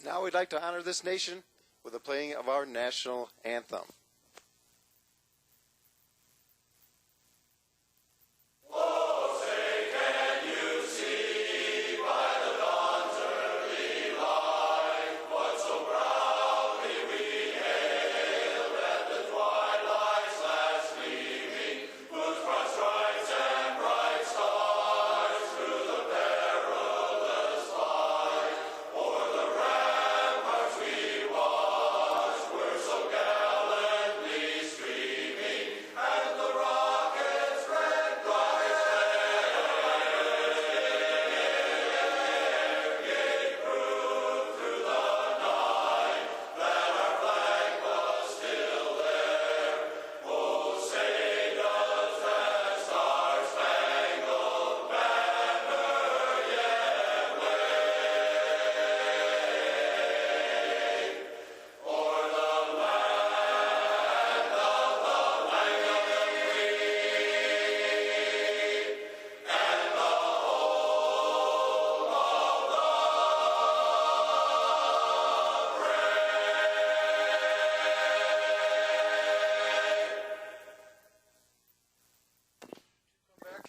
Now we'd like to honor this nation with the playing of our national anthem.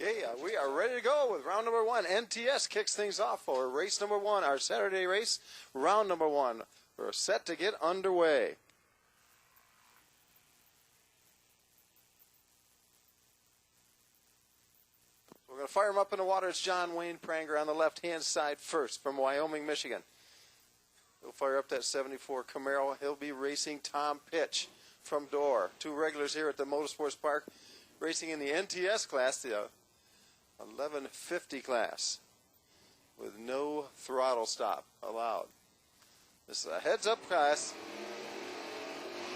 Okay, we are ready to go with round number one. NTS kicks things off for race number one, our Saturday race, round number one. We're set to get underway. We're going to fire him up in the water. It's John Wayne Pranger on the left-hand side first from Wyoming, Michigan. He'll fire up that 74 Camaro. He'll be racing Tom Pitch from Dorr. Two regulars here at the Motorsports Park, racing in the NTS class, the 1150 class, with no throttle stop allowed. This is a heads-up class.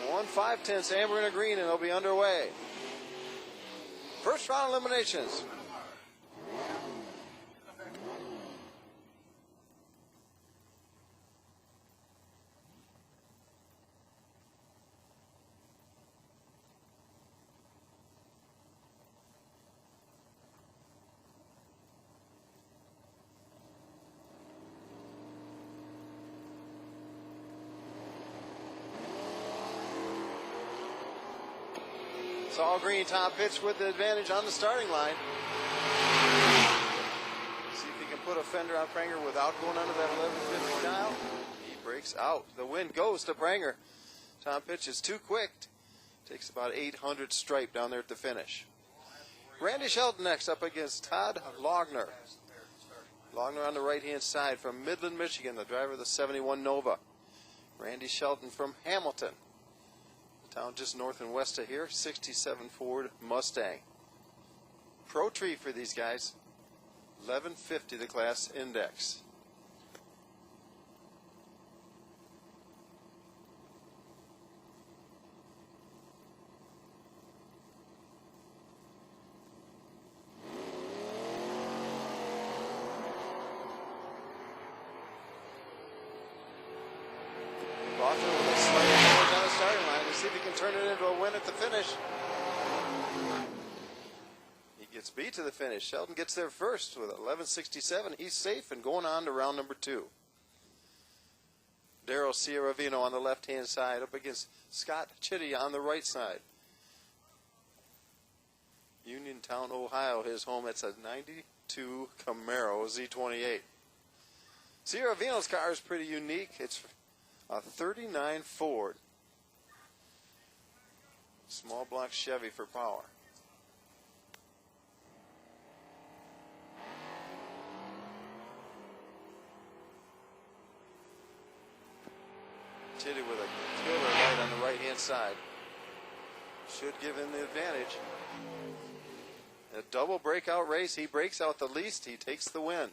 1 5/10 amber and a green, and they'll be underway. First round eliminations. It's all green. Tom Pitch with the advantage on the starting line. See if he can put a fender on Pranger without going under that 1150 dial. He breaks out. The win goes to Pranger. Tom Pitch is too quick. Takes about 800 stripe down there at the finish. Randy Shelton next up against Todd Logner. Logner on the right-hand side from Midland, Michigan, the driver of the 71 Nova. Randy Shelton from Hamilton, town just north and west of here, 67 Ford Mustang. Pro tree for these guys, 1150 the class index. See if he can turn it into a win at the finish. He gets beat to the finish. Shelton gets there first with 1167. He's safe and going on to round number two. Darryl Ciaravino on the left-hand side up against Scott Chitty on the right side. Uniontown, Ohio, his home. It's a 92 Camaro Z28. Ciaravino's car is pretty unique. It's a 39 Ford. Small block Chevy for power. Chitty with a killer light on the right-hand side. Should give him the advantage. A double breakout race. He breaks out the least. He takes the win.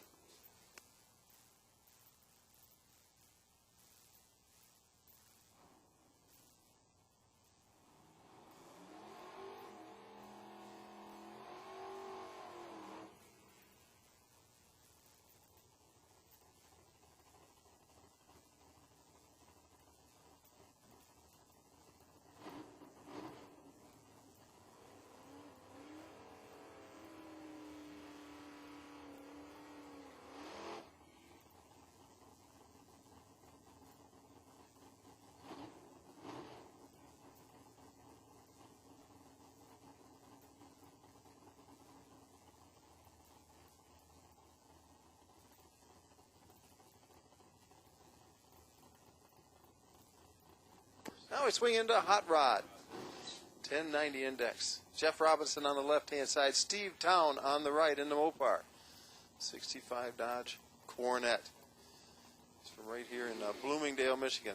Now we swing into a hot rod. 1090 index. Jeff Robinson on the left-hand side. Steve Town on the right in the Mopar. 65 Dodge Coronet. It's from right here in Bloomingdale, Michigan.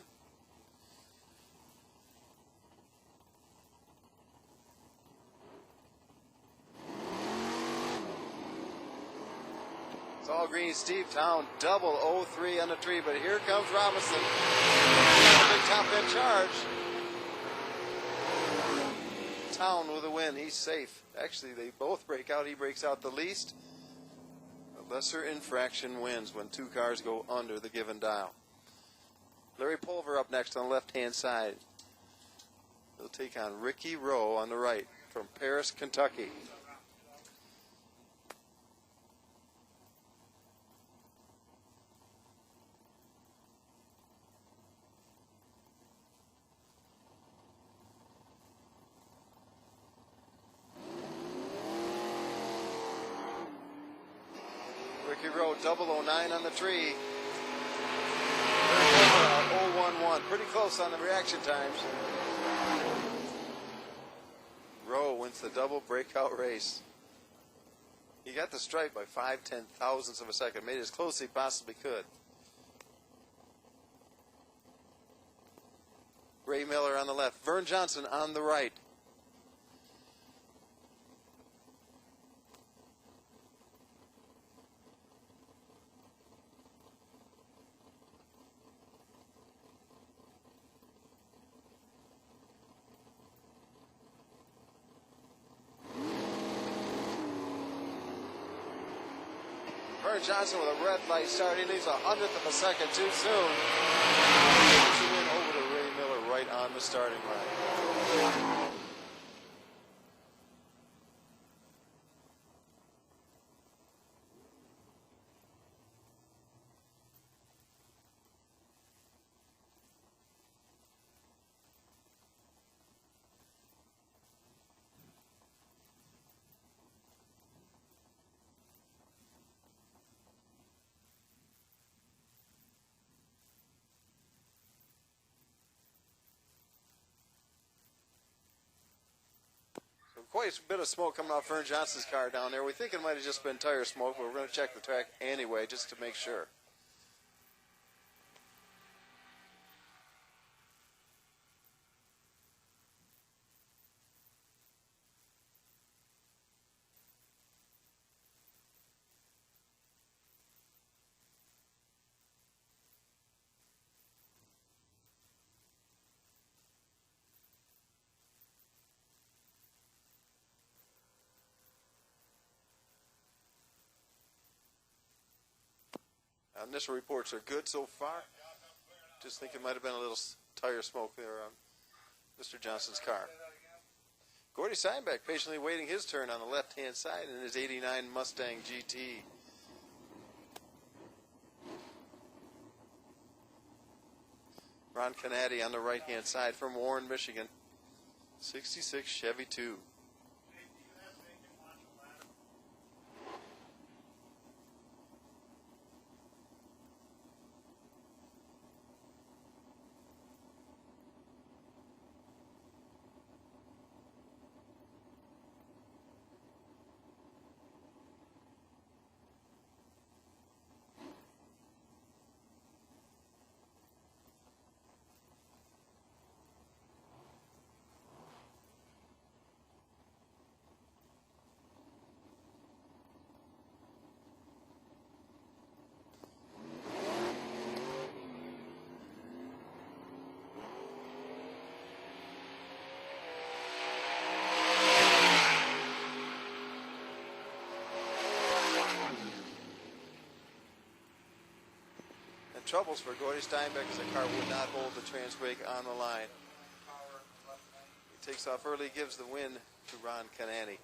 It's all green. Steve Town, double 03 on the tree, but here comes Robinson. Big top end charge. Town with a win. He's safe. Actually, they both break out. He breaks out the least. A lesser infraction wins when two cars go under the given dial. Larry Pulver up next on the left-hand side. He'll take on Ricky Rowe on the right from Paris, Kentucky. Ricky Rowe, 009 on the tree. 011, pretty close on the reaction times. Rowe wins the double breakout race. He got the stripe by 5/10 thousandths of a second, made it as close as he possibly could. Ray Miller on the left, Vern Johnson on the right. Vern Johnson with a red light start. He leaves 100th of a second too soon. He's a win over to Ray Miller right on the starting line. Quite a bit of smoke coming off Vern Johnson's car down there. We think it might have just been tire smoke, but we're going to check the track anyway just to make sure. Initial reports are good so far. Just think it might have been a little tire smoke there on Mr. Johnson's car. Gordy Steinbeck patiently waiting his turn on the left-hand side in his 89 Mustang GT. Ron Canady on the right-hand side from Warren, Michigan. 66 Chevy 2. Troubles for Gordy Steinbeck as the car would not hold the trans brake on the line. He takes off early, gives the win to Ron Canany.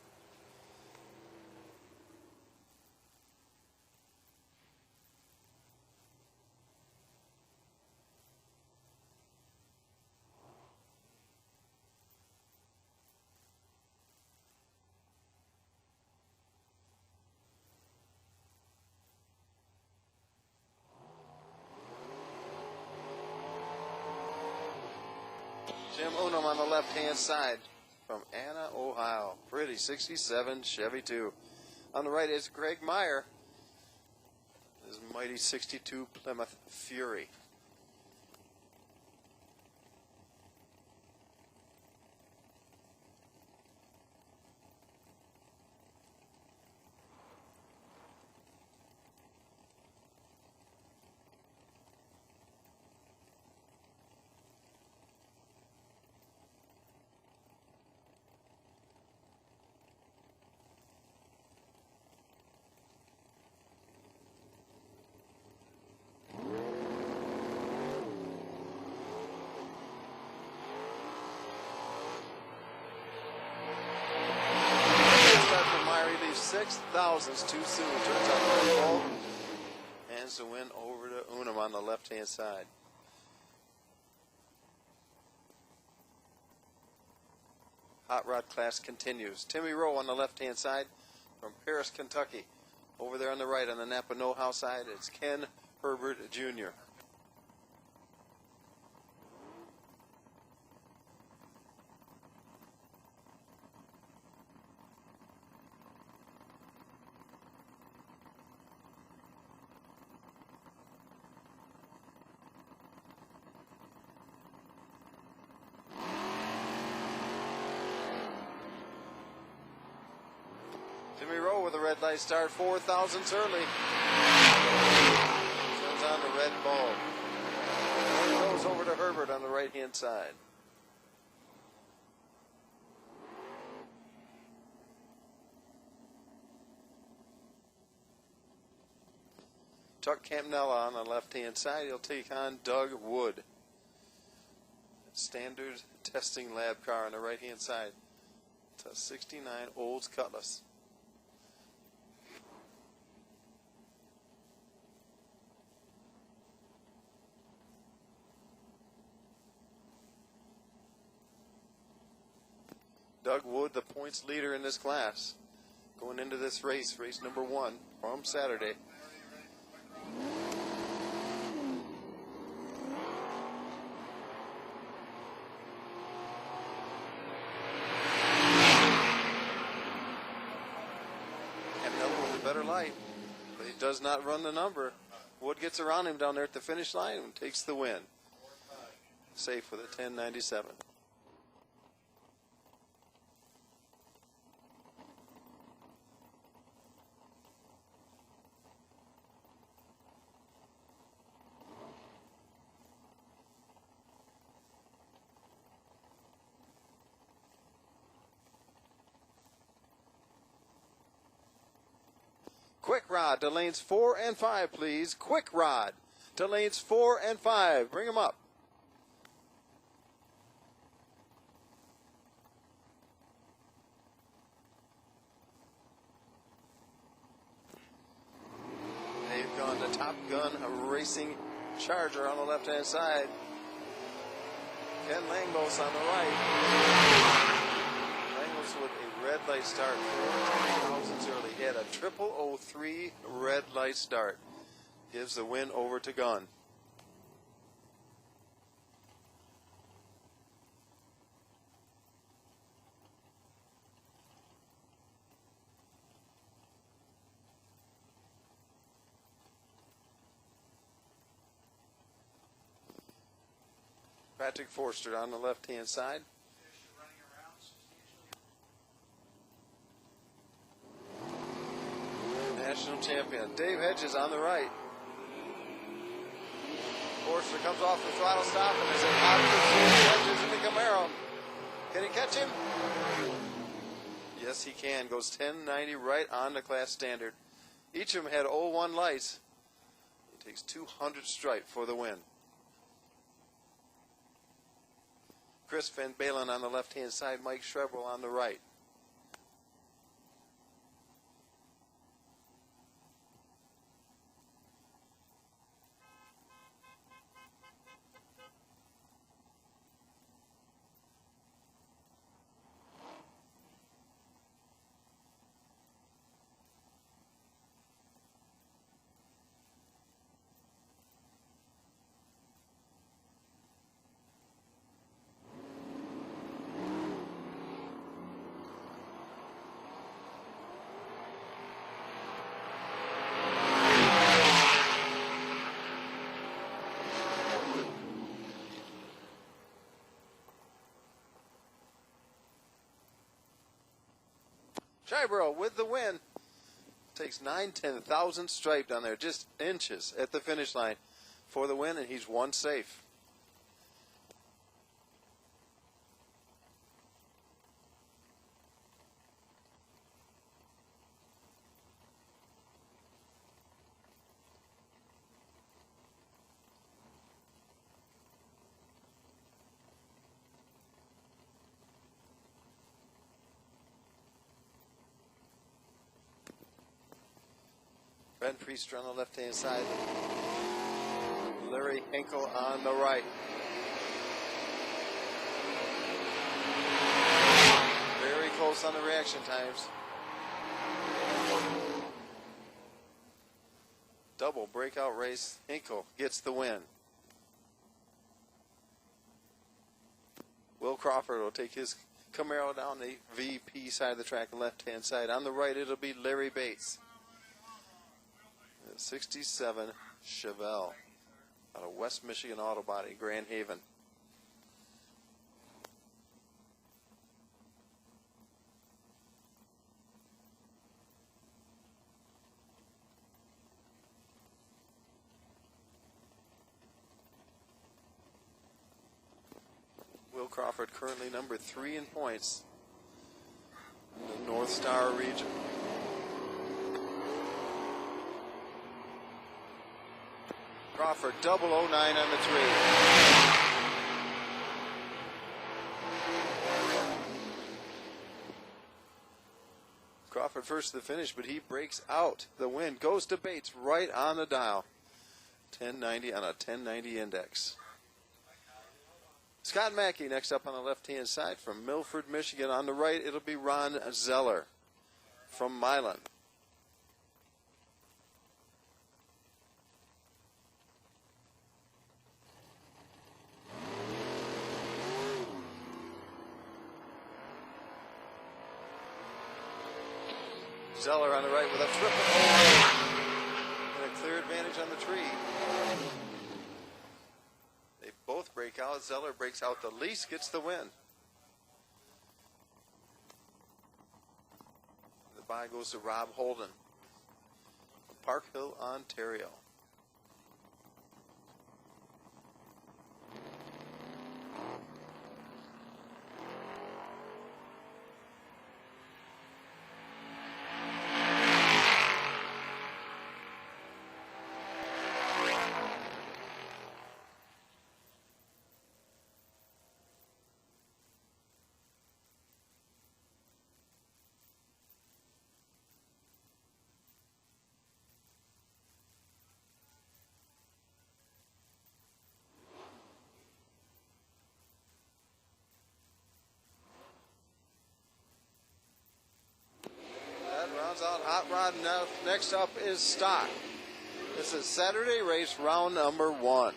Jim Unum on the left-hand side from Anna, Ohio. Pretty 67 Chevy 2. On the right is Greg Meyer. His mighty 62 Plymouth Fury. Six thousandths too soon. Turns out the ball. Hands the win over to Unum on the left-hand side. Hot rod class continues. Timmy Rowe on the left-hand side from Paris, Kentucky. Over there on the right on the Napa Know-How side, it's Ken Herbert Jr. Timmy Rowe with a red light start, 4 thousandths early. Turns on the red bulb. And goes over to Herbert on the right-hand side. Chuck Campanella on the left-hand side. He'll take on Doug Wood. Standard testing lab car on the right-hand side. It's a 69 Olds Cutlass. Doug Wood, the points leader in this class, going into this race, race number 1 from Saturday. Campanella with a better light, but he does not run the number. Wood gets around him down there at the finish line and takes the win. Safe with a 10.97. Quick Rod to lanes 4 and 5, please. Quick Rod to lanes 4 and 5. Bring them up. They've gone to Top Gun, a racing Charger on the left-hand side. Ken Langos on the right. Langos with a red light start, 4 thousandths early. He had a 0003 red light start. Gives the win over to Gunn. Patrick Forster on the left-hand side. National champion Dave Hedges on the right. Forster comes off the throttle stop and is out of the Hedges in the Camaro. Can he catch him? Yes, he can. Goes 10.90 right on the class standard. Each of them had 01 lights. He takes 200 stripe for the win. Chris Van Balen on the left-hand side, Mike Shrevel on the right. Skybro with the win. Takes 9/10,000 stripe down there, just inches at the finish line for the win, and he's one safe. Ben Priester on the left-hand side. Larry Hinkle on the right. Very close on the reaction times. Double breakout race. Hinkle gets the win. Will Crawford will take his Camaro down the VP side of the track, the left-hand side. On the right, it'll be Larry Bates. 67 Chevelle out of West Michigan Auto Body, Grand Haven. Will Crawford currently number 3 in points in the North Star region. Crawford, 009 on the tree. Crawford first to the finish, but he breaks out. The win goes to Bates right on the dial. 1090 on a 1090 index. Scott Mackey next up on the left-hand side from Milford, Michigan. On the right, it'll be Ron Zeller from Milan. Zeller on the right with a triple and a clear advantage on the tree. They both break out. Zeller breaks out the least, gets the win. The bye goes to Rob Holden from Park Hill, Ontario. Out Hot Rod. Next up is Stock. This is Saturday race round number 1.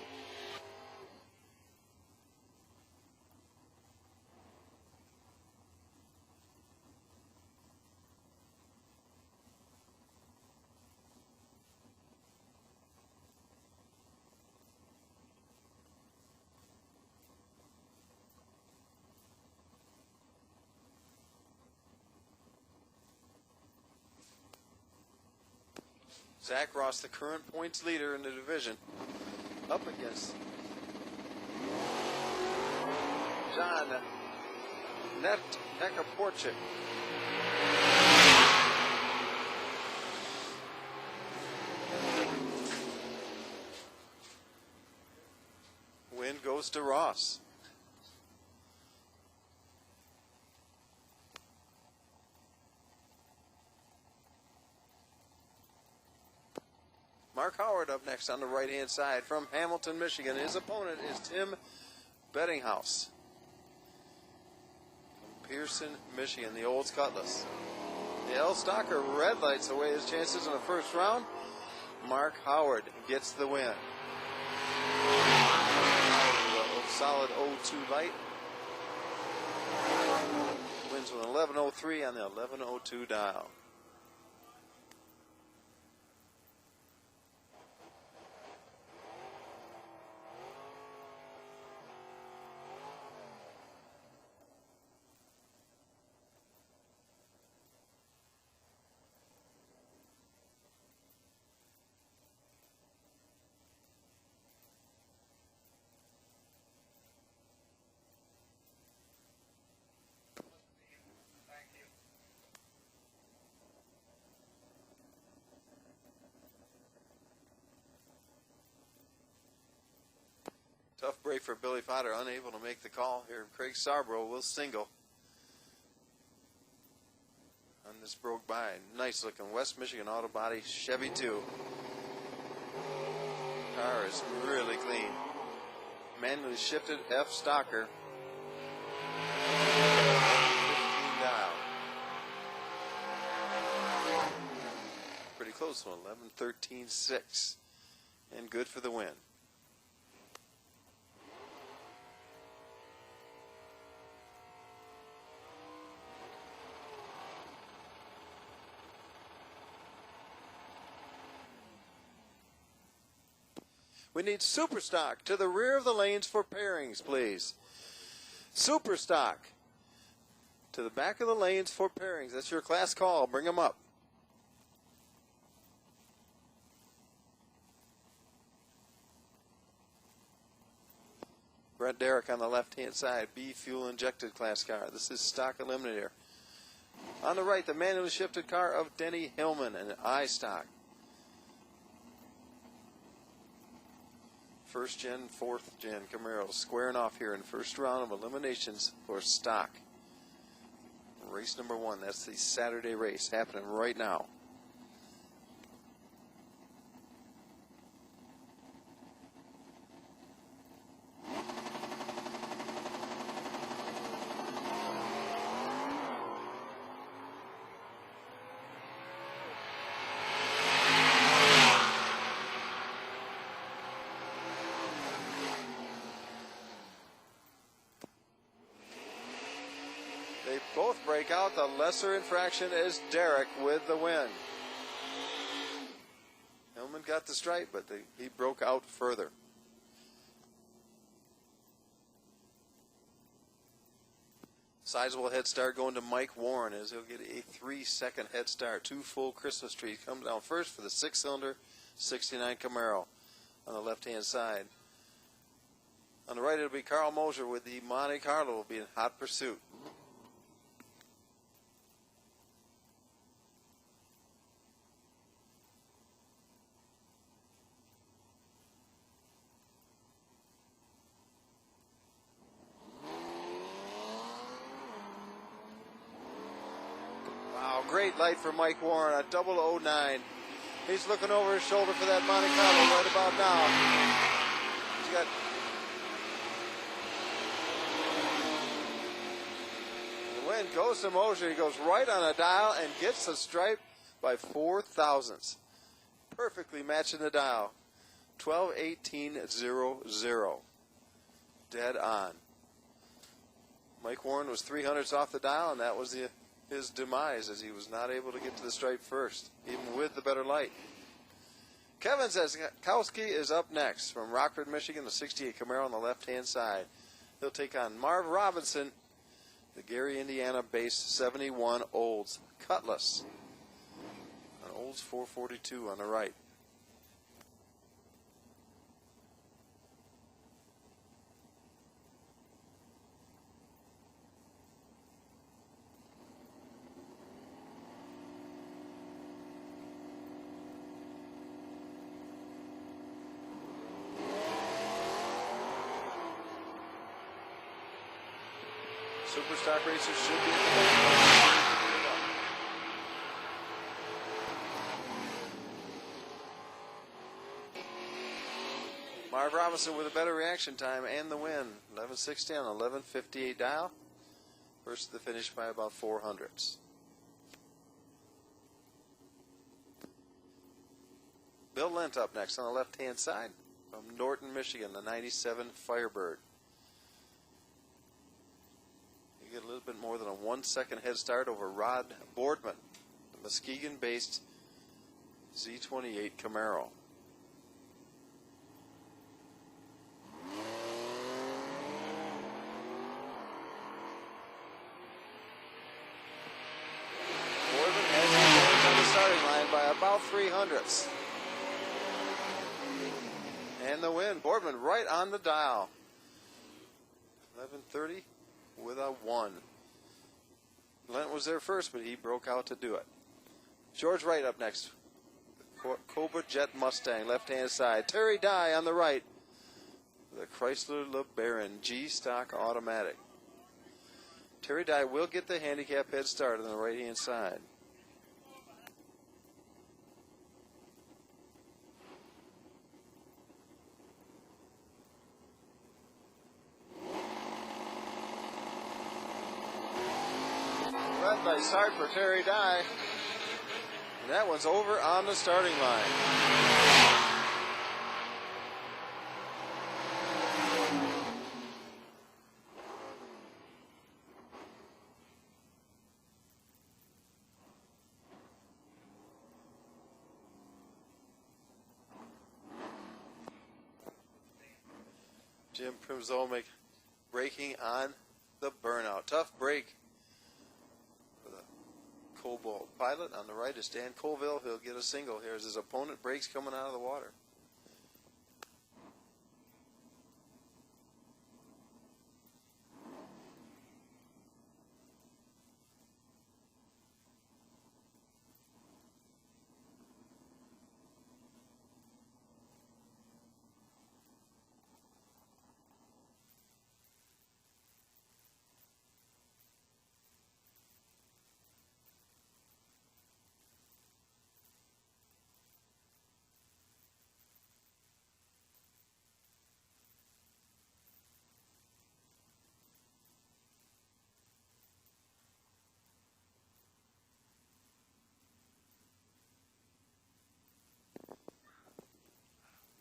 Zach Ross, the current points leader in the division, up against John Nekaporchik. Win goes to Ross. Mark Howard up next on the right-hand side from Hamilton, Michigan. His opponent is Tim Bettinghouse from Pearson, Michigan, the old Cutlass. The L Stalker red lights away his chances in the first round. Mark Howard gets the win. Solid 0-2 light. Wins with an 11.03 on the 11.02 dial. Tough break for Billy Potter, unable to make the call here. Craig Sarborough will single. And this broke by. Nice looking West Michigan auto body Chevy 2. Car is really clean. Manually shifted F Stalker. 15 dial. Pretty close one, 11-13-6. And good for the win. We need super stock to the rear of the lanes for pairings, please. Super stock to the back of the lanes for pairings. That's your class call. Bring them up. Brent Derrick on the left-hand side, B fuel injected class car. This is stock eliminator. On the right, the manually shifted car of Denny Hillman and I stock. First gen, fourth gen Camaros squaring off here in first round of eliminations for stock. Race number 1. That's the Saturday race happening right now. They both break out. The lesser infraction is Derrick with the win. Hillman got the stripe, but he broke out further. Sizable head start going to Mike Warren as he'll get a 3-second head start. 2 full Christmas trees. Comes down first for the 6-cylinder 69 Camaro on the left-hand side. On the right, it'll be Carl Moser with the Monte Carlo will be in hot pursuit. Wow, great light for Mike Warren, a 009. He's looking over his shoulder for that Monte Carlo right about now. He's got the win goes to Moser. He goes right on a dial and gets the stripe by 4 thousandths. Perfectly matching the dial. 12-18-0-0. Dead on. Mike Warren was 300ths off the dial, and that was his demise as he was not able to get to the stripe first, even with the better light. Kevin Zaskowski is up next from Rockford, Michigan, the 68 Camaro on the left-hand side. He'll take on Marv Robinson, the Gary, Indiana-based 71 Olds Cutlass. An Olds 442 on the right. Super stock racers should be at the back. Marv Robinson with a better reaction time and the win. 11:60 on 11:58 dial. First to the finish by about 400ths. Bill Lent up next on the left-hand side from Norton, Michigan, the 97 Firebird. Get a little bit more than a 1-second head start over Rod Boardman, the Muskegon-based Z28 Camaro. Boardman has on the starting line by about 300ths. And the win. Boardman right on the dial. 11:30. With a 1. Lent was there first, but he broke out to do it. George Wright up next. Cobra Jet Mustang, left-hand side. Terry Dye on the right. The Chrysler LeBaron G-Stock Automatic. Terry Dye will get the handicap head start on the right-hand side. Run by start for Terry Dye. And that one's over on the starting line. Jim Primzomic braking on the burnout. Tough break for the Cobalt pilot. On the right is Dan Colville. He'll get a single here as his opponent breaks coming out of the water.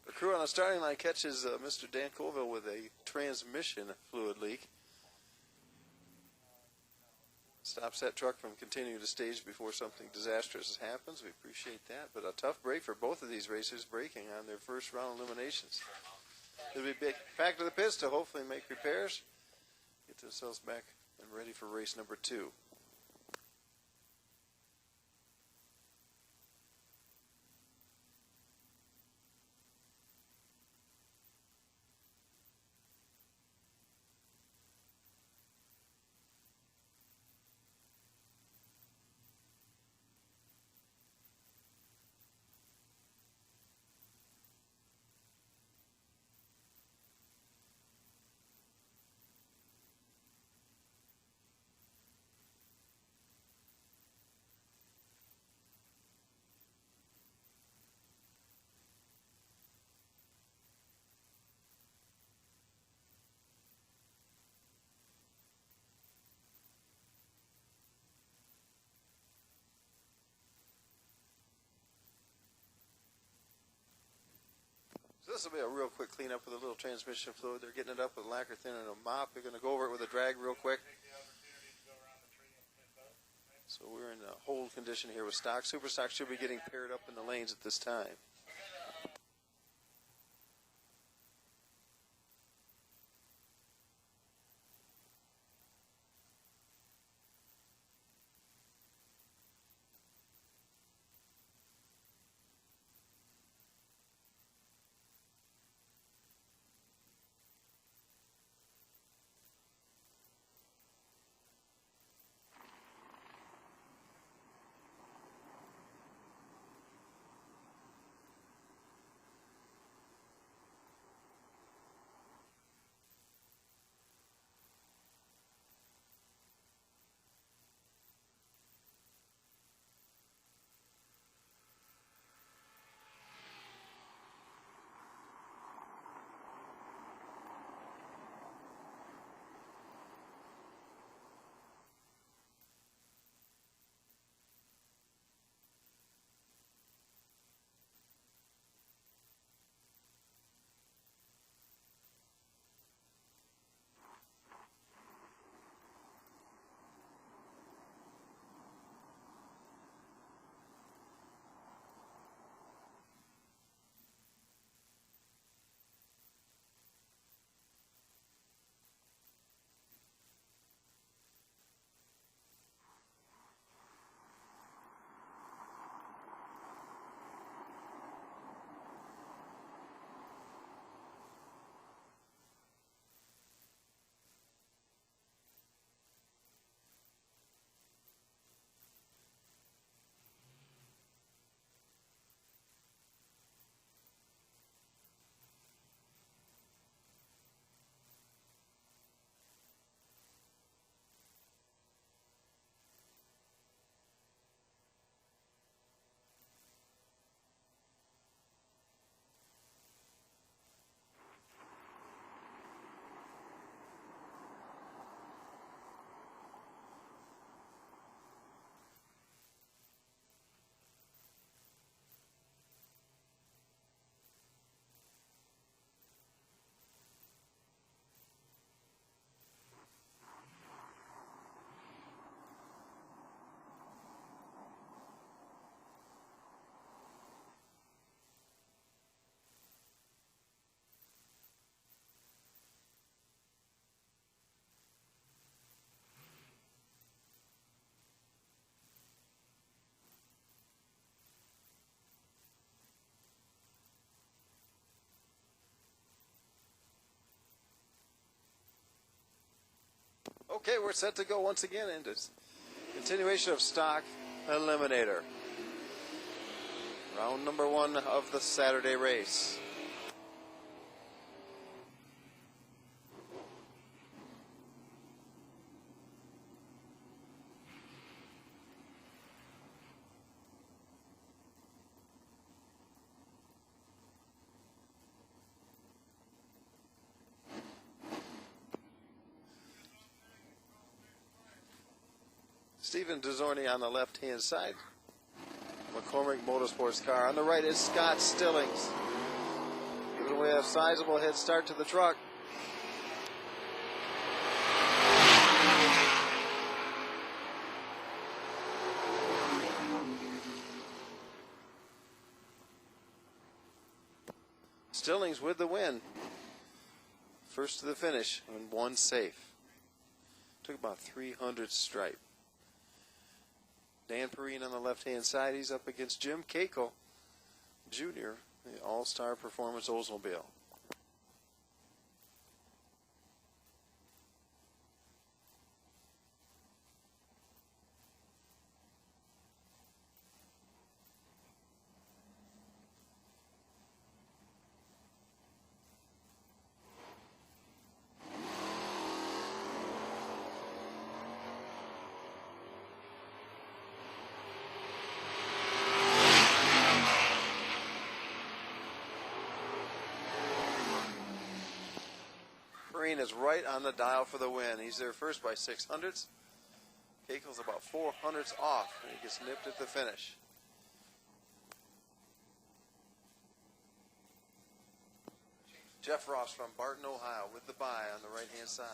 The crew on the starting line catches Mr. Dan Colville with a transmission fluid leak. Stops that truck from continuing to stage before something disastrous happens. We appreciate that. But a tough break for both of these racers, breaking on their first round eliminations. They'll be back to the pits to hopefully make repairs, get themselves back and ready for race number 2. This will be a real quick cleanup with a little transmission fluid. They're getting it up with lacquer thin and a mop. They're going to go over it with a drag real quick. So we're in a hold condition here with stock. Super stock should be getting paired up in the lanes at this time. Okay, we're set to go once again into continuation of stock eliminator. Round number 1 of the Saturday race. Stephen Dezorny on the left-hand side. McCormick Motorsports car. On the right is Scott Stillings. Giving away a sizable head start to the truck. Stillings with the win. First to the finish and one safe. Took about 300 stripe. Dan Perrine on the left-hand side. He's up against Jim Cakel, Jr., the All-Star Performance Oldsmobile. Perrine is right on the dial for the win. He's there first by 600ths. Cakel's about 400ths off, and he gets nipped at the finish. Jeff Ross from Barton, Ohio, with the bye on the right-hand side.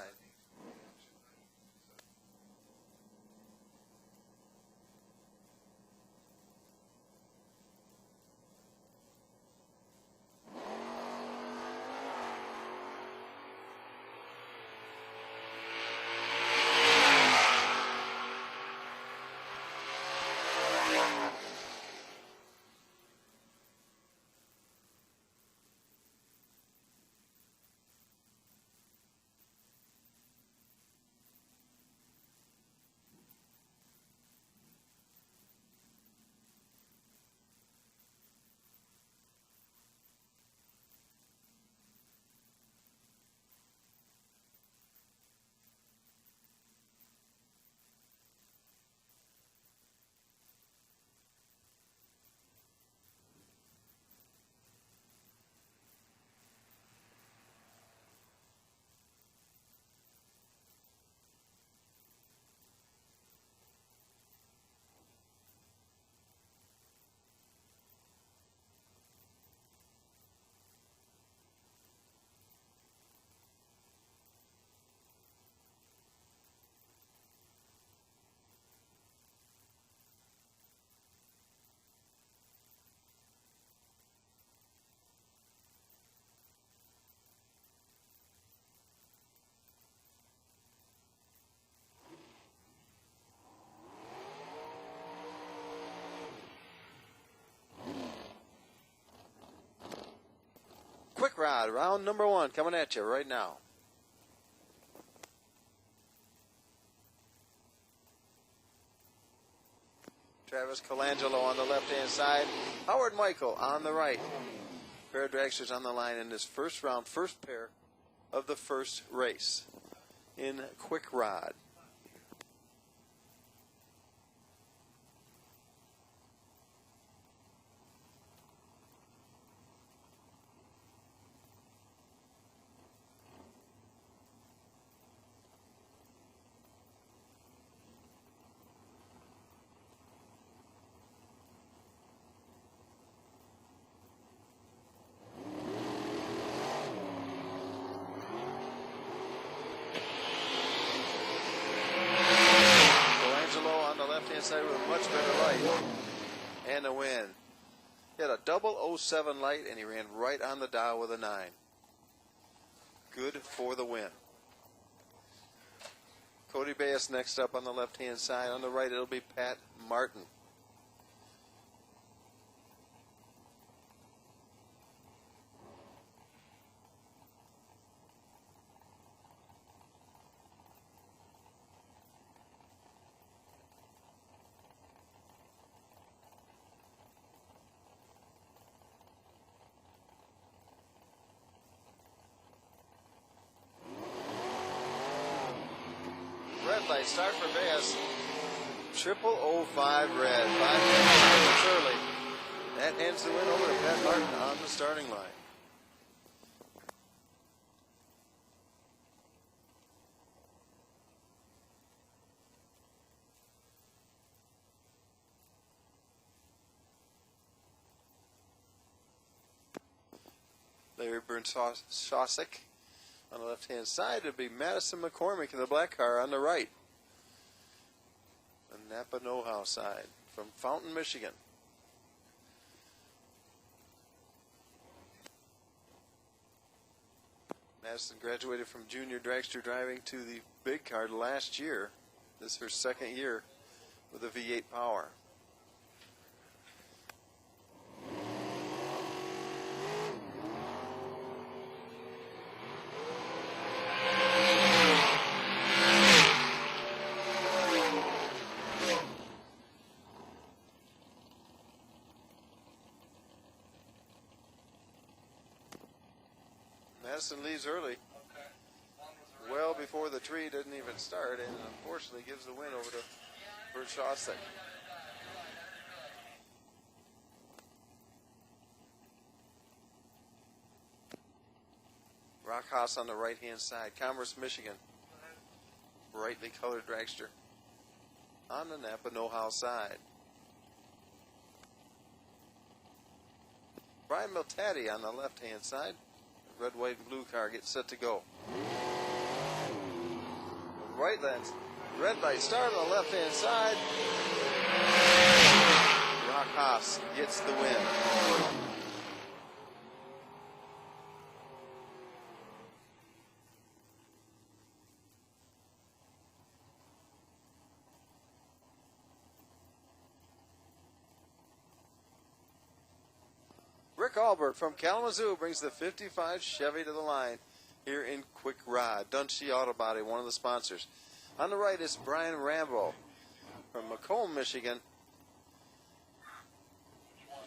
Quick rod, round number 1, coming at you right now. Travis Colangelo on the left-hand side. Howard Michael on the right. Pair of dragsters on the line in this first round, first pair of the first race in quick rod. Side with a much better light and a win. He had a 007 light and he ran right on the dial with a 9. Good for the win. Cody Bass next up on the left-hand side. On the right it'll be Pat Martin. light start for Bass. 0005 red. 5 minutes early. That hands the win over to Pat Martin on the starting line. Larry Bernshosik on the left-hand side. It'd be Madison McCormick in the black car on the right. The Napa Know-How side from Fountain, Michigan. Madison graduated from Junior Dragster driving to the big car last year. This is her second year with a V8 power. Madison leaves early, well before the tree didn't even start, and unfortunately gives the win over to Bernshosik. Rock Haas on the right-hand side, Commerce, Michigan. Brightly colored dragster on the Napa Know-How side. Brian Miltati on the left-hand side. Red, white, and blue car gets set to go. Right lens, red light start on the left-hand side. Rock Haas gets the win. Rick Albert from Kalamazoo brings the 55 Chevy to the line here in Quick Rod. Dunshee Auto Body, one of the sponsors. On the right is Brian Rambo from Macomb, Michigan,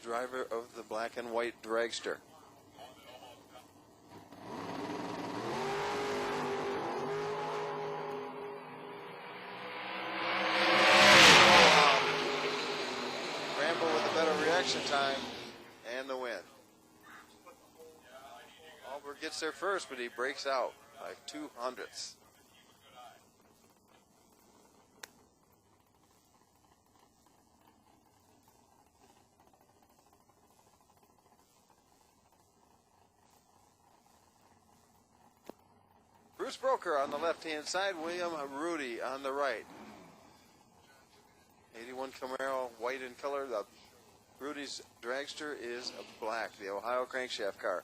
driver of the black and white dragster. Rambo with a better reaction time and the win. Albert gets there first, but he breaks out by 0.02. Bruce Broker on the left-hand side, William Rudy on the right. 81 Camaro, white in color. The Rudy's dragster is black, the Ohio crankshaft car.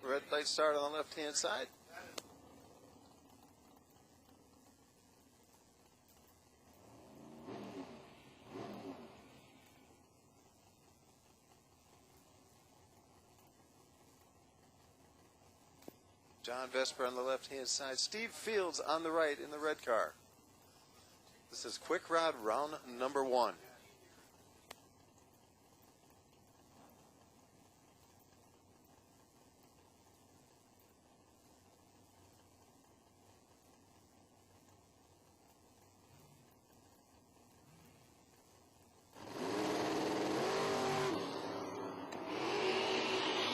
Red light start on the left-hand side. John Vesper on the left-hand side. Steve Fields on the right in the red car. This is Quick Rod round number 1.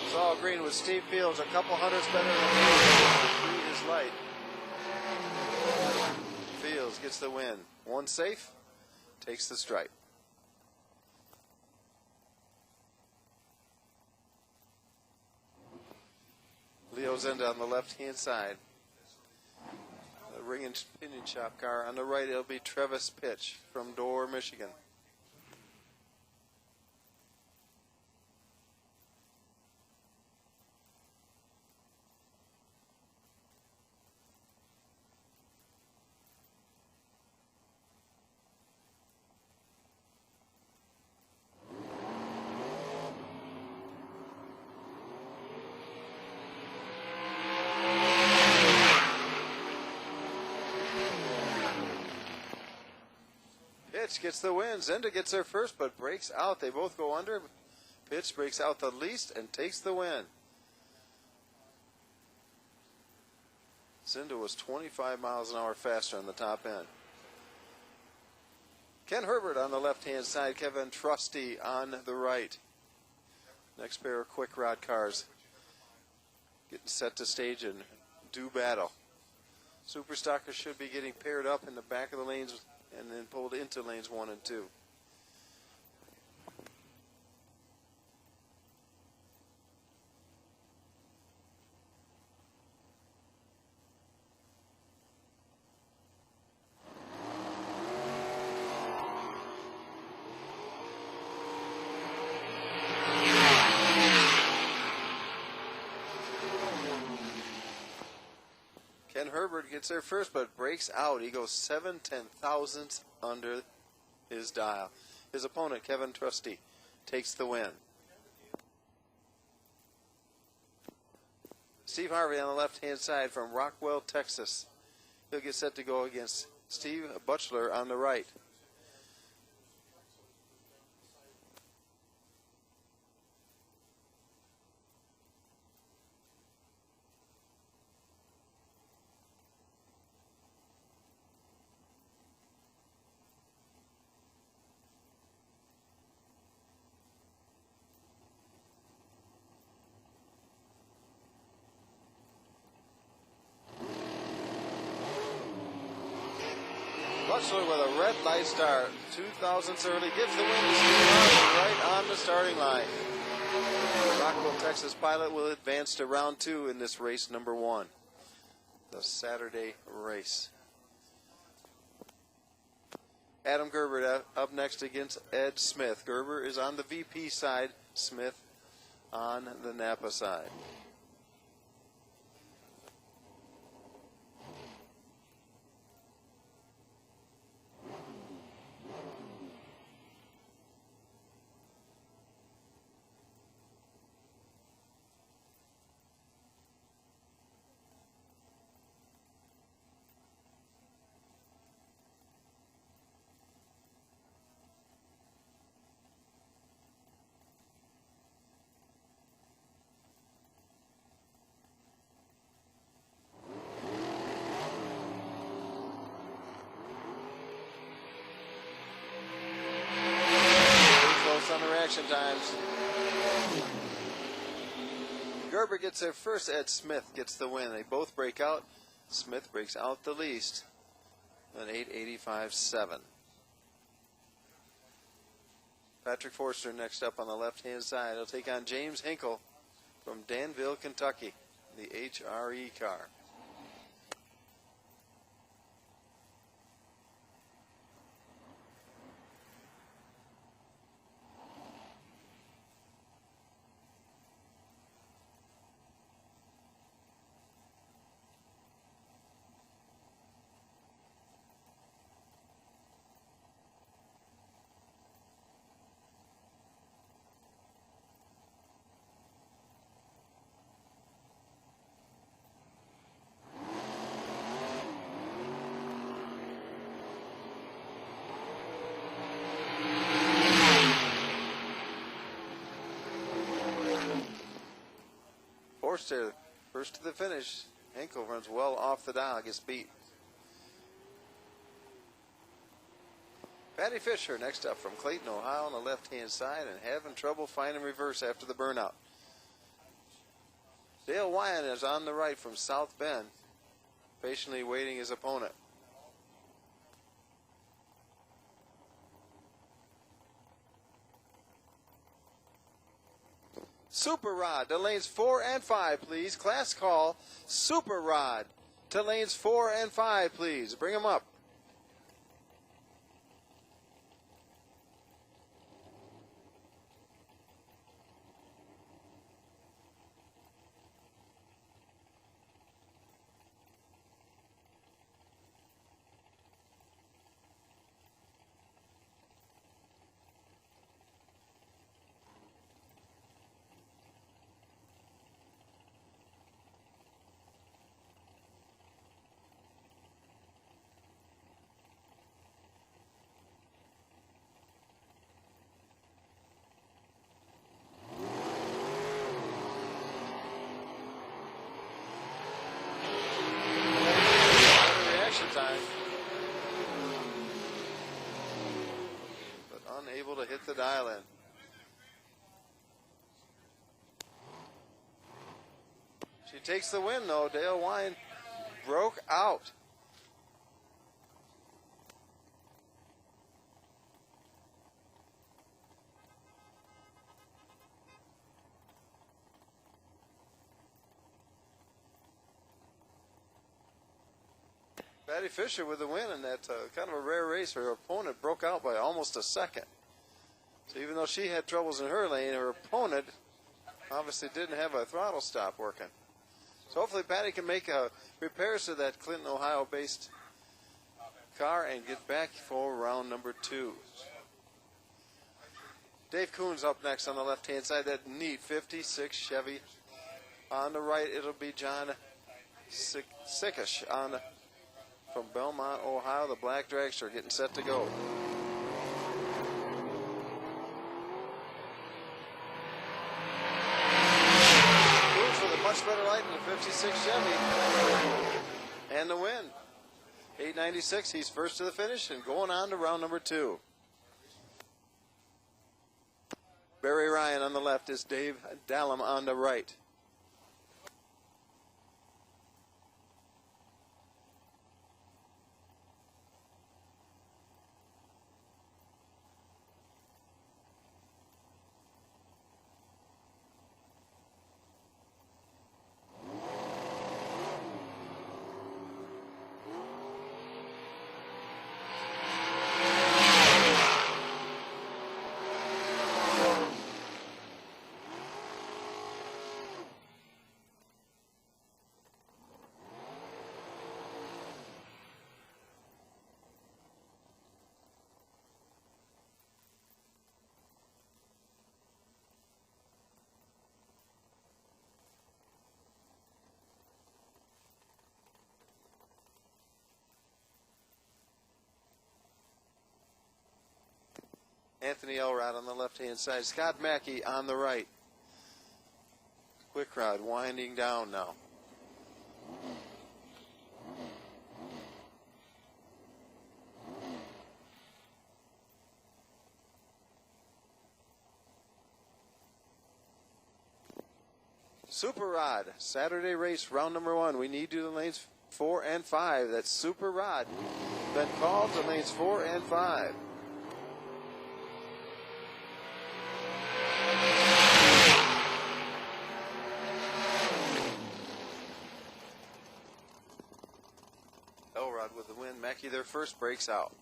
It's all green with Steve Fields, a couple hundreds better than me. Green is light. Fields gets the win. One safe, takes the stripe. Leo Zenda on the left-hand side. The ring and pinion shop car. On the right, it'll be Travis Pitch from Dorr, Michigan. Pitch gets the win. Zinda gets there first, but breaks out. They both go under. Pitch breaks out the least and takes the win. Zinda was 25 miles an hour faster on the top end. Ken Herbert on the left-hand side. Kevin Trusty on the right. Next pair of quick rod cars getting set to stage and do battle. Super Stockers should be getting paired up in the back of the lanes and then pulled into lanes 1 and 2. Ken Herbert gets there first, but breaks out. He goes 7/10,000ths under his dial. His opponent, Kevin Trusty, takes the win. Steve Harvey on the left-hand side from Rockwell, Texas. He'll get set to go against Steve Butchler on the right. Butchler with a red light start, 2,000ths early, gives the win to Steve Harvey right on the starting line. Rockwell, Texas pilot will advance to round 2 in this race number 1, the Saturday race. Adam Gerber up next against Ed Smith. Gerber is on the VP side, Smith on the Napa side. On the reaction times. Gerber gets there first. Ed Smith gets the win. They both break out. Smith breaks out the least. An 8:85.7. Patrick Forster next up on the left-hand side. He'll take on James Hinkle from Danville, Kentucky, the IHRA car. Forster, first to the finish. Hinkle runs well off the dial, gets beat. Patty Fisher next up from Clayton, Ohio on the left-hand side and having trouble finding reverse after the burnout. Dale Wyan is on the right from South Bend, patiently waiting his opponent. Super Rod to lanes 4 and 5, please. Class call. Super Rod to lanes 4 and 5, please. Bring them up. able to hit the dial in. She takes the win, though. Dale Wine broke out. Patty Fisher with the win in that kind of a rare race. Her opponent broke out by almost a second. So even though she had troubles in her lane, her opponent obviously didn't have a throttle stop working. So hopefully Patty can make repairs to that Clinton, Ohio-based car and get back for round number 2. Dave Coons up next on the left-hand side. That neat 56 Chevy. On the right, it'll be John Sickish from Belmont, Ohio. The black dragster getting set to go. Much better light than the 56 Chevy. And the win. 896, he's first to the finish and going on to round number 2. Barry Ryan on the left is Dave Dallum on the right. Anthony Elrod on the left-hand side. Scott Mackey on the right. Quick Rod winding down now. Super Rod, Saturday race, round number 1. We need to do the lanes 4 and 5. That's Super Rod. Been called to lanes 4 and 5. Elrod with the win. Mackey there first, breaks out.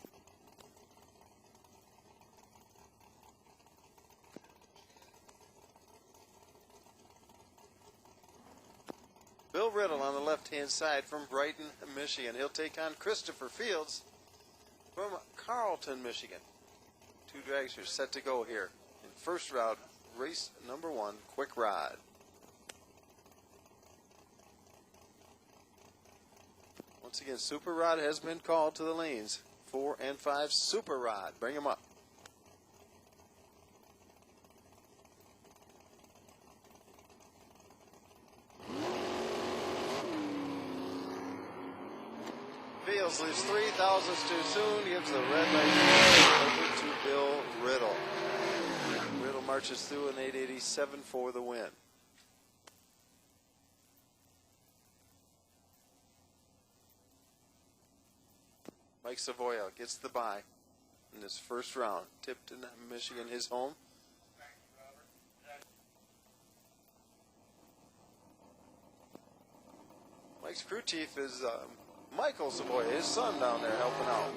Bill Riddle on the left-hand side from Brighton, Michigan. He'll take on Christopher Fields from Carlton, Michigan. 2 dragsters set to go here in first round, race number 1, Quick Rod. Once again, Super Rod has been called to the lanes 4 and 5. Super Rod, bring him up. Fields leaves 3 thousandths too soon, gives the red light over to Bill Riddle. Riddle marches through an 887 for the win. Mike Savoya gets the bye in this first round. Tipton, Michigan, his home. Mike's crew chief is Michael Savoya, his son down there helping out.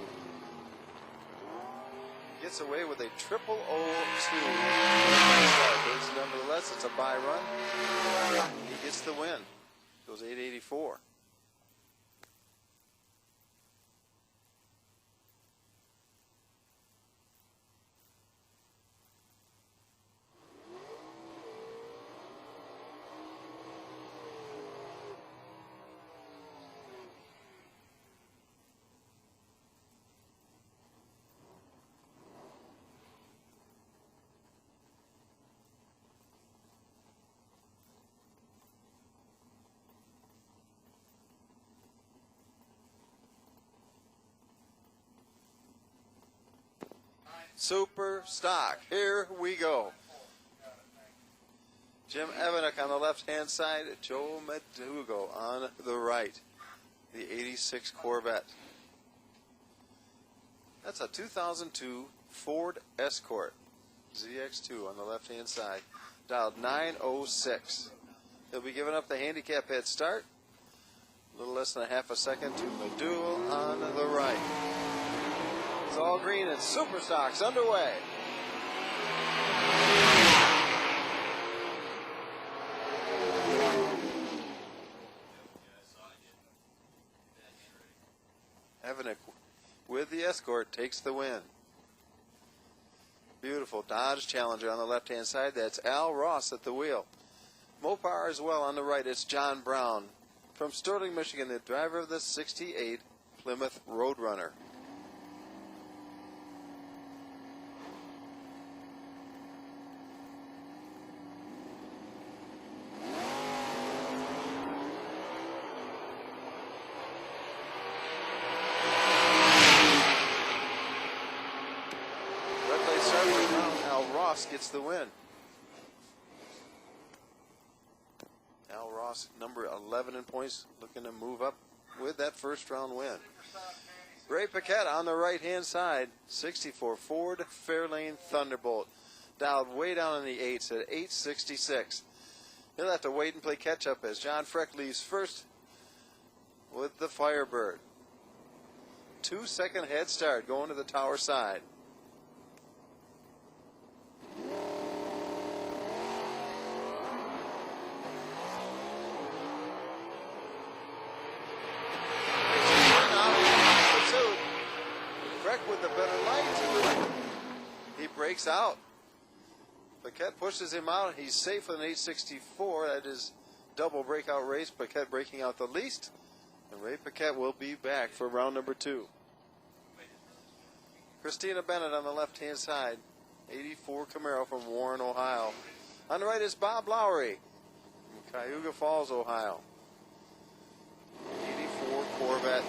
Gets away with a 0002. But nevertheless, it's a bye run. He gets the win. Goes 884. Super stock. Here we go. Jim Evanek on the left-hand side. Joe Medugo on the right. The 86 Corvette. That's a 2002 Ford Escort ZX2 on the left-hand side. Dialed 906. He'll be giving up the handicap head start. A little less than a half a second to Medugo on the right. It's all green and Super Stock's underway. Evanek with the Escort takes the win. Beautiful Dodge Challenger on the left-hand side. That's Al Ross at the wheel. Mopar as well on the right. It's John Brown from Sterling, Michigan, the driver of the 68 Plymouth Roadrunner. Gets the win. Al Ross, number 11 in points, looking to move up with that first round win. Ray Paquette on the right-hand side, 64 Ford Fairlane Thunderbolt, dialed way down in the 8s at 866. He'll have to wait and play catch-up as John Freck leaves first with the Firebird. 2-second head start going to the tower side. With the better light, he breaks out. Paquette pushes him out. He's safe with an 864. That is double breakout race. Paquette breaking out the least. And Ray Paquette will be back for round number 2. Christina Bennett on the left-hand side. 84 Camaro from Warren, Ohio. On the right is Bob Lowry from Cayuga Falls, Ohio. 84 Corvette.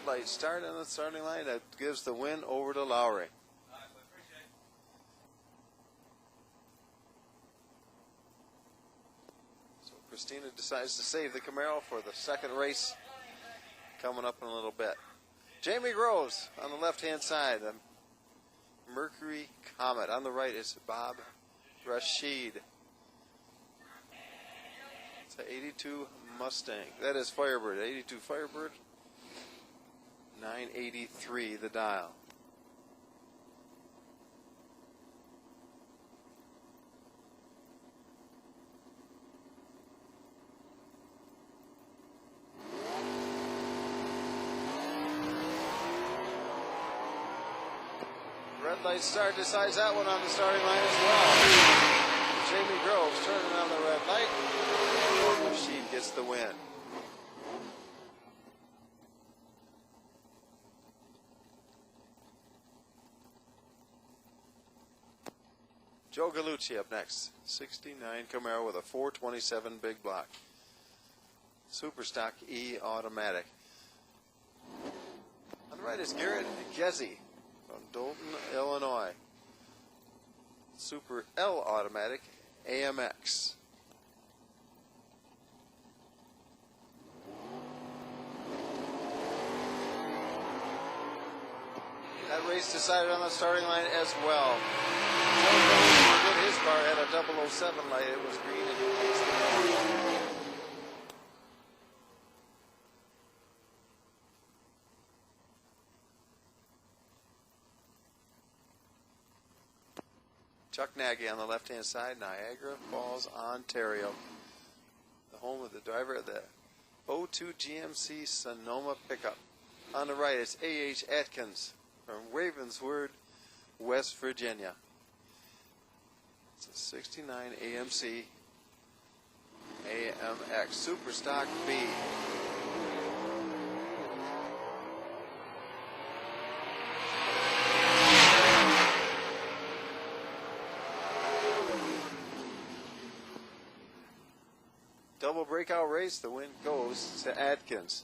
Light start on the starting line. That gives the win over to Lowry. So Christina decides to save the Camaro for the second race coming up in a little bit. Jamie Groves on the left-hand side. The Mercury Comet. On the right is Bob Rashid. It's an 82 Mustang. That is Firebird. 82 Firebird. 983 the dial. Red light start decides that one on the starting line as well. Jamie Groves turning on the red light. Rashid gets the win. Joe Gallucci up next. 69 Camaro with a 427 big block. Super stock E automatic. On the right is Garrett Gezzi from Dolton, Illinois. Super L automatic AMX. That race decided on the starting line as well. Did his car had a 007 light. It was green and he takes the win. Chuck Nagy on the left-hand side, Niagara Falls, Ontario. The home of the driver of the 02 GMC Sonoma pickup. On the right, it's A.H. Atkins from Ravenswood, West Virginia. It's a 69 AMC AMX Super Stock B. Double breakout race. The win goes to Atkins.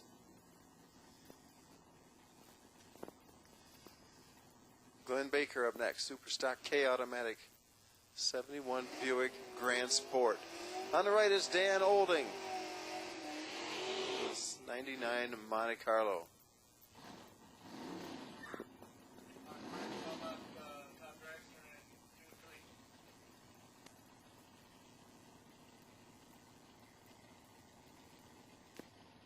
Glenn Baker up next. Super Stock K Automatic 71 Buick Grand Sport. On the right is Dan Olding. 99 Monte Carlo.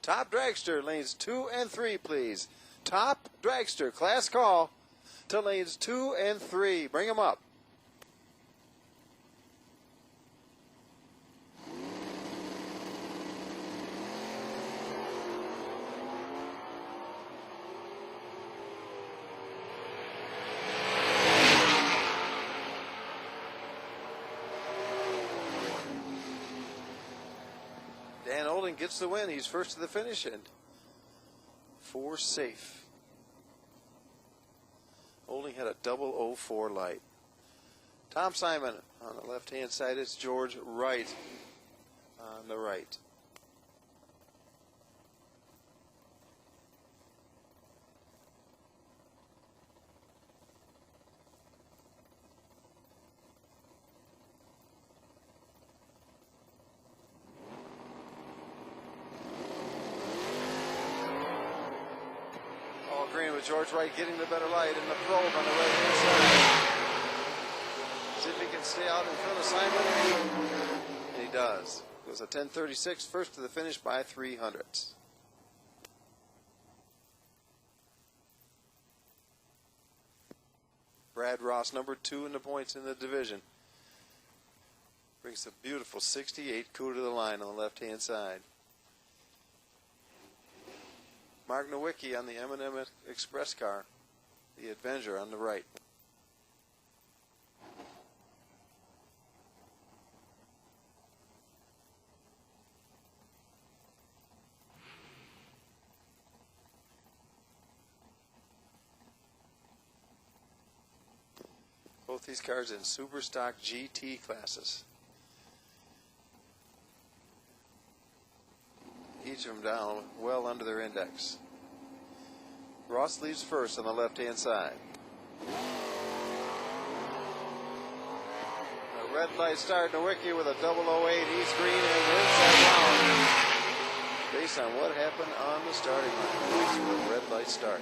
Top Dragster, lanes 2 and 3, please. Top Dragster, class call to lanes 2 and 3. Bring them up. Dan Olding gets the win. He's first to the finish and 4 safe. Olding had a 004 light. Tom Simon on the left-hand side. It's George Wright on the right. Green with George Wright getting the better light in the probe on the right-hand side. See if he can stay out in front of Simon. And he does. Goes a 10:36, first to the finish by 300ths. Brad Ross, number 2 in the points in the division. Brings a beautiful 68 coup to the line on the left-hand side. Mark Nowicki on the M&M Express car, the Avenger on the right. Both these cars in Super Stock GT classes. Each of them down well under their index. Ross leaves first on the left-hand side. A red light start, Nowicki with a 008 East Green and wins that round. Based on what happened on the starting line. With a red light start.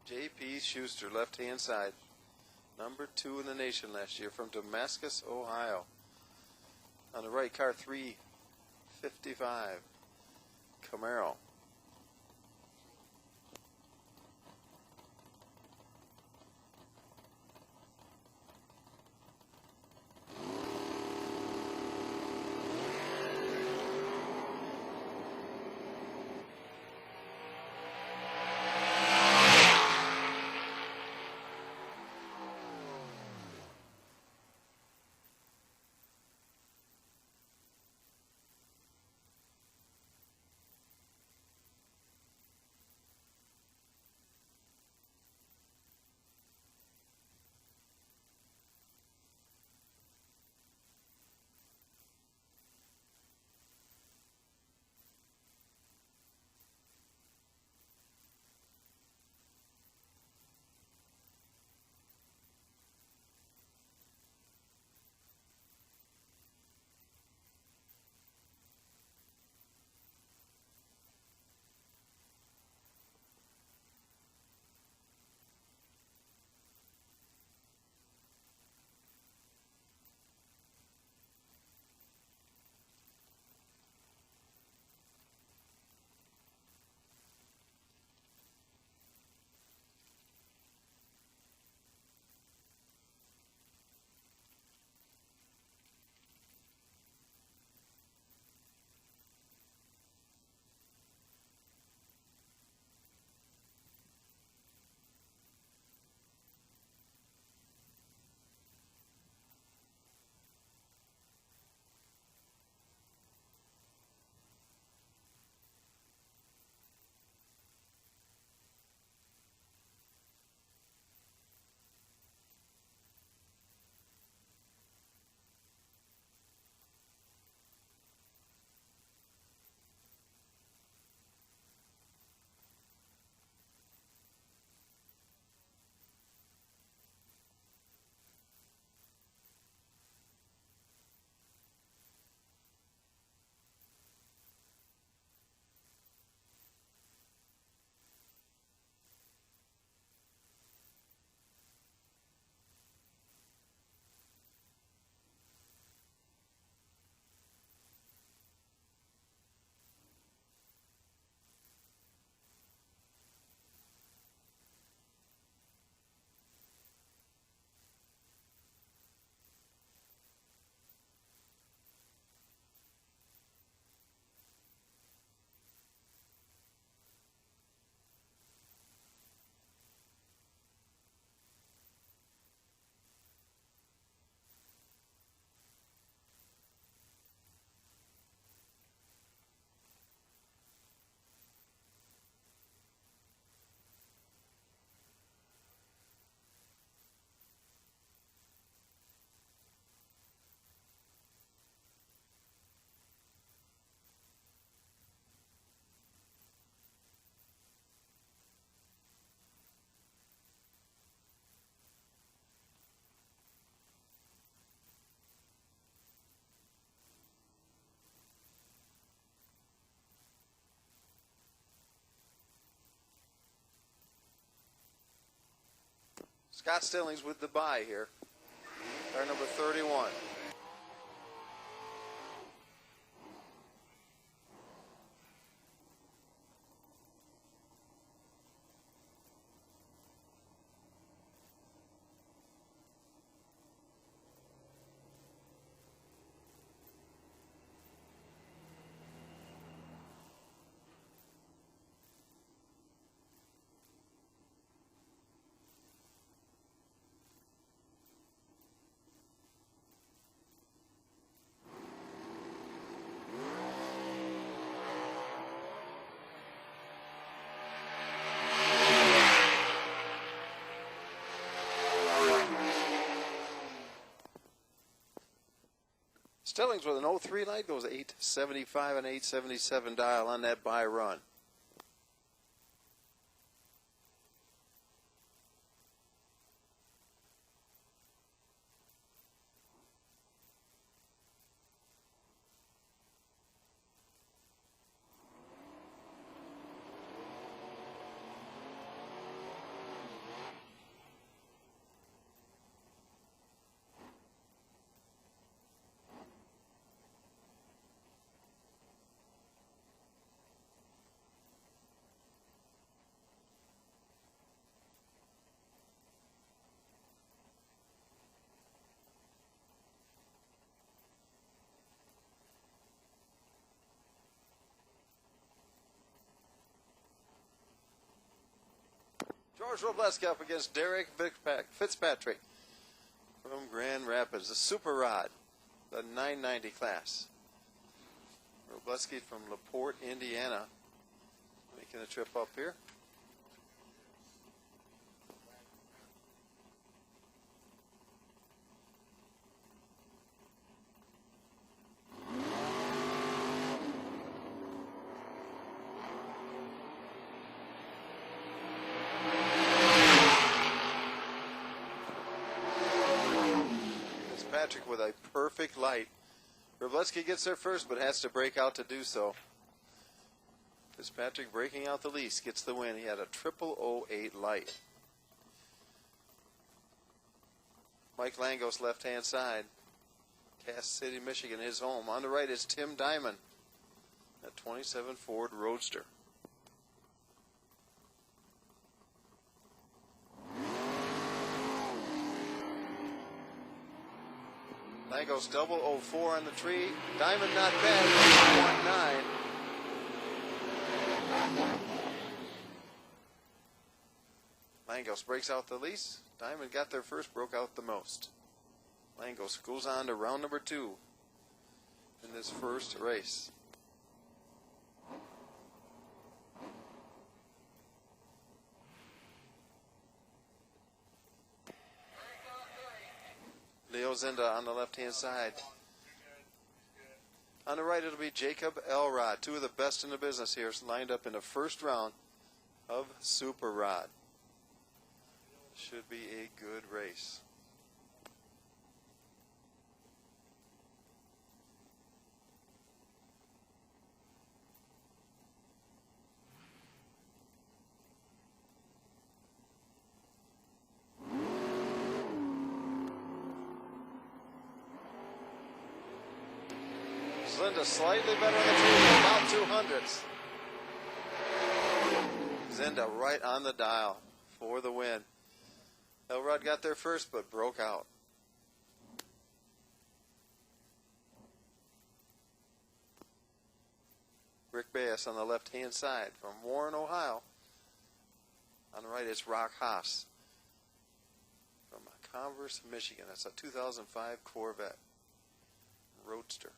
J.P. Schuster, left-hand side. Number 2 in the nation last year from Damascus, Ohio. On the right, car 355, Camaro. Scott Stillings with the bye here. Car number 31. Stillings with an 03 light goes 875 and 877 dial on that bye run. George Robleski up against Derek Fitzpatrick from Grand Rapids, the Super Rod, the 990 class. Robleski from LaPorte, Indiana, making the trip up here. Fitzpatrick with a perfect light. Robleski gets there first, but has to break out to do so. Fitzpatrick breaking out the least gets the win. He had a 0008 light. Mike Langos left-hand side. Cass City, Michigan, his home. On the right is Tim Diamond, a 27 Ford Roadster. Langos 004 on the tree. Diamond not bad. 1-9. Langos breaks out the least. Diamond got there first, broke out the most. Langos goes on to round number 2 in this first race. Leo Zinda on the left-hand side. On the right, it'll be Jacob Elrod. Two of the best in the business here lined up in the first round of Super Rod. Should be a good race. Zinda slightly better on the tree, about 200s. Zinda right on the dial for the win. Elrod got there first, but broke out. Rick Bass on the left-hand side from Warren, Ohio. On the right is Rock Haas from Converse, Michigan. That's a 2005 Corvette Roadster.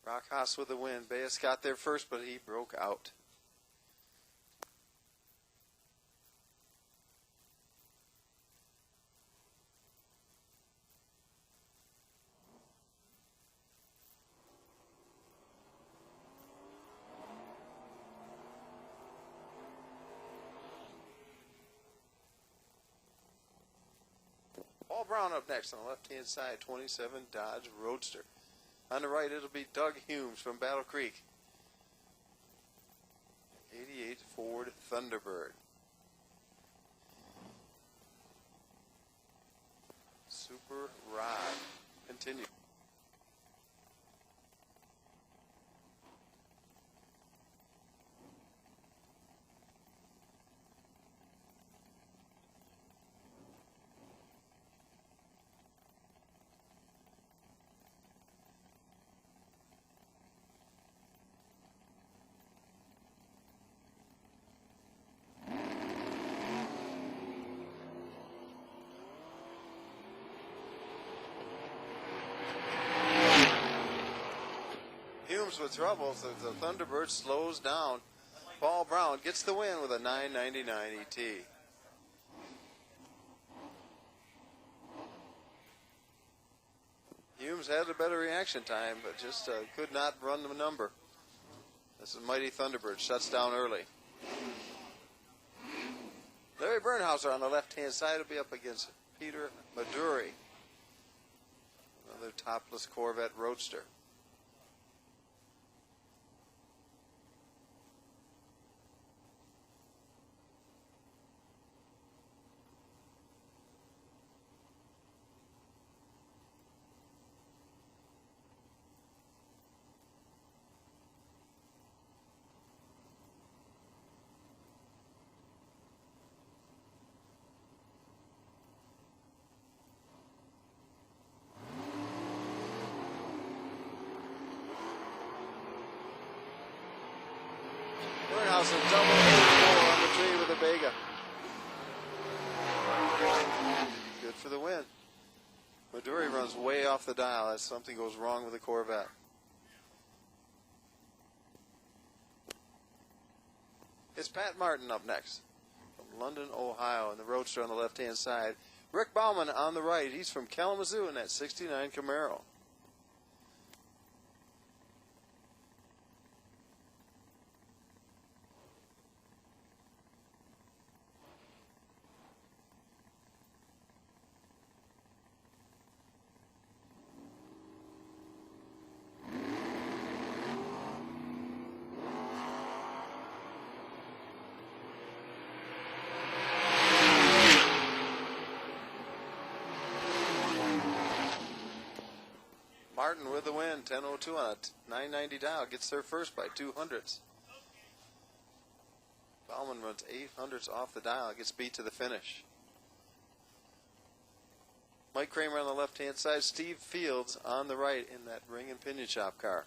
Rock Haas with the win. Baez got there first, but he broke out. Paul Brown up next on the left-hand side, 27 Dodge Roadster. On the right, it'll be Doug Humes from Battle Creek. 88 Ford Thunderbird. Super Rod. Continue. Humes with trouble, so the Thunderbird slows down. Paul Brown gets the win with a 999 ET. Humes had a better reaction time, but just could not run the number. This is Mighty Thunderbird, shuts down early. Larry Bernhauser on the left-hand side will be up against Peter Maduri, another topless Corvette Roadster. Bernhauser double 8-4 on the tree with a Vega. Good for the win. Maduri runs way off the dial as something goes wrong with the Corvette. It's Pat Martin up next from London, Ohio, in the Roadster on the left-hand side. Rick Bauman on the right. He's from Kalamazoo in that 69 Camaro. Martin with the win, 10:02 on a 990 dial, gets there first by 200ths. Bauman runs 800ths off the dial, gets beat to the finish. Mike Kramer on the left-hand side, Steve Fields on the right in that ring and pinion shop car.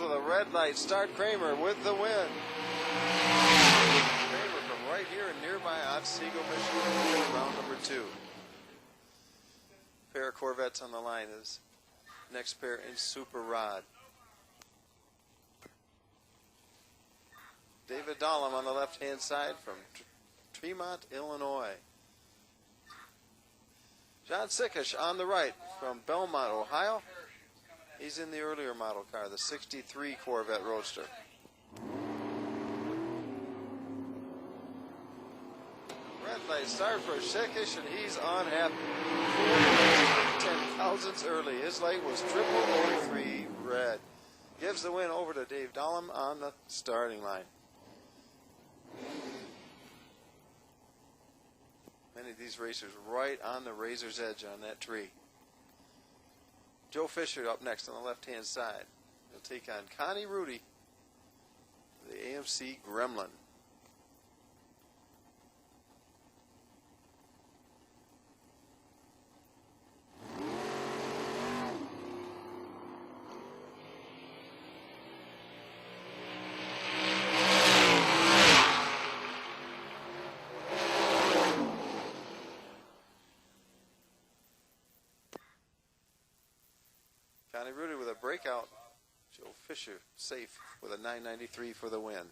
With a red light start, Kramer with the win. Kramer from right here in nearby Otsego, Michigan, round number 2. Pair of Corvettes on the line. Is next pair in Super Rod. David Dahlem on the left-hand side from Tremont, Illinois. John Sickish on the right from Belmont, Ohio. He's in the earlier model car, the 63 Corvette Roadster. Red light start for Sickish, and he's unhappy. 10,000ths early. His light was 0003 red. Gives the win over to Dave Dahlem on the starting line. Many of these racers right on the razor's edge on that tree. Joe Fisher up next on the left-hand side. He'll take on Connie Rudy, the AMC Gremlin. Johnny Rudy with a breakout. Joe Fisher safe with a 993 for the win.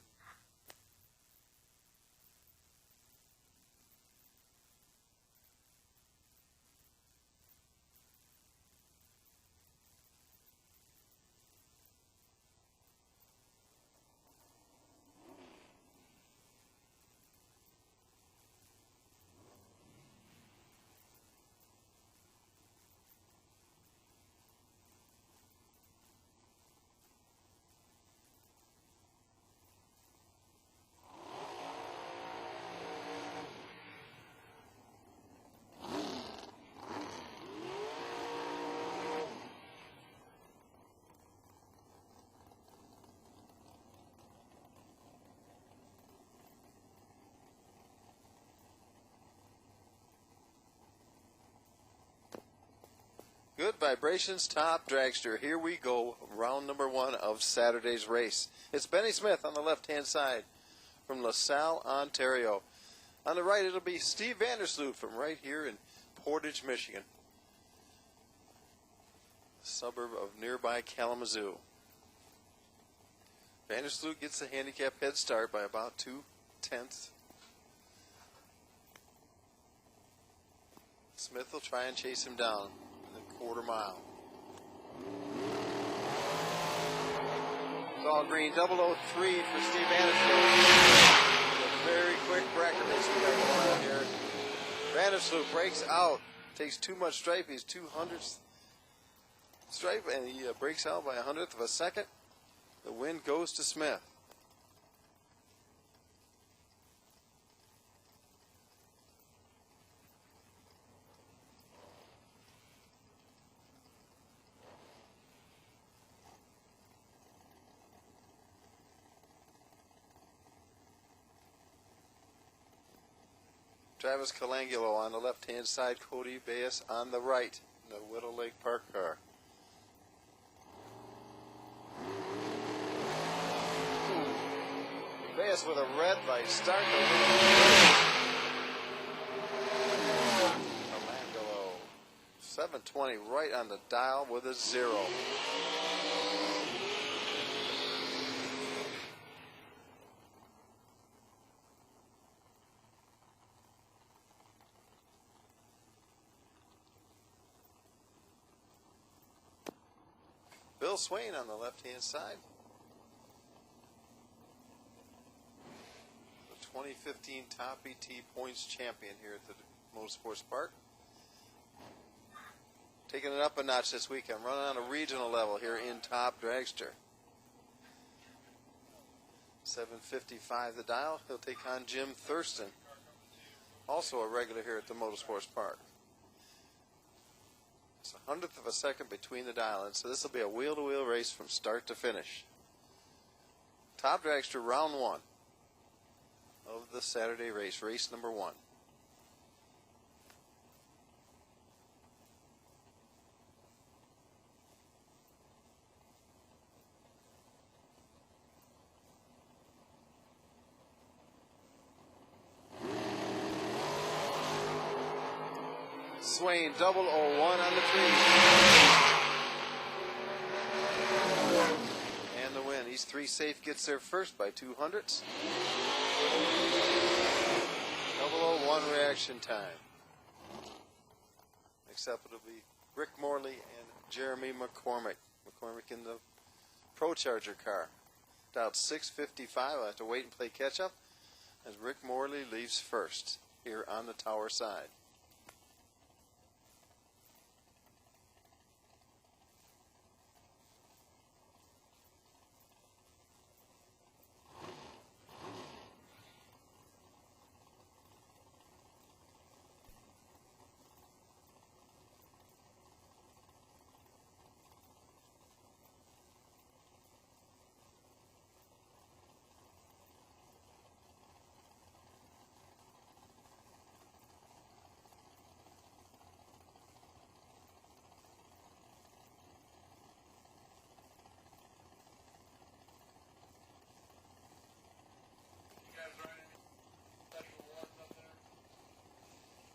Good vibrations, top dragster. Here we go, round number 1 of Saturday's race. It's Benny Smith on the left-hand side from LaSalle, Ontario. On the right, it'll be Steve Vandersloot from right here in Portage, Michigan, a suburb of nearby Kalamazoo. Vandersloot gets the handicap head start by about 2/10. Smith will try and chase him down. Quarter mile. It's all green. 003 for Steve Vandersloot. A very quick bracket race we got going on here. Vandersloot breaks out. Takes too much stripe. He's 200th stripe, and he breaks out by 100th of a second. The win goes to Smith. Travis Calangulo on the left-hand side, Cody Baez on the right in the Whittle Lake Park car. Baez with a red light start. Calangulo, 720 right on the dial with a 0. Bill Swain on the left-hand side. The 2015 Top ET Points champion here at the Motorsports Park. Taking it up a notch this weekend, running on a regional level here in Top Dragster. 755 the dial. He'll take on Jim Thurston, also a regular here at the Motorsports Park. It's 100th of a second between the dial, and so this will be a wheel-to-wheel race from start to finish. Top Dragster round 1 of the Saturday race, race number 1. Swain 001 on the tree. And the win. He's 3 safe, gets there first by 200ths. 001 reaction time. Next up it'll be Rick Morley and Jeremy McCormick. McCormick in the Pro Charger car. Dialed 655. I'll have to wait and play catch up as Rick Morley leaves first here on the tower side.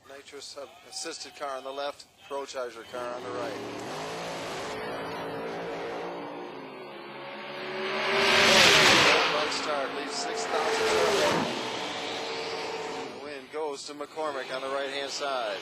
Nitrous assisted car on the left, Pro Charger car on the right. inside.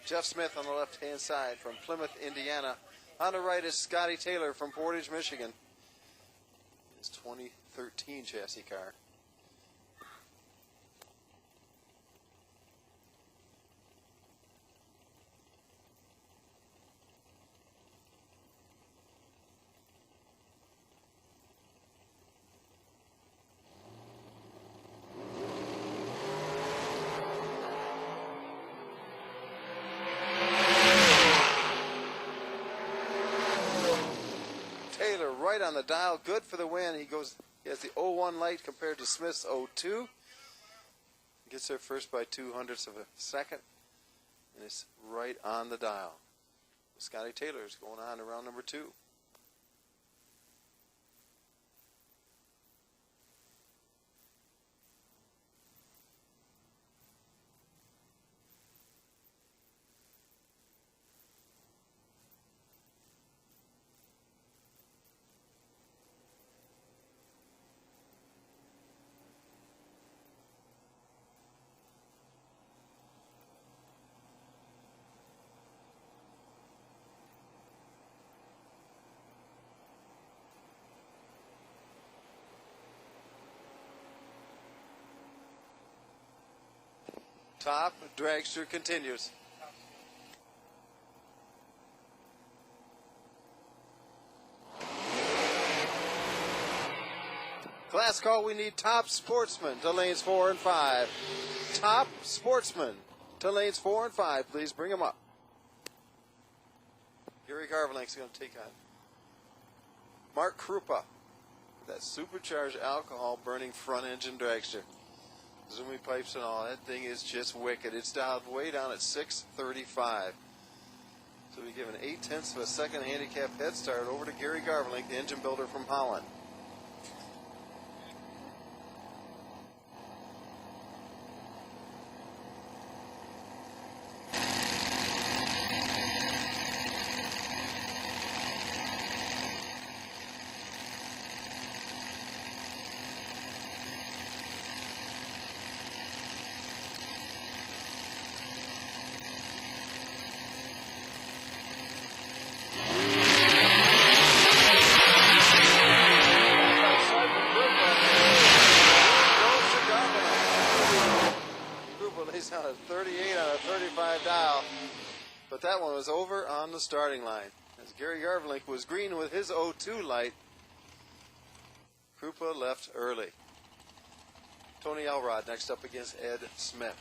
Jeff Smith on the left-hand side from Plymouth, Indiana. On the right is Scotty Taylor from Portage, Michigan. His 2013 chassis car. Right on the dial, good for the win. He has the 01 light compared to Smith's 02. Gets there first by 0.02 of a second, and it's right on the dial. Scotty Taylor's going on to round number 2. Top dragster continues. Class call, we need Top Sportsman to lanes 4 and 5. Top Sportsman to lanes 4 and 5. Please bring him up. Gary Garvelink's going to take on Mark Krupa. That supercharged alcohol burning front engine dragster. Zoomy pipes and all. That thing is just wicked. It's dialed way down at 635. So we give an 0.8 of a second handicap head start over to Gary Garvelink, the engine builder from Holland. Out of 38 on a 35 dial, but that one was over on the starting line as Gary Garvelink was green with his 02 light. Krupa left early. Tony Elrod next up against Ed Smith.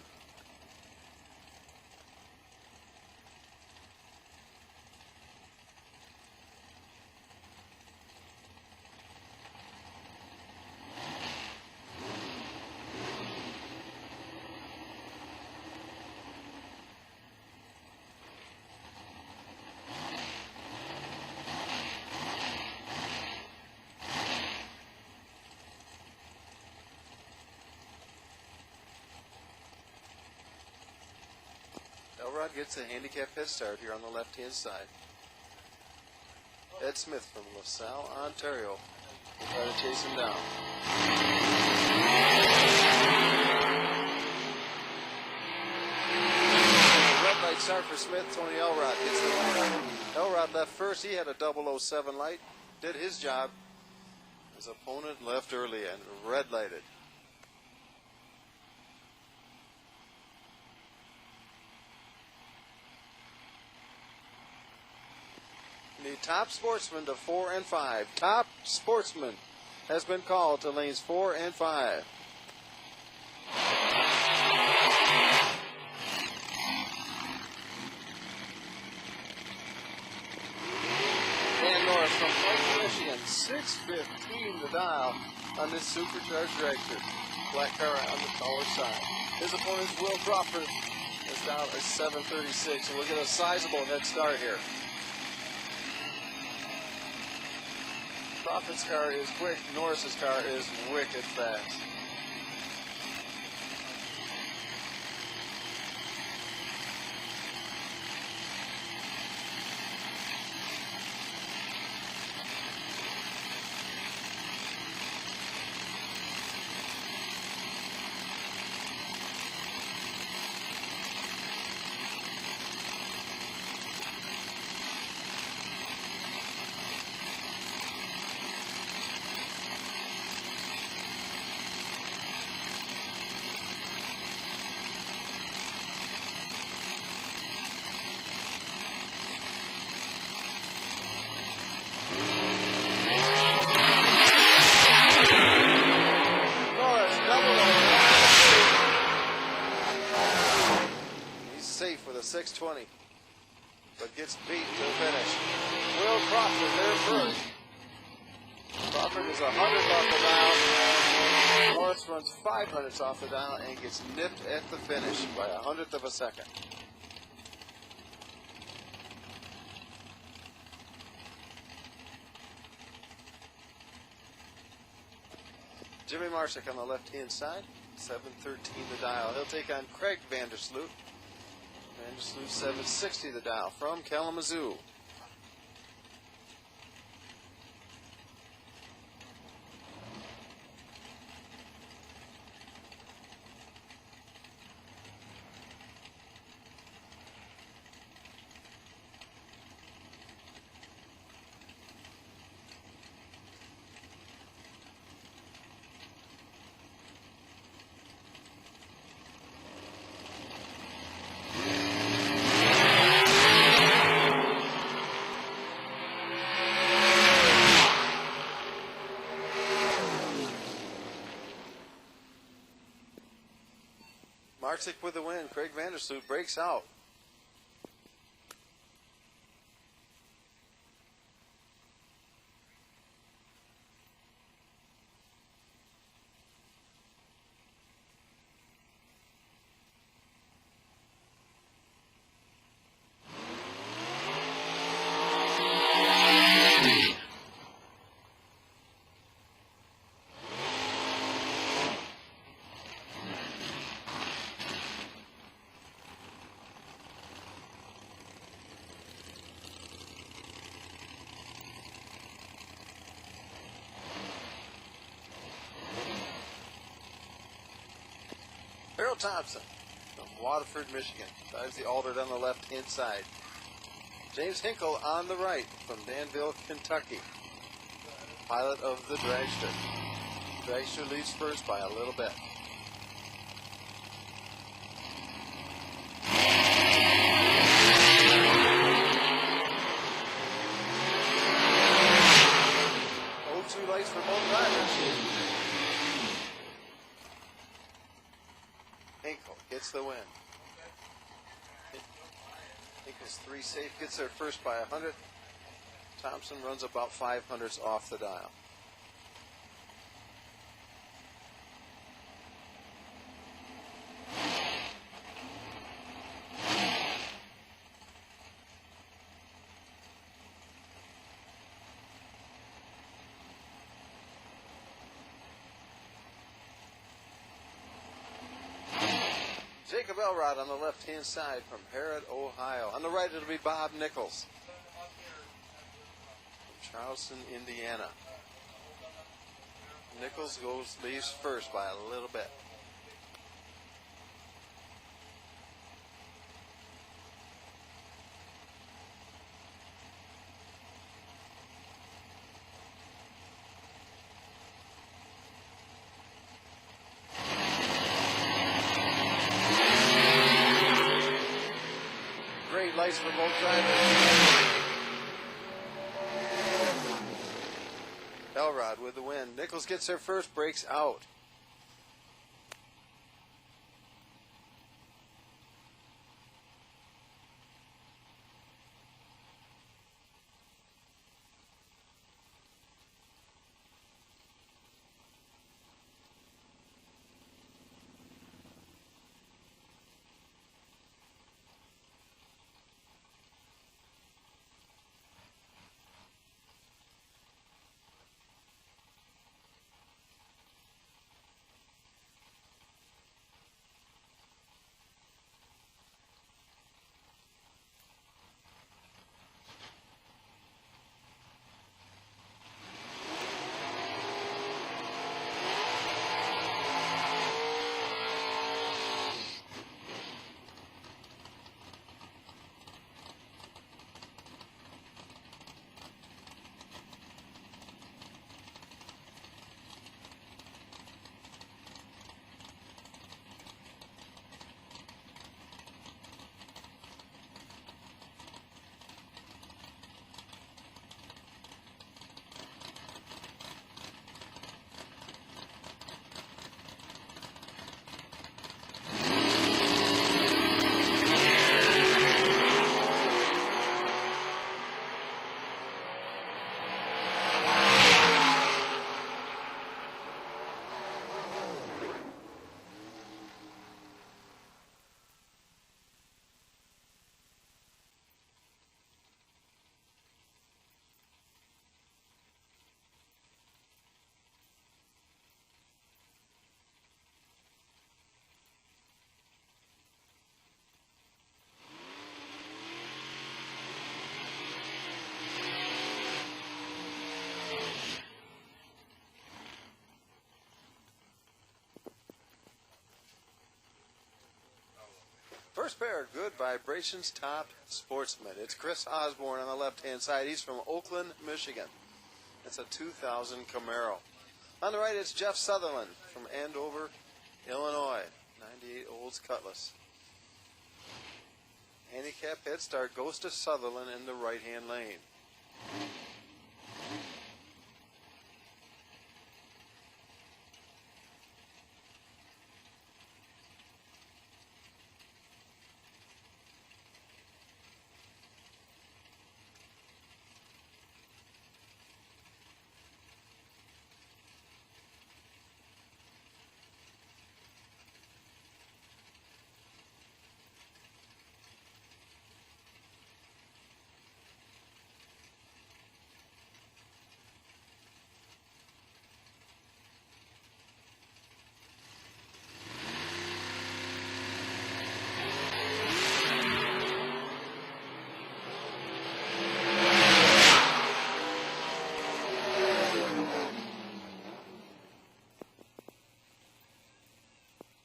Elrod gets a handicap head start here on the left-hand side. Ed Smith from LaSalle, Ontario will try to chase him down. Red light start for Smith. Tony Elrod gets the win. Elrod left first. He had a 007 light. Did his job. His opponent left early and red lighted. The Top Sportsman to 4 and 5. Top Sportsman has been called to lanes 4 and 5. Dan Norris from White, Michigan, 6:15 to dial on this supercharged dragster. Black car on the taller side. His opponent is Will Crawford. Is down at 7:36, and we'll get a sizable head start here. Crawford's car is quick. Norris's car is wicked fast. US120, but gets beat to the finish. Will Crawford there first. Crawford is 100 off the dial. Norris runs 500 off the dial and gets nipped at the finish by 100th of a second. Jimmy Marsick on the left-hand side, 713 the dial. He'll take on Craig Vandersloot. Vandersloot 760 the dial from Kalamazoo. Marsick with the win. Craig Vandersloot breaks out. Harold Thompson from Waterford, Michigan. Drives the Aldred on the left-hand side. James Hinkle on the right from Danville, Kentucky. Pilot of the Dragster. Dragster leads first by a little bit. O2 lights for both drivers. Hinkle gets the win. Hinkle's 3 safe, gets there first by 100. Thompson runs about 500s off the dial. Jacob Elrod on the left-hand side from Harrod, Ohio. On the right, it'll be Bob Nichols from Charleston, Indiana. Nichols leaves first by a little bit. Lights for both drivers. Elrod with the win. Nichols gets there first, breaks out. first pair, Good Vibrations Top Sportsman. It's Chris Osborne on the left-hand side. He's from Oakland, Michigan. It's a 2000 Camaro. On the right, it's Jeff Sutherland from Andover, Illinois. 98 Olds Cutlass. Handicap head start goes to Sutherland in the right-hand lane.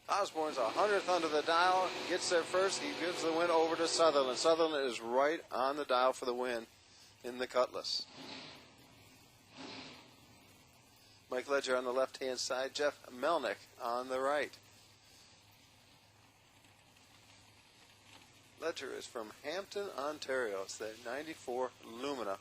Osborne's 100th under the dial, gets there first. He gives the win over to Sutherland. Sutherland is right on the dial for the win in the Cutlass. Mike Ledger on the left-hand side, Jeff Melnick on the right. Ledger is from Hampton, Ontario. It's the 94 Lumina.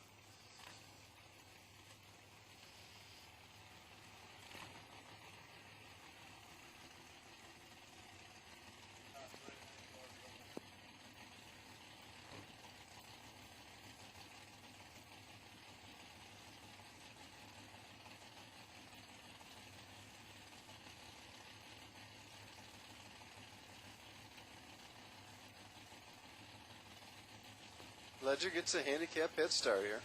Ledger gets a handicap head start here.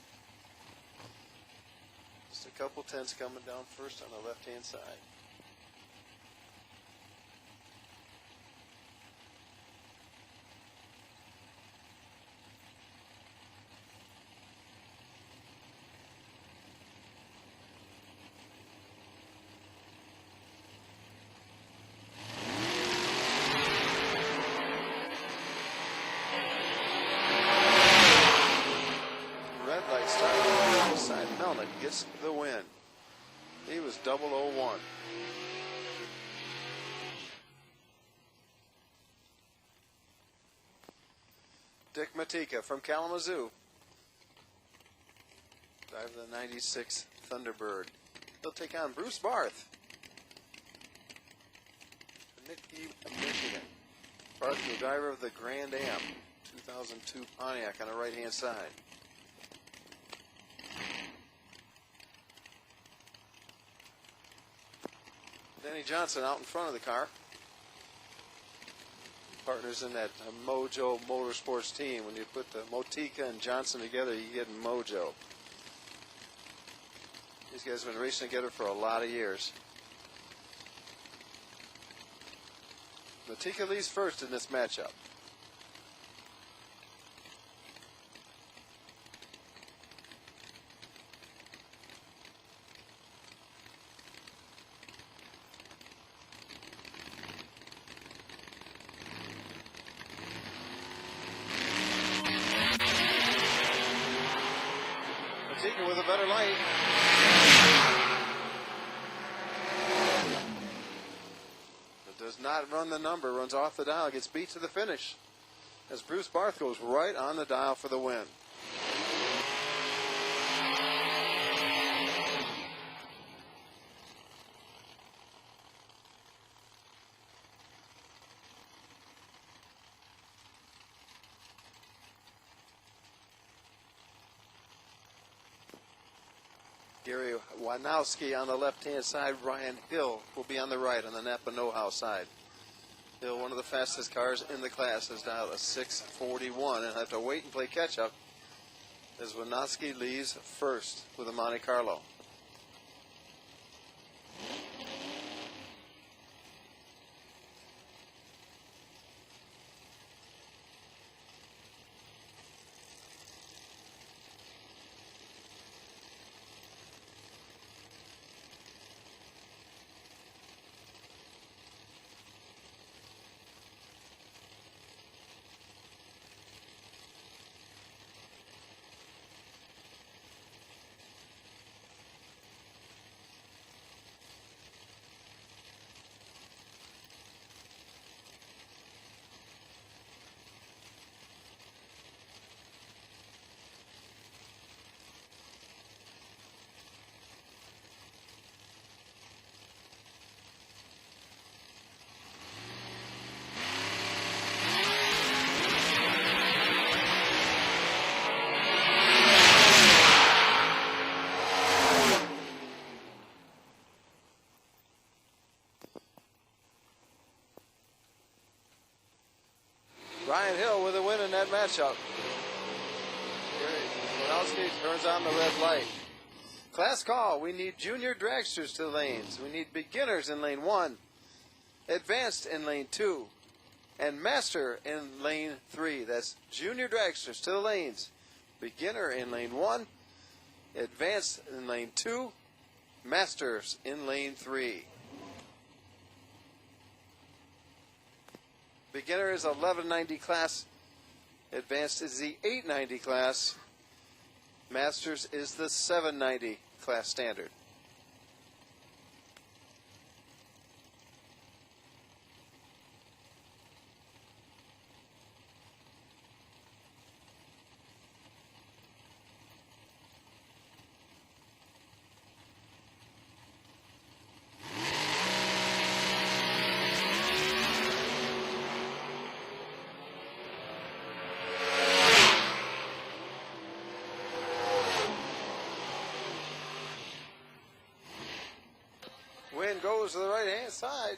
Just a couple tenths coming down first on the left-hand side. Melnick gets the win. He was 001. Dick Matika from Kalamazoo. Driver the 96 Thunderbird. He'll take on Bruce Barth. Nicky, Michigan. Barth, the driver of the Grand Am 2002 Pontiac on the right-hand side. Danny Johnson out in front of the car. Partners in that Mojo Motorsports team. When you put the Motika and Johnson together, you get Mojo. These guys have been racing together for a lot of years. Motika leads first in this matchup. With a better light. It does not run the number, runs off the dial, gets beat to the finish as Bruce Barth goes right on the dial for the win. Gary Wanowski on the left-hand side. Ryan Hill will be on the right on the Napa know-how side. Hill, one of the fastest cars in the class, has dialed a 6:41 and have to wait and play catch-up as Wanowski leads first with a Monte Carlo. matchup. Konowski turns on the red light. Class call. We need junior dragsters to the lanes. We need beginners in lane 1, advanced in lane 2, and master in lane 3. That's junior dragsters to the lanes. Beginner in lane 1, advanced in lane 2, masters in lane 3. Beginner is 1190 class. Advanced is the 890 class. Masters is the 790 class standard. Wind goes to the right-hand side.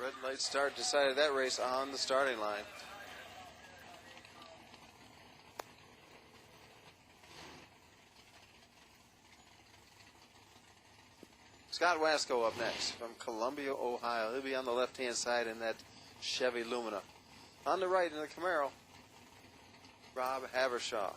Red light start decided that race on the starting line. Scott Wasco up next from Columbia, Ohio. He'll be on the left-hand side in that Chevy Lumina. On the right in the Camaro, Rob Havershaw.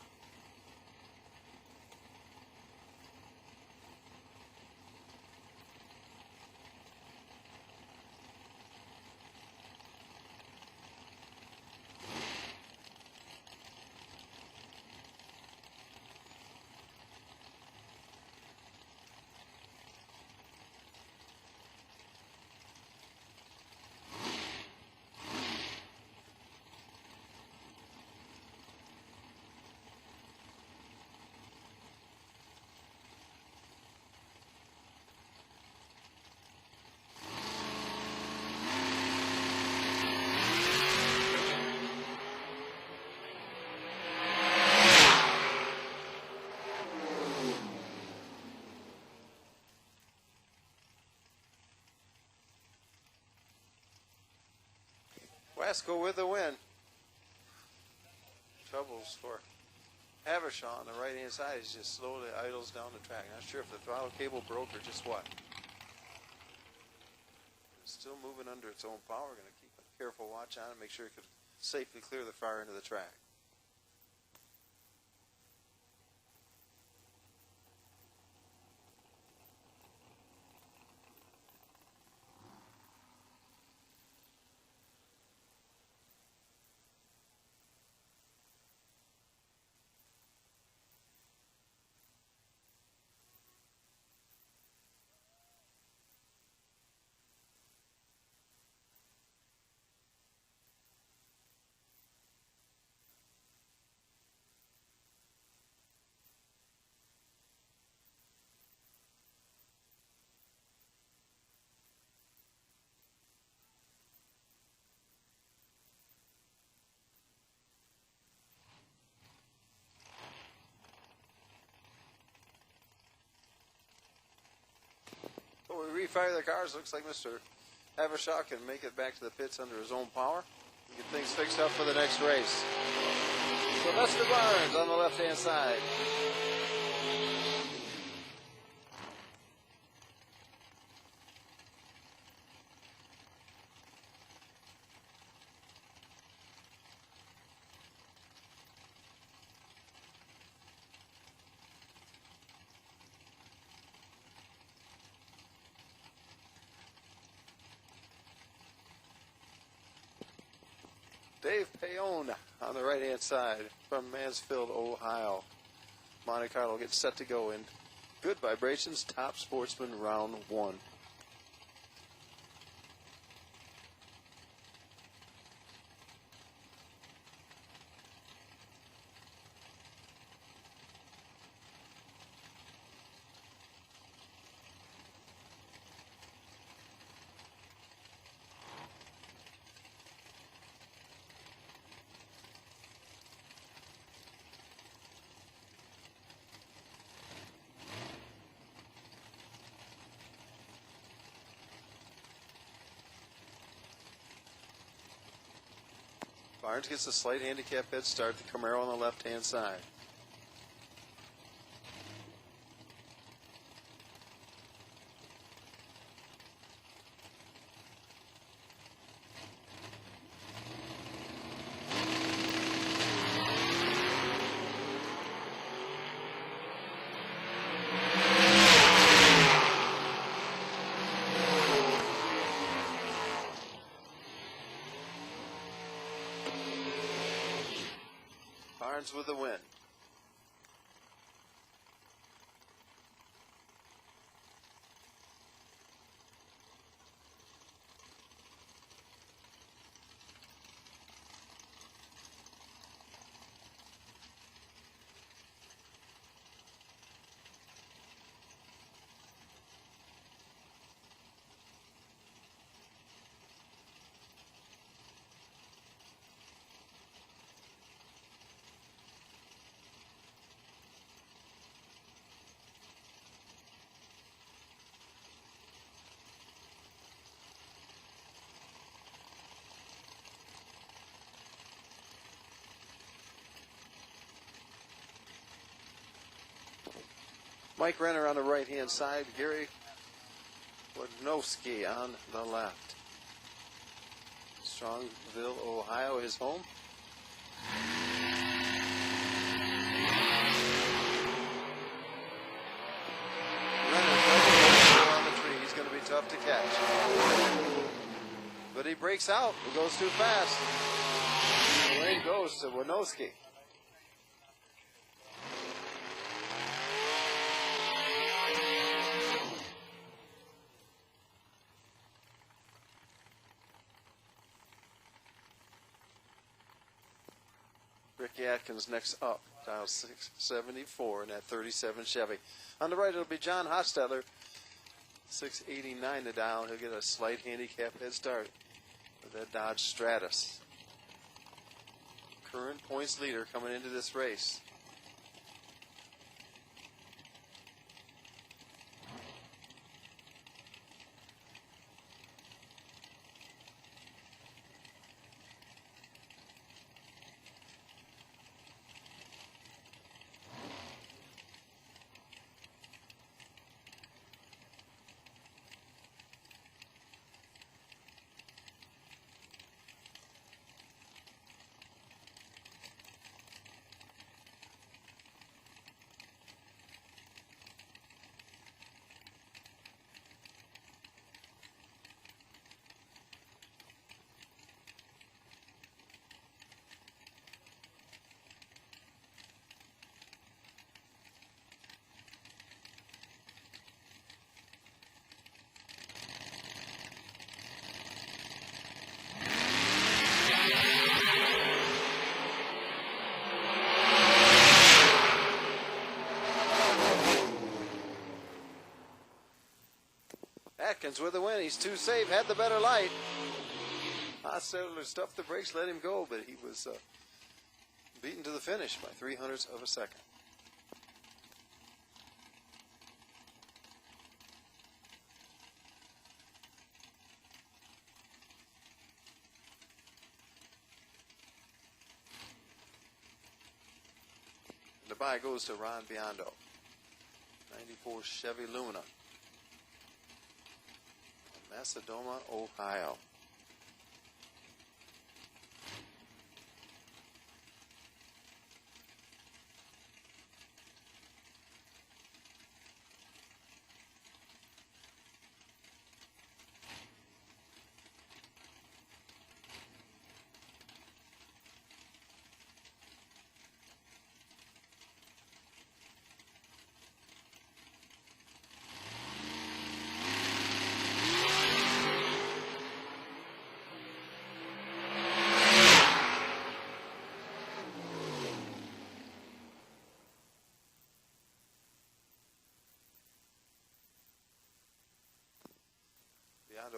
Wasco with the win. Troubles for Havershaw on the right-hand side. He just slowly idles down the track. Not sure if the throttle cable broke or just what. It's still moving under its own power. Going to keep a careful watch on it, make sure it could safely clear the far end of the track. Before we refire the cars, looks like Mr. Havershaw can make it back to the pits under his own power and get things fixed up for the next race. Sylvester Barnes on the left-hand side. Dave Paone on the right-hand side from Mansfield, Ohio. Monte Carlo gets set to go in Good Vibrations Top Sportsman Round 1. Barnes gets a slight handicap head start. The Camaro on the left-hand side. Barnes with the win. Mike Renner on the right-hand side. Gary Wadnowski on the left. Strongville, Ohio, his home. Renner on the tree. He's going to be tough to catch. But he breaks out. He goes too fast. Away he goes to Wadnowski. Ricky Atkins next up, dial 674 in that 37 Chevy. On the right, it'll be John Hostetler, 689 to dial. He'll get a slight handicap head start with that Dodge Stratus. Current points leader coming into this race. Atkins with the win. He's too safe, had the better light. Hostetler stuffed the brakes, let him go, but he was beaten to the finish by 0.03 of a second. The bye goes to Ron Biondo. 94 Chevy Lumina. Macedoma, Ohio.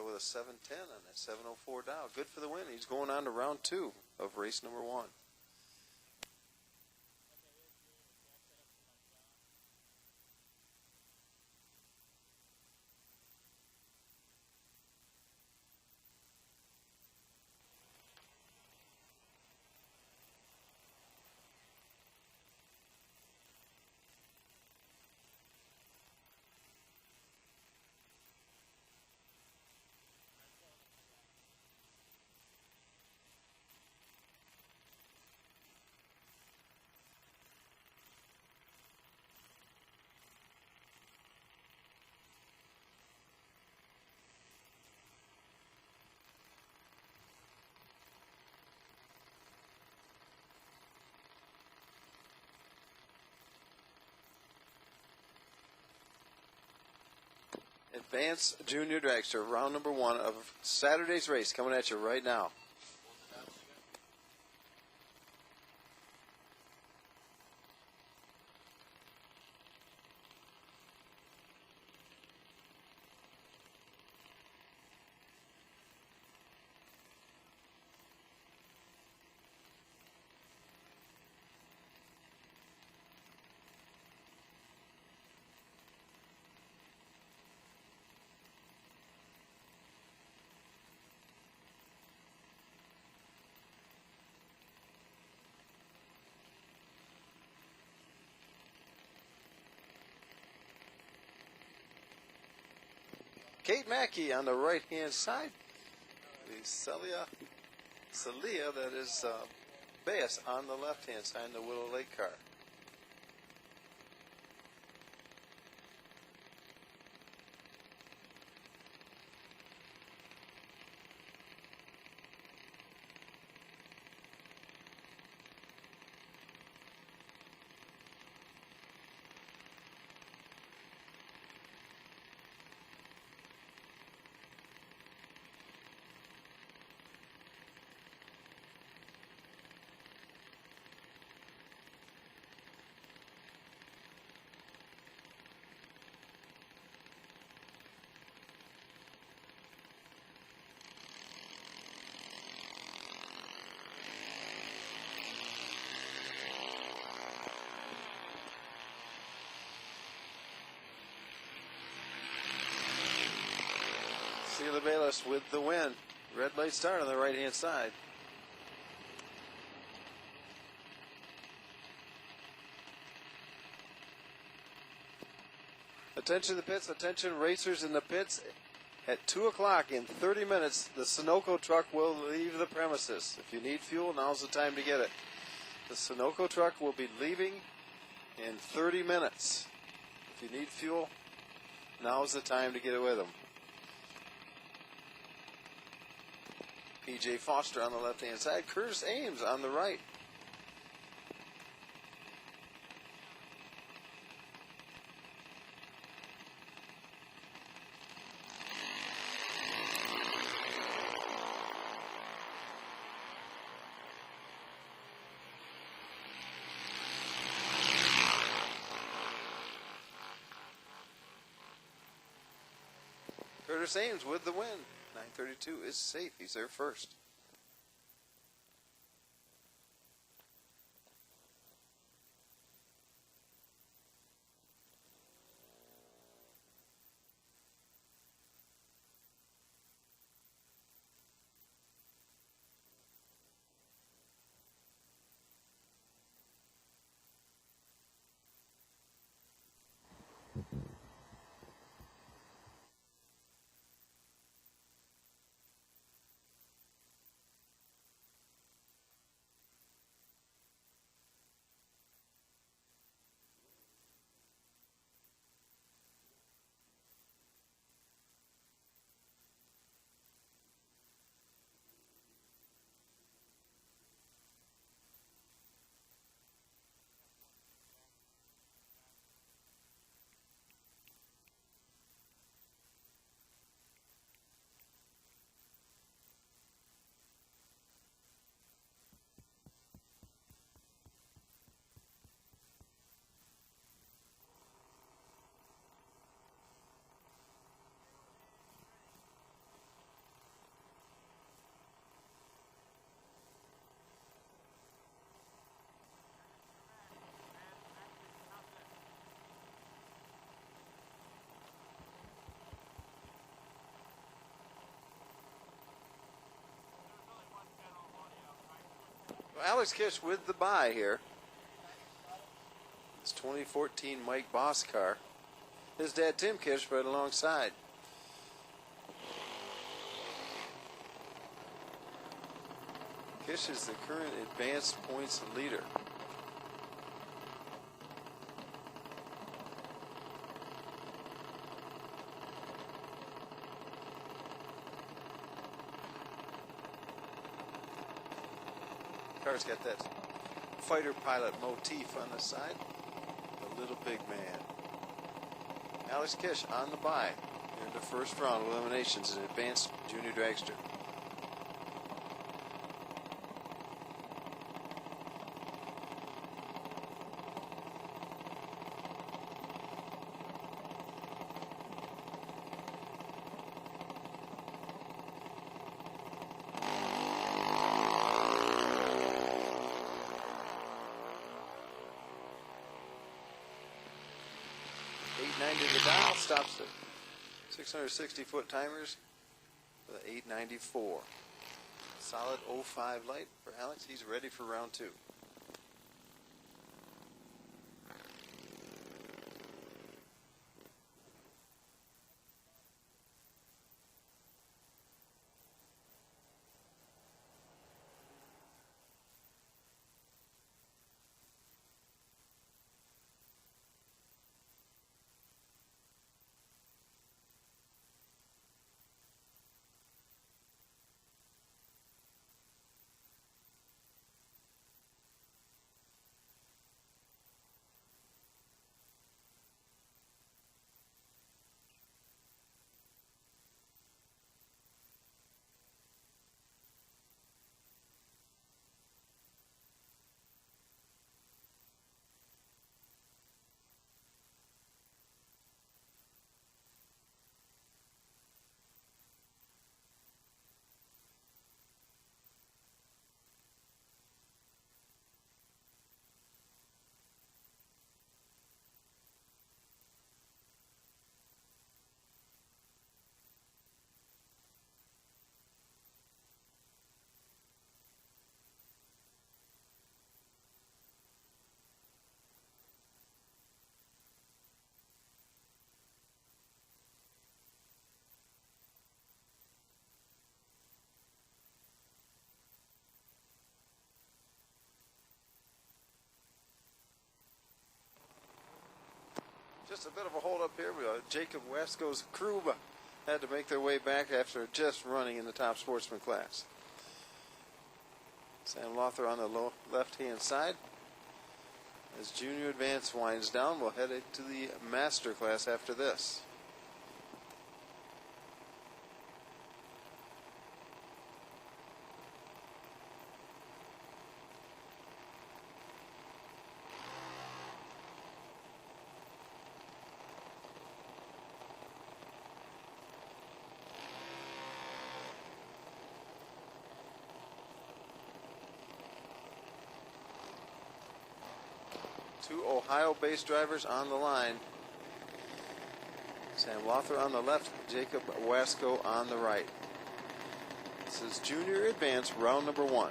With a 710 on that 704 dial. Good for the win. He's going on to round 2 of race number 1. Advanced Junior Dragster, round number 1 of Saturday's race, coming at you right now. Kate Mackey on the right-hand side. The Celia, that is Bass on the left-hand side in the Willow Lake car. Sheila Bayless with the win. Red light start on the right-hand side. Attention to the pits, attention racers in the pits. At 2 o'clock in 30 minutes, the Sunoco truck will leave the premises. If you need fuel, now's the time to get it. The Sunoco truck will be leaving in 30 minutes. If you need fuel, now's the time to get it with them. P.J. Foster on the left-hand side. Curtis Ames on the right. Curtis Ames with the win. 932 is safe. He's there first. Alex Kish with the bye here. It's 2014 Mike Boss car. His dad Tim Kish right alongside. Kish is the current advanced points leader. Car's got that fighter pilot motif on the side. The little big man. Alex Kish on the bye. in the first round of eliminations in advanced junior dragster. .890 the dial, stops at 660-foot timers with an 894. Solid 05 light for Alex. He's ready for round 2. Just a bit of a hold up here. Jacob Wesco's crew had to make their way back after just running in the top sportsman class. Sam Lothar on the left-hand side. As junior advance winds down, we'll head to the master class after this. Two Ohio-based drivers on the line. Sam Lothar on the left, Jacob Wasco on the right. This is junior advance round number 1.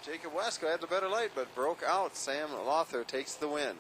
Jacob Wasco had the better light, but broke out. Sam Lothar takes the win.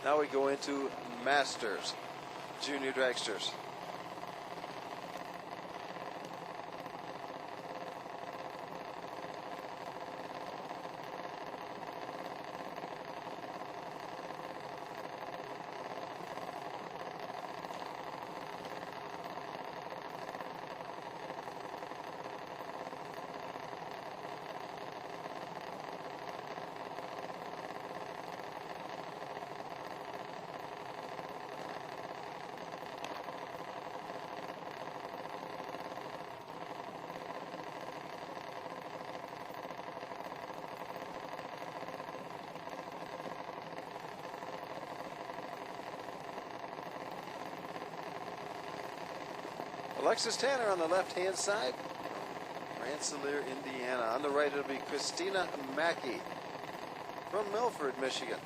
Now we go into Masters, Junior Dragsters. Alexis Tanner on the left-hand side. Rensselaer, Indiana. On the right, it'll be Christina Mackey from Milford, Michigan.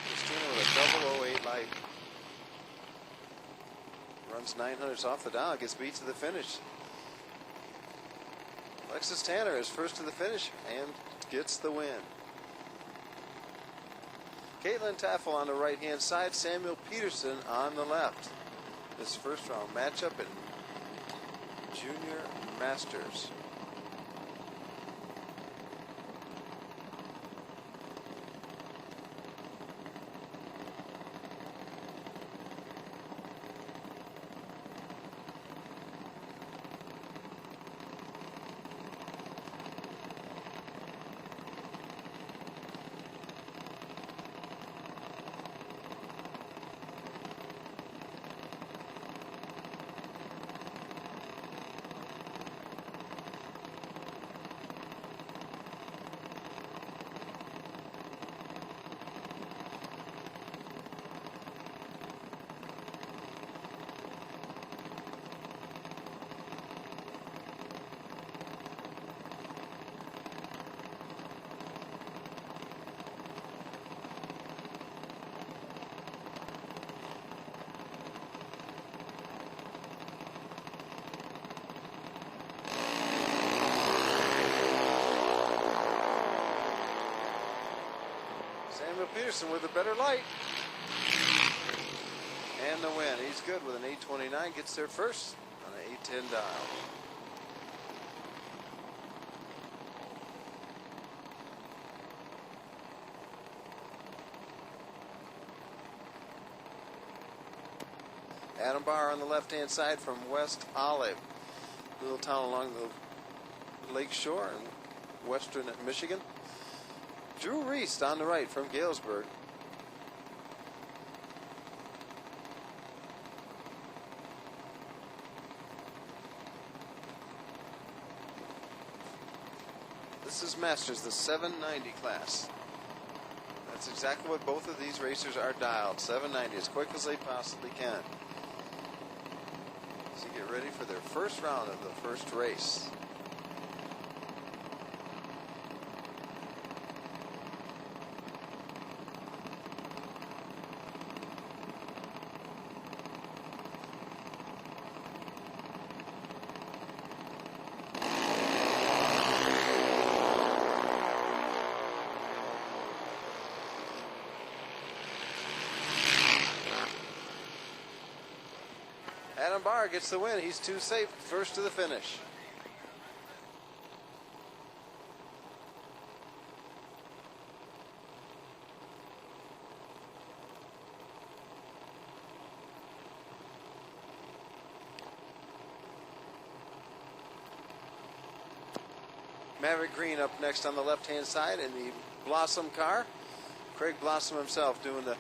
Christina with a 008 light. Runs 900s off the dial, gets beat to the finish. Alexis Tanner is first to the finish and gets the win. Caitlin Taffel on the right-hand side, Samuel Peterson on the left. This first round matchup in Junior Masters. Samuel Peterson with a better light. And the win. He's good with an 829. Gets there first on an 810 dial. Adam Barr on the left-hand side from West Olive. Little town along the lake shore in western Michigan. Drew Reese on the right from Galesburg. This is Masters, the 790 class. That's exactly what both of these racers are dialed. 790 as quick as they possibly can. So get ready for their first round of the first race. Adam Barr gets the win. He's too safe, first to the finish. Maverick Green up next on the left-hand side in the Blossom car. Craig Blossom himself doing the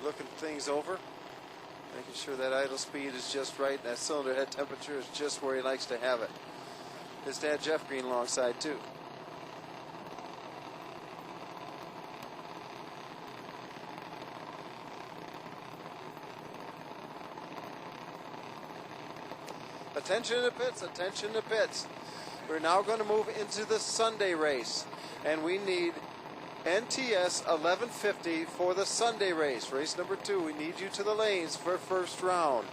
looking things over. Making sure that idle speed is just right, and that cylinder head temperature is just where he likes to have it. His dad, Jeff Green, alongside too. Attention to pits, attention to pits. We're now going to move into the Sunday race, and we need NTS 1150 for the Sunday race. Race number 2, we need you to the lanes for first round.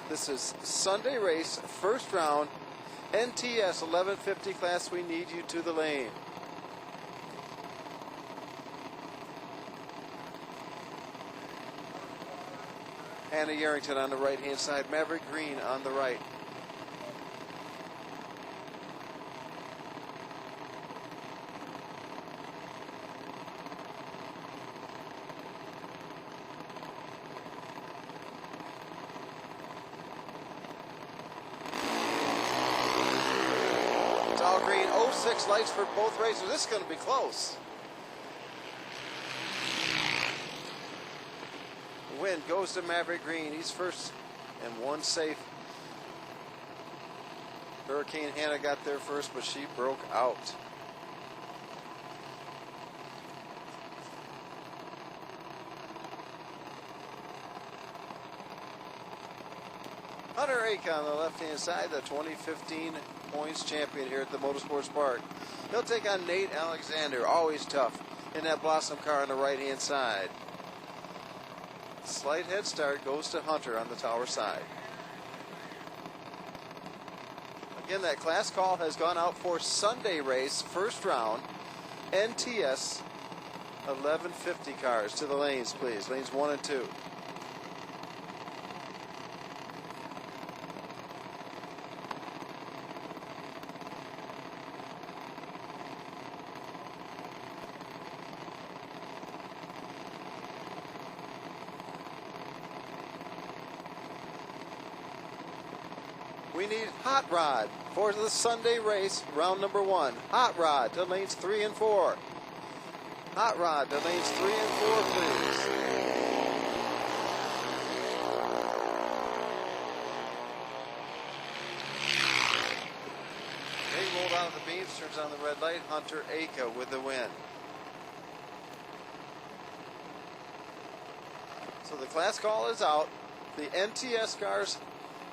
This is Sunday race, first round, NTS 1150 class, we need you to the lane. Hannah Yarrington on the right-hand side, Maverick Green on the right. Green, 06 lights for both racers. This is going to be close. The win goes to Maverick Green. He's first and one safe. Hurricane Hannah got there first, but she broke out. Hunter Ake on the left-hand side, the 2015 points champion here at the Motorsports Park. He'll take on Nate Alexander, always tough, in that Blossom car on the right-hand side. Slight head start goes to Hunter on the Tower side. Again, that class call has gone out for Sunday race, first round, NTS 1150 cars. To the lanes, please. Lanes 1 and 2. We need Hot Rod for the Sunday race, round number 1. Hot Rod to lanes 3 and 4. Hot Rod to lanes 3 and 4, please. They rolled out of the beams, turns on the red light. Hunter Ake with the win. So the class call is out. The NTS cars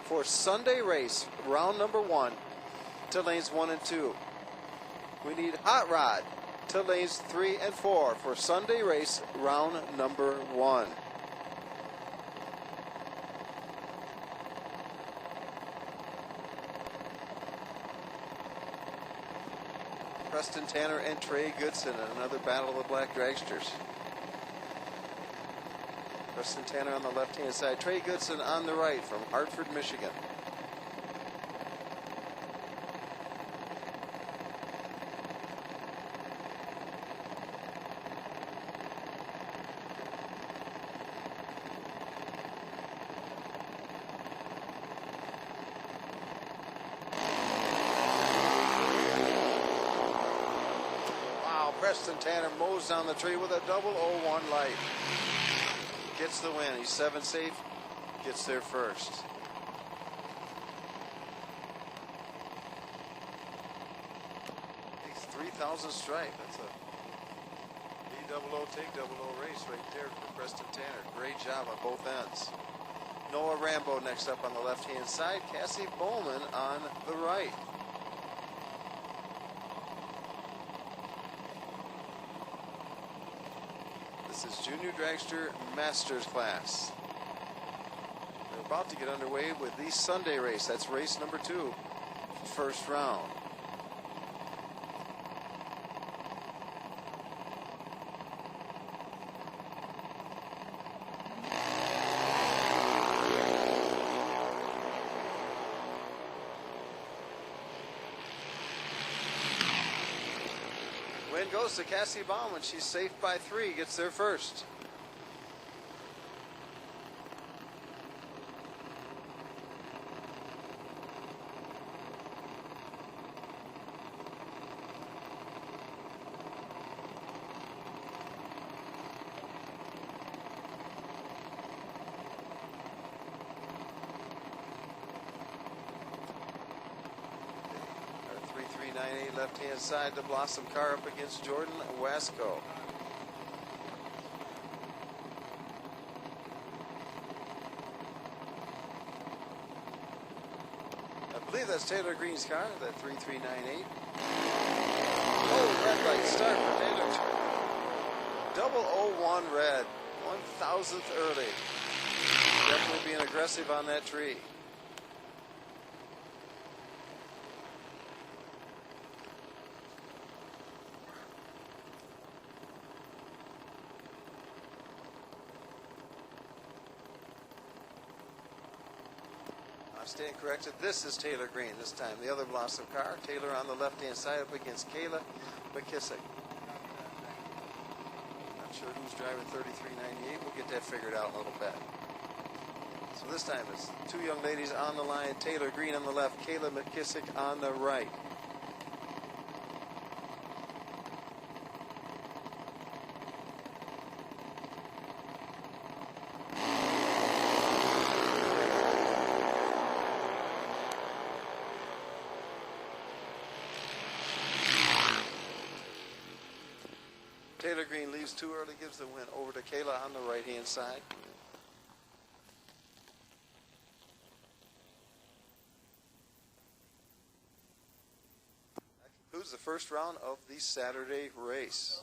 for Sunday race, round number 1, to lanes 1 and 2. We need Hot Rod to lanes 3 and 4 for Sunday race, round number 1. Preston Tanner and Trey Goodson in another battle of the Black Dragsters. Preston Tanner on the left-hand side. Trey Goodson on the right from Hartford, Michigan. Wow, Preston Tanner mows down the tree with a 001 light. Gets the win. He's 7 safe. Gets there first. Takes 3,000 stripe. That's a B-double-O, take double-O race right there for Preston Tanner. Great job on both ends. Noah Rambo next up on the left-hand side. Cassie Bowman on the right. This is Junior Dragster Masters class. We're about to get underway with the Sunday race. That's race number 2, first round. Win goes to Cassie Bauman. She's safe by 3, gets there first. Left-hand side, the Blossom car up against Jordan Wasco. I believe that's Taylor Green's car, that 3398. Oh, red light start for Taylor. 001 red, 1,000th early. Definitely being aggressive on that tree. I stand corrected. This is Taylor Green this time. The other Blossom car. Taylor on the left-hand side up against Kayla McKissick. Not sure who's driving 3398. We'll get that figured out in a little bit. So this time it's 2 young ladies on the line. Taylor Green on the left, Kayla McKissick on the right. leaves too early, gives the win over to Kayla on the right-hand side. That concludes the first round of the Saturday race.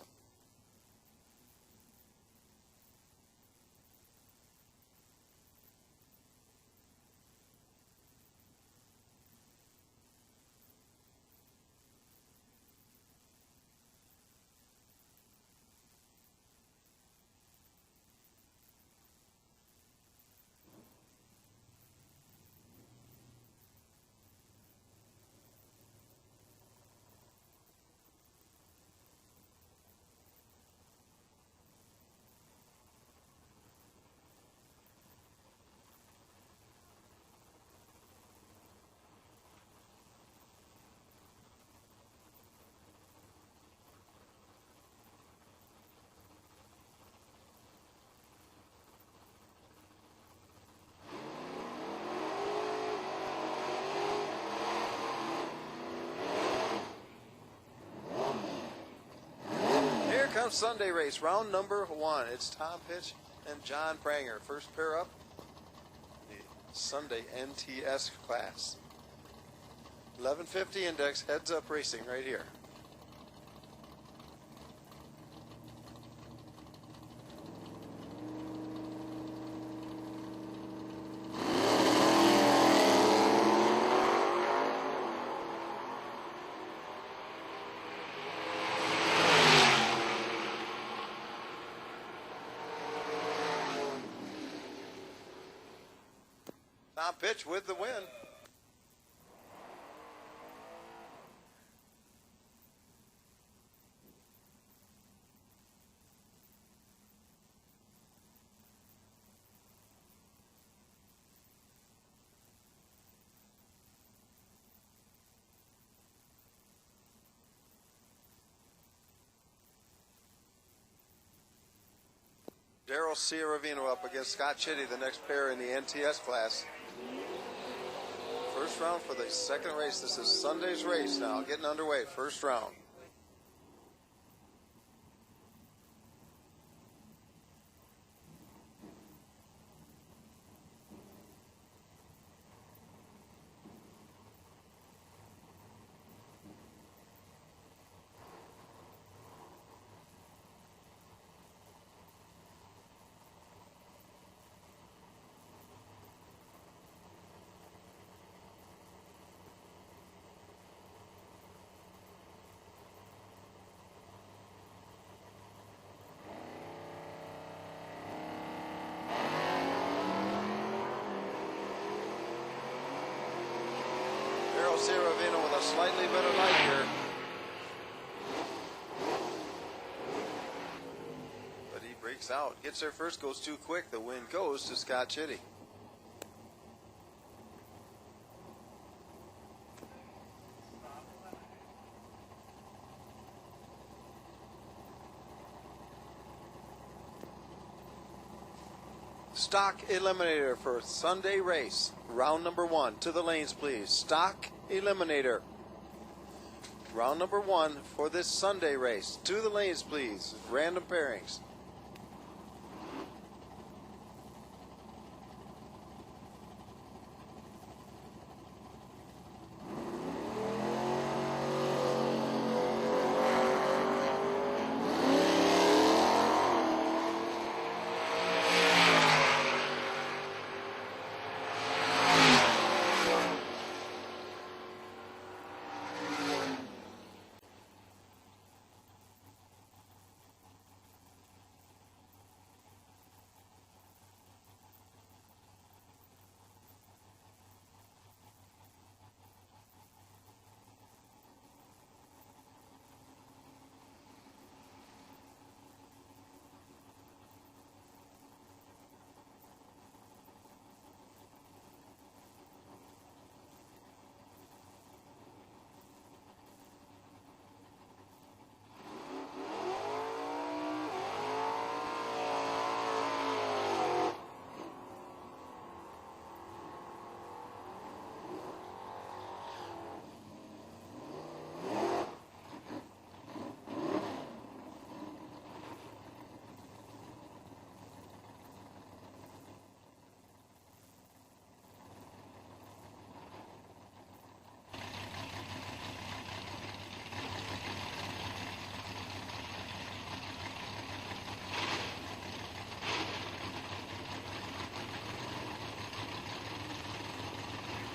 Comes Sunday race, round number 1. It's Tom Pitch and John Pranger. First pair up, the Sunday NTS class. 1150 index, heads up racing right here. Tom Pitch with the win. Daryl Ciaravino up against Scott Chitty, the next pair in the NTS class. First round for the second race. This is Sunday's race now, getting underway. First round. Ciaravino with a slightly better night here. But he breaks out. Gets there first, goes too quick. The win goes to Scott Chitty. Stock Eliminator for Sunday race. Round number 1. To the lanes, please. Stock Eliminator. Round number 1 for this Sunday race. To the lanes, please. Random pairings.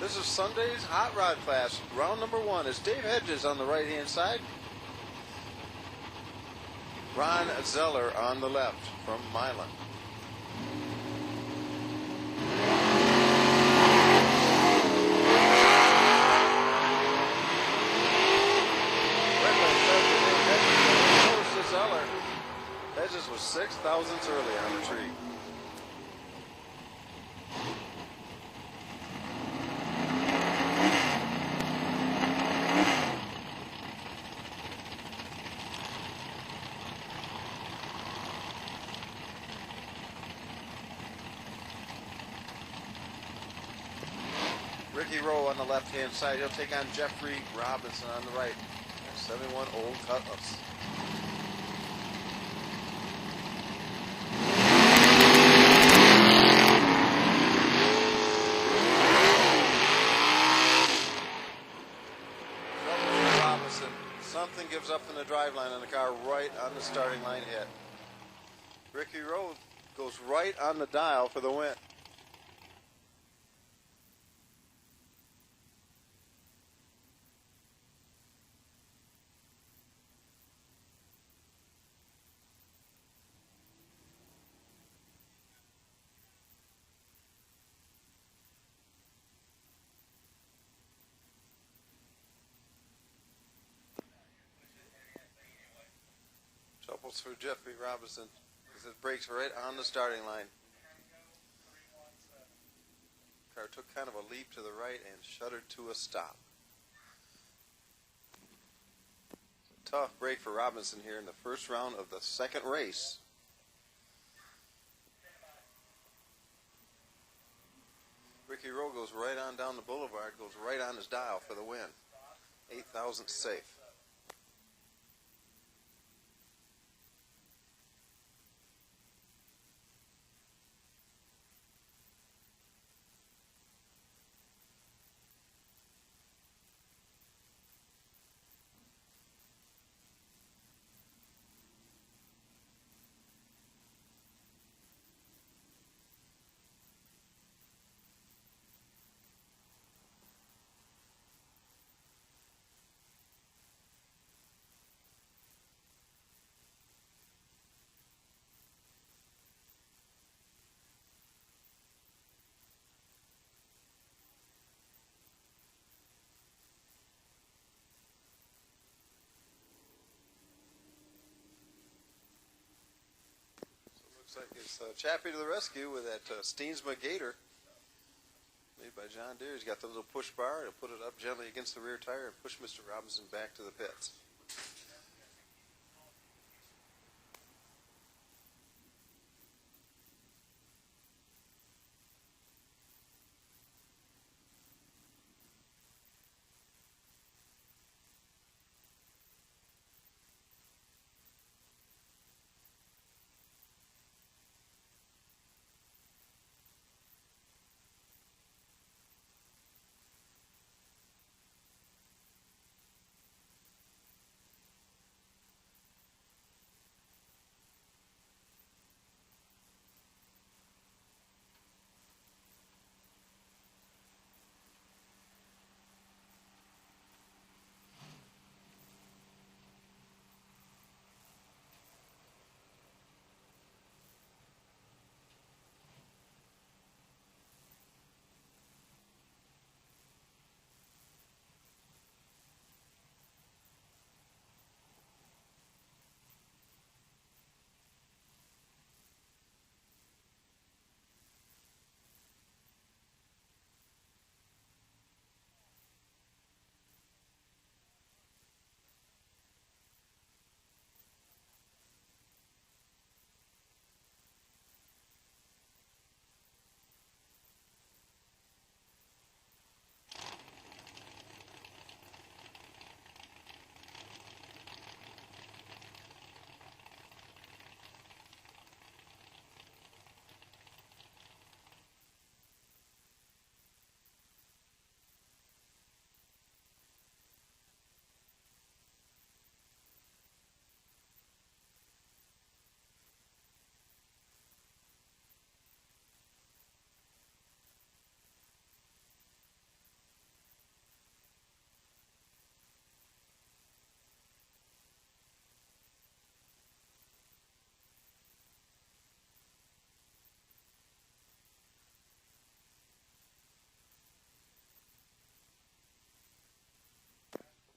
This is Sunday's hot rod class. Round number 1 is Dave Hedges on the right-hand side. Ron Zeller on the left from Milan. Zeller. Hedges was 6 thousandths early on the tree. Ricky Rowe on the left-hand side. He'll take on Jeffrey Robinson on the right. 71 Old Cutlass. Robinson. Something gives up in the drive line on the car right on the starting line hit. Ricky Rowe goes right on the dial for the win. Troubles for Jeffrey Robinson because it breaks right on the starting line. Car took kind of a leap to the right and shuddered to a stop. It's a tough break for Robinson here in the first round of the second race. Ricky Rowe goes right on down the boulevard, goes right on his dial for the win. 8,000 safe. Looks like it's Chappie to the rescue with that Steensma Gator made by John Deere. He's got the little push bar. He'll put it up gently against the rear tire and push Mr. Robinson back to the pits.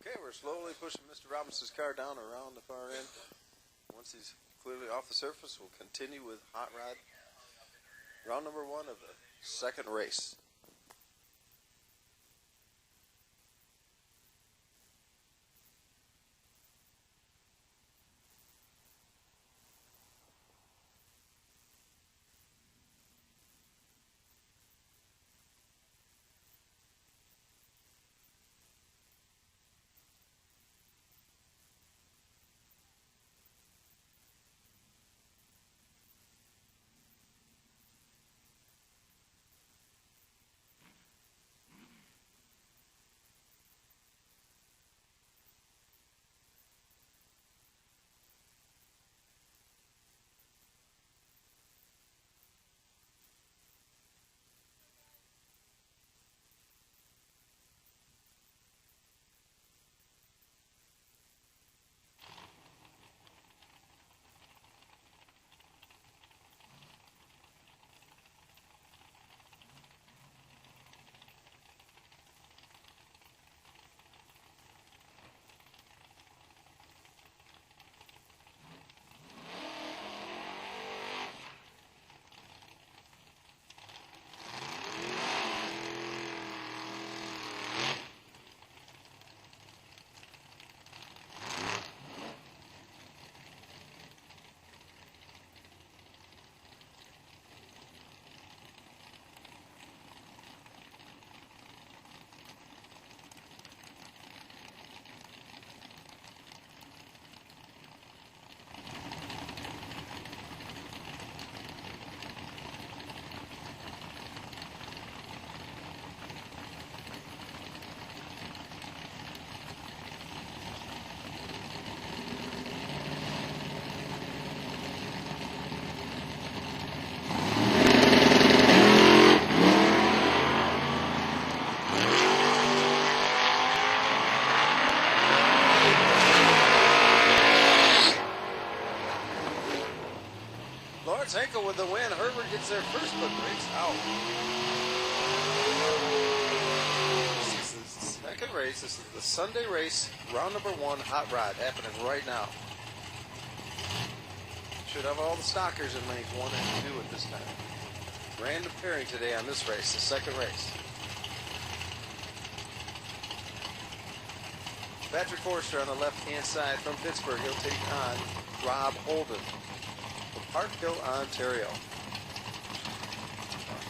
Okay, we're slowly pushing Mr. Robinson's car down around the far end. Once he's clearly off the surface, we'll continue with Hot Rod. Round number 1 of the second race. Henkel with the win. Herbert gets there first, but breaks out. This is the second race. This is the Sunday race, round number 1, Hot Rod, happening right now. Should have all the stockers in lanes 1 and 2 at this time. Random pairing today on this race, the second race. Patrick Forster on the left-hand side from Pittsburgh. He'll take on Rob Holden from Parkville, Ontario.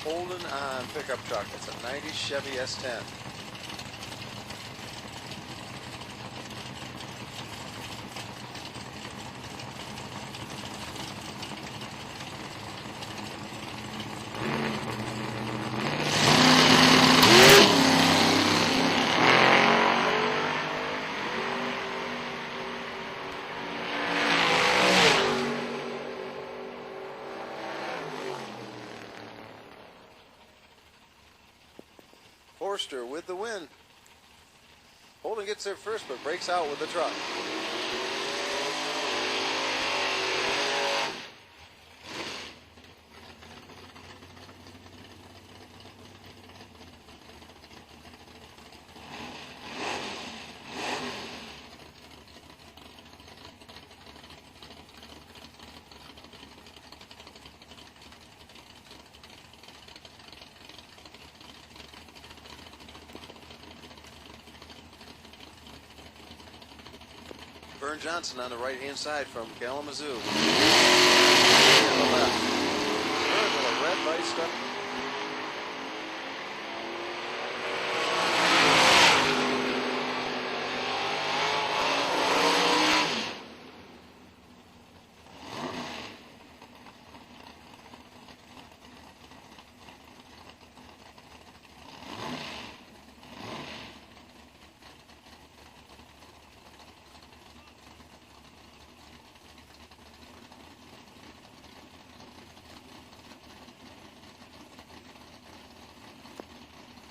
Holden on pickup truck. It's a 90 Chevy S10. Forster with the win. Holden gets there first, but breaks out with the truck. Vern Johnson on the right-hand side from Kalamazoo. On the left. Vern with a red light strip.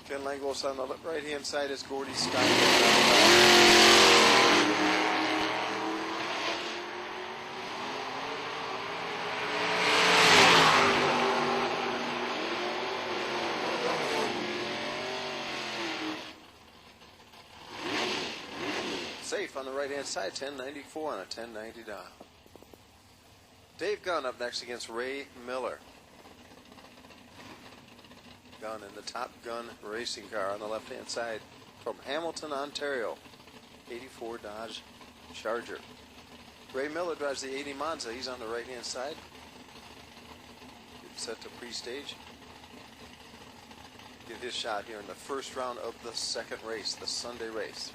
Ken Langos on the right-hand side is Gordy Scott. safe on the right-hand side, 1094 on a 1090 dial. Dave Gunn up next against Ray Miller. Gunn in the Top Gun racing car on the left-hand side from Hamilton, Ontario. 84 Dodge Charger. Ray Miller drives the 80 Monza. He's on the right-hand side. Set to pre-stage. Get his shot here in the first round of the second race, the Sunday race.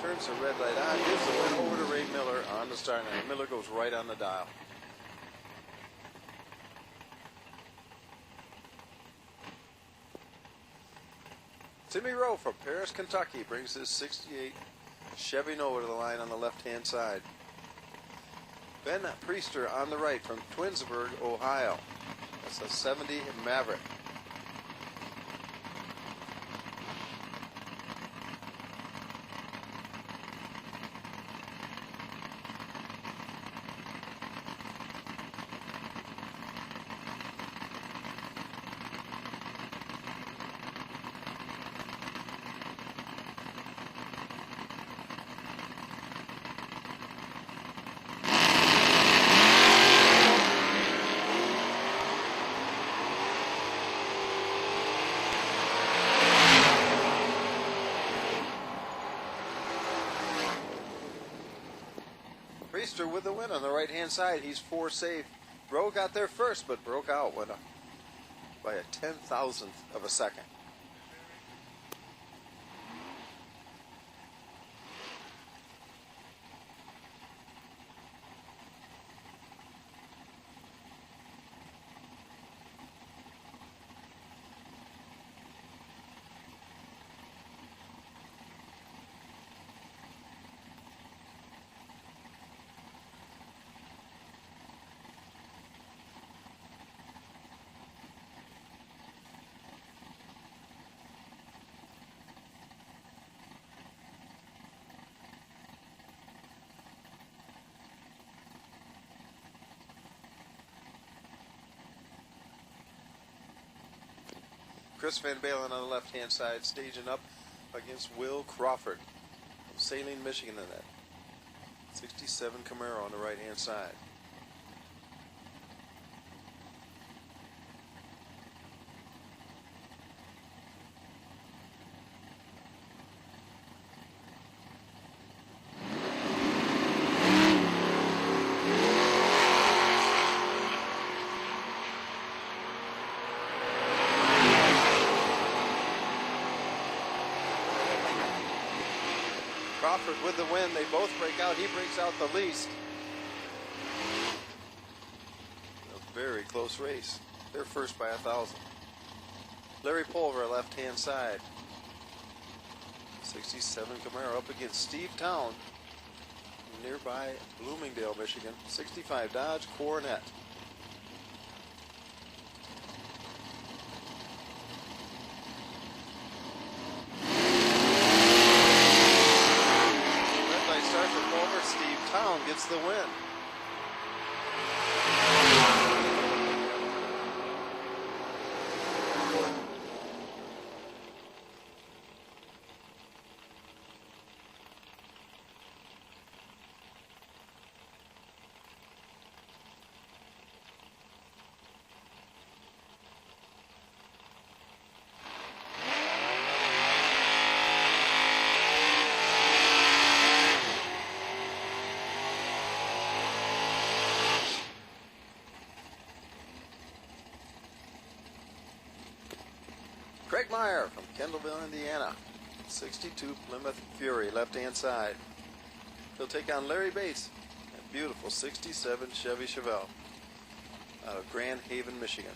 Turns the red light on, gives the win over to Ray Miller on the start line. Miller goes right on the dial. Timmy Rowe from Paris, Kentucky brings his 68 Chevy Nova to the line on the left-hand side. Ben Priester on the right from Twinsburg, Ohio. That's a 70 Maverick. Priester with the win on the right-hand side. He's 4 safe. Rowe got there first, but broke out by a 10,000th of a second. Chris Van Balen on the left-hand side, staging up against Will Crawford from Saline, Michigan in that 67 Camaro on the right-hand side. Crawford with the win. They both break out. He breaks out the least. A very close race. They're first by 1,000. Larry Pulver, left-hand side. 67 Camaro up against Steve Town, nearby Bloomingdale, Michigan. 65 Dodge Coronet. Steve Town gets the win. Craig Meyer from Kendallville, Indiana. 62 Plymouth Fury, left-hand side. He'll take on Larry Bates, a beautiful 67 Chevy Chevelle. out of Grand Haven, Michigan.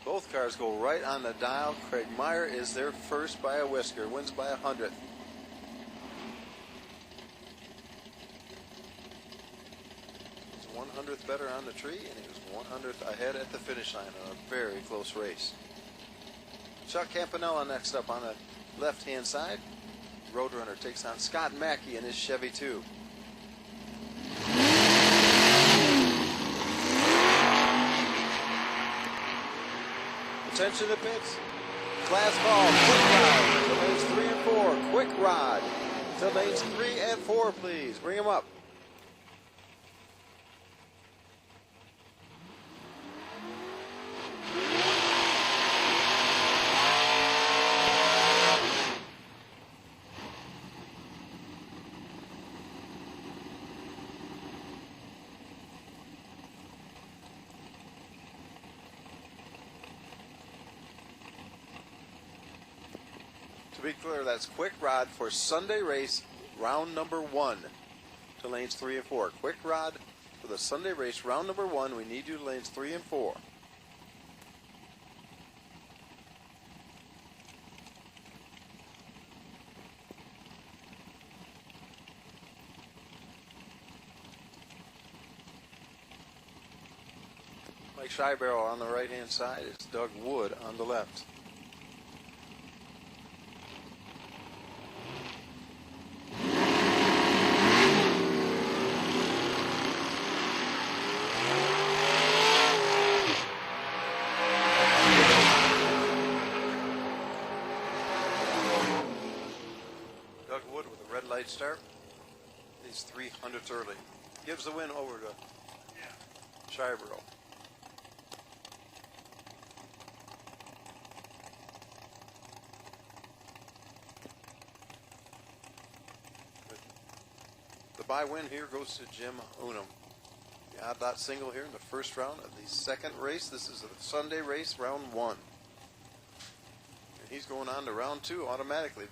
Both cars go right on the dial. Craig Meyer is there first by a whisker, wins by 100th. He's 100th better on the tree, and he was 100th ahead at the finish line on a very close race. Chuck Campanella next up on the left-hand side. Roadrunner takes on Scott Mackey in his Chevy 2. Attention to pits. Class ball. Quick rod. To lanes 3 and 4. Quick rod. To lanes 3 and 4, please. Bring them up. To be clear, that's quick rod for Sunday race, round number 1 to lanes 3 and 4. Quick rod for the Sunday race, round number 1. We need you to lanes 3 and 4. Mike Scheibarrow on the right-hand side. It's Doug Wood on the left. Light start. He's 300th early. Gives the win over to Scheibarrow. The bye win here goes to Jim Unum. The odd lot single here in the first round of the second race. This is a Sunday race, round 1. And he's going on to round 2 automatically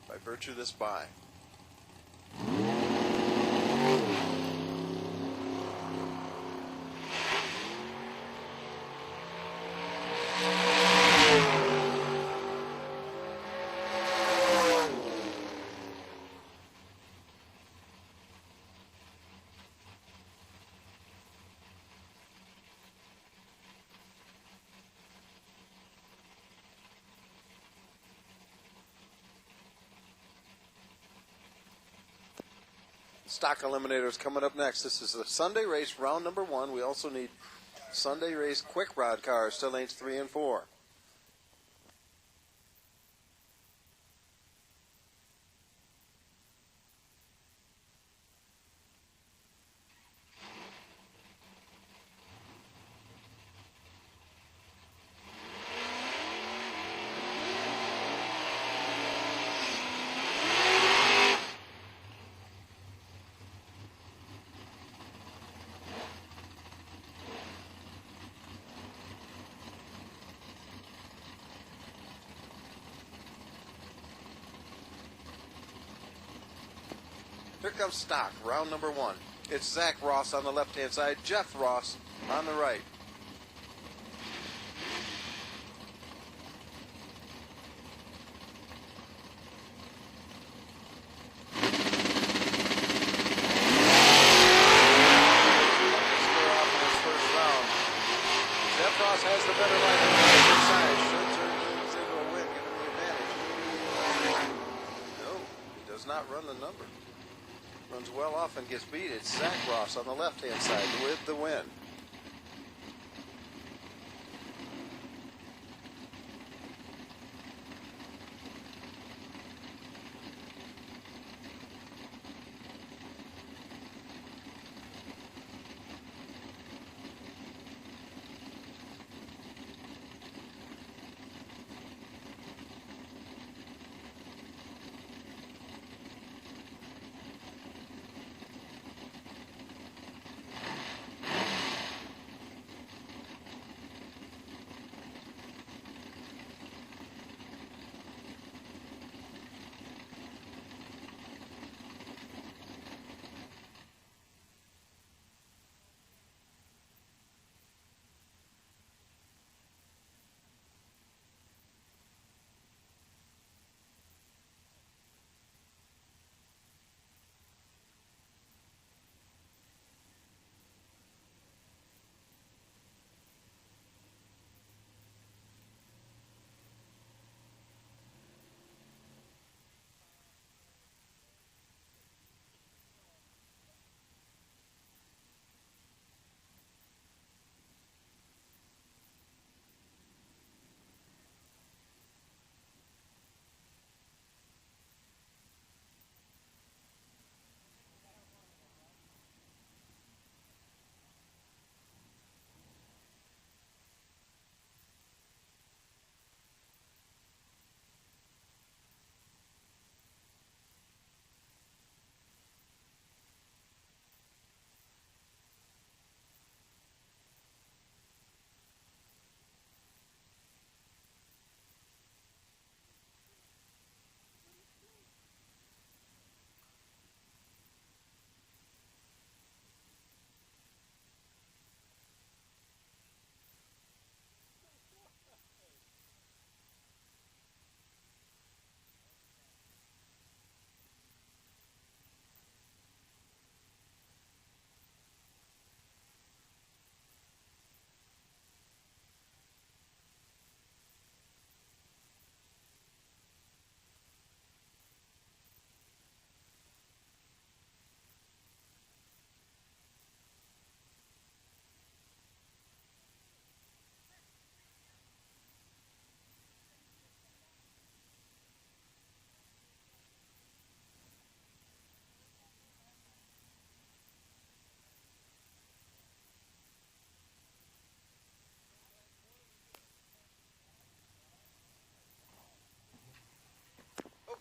by virtue of this bye. Stock Eliminators coming up next. This is the Sunday race, round number 1. We also need Sunday race quick rod cars to lanes 3 and 4. Here comes stock, round number 1. It's Zach Ross on the left-hand side, Jeff Ross on the right. Jeff Ross has the better line on the right side. Should turn things into a win, give him the advantage. No, he does not run the number. Runs well off and gets beat. It's Zach Ross on the left-hand side with the win.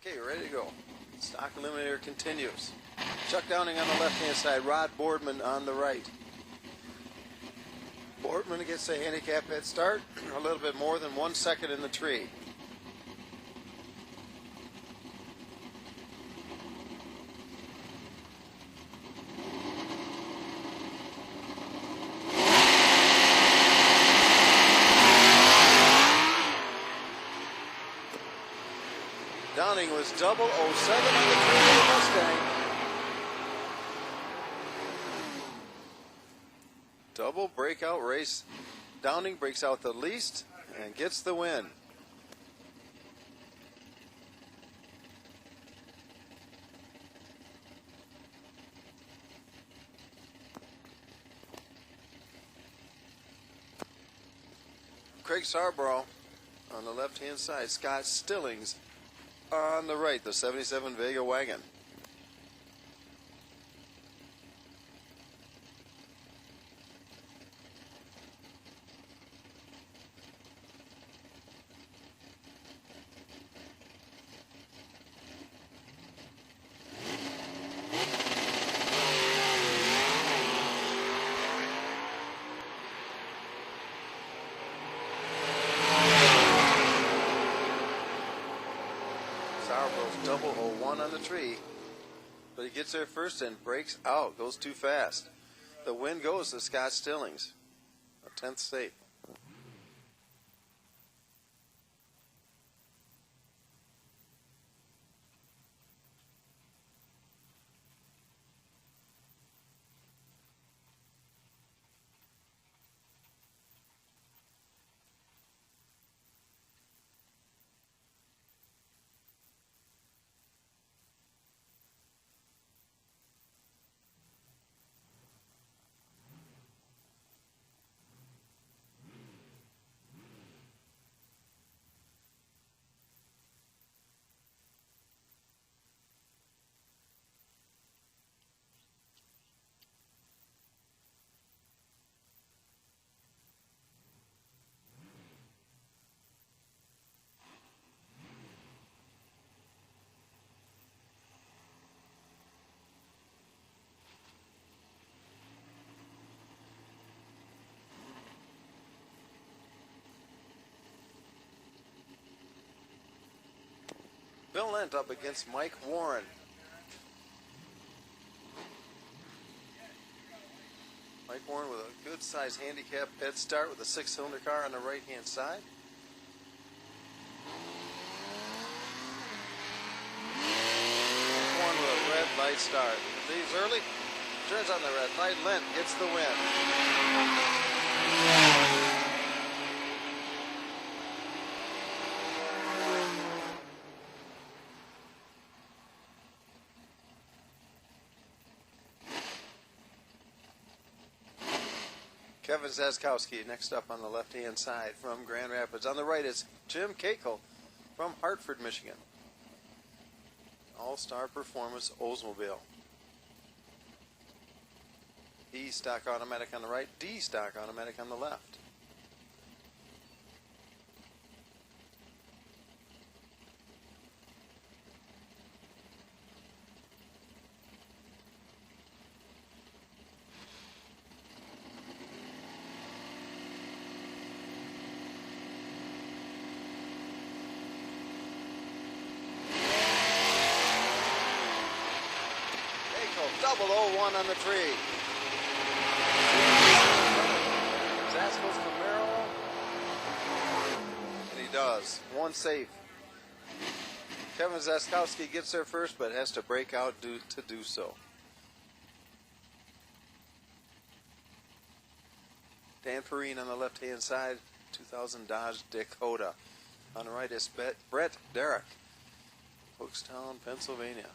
Okay, ready to go. Stock eliminator continues. Chuck Downing on the left-hand side, Rod Boardman on the right. Boardman gets a handicap head start, a little bit more than 1 second in the tree. Downing was 007 on the tree of the Mustang. Double breakout race. Downing breaks out the least and gets the win. Craig Sarborough on the left-hand side. Scott Stillings on the right, the 77 Vega wagon. Double 01 on the tree, but he gets there first and breaks out, goes too fast. The win goes to Scott Stillings, a 10th save. Bill Lent up against Mike Warren. Mike Warren with a good size handicap head start with a 6-cylinder car on the right hand side. Warren with a red light start. Leaves early, turns on the red light. Lent gets the win. Kevin Zaskowski next up on the left-hand side from Grand Rapids. On the right is Jim Cakel from Hartford, Michigan. All-Star Performance Oldsmobile. E stock automatic on the right, D stock automatic on the left. Double 01 on the tree. Zaskos Camaro. And he does. One safe. Kevin Zaskowski gets there first, but has to break out to do so. Dan Perrine on the left-hand side. 2000 Dodge Dakota. On the right is Brett Derrick. Hookstown, Pennsylvania.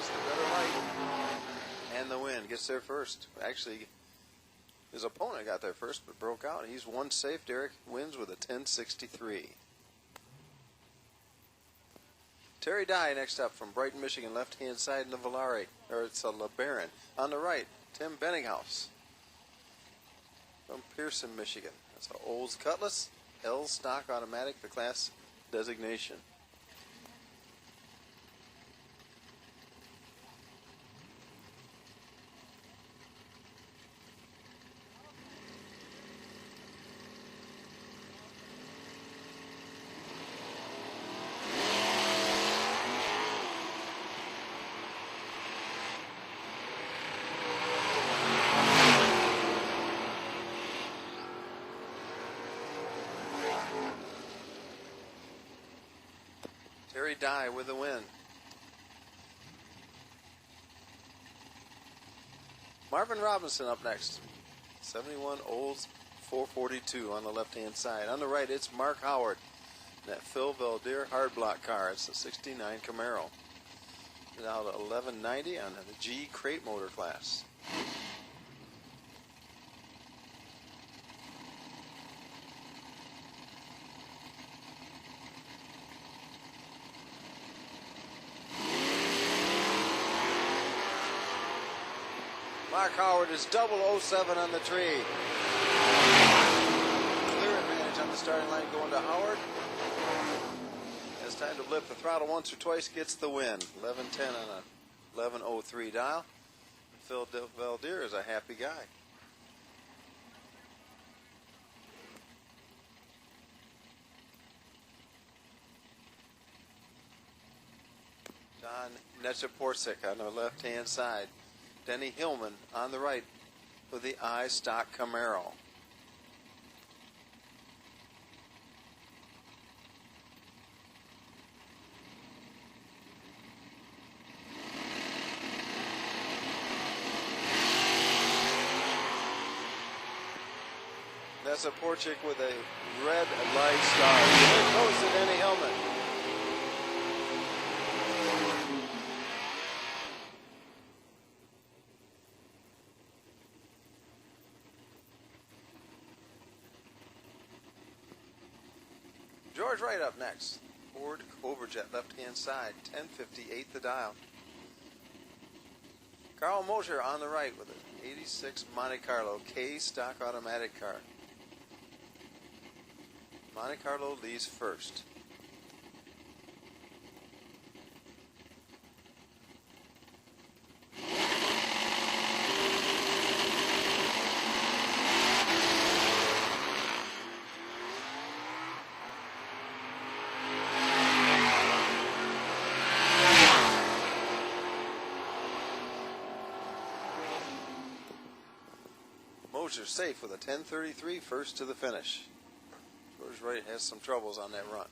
Takes the better light. And the win. Gets there first. Actually, his opponent got there first, but broke out. He's one safe. Derek wins with a 10.63. Terry Dye next up from Brighton, Michigan, left-hand side in the Valari, or it's a LeBaron. On the right, Tim Benninghaus from Pearson, Michigan. That's an Olds Cutlass, L stock automatic, the class designation. Terry Dye with the win. Marvin Robinson up next. 71 Olds 442 on the left-hand side. On the right, it's Mark Howard. That Phil Valdir hard block car. It's a 69 Camaro. Now to 1190 on the G crate motor class. Mark Howard is 007 on the tree. Clear advantage on the starting line going to Howard. It's time to blip the throttle once or twice, gets the win. 11:10 on a 11:03 dial. Phil Valdir is a happy guy. John Nechaporcik on the left-hand side. Denny Hillman on the right with the I stock Camaro. That's a Porchik with a red light star. There goes to Denny Hillman. George Wright up next. Ford Overjet left-hand side, 1058 the dial. Carl Mosher on the right with an 86 Monte Carlo K stock automatic car. Monte Carlo leads first. Mosher safe with a 10:33 first to the finish. George Wright has some troubles on that run.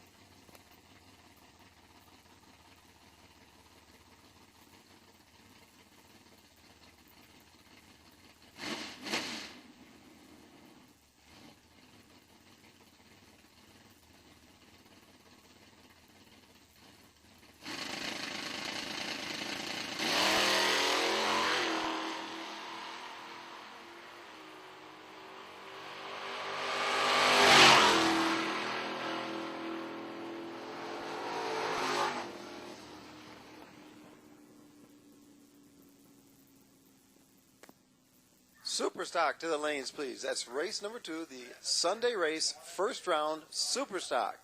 Super stock to the lanes, please. That's race number 2, the Sunday race, first round, super stock.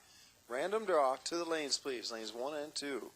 Random draw to the lanes, please. Lanes 1 and 2.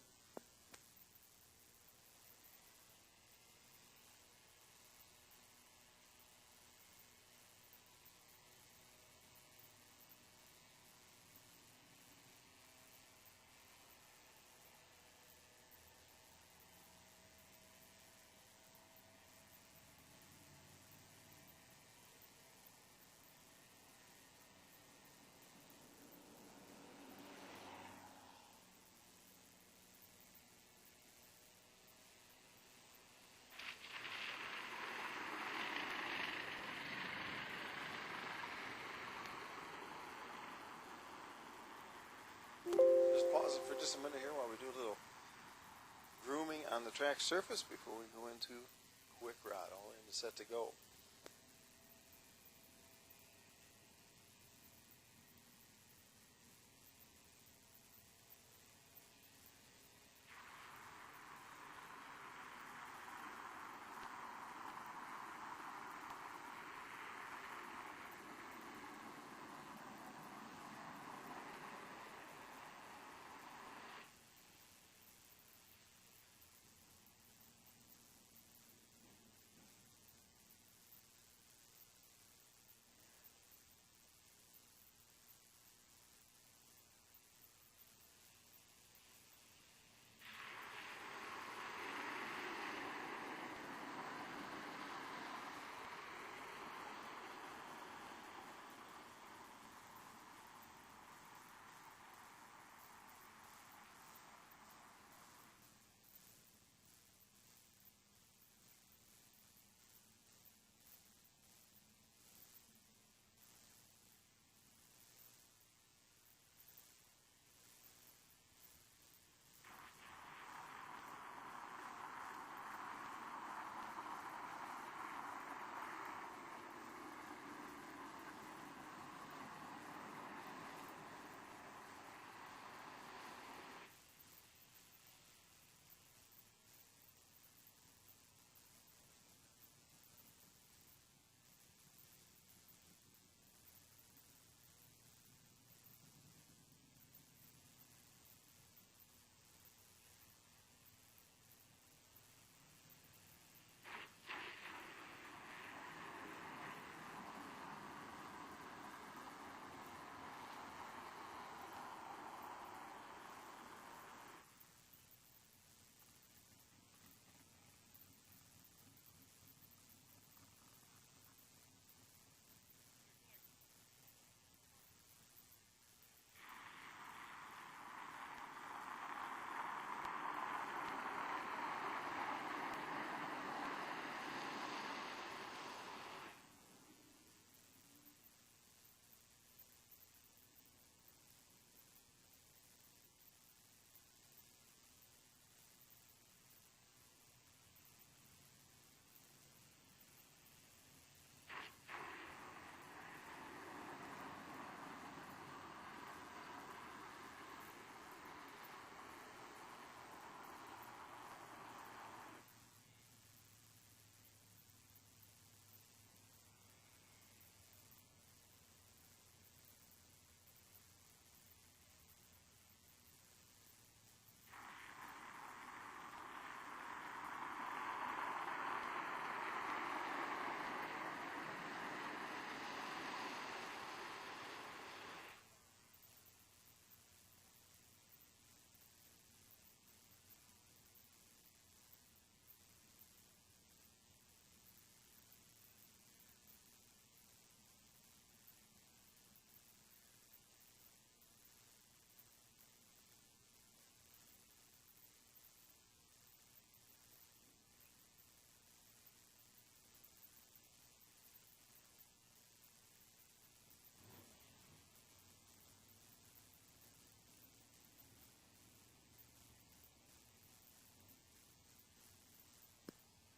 Pause it for just a minute here while we do a little grooming on the track surface before we go into quick rod, all in to set to go.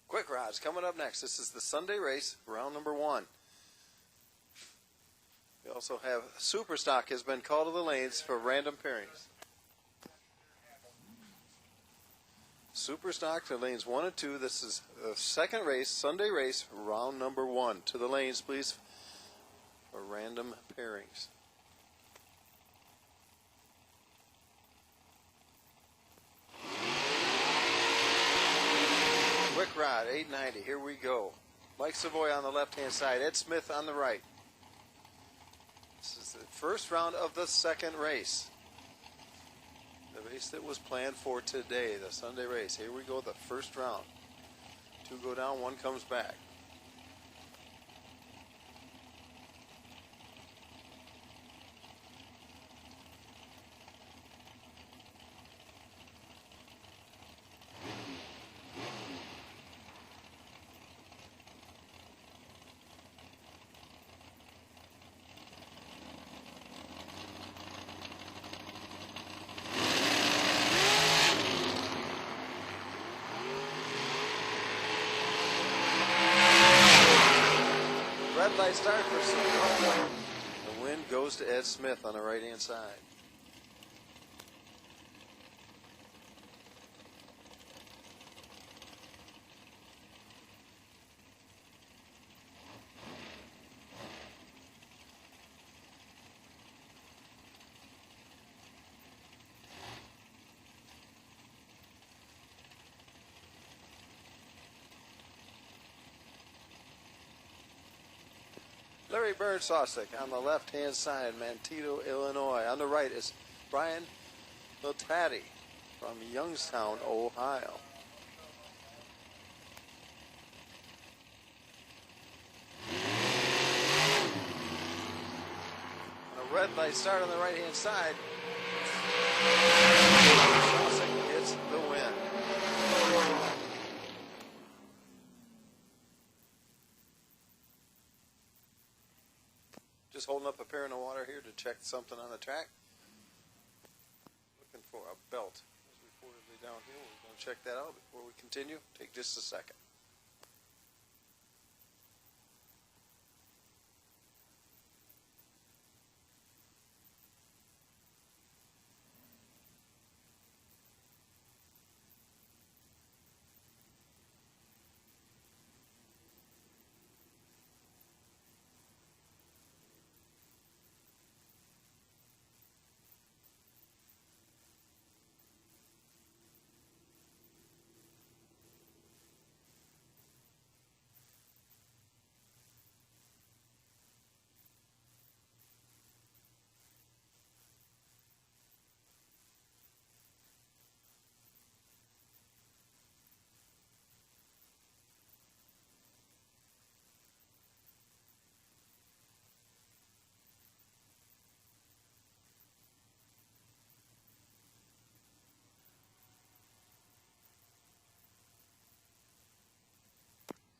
Quick rods coming up next. This is the Sunday race, round number 1. We also have Super Stock has been called to the lanes for random pairings. Super Stock to lanes 1 and 2. This is the second race, Sunday race, round number 1. To the lanes, please, for random pairings. Quick rod, 890. Here we go. Mike Savoy on the left-hand side. Ed Smith on the right. This is the first round of the second race. The race that was planned for today, the Sunday race. Here we go, the first round. 2 go down, 1 comes back. red light start for Sonoma. The win goes to Ed Smith on the right-hand side. Larry Bird-Sosek on the left-hand side, Mantito, Illinois. On the right is Brian Lotati from Youngstown, Ohio. And a red light start on the right-hand side. Sosek gets the win. Just holding up a pair in the water here to check something on the track. Looking for a belt. It's reportedly down here. We're going to check that out before we continue. Take just a second.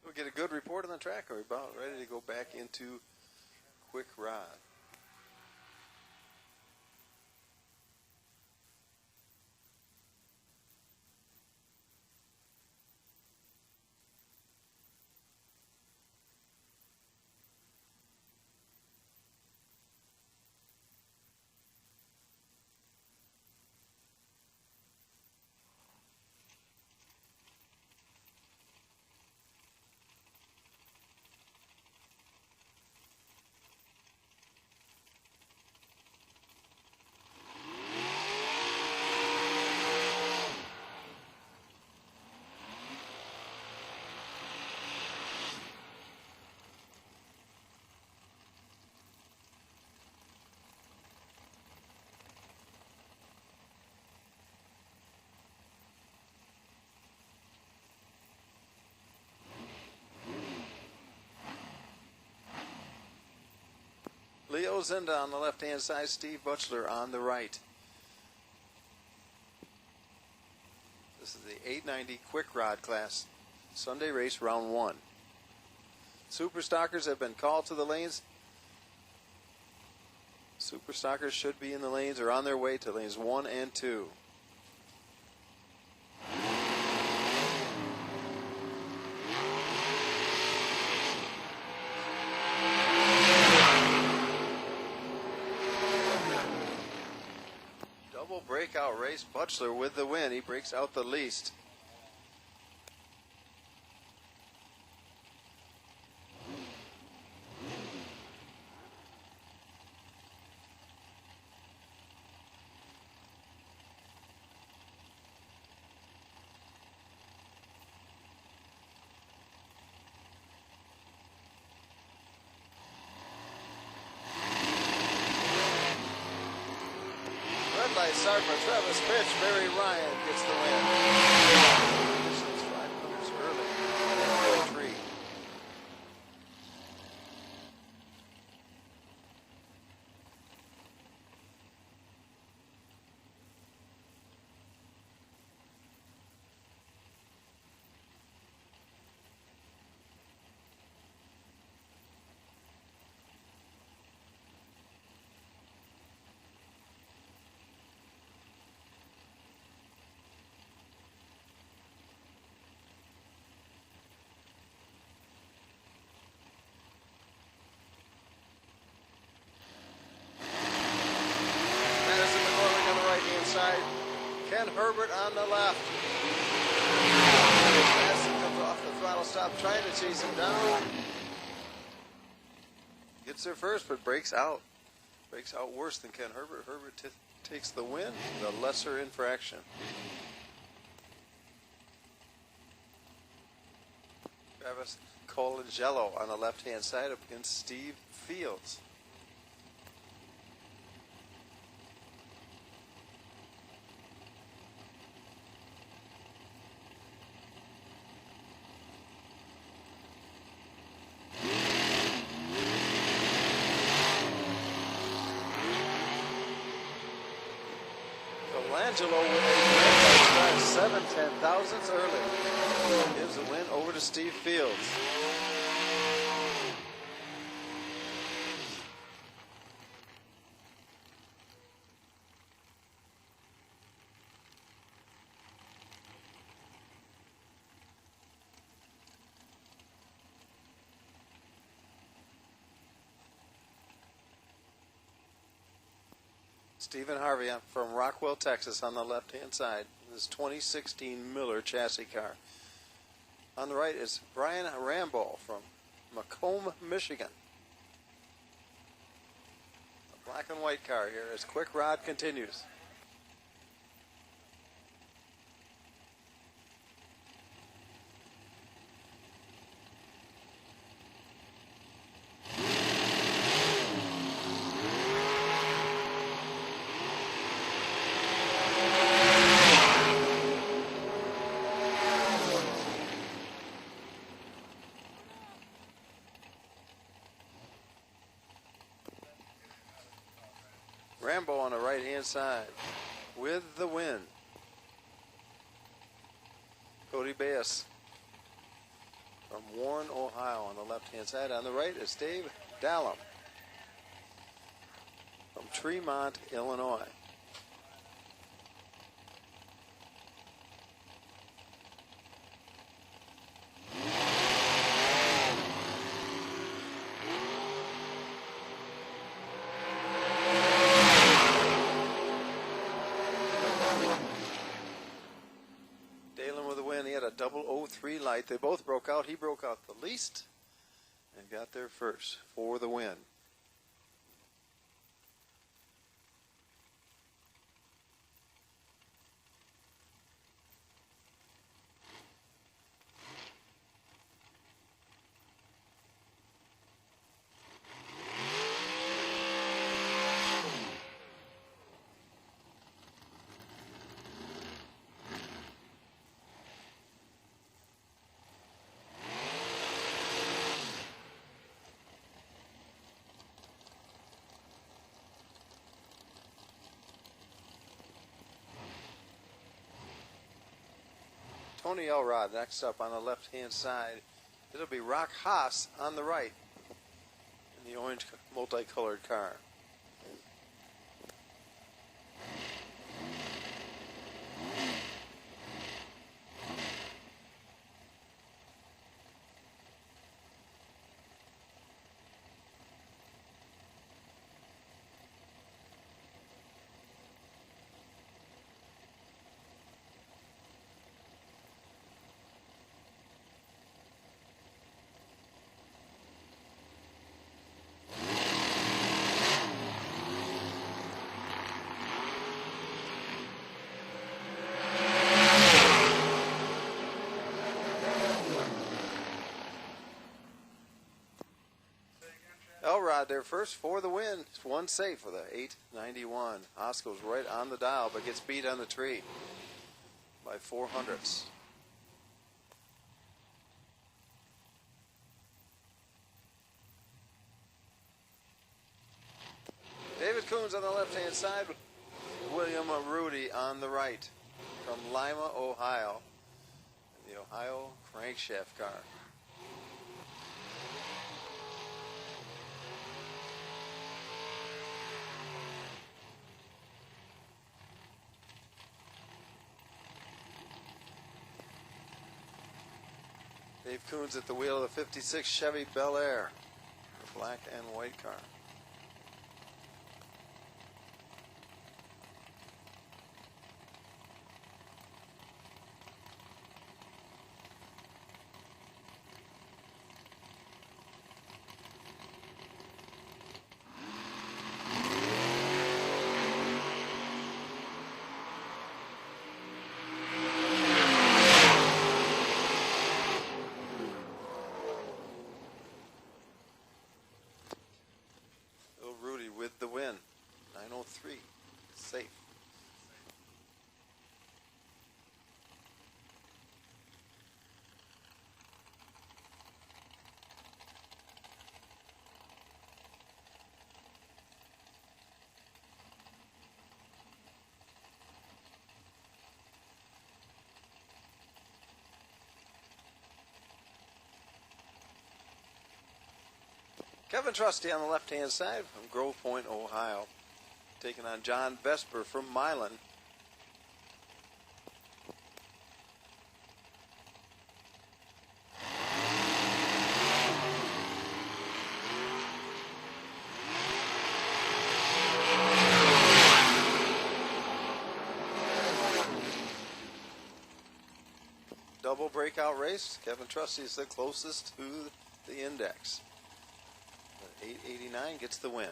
We'll get a good report on the track. Are we about ready to go back into quick rod? Leo Zinda on the left-hand side, Steve Butchler on the right. This is the 890 quick rod class, Sunday race round 1. Super Stockers have been called to the lanes. Super Stockers should be in the lanes or on their way to lanes 1 and 2. Breakout race, Butchler with the win. He breaks out the least. Light start for Travis Pitch. Barry Ryan gets the win. Missions 500s early. 3. side. Ken Herbert on the left. Madison comes off the throttle stop, trying to chase him down. Gets there first, but breaks out. Breaks out worse than Ken Herbert. Herbert takes the win, the lesser infraction. Travis Colangelo on the left-hand side up against Steve Fields. Colangelo with a win by 7/10,000ths early. Gives the win over to Steve Fields. Stephen Harvey from Rockwell, Texas on the left-hand side. This 2016 Miller chassis car. On the right is Brian Rambo from Macomb, Michigan. A black and white car here as Quick Rod continues. Rambo on the right-hand side with the win. Cody Bass from Warren, Ohio on the left-hand side. On the right is Dave Dallum from Tremont, Illinois. Double 03 light. They both broke out. He broke out the least and got there first for the win. Tony Elrod next up on the left-hand side. It'll be Rock Haas on the right in the orange multicolored car. Elrod there first for the win. It's one safe for the 891. Haas goes right on the dial but gets beat on the tree by 400ths. David Coons on the left-hand side. William Rudy on the right from Lima, Ohio. The Ohio crankshaft car. Dave Coons at the wheel of the 56 Chevy Bel Air, the black and white car. Kevin Trusty on the left-hand side from Grove Point, Ohio, taking on John Vesper from Milan. Double breakout race. Kevin Trusty is the closest to the index. 889 gets the win.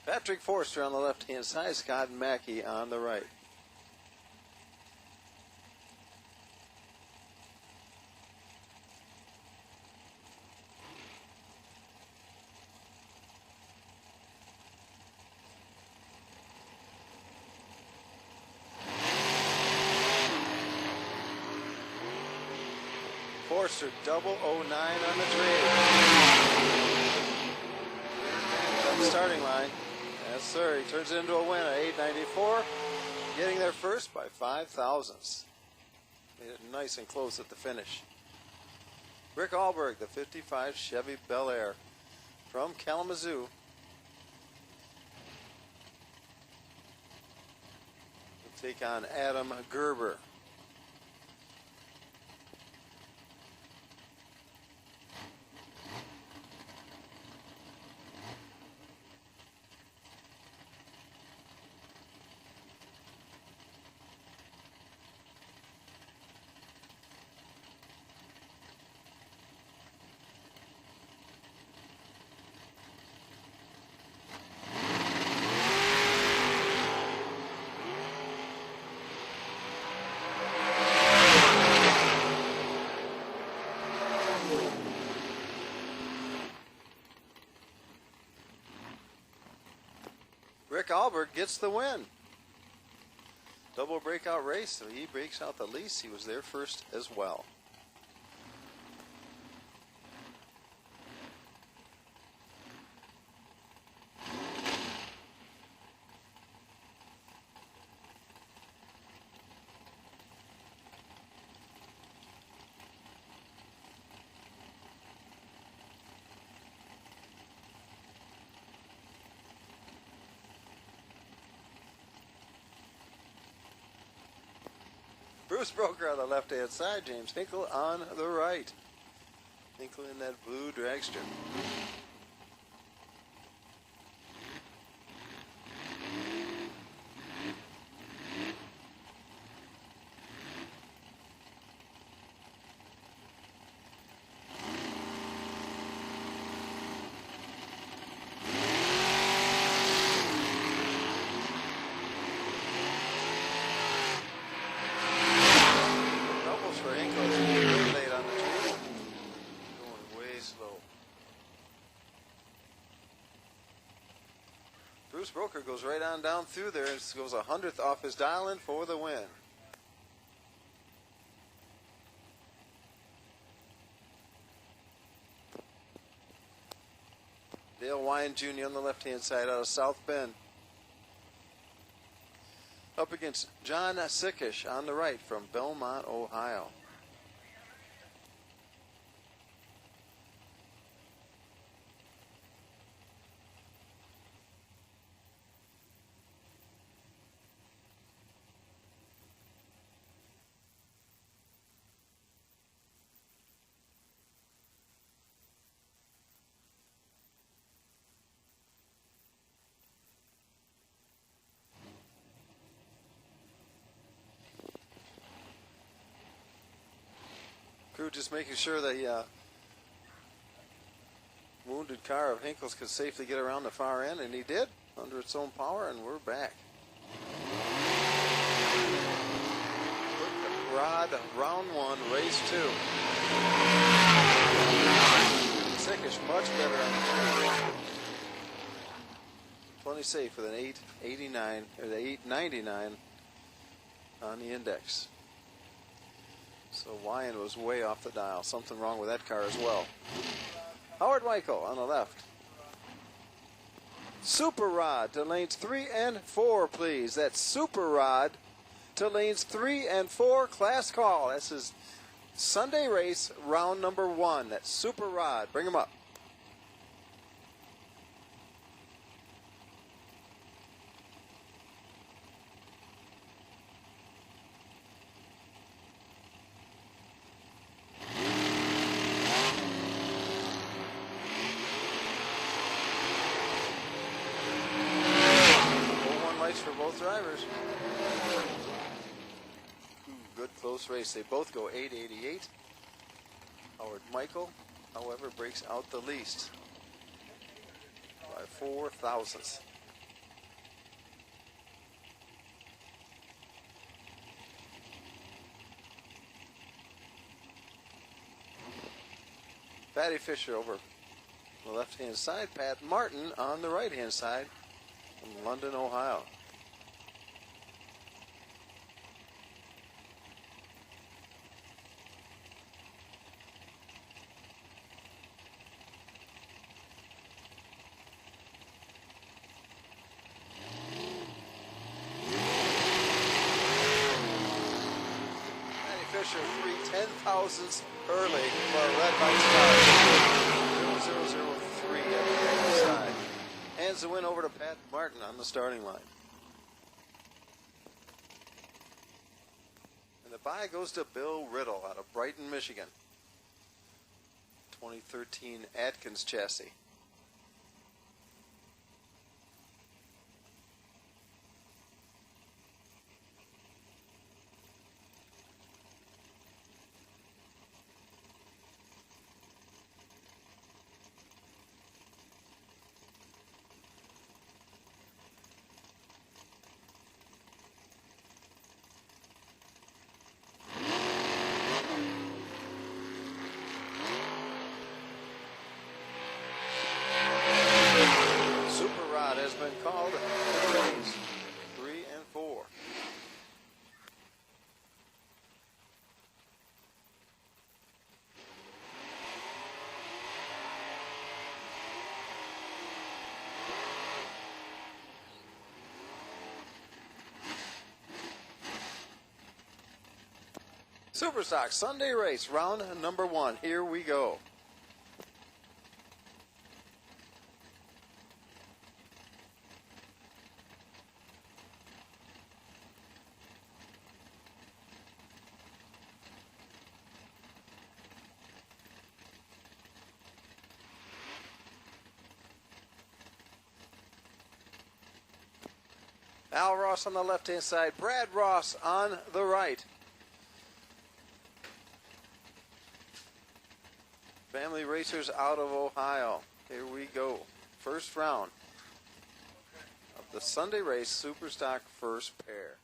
Patrick Forster on the left-hand side, Scott Mackey on the right. Forster 009 on the trade. From the starting line. Yes, sir. He turns it into a win at 894. Getting there first by 5 thousandths. Made it nice and close at the finish. Rick Alberg, the 55 Chevy Bel Air from Kalamazoo. We'll take on Adam Gerber. Rick Alberg gets the win. Double breakout race, so he breaks out the lease. He was there first as well. Bruce Broker on the left-hand side, James Hinkle on the right. Hinkle in that blue dragster. Bruce Broker goes right on down through there and goes 100th off his dial in for the win. Dale Wine Jr. on the left-hand side out of South Bend. Up against John Sickish on the right from Belmont, Ohio. Crew just making sure the wounded car of Hinkle's could safely get around the far end, and he did under its own power, and we're back. Rod, round one, race two. Sickish much better on the track. Plenty safe with an 889 or the 899 on the index. So Wyan was way off the dial. Something wrong with that car as well. Howard Michael on the left. Super Rod to lanes 3 and 4, please. That's Super Rod to lanes 3 and 4. Class call. This is Sunday race, round number 1. That's Super Rod. Bring him up. For both drivers. Good close race. They both go 8:88. Howard Michael, however, breaks out the least by 4 thousandths. Patty Fisher over the left-hand side. Pat Martin on the right-hand side from London, Ohio. Fisher 3/10,000ths early for a red light start. 0003 at the other side. Hands the win over to Pat Martin on the starting line. And the bye goes to Bill Riddle out of Brighton, Michigan. 2013 Atkins chassis. Has been called to the race. 3 and 4. Superstock Sunday race, round number 1. Here we go. Al Ross on the left-hand side, Brad Ross on the right. Family racers out of Ohio. Here we go. First round of the Sunday race, Superstock first pair.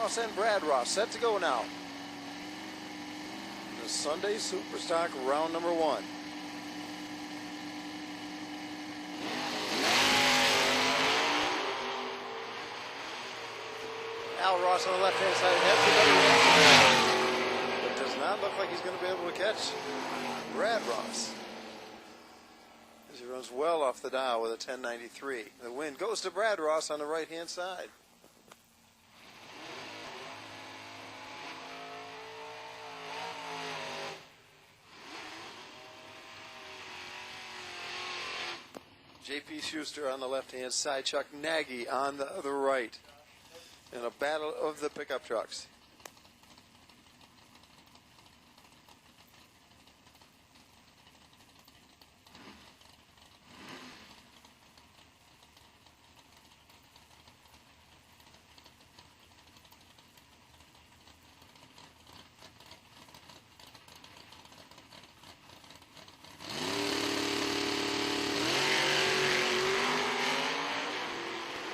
Ross and Brad Ross set to go now. The Sunday Superstock round number 1. Al Ross on the left-hand side has the better range, but does not look like he's going to be able to catch Brad Ross, as he runs well off the dial with a 10.93. The win goes to Brad Ross on the right-hand side. J.P. Schuster on the left-hand side, Chuck Nagy on the right, in a battle of the pickup trucks.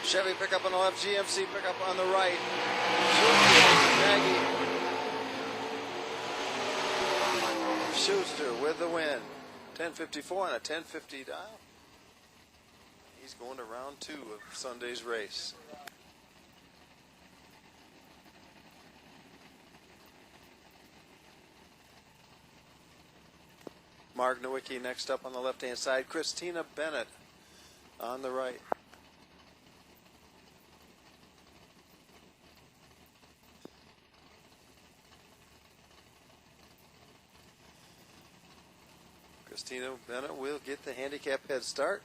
Chevy pickup on the left, GMC pickup on the right. Schuster with the win. 10.54 and a 10.50 dial. He's going to round 2 of Sunday's race. Mark Nowicki next up on the left-hand side. Christina Bennett on the right. Christina Bennett will get the handicap head start.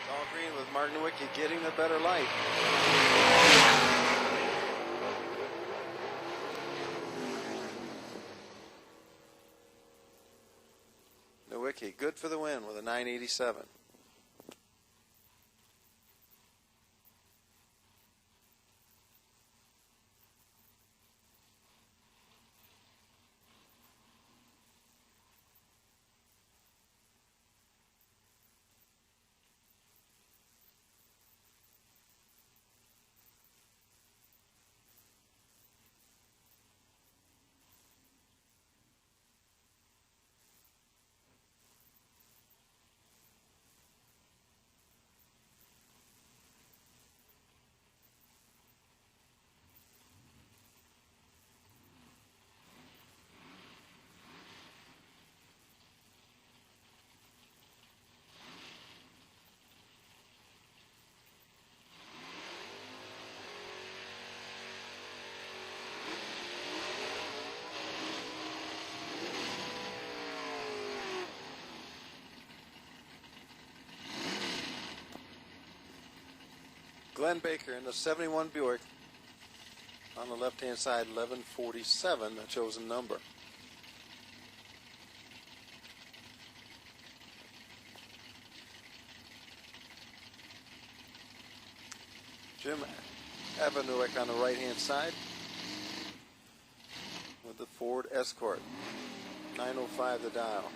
All green with Mark Nowicki getting the better light. Nowicki good for the win with a 9.87. Glenn Baker in the 71 Buick on the left-hand side, 1147, the chosen number. Jim Evanuik on the right-hand side with the Ford Escort, 905 the dial.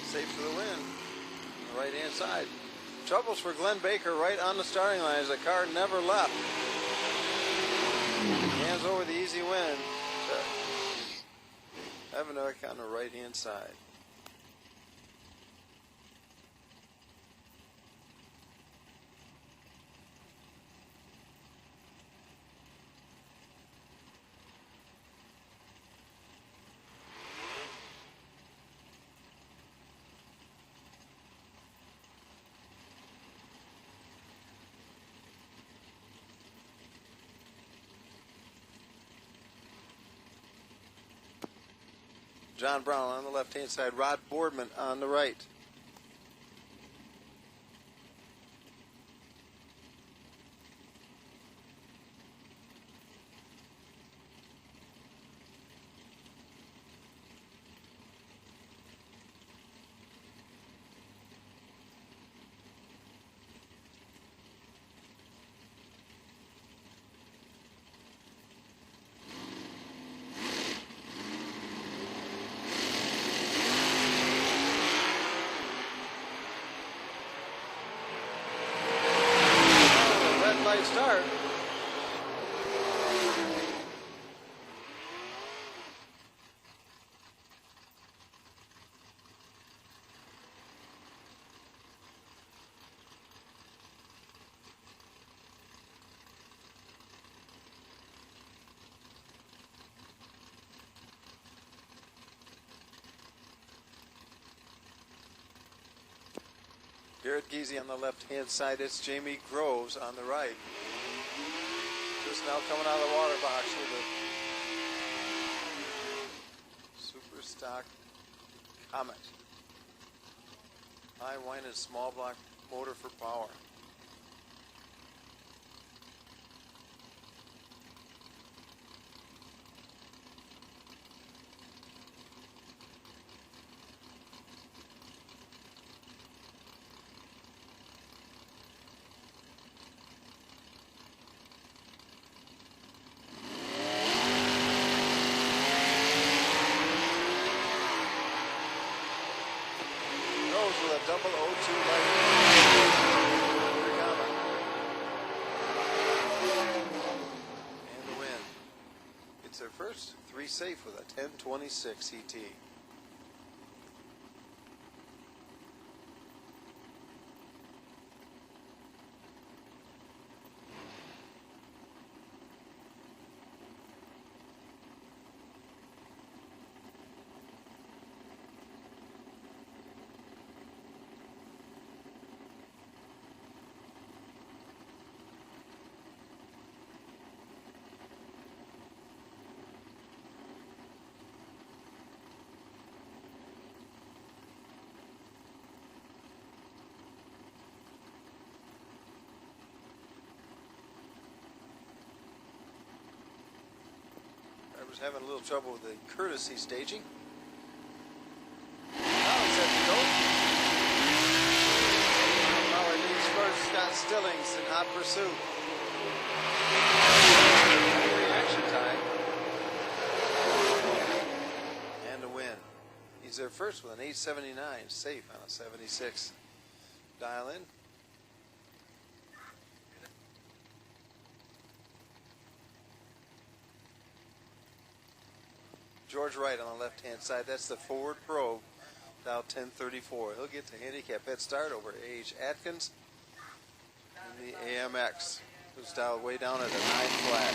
Safe for the win on the right-hand side. Troubles for Glenn Baker right on the starting line as the car never left. Hands over the easy win to Evanuik on the right-hand side. John Brown on the left-hand side, Rod Boardman on the right. Garrett Geezy on the left-hand side. It's Jamie Groves on the right. Just now coming out of the water box with a super stock Comet. High winded small block motor for power. With a 002 light. And the win. It's their first 3 safe with a 1026 ET. Was having a little trouble with the courtesy staging. Now it's at the go. Power leads first. Scott Stillings in hot pursuit. Reaction time. And a win. He's there first with an 879, safe on a 76. Dial in. George Wright on the left-hand side. That's the Ford Probe, dial 1034. He'll get the handicap head start over A.H. Atkins in the AMX, who's dialed way down at a 9 flat.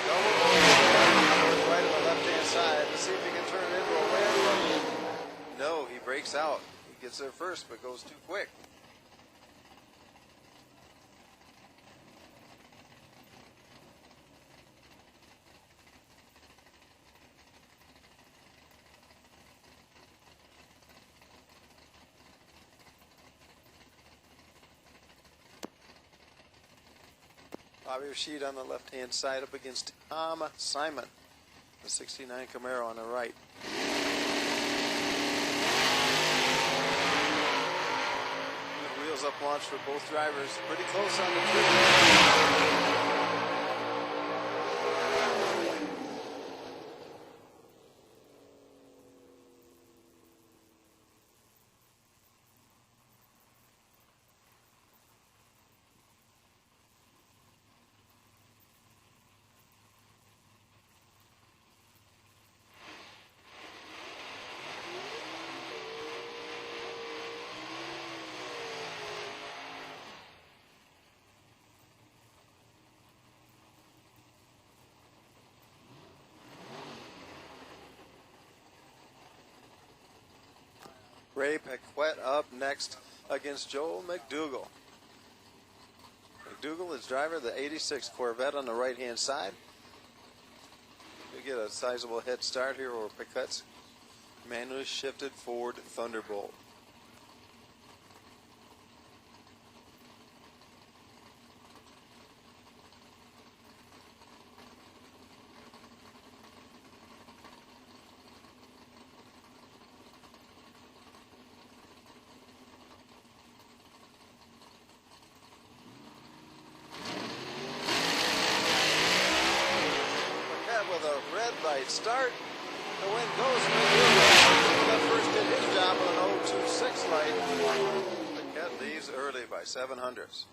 Double George Wright on the left-hand side. Let's see if he can turn it into a win. No, he breaks out. He gets there first, but goes too quick. Bobby Rashid on the left-hand side up against Tom Simon, the 69 Camaro on the right. Good wheels up launch for both drivers. Pretty close on the trip. Ray Paquette up next against Joel McDougall. McDougall is driver of the 86 Corvette on the right-hand side. We get a sizable head start here over Paquette's manually shifted Ford Thunderbolt. Light start. The wind goes to McDougall. That first did his job with an 026 light. The cat leaves early by 700ths.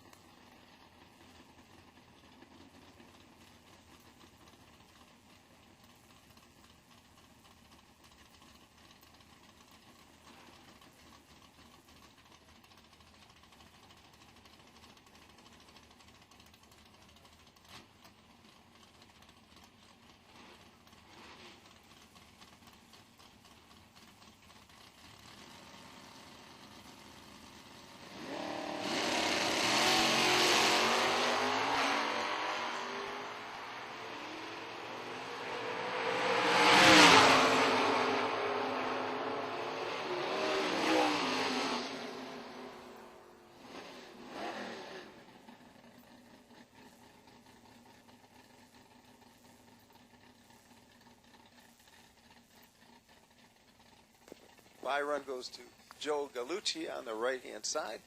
Bye run goes to Joe Gallucci on the right-hand side.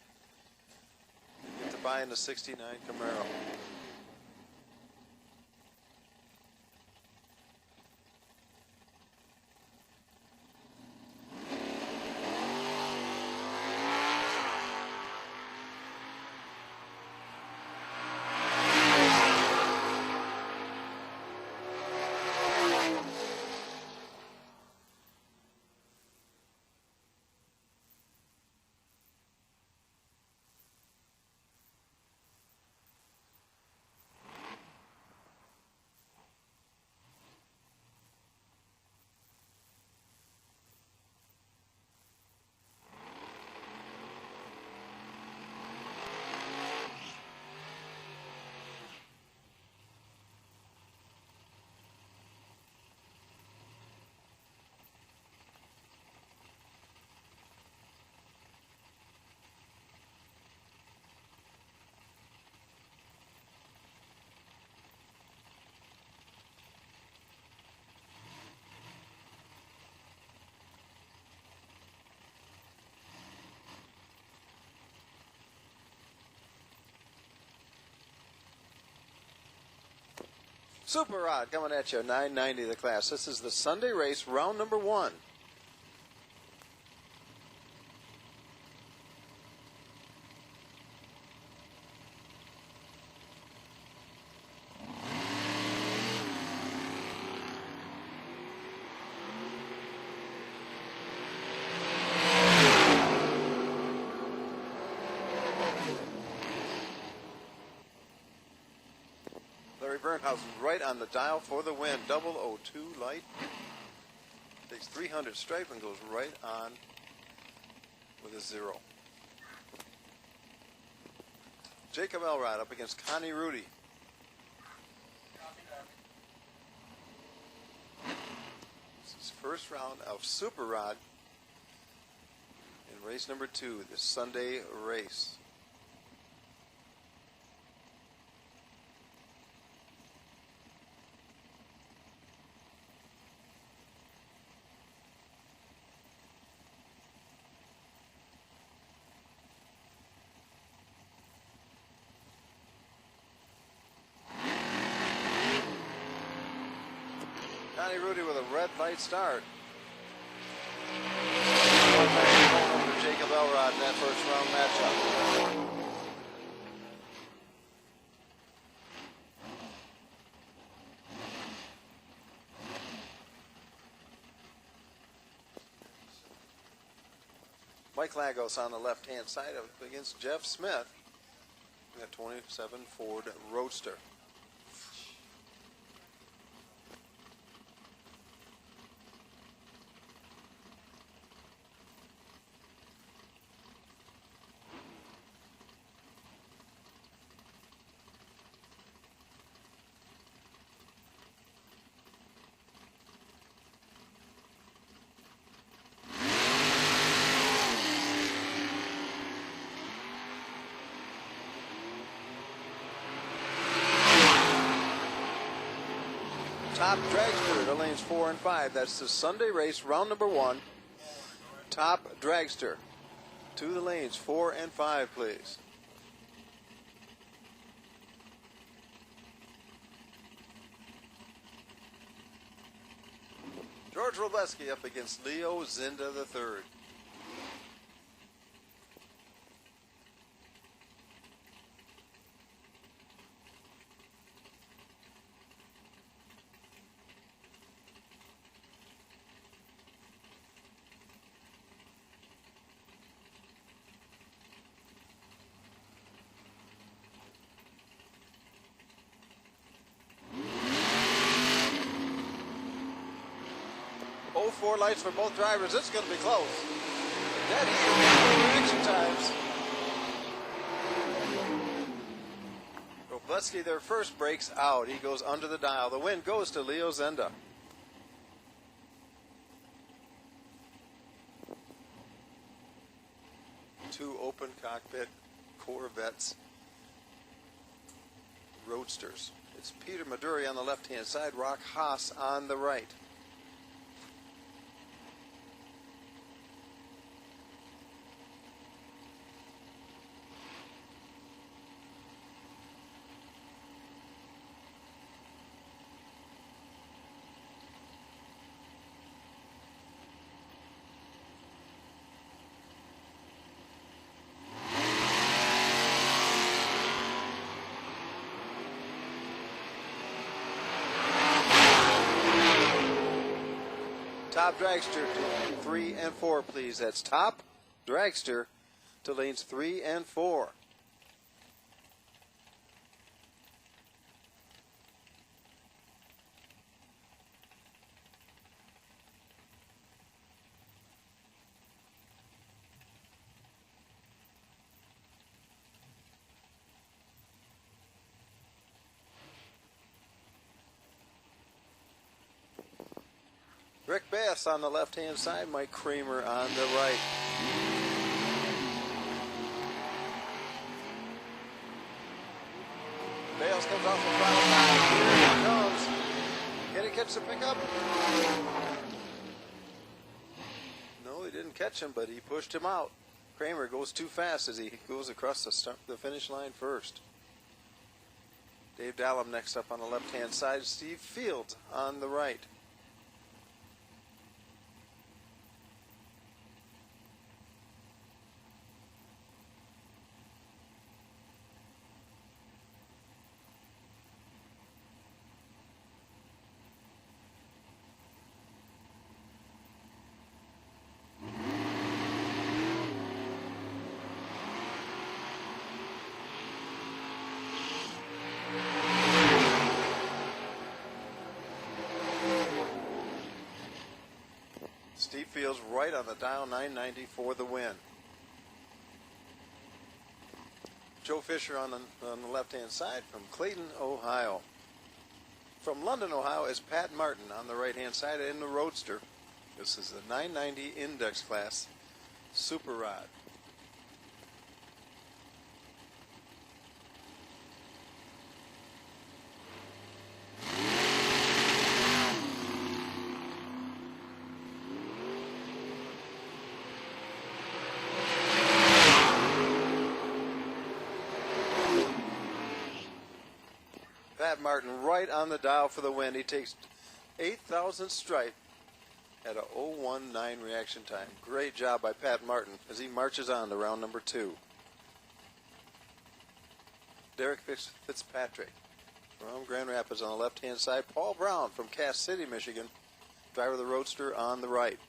Get the bye in the 69 Camaro. Super Rod coming at you, 990 the class. This is the Sunday race, round number 1. Bernhausen right on the dial for the win. 002 light. Takes 300 stripe and goes right on with a 0. Jacob Elrod up against Connie Rudy. This is first round of Super Rod in race number 2, the Sunday race. Connie Rudy with a red light start. Over to Jacob Elrod in that first round matchup. Mike Lagos on the left-hand side up against Jeff Smith in that 27 Ford Roadster. Top Dragster to lanes 4 and 5. That's the Sunday race, round number 1. Top Dragster to the lanes 4 and 5, please. George Robleski up against Leo Zinda III. Oh, 4 lights for both drivers. It's going to be close. That is the reaction times. Robleski, their first, breaks out. He goes under the dial. The win goes to Leo Zenda. Two open cockpit Corvettes Roadsters. It's Peter Maduri on the left-hand side, Rock Haas on the right. Top Dragster to 3 and 4, please. That's Top Dragster to lanes 3 and 4. Rick Bass on the left-hand side, Mike Kramer on the right. Bales comes off the final time. Here he comes. Can he catch the pickup? No, he didn't catch him, but he pushed him out. Kramer goes too fast as he goes across the finish line first. Dave Dallum next up on the left-hand side. Steve Fields on the right. Steve Fields right on the dial, 990 for the win. Joe Fisher on the left-hand side from Clayton, Ohio. From London, Ohio is Pat Martin on the right-hand side in the Roadster. This is the 990 Index Class Super Rod. Pat Martin right on the dial for the win. He takes 8,000 stripe at a 0.19 reaction time. Great job by Pat Martin as he marches on to round number 2. Derek Fitzpatrick from Grand Rapids on the left-hand side. Paul Brown from Cass City, Michigan, driver of the Roadster on the right.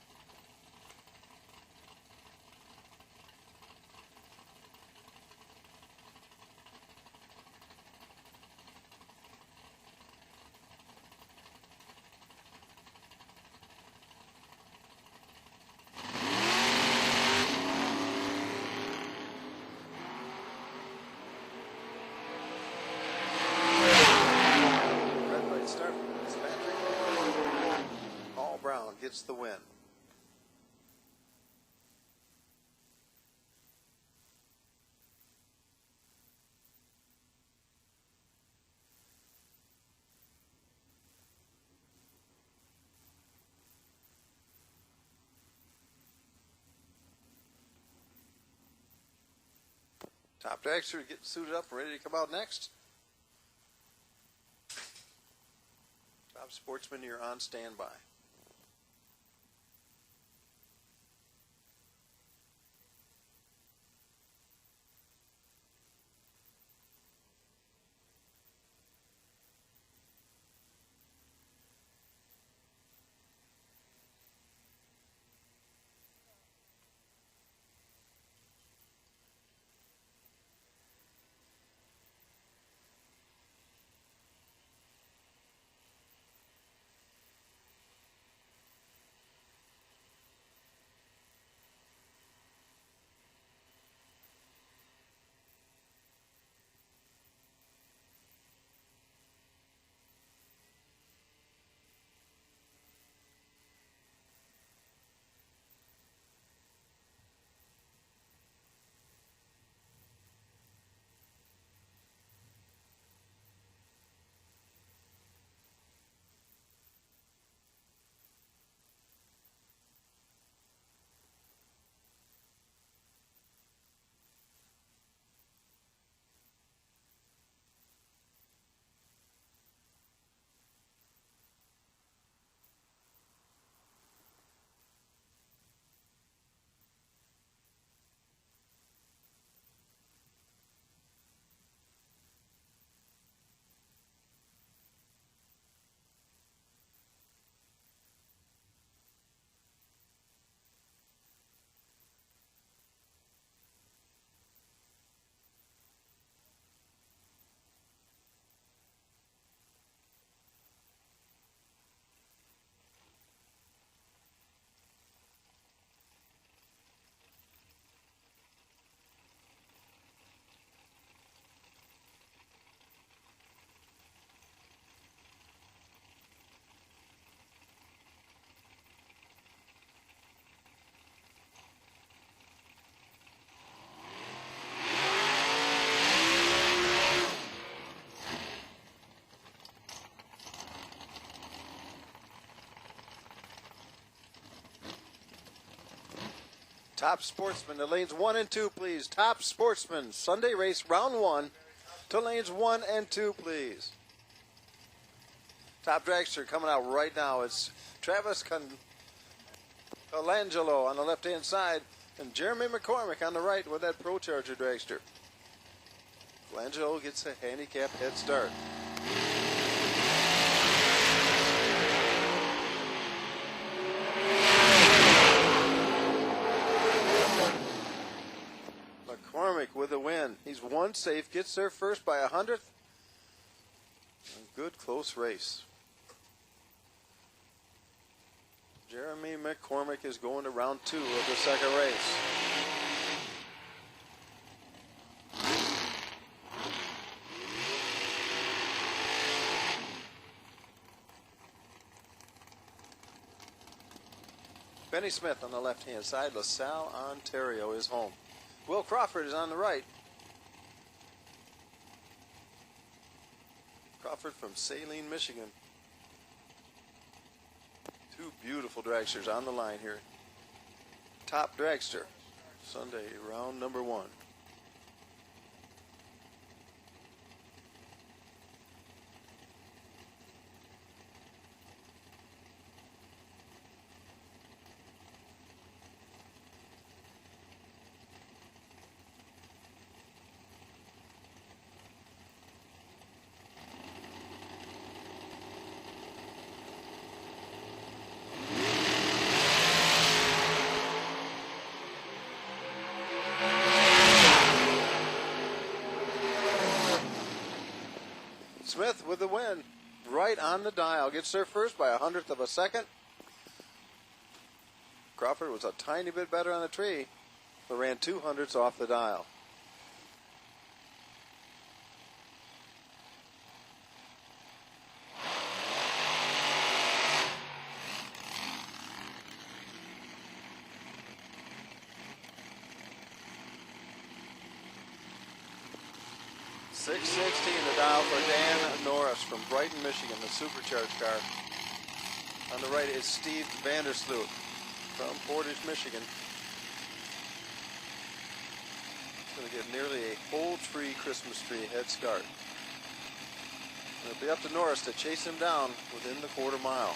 Gets the win. Top Dragster getting suited up and ready to come out next. Top Sportsman, you're on standby. Top Sportsman to lanes 1 and 2, please. Top Sportsman, Sunday race, round 1 to lanes 1 and 2, please. Top Dragster coming out right now. It's Travis Colangelo on the left-hand side and Jeremy McCormick on the right with that Pro Charger Dragster. Colangelo gets a handicap head start. McCormick with a win. He's one safe, gets there first by 100th. A good close race. Jeremy McCormick is going to round 2 of the second race. Benny Smith on the left-hand side. LaSalle, Ontario is home. Will Crawford is on the right. Crawford from Saline, Michigan. Two beautiful dragsters on the line here. Top Dragster, Sunday, round number 1. Smith with the win, right on the dial. Gets there first by 100th of a second. Crawford was a tiny bit better on the tree, but ran 200ths off the dial. .616 the dial for Dan Norris from Brighton, Michigan, the supercharged car. On the right is Steve Vandersloot from Portage, Michigan. He's going to get nearly a whole Christmas tree head start. It'll be up to Norris to chase him down within the quarter mile.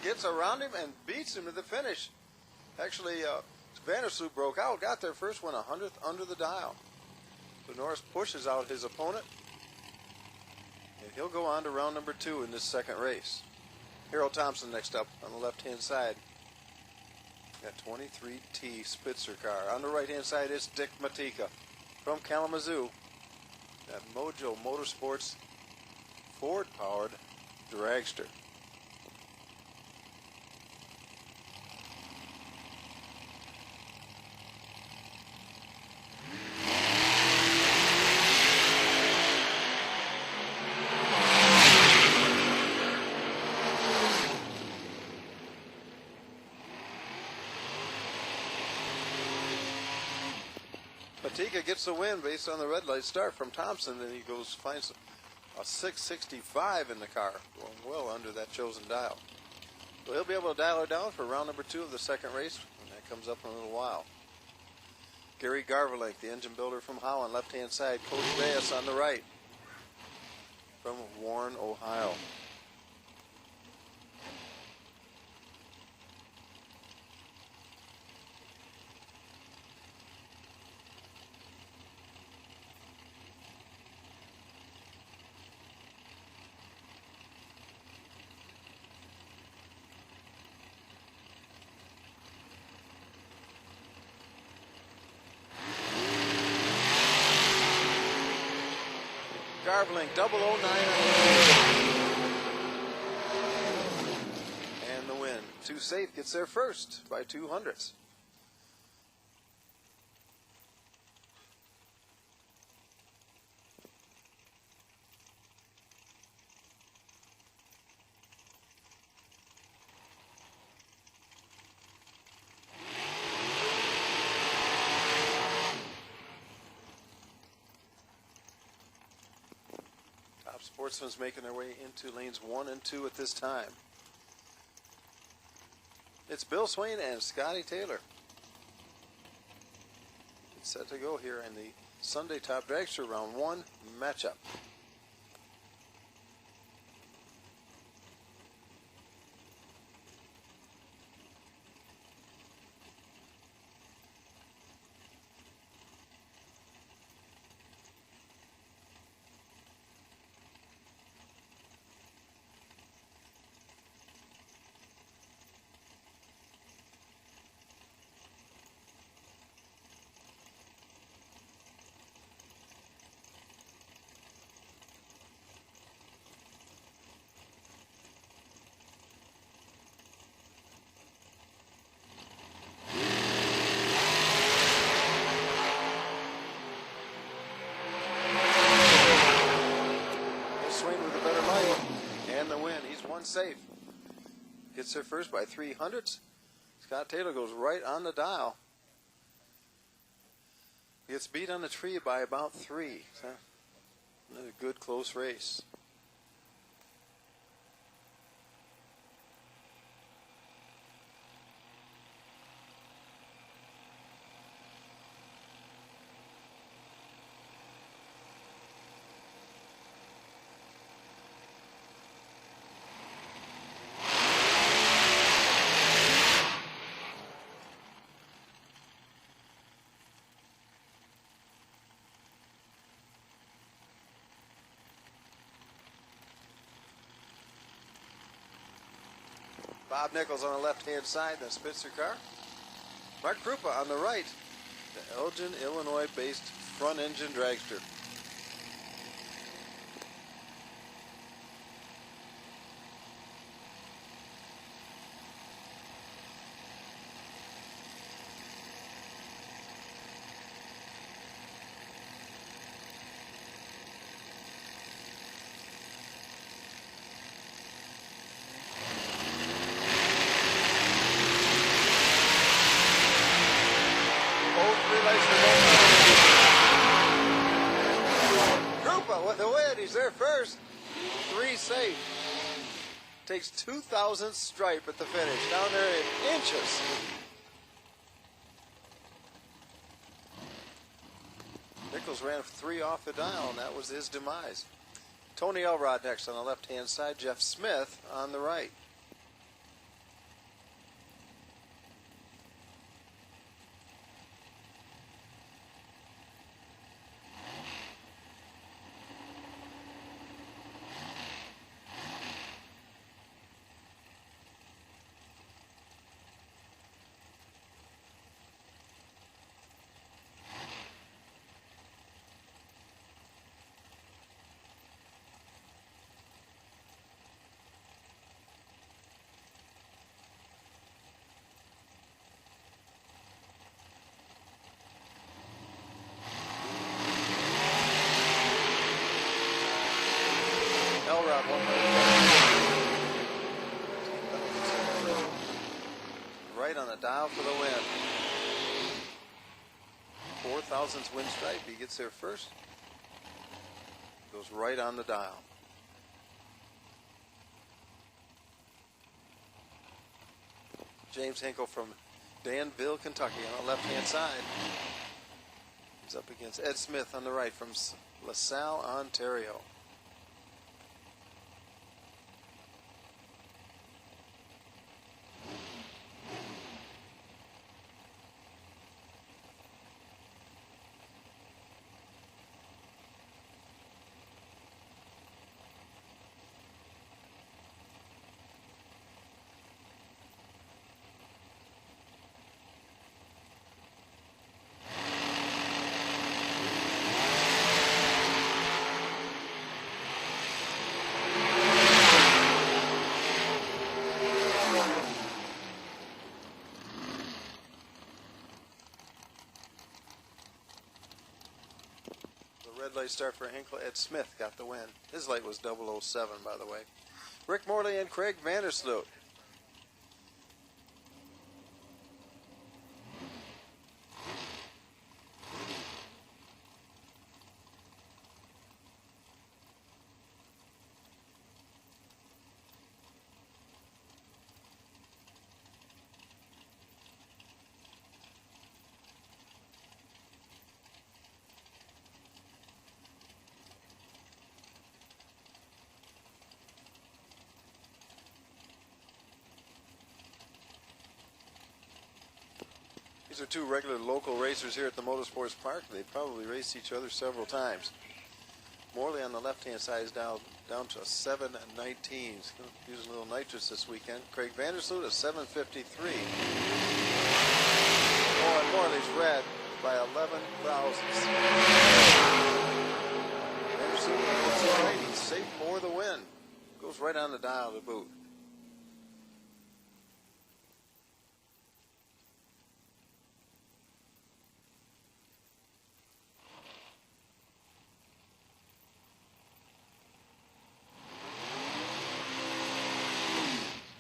Gets around him and beats him to the finish. Actually, Vandersloot broke out, got there first, went 100th under the dial. So Norris pushes out his opponent, and he'll go on to round number 2 in this second race. Harold Thompson next up on the left-hand side. Got 23T Spitzer car. On the right-hand side is Dick Matika from Kalamazoo. That Mojo Motorsports Ford-powered dragster. Matika gets the win based on the red light start from Thompson, and he finds a 665 in the car, going well under that chosen dial. So he'll be able to dial her down for round number 2 of the second race, and that comes up in a little while. Gary Garvelink, the engine builder from Holland, left-hand side. Cody Bass on the right from Warren, Ohio. Garvelink, 009. Too Safe gets there first by 200ths. Sportsman's making their way into lanes 1 and 2 at this time. It's Bill Swain and Scotty Taylor. It's set to go here in the Sunday Top Dragster Round 1 matchup. Safe. Gets there first by 300ths. Scott Taylor goes right on the dial. Gets beat on the tree by about 3. So another good close race. Bob Nichols on the left-hand side, the Spitzer car. Mark Krupa on the right, the Elgin, Illinois-based front-engine dragster. With the win, he's there first. 3 safe. Takes 2,000th stripe at the finish, down there in inches. Nichols ran 3 off the dial, and that was his demise. Tony Elrod next on the left-hand side, Jeff Smith on the right. Right on the dial for the win. 4,000th win stripe. He gets there first. Goes right on the dial. James Hinkle from Danville, Kentucky on the left-hand side. He's up against Ed Smith on the right from LaSalle, Ontario. red light start for Hinkle. Ed Smith got the win. His light was 007, by the way. Rick Morley and Craig Vandersloot. These are two regular local racers here at the Motorsports Park. They probably raced each other several times. Morley on the left-hand side is down to a 7.19. He's using a little nitrous this weekend. Craig Vandersloot, a 7.53. Oh, and Morley's red by 11 thousandths. Vandersloot looks all right. He's safe for the win. Goes right on the dial to boot.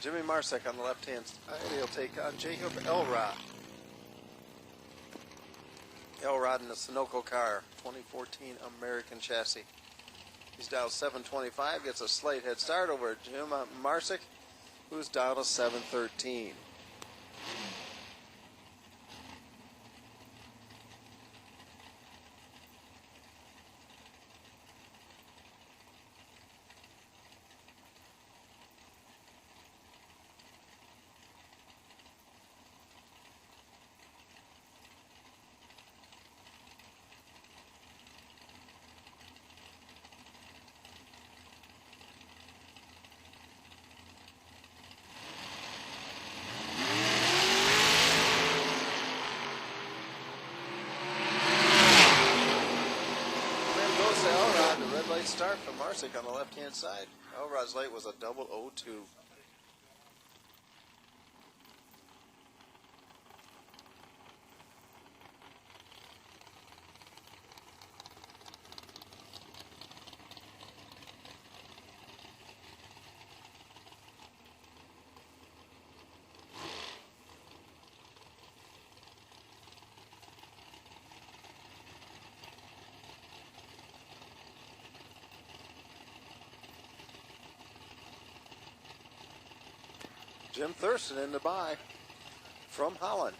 Jimmy Marsek on the left-hand side. He'll take on Jacob Elrod. Elrod in the Sunoco car, 2014 American chassis. He's down 725, gets a slight head start over Jim Marsek, who's down to 713. Start from Marsek on the left-hand side. Elrod's light was a 002. Jim Thurston in the bye from Holland.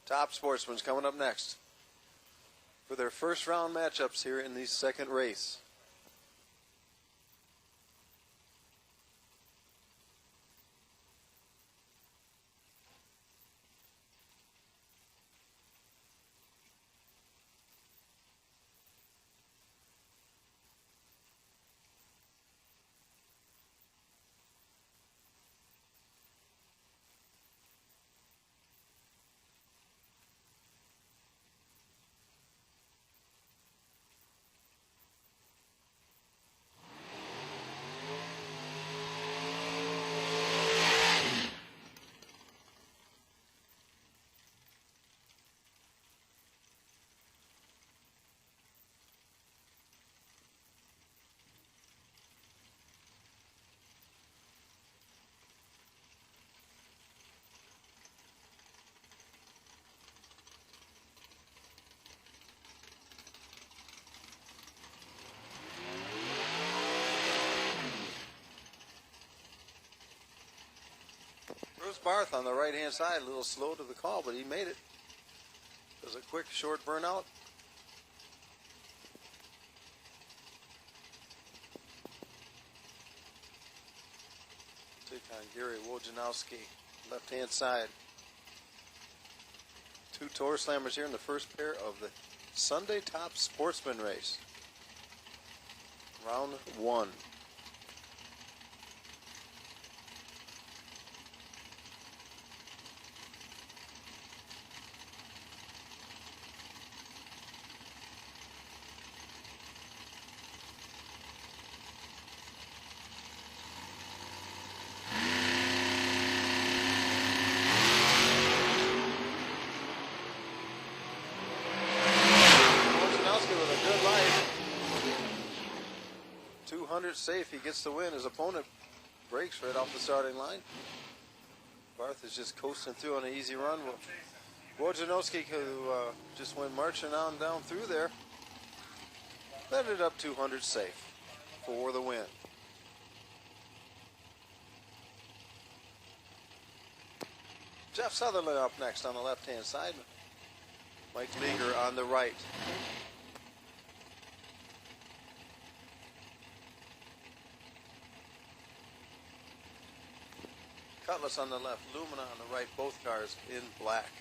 Top Sportsman's coming up next for their first round matchups here in the second race. Barth on the right-hand side, a little slow to the call, but he made it. It was a quick, short burnout. Take on Gary Wojnowski, left-hand side. 2 Tour Slammers here in the first pair of the Sunday Top Sportsman race. Round 1. Safe, he gets the win. His opponent breaks right off the starting line. Barth is just coasting through on an easy run. Wojnowski, who just went marching on down through there, led it up 200 safe for the win. Jeff Sutherland up next on the left-hand side. Mike Leager on the right. Cutlass on the left, Lumina on the right, both cars in black.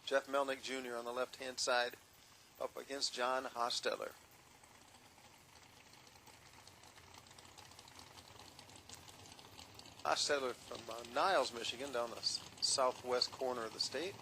Jeff Melnick Jr. on the left-hand side up against John Hostetter. Hostetter from Niles, Michigan, down the southwest corner of the state.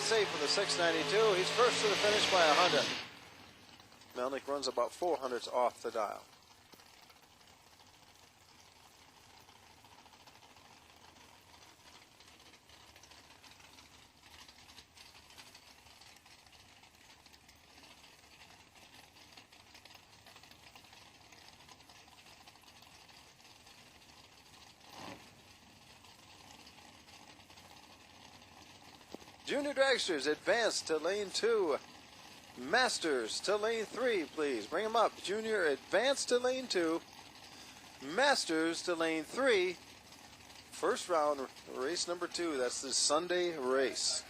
Safe for the 692. He's first to the finish by 100. Melnick runs about 400s off the dial. Junior Dragsters advance to lane 2. Masters to lane 3, please. Bring them up. Junior advance to lane 2. Masters to lane 3. First round, race number 2. That's the Sunday race.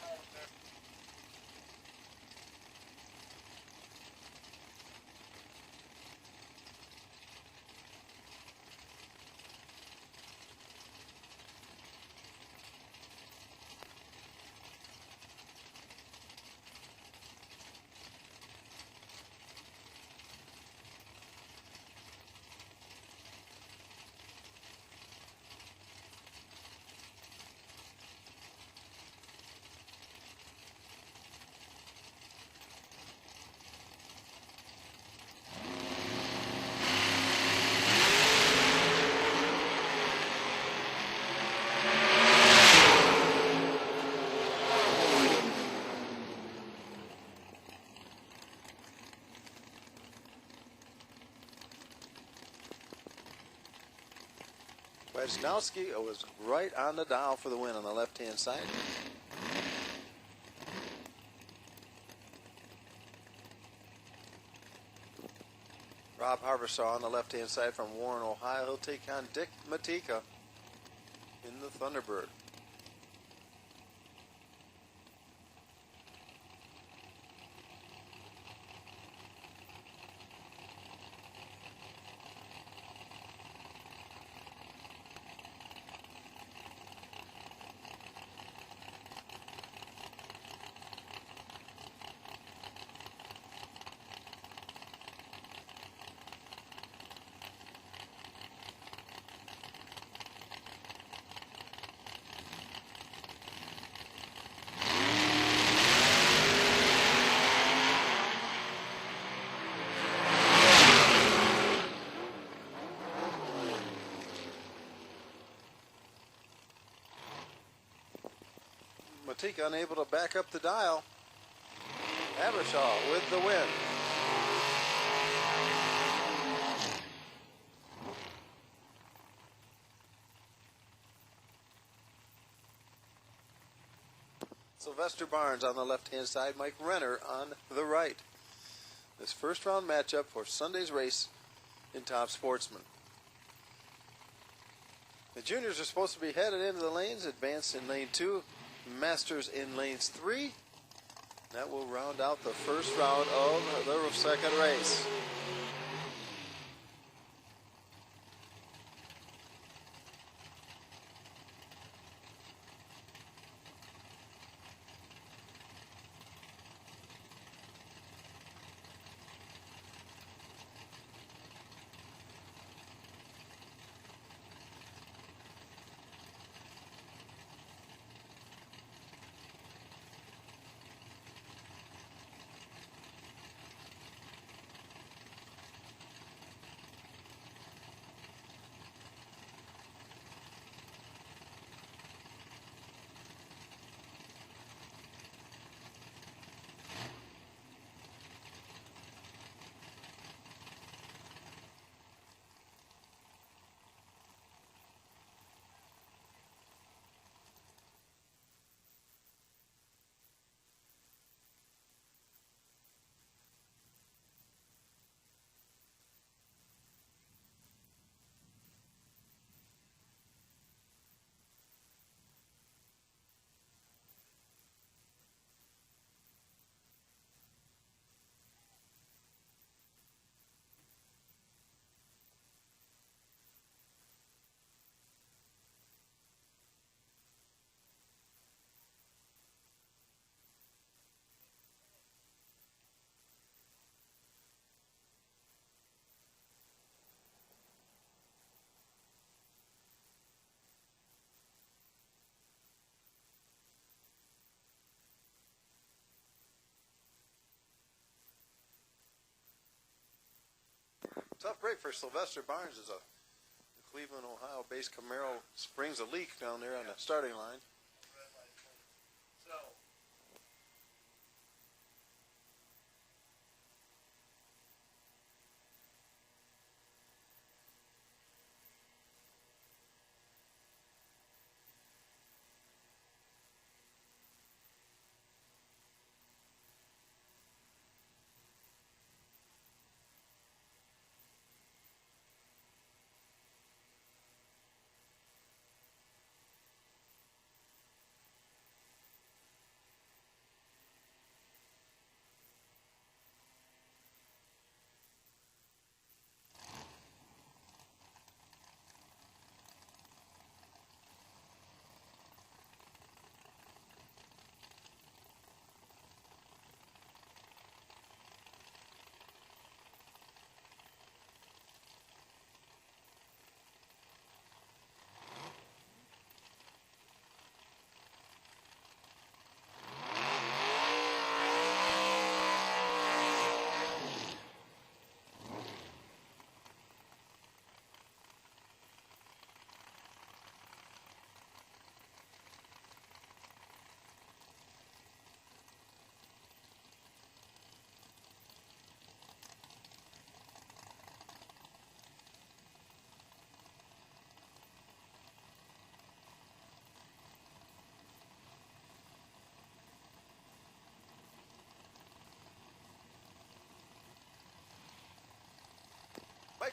Wajnowski was right on the dial for the win on the left-hand side. Rob Harbersaw on the left-hand side from Warren, Ohio. He'll take on Dick Matika in the Thunderbird. Matika unable to back up the dial. Habershaw with the win. Sylvester Barnes on the left-hand side, Mike Renner on the right. This first round matchup for Sunday's race in Top Sportsman. The juniors are supposed to be headed into the lanes, advanced in lane 2, masters in lanes 3. That will round out the first round of the second race. Tough break for Sylvester Barnes as a Cleveland, Ohio-based Camaro springs a leak down there on the starting line.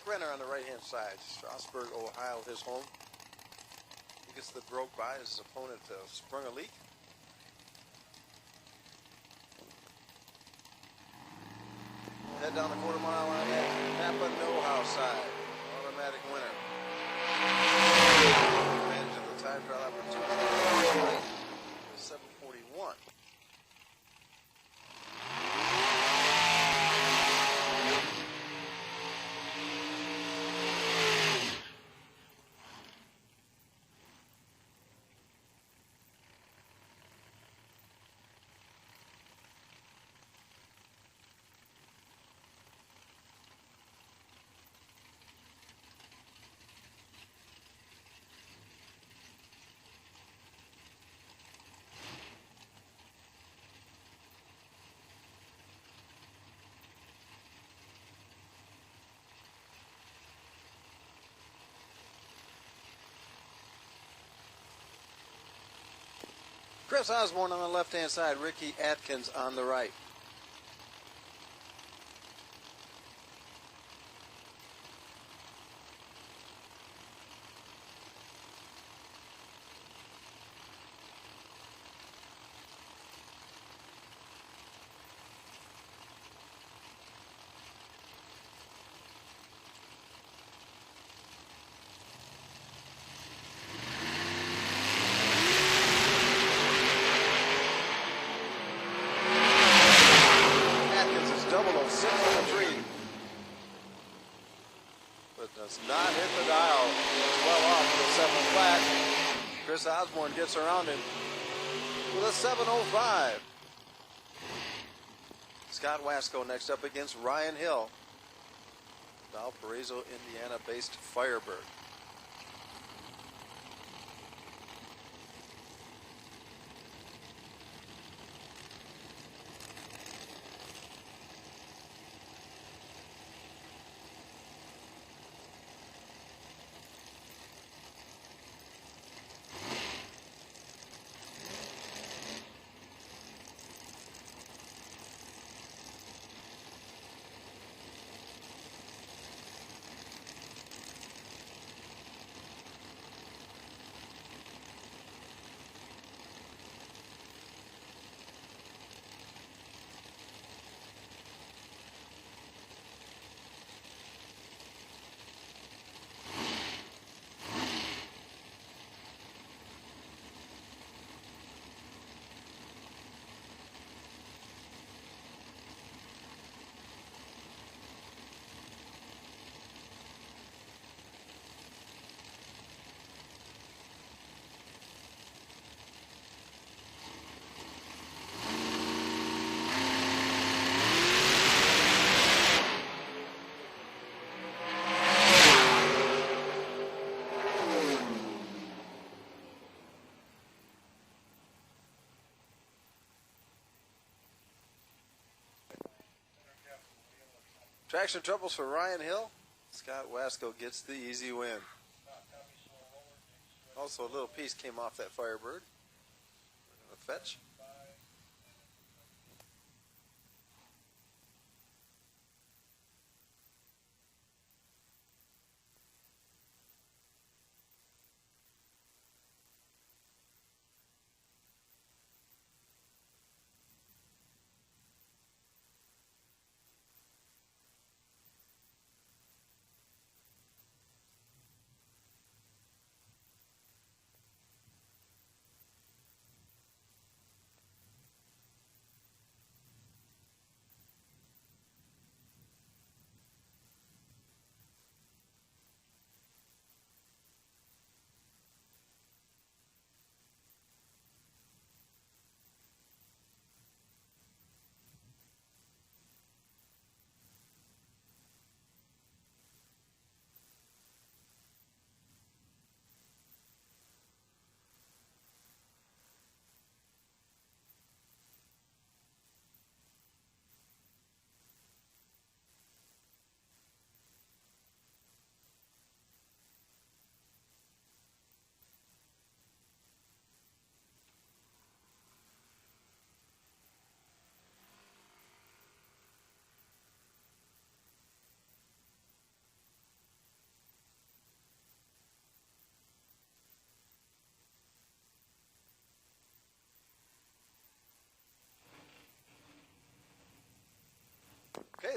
Jack Renner on the right-hand side. Strasburg, Ohio, his home. Biggest that broke by as his opponent sprung a leak. Head down the quarter-mile line at Napa Know-How side. Automatic winner. Advantage of the time trial opportunity. 7:41. Chris Osborne on the left-hand side, Ricky Atkins on the right. Does not hit the dial. It's well off with a 7 flat. Chris Osborne gets around him with a 7:05. Scott Wasco next up against Ryan Hill. Valparaiso, Indiana-based Firebird. Traction troubles for Ryan Hill. Scott Wasco gets the easy win. Also, a little piece came off that Firebird. A fetch.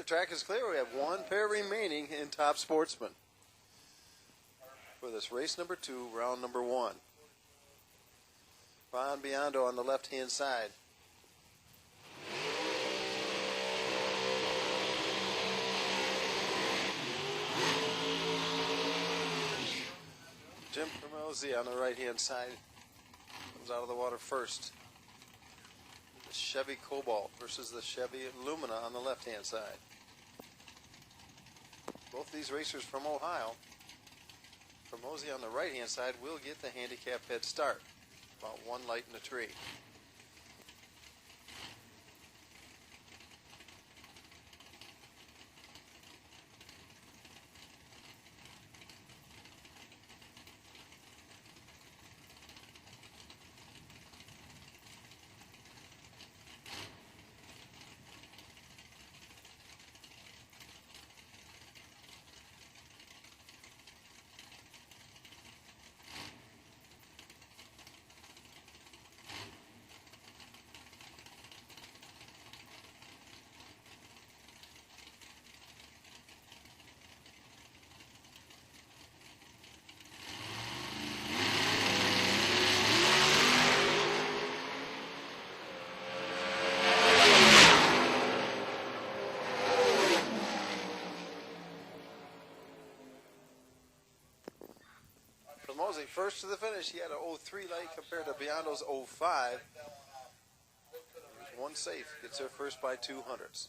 track is clear. We have one pair remaining in Top Sportsman for this race number 2, round number 1. Ron Biondo on the left-hand side. Jim Promosi on the right-hand side comes out of the water first. The Chevy Cobalt versus the Chevy Lumina on the left-hand side. Both these racers from Ohio. Promosi on the right-hand side will get the handicap head start. About one light in the tree. Promosi first to the finish. He had an 03 light compared to Biondo's 05. There's one safe. Gets there first by 200ths.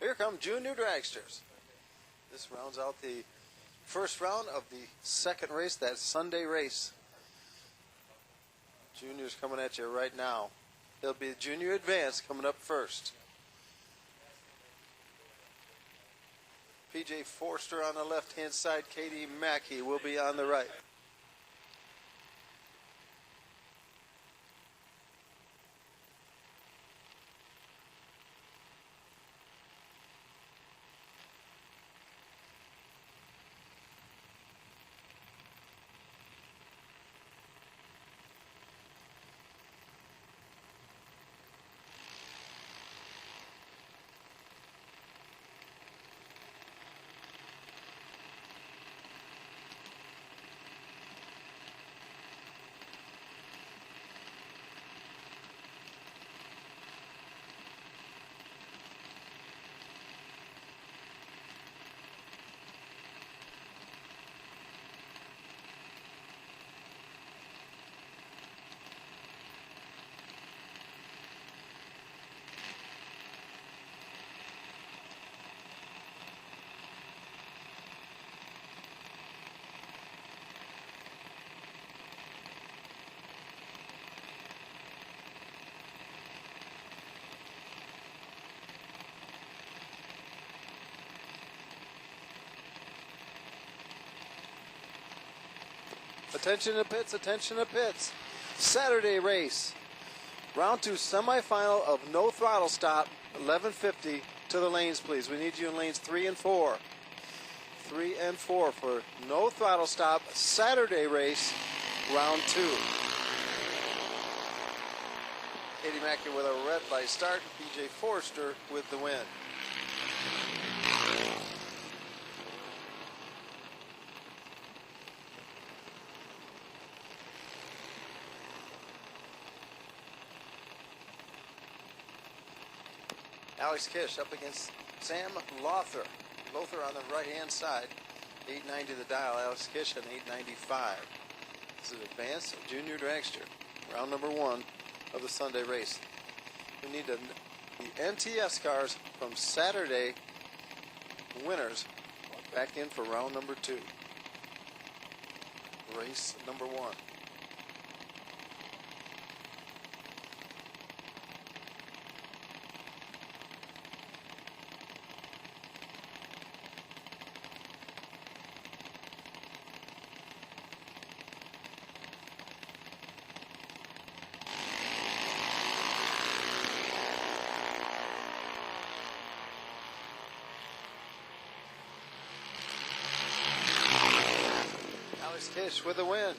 Here come Junior Dragsters. This rounds out the first round of the second race, that Sunday race. Junior's coming at you right now. It'll be Junior Advance coming up first. PJ Forster on the left-hand side. Katie Mackey will be on the right. Attention to pits, attention to pits. Saturday race. Round 2 semifinal of no throttle stop, 11:50 to the lanes, please. We need you in lanes 3 and 4. 3 and 4 for no throttle stop, Saturday race, round 2. Katie Mackey with a red light start, PJ Forster with the win. Alex Kish up against Sam Lothar. Lothar on the right-hand side. 890 the dial. Alex Kish at 895. This is Advanced Junior Dragster. Round number 1 of the Sunday race. We need the NTS cars from Saturday winners back in for round number 2. Race number 1. Kish with a win.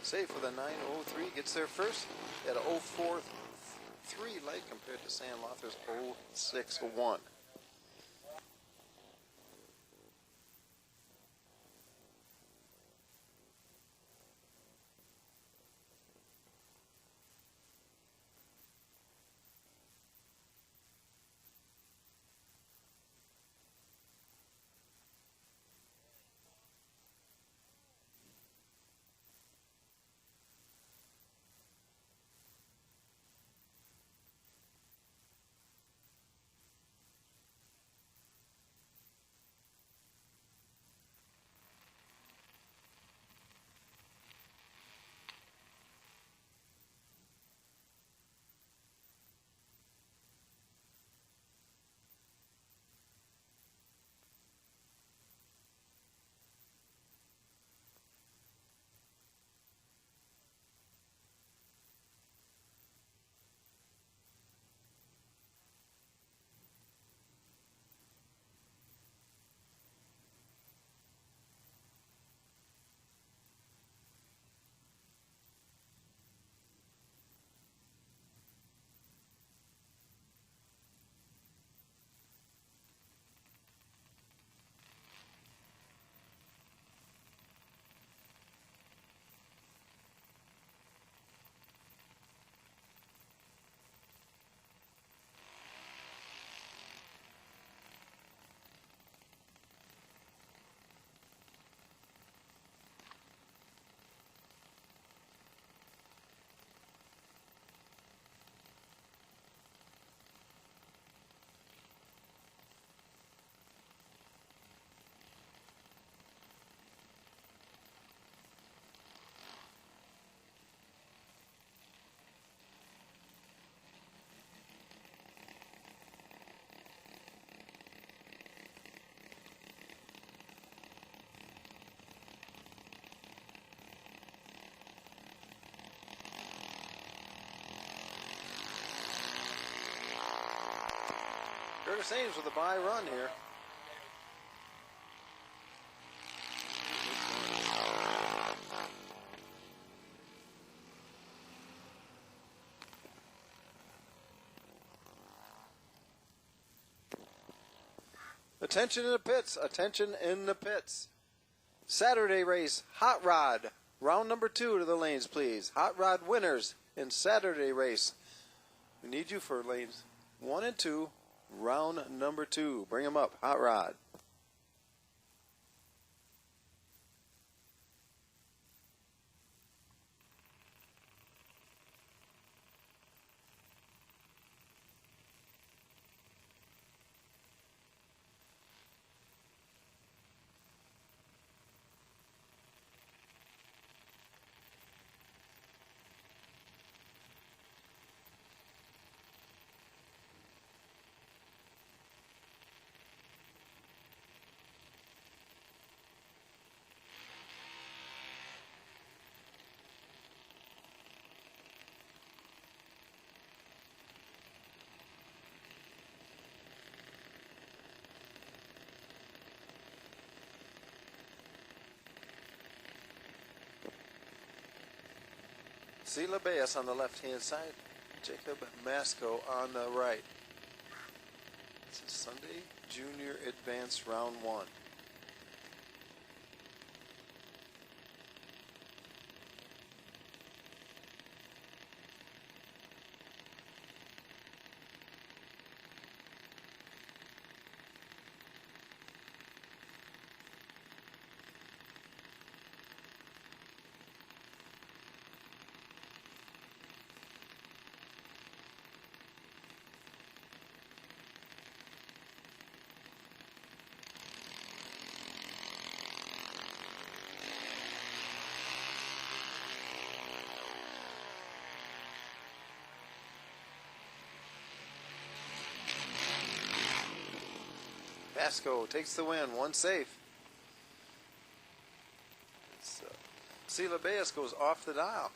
Safe with a 903, gets there first at a 043 light compared to Sam Lothar's 061. Curtis Ames with a bye run here. Attention in the pits. Attention in the pits. Saturday race, Hot Rod. Round number 2 to the lanes, please. Hot Rod winners in Saturday race. We need you for lanes 1 and 2. Round number 2. Bring them up. Hot Rod. Sila Baez on the left-hand side. Jacob Masco on the right. This is Sunday Junior Advanced Round 1. Basco takes the win, one safe. Sela Baez goes off the dial,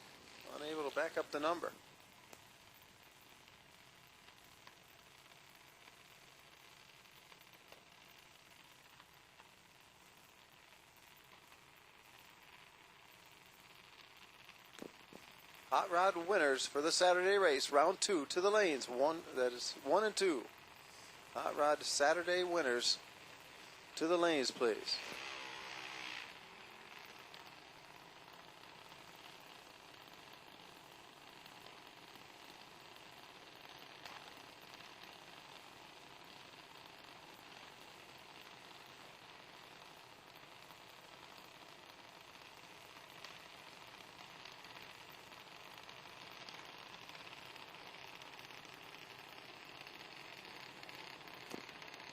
unable to back up the number. Hot rod winners for the Saturday race, round 2 to the lanes. That is 1 and 2. Hot rod Saturday winners to the lanes, please.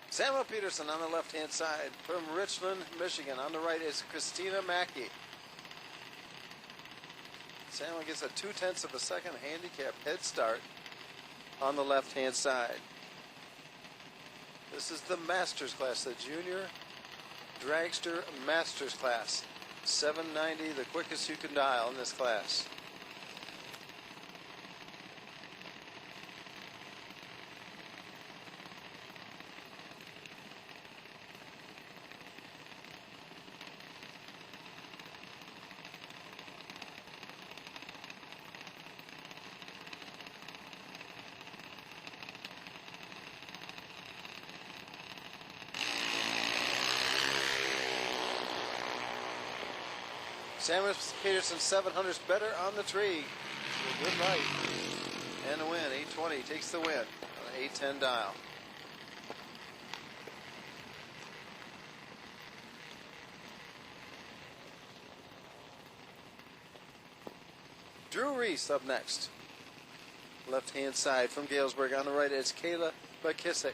Samuel Peterson on the left-hand side from Richland, Michigan. On the right is Christina Mackey. Samuel gets a 0.2 of a second handicap head start on the left-hand side. This is the Masters class, the Junior Dragster Masters class. 790, the quickest you can dial in this class. Samuel Peterson 700's better on the tree. A good right. And a win. 820 takes the win on an 810 dial. Drew Reese up next. Left-hand side from Galesburg. On the right is Kayla McKissick.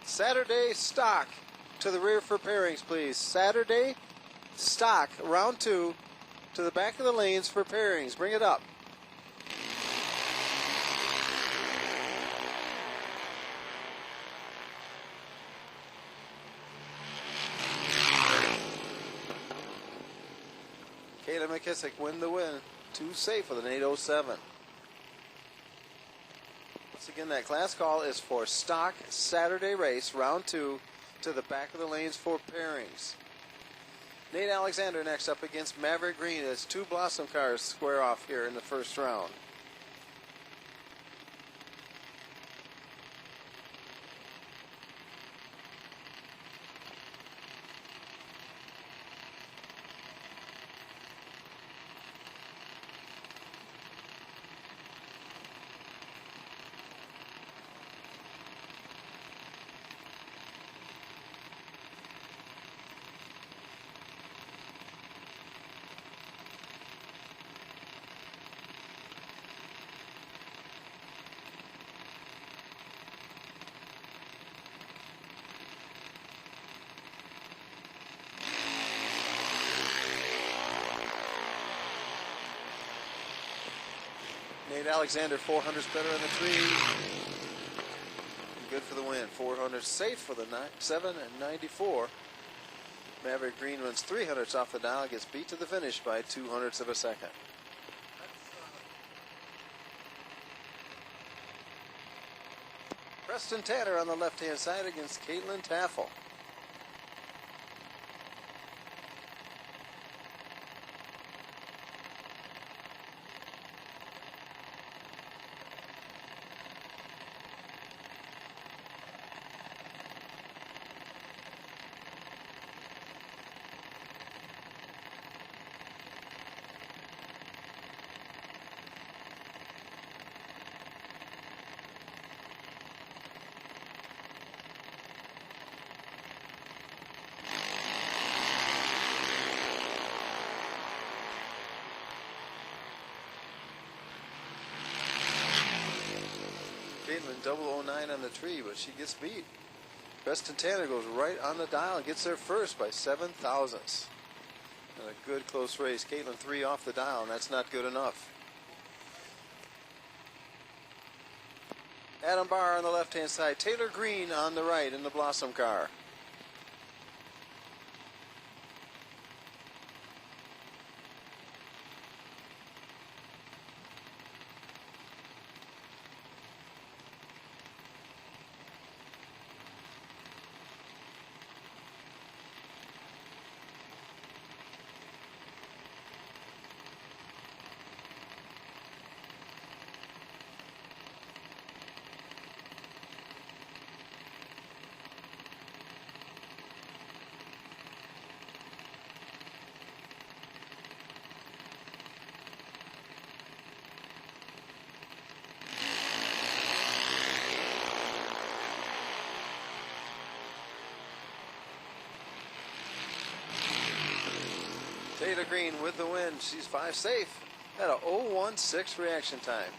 Saturday stock to the rear for pairings, please. Saturday stock, round 2, to the back of the lanes for pairings. Bring it up. Kayla McKissick win the win. 2 safe with an 807. Once again, that class call is for stock Saturday race, round 2, to the back of the lanes for pairings. Nate Alexander next up against Maverick Green as 2 Blossom cars square off here in the first round. Nate Alexander, 400's better on the tree. Good for the win. 400 safe for the 794. Maverick Green runs 300s off the dial, gets beat to the finish by 200ths of a second. Preston Tanner on the left-hand side against Caitlin Taffel. 009 on the tree, but she gets beat. Preston Tanner goes right on the dial and gets there first by 7 thousandths. And a good close race. Caitlin 3 off the dial, and that's not good enough. Adam Barr on the left-hand side. Taylor Green on the right in the Blossom car. Taylor Green with the win. She's 5 safe at a 0.16 reaction time.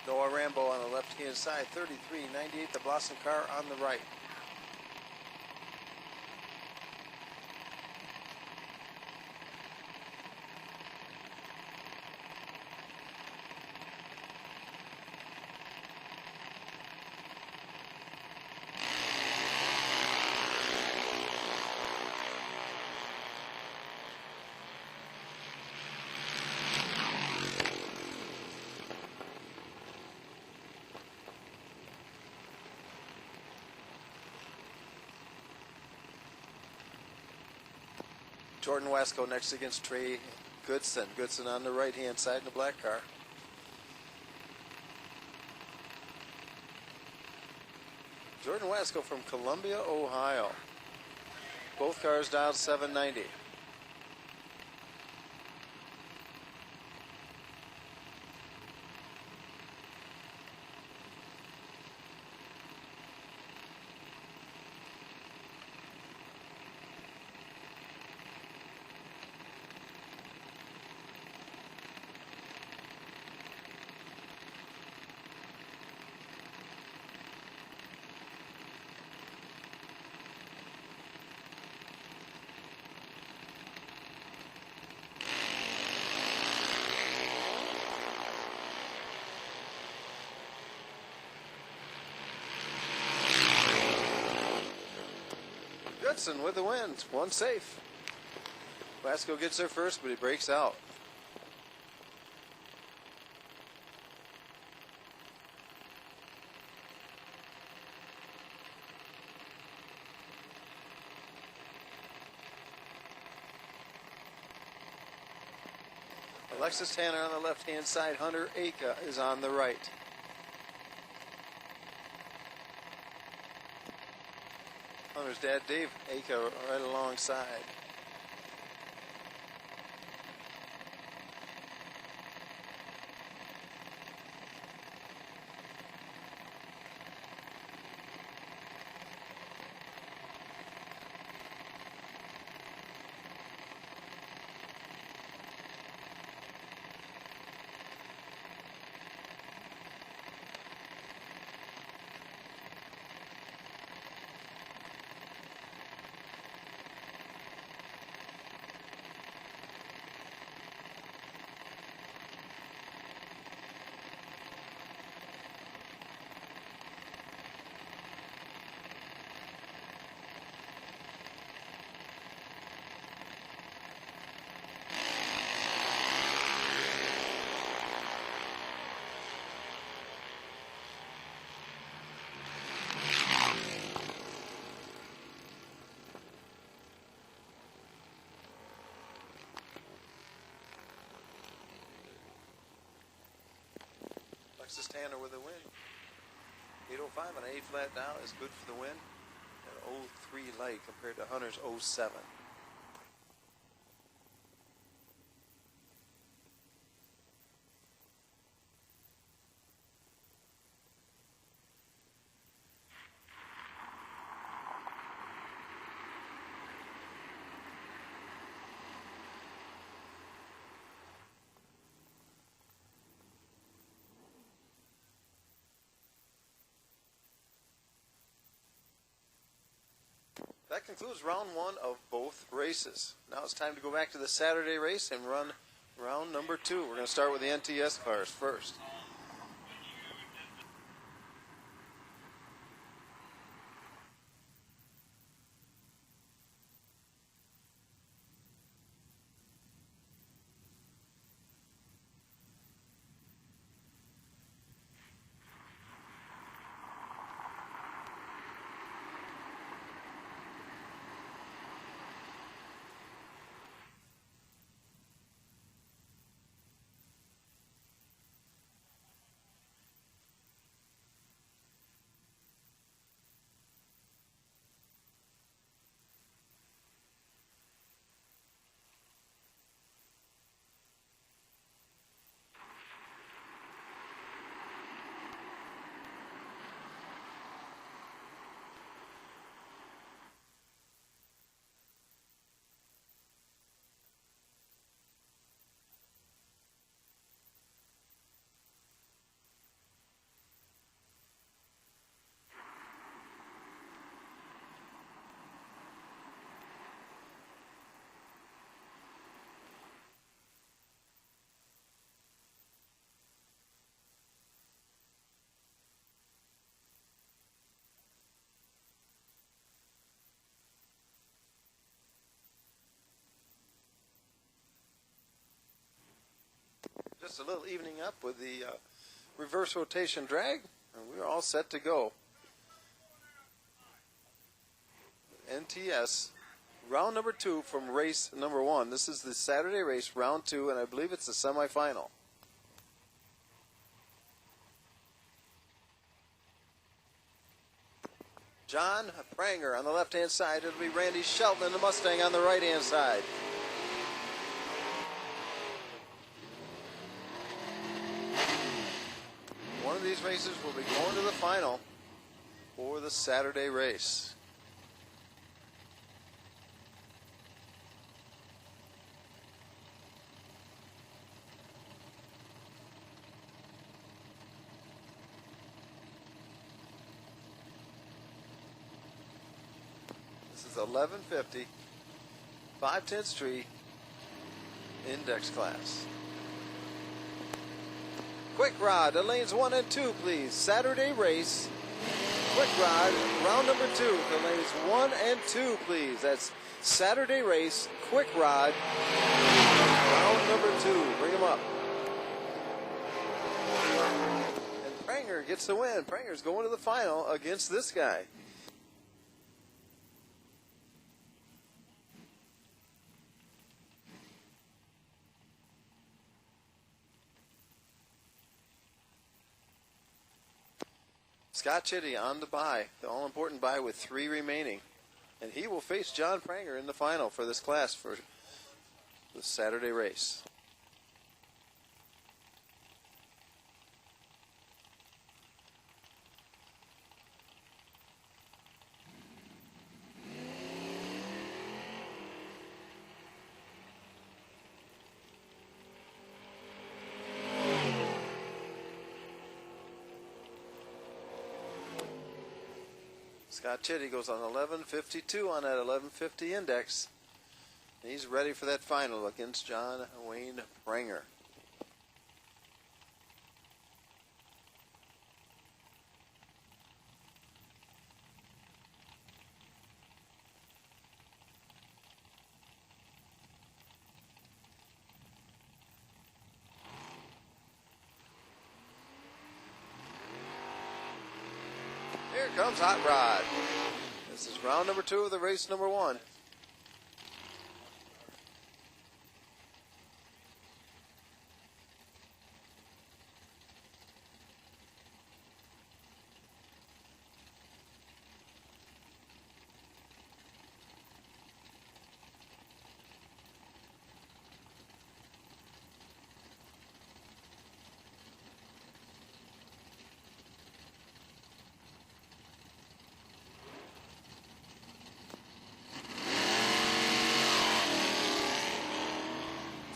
Noah Rambo on the left-hand side, 33.98. The Blossom car on the right. Jordan Wasco next against Trey Goodson. Goodson on the right-hand side in the black car. Jordan Wasco from Columbia, Ohio. Both cars dialed 790. Goodson with the win. One safe. Wasco gets there first, but he breaks out. Alexis Tanner on the left-hand side. Hunter Aka is on the right. Hunter's dad, Dave Aka, right alongside. Alexis Tanner with a win. 805 on an A flat dial is good for the win. 03 light compared to Hunter's 07. That concludes round one of both races. Now it's time to go back to the Saturday race and run round number 2. We're going to start with the NTS cars first. Just a little evening up with the reverse rotation drag, and we're all set to go. NTS, round number 2 from race number 1. This is the Saturday race, round 2, and I believe it's the semifinal. John Pranger on the left-hand side. It'll be Randy Shelton in the Mustang on the right-hand side. One of these races will be going to the final for the Saturday race. This is 1150, 5/10 Street, index class. Quick rod to lanes 1 and 2, please. Saturday race. Quick rod, round number 2 to lanes 1 and 2, please. That's Saturday race. Quick rod, round number 2. Bring him up. And Pranger gets the win. Pranger's going to the final against this guy. Scott Chitty on the bye, the all-important bye with 3 remaining. And he will face John Pranger in the final for this class for the Saturday race. Scott Chitty goes on 11:52 on that 11:50 index. He's ready for that final against John Wayne Pranger. Here comes Hot Rod. This is round number 2 of the race number 1.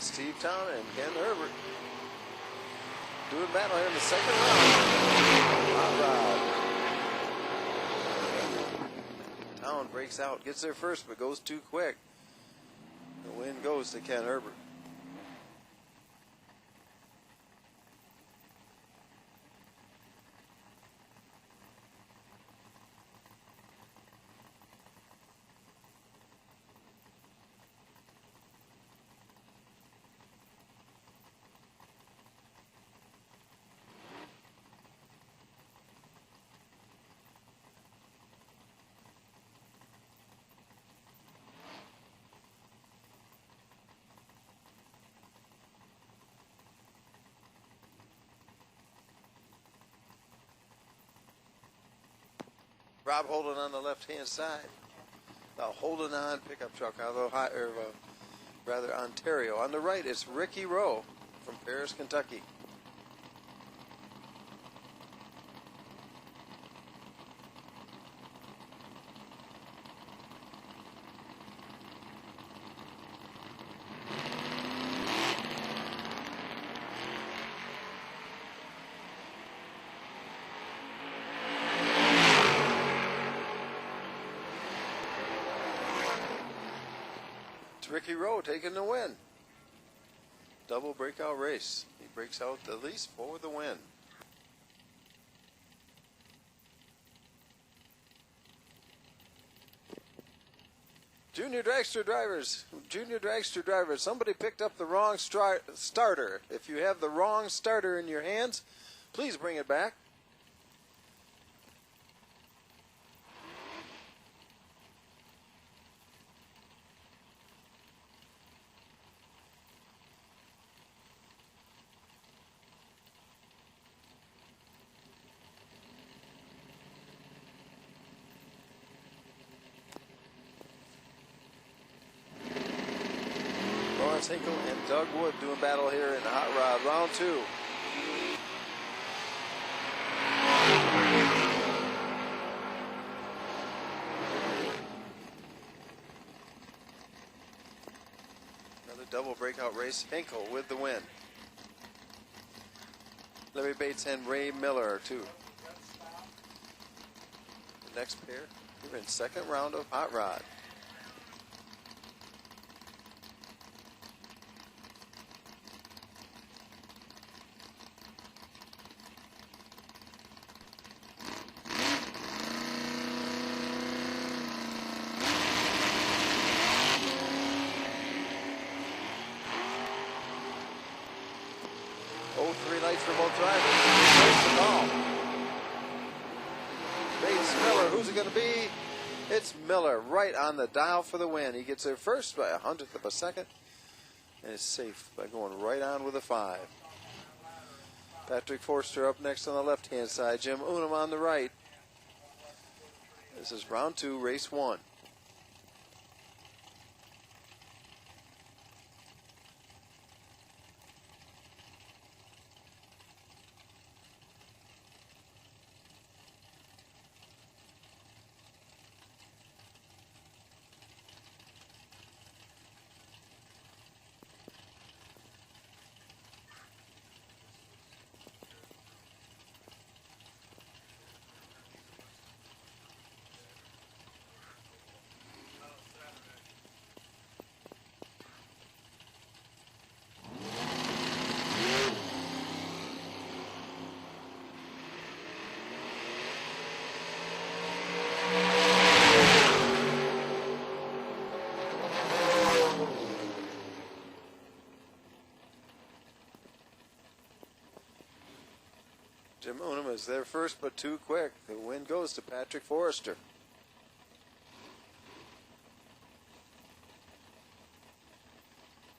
Steve Town and Ken Herbert doing battle here in the second round. Hot rod. Town breaks out, gets there first, but goes too quick. The win goes to Ken Herbert. Rob Holden on the left-hand side. Now holding on pickup truck, Ontario. On the right, it's Ricky Rowe from Paris, Kentucky. Ricky Rowe taking the win. Double breakout race. He breaks out the least for the win. Junior Dragster drivers, somebody picked up the wrong starter. If you have the wrong starter in your hands, please bring it back. Hinkle and Doug Wood doing battle here in the hot rod, round 2. Another double breakout race. Hinkle with the win. Larry Bates and Ray Miller too. The next pair, we're in second round of hot rod. For both drivers. Bates, Miller, who's it going to be? It's Miller right on the dial for the win. He gets there first by 100th of a second and is safe by going right on with a 5. Patrick Forster up next on the left-hand side. Jim Unum on the right. This is round 2, race 1. Jim Unum is there first, but too quick. The win goes to Patrick Forrester.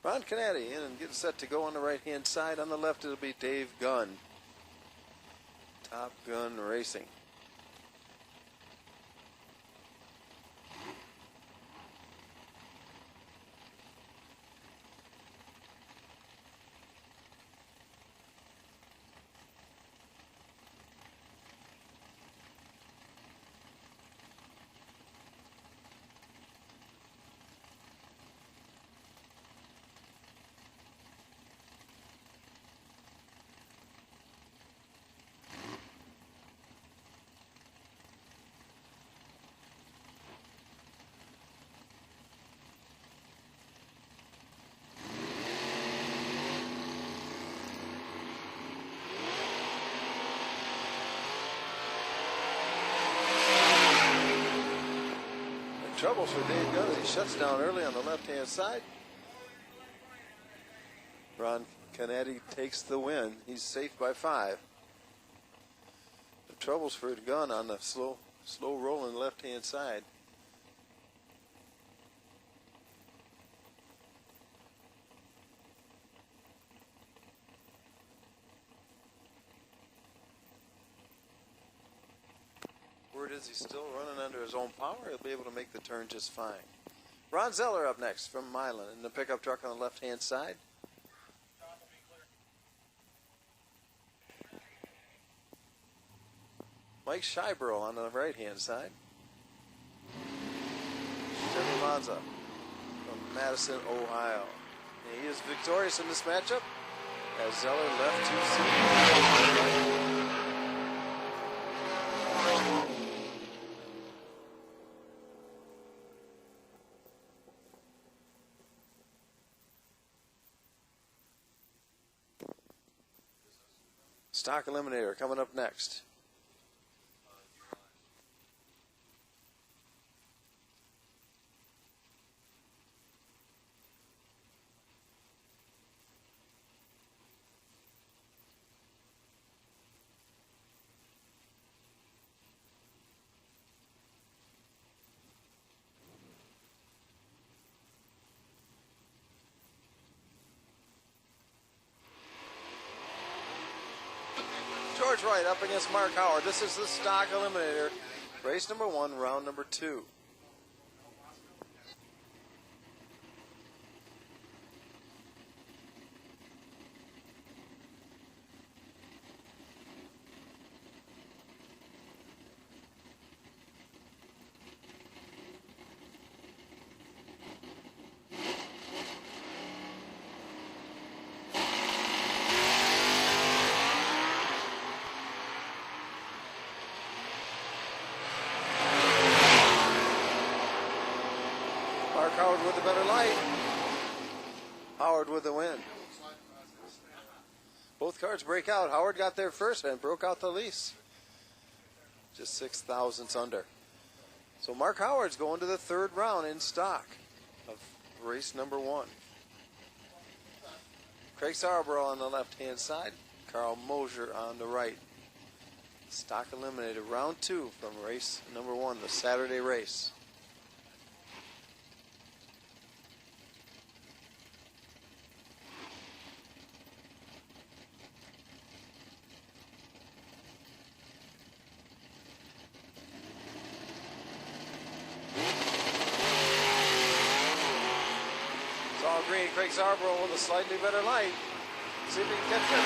Ron Canady in and getting set to go on the right-hand side. On the left, it'll be Dave Gunn. Top Gun Racing. troubles for Dave Guns. He shuts down early on the left-hand side. Ron Canetti takes the win. He's safe by 5. The troubles for Gunn on the slow rolling left-hand side. Word is he's still running under his own power. He'll be able to make the turn just fine. Ron Zeller up next from Milan in the pickup truck on the left-hand side. Mike Scheiberl on the right-hand side. Chevy Monza from Madison, Ohio. And he is victorious in this matchup as Zeller left 2 seats. Stock Eliminator coming up next. George Wright up against Mark Howard. This is the Stock Eliminator. Race number 1, round number 2. Howard with the better light. Howard with the win. Both cards break out. Howard got there first and broke out the lease. Just 6 thousandths under. So Mark Howard's going to the 3rd round in stock of race number 1. Craig Sarborough on the left-hand side. Carl Mosier on the right. Stock eliminated round 2 from race number 1, the Saturday race. Green, Craig Sarborough with a slightly better light. See if he can catch that.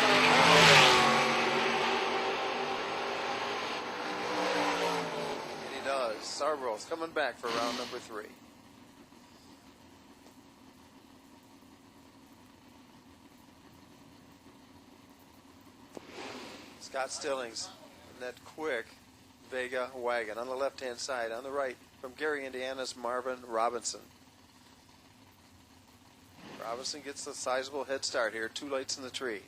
And he does. Sarborough's coming back for round number 3. Scott Stillings in that quick Vega wagon on the left-hand side. On the right, from Gary, Indiana's Marvin Robinson. Robinson gets a sizable head start here. 2 lights in the tree.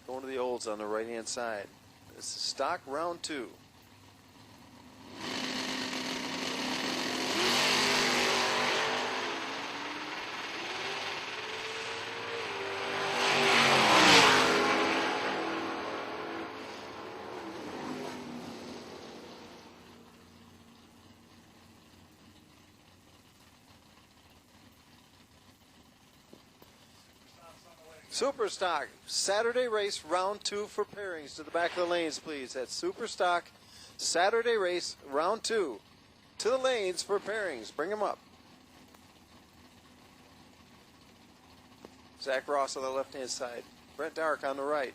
Going to the olds on the right-hand side. This is stock round 2. Super Stock, Saturday race, round 2 for pairings. To the back of the lanes, please. That's Super Stock, Saturday race, round 2. To the lanes for pairings. Bring them up. Zach Ross on the left-hand side. Brent Dark on the right.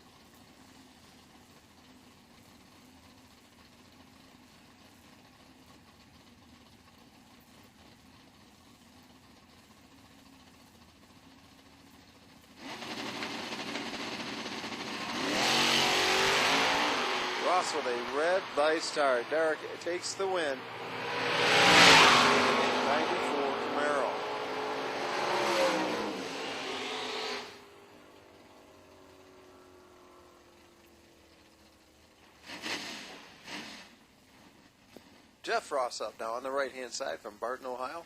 Ross with a red light start. Derek takes the win. 94 Camaro. Jeff Ross up now on the right-hand side from Barton, Ohio.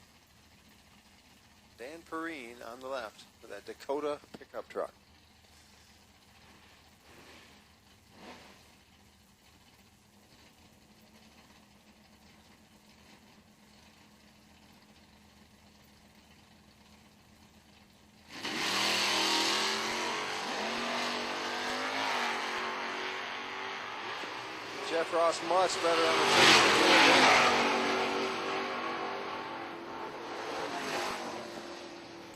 Dan Perrine on the left with that Dakota pickup truck. Jeff Ross much better on the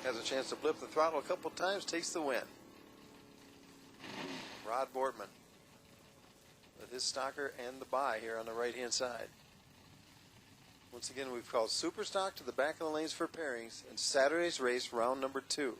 has a chance to blip the throttle a couple times, takes the win. Rod Bortman with his stocker and the bye here on the right-hand side. Once again, we've called Super Stock to the back of the lanes for pairings in Saturday's race, round number 2.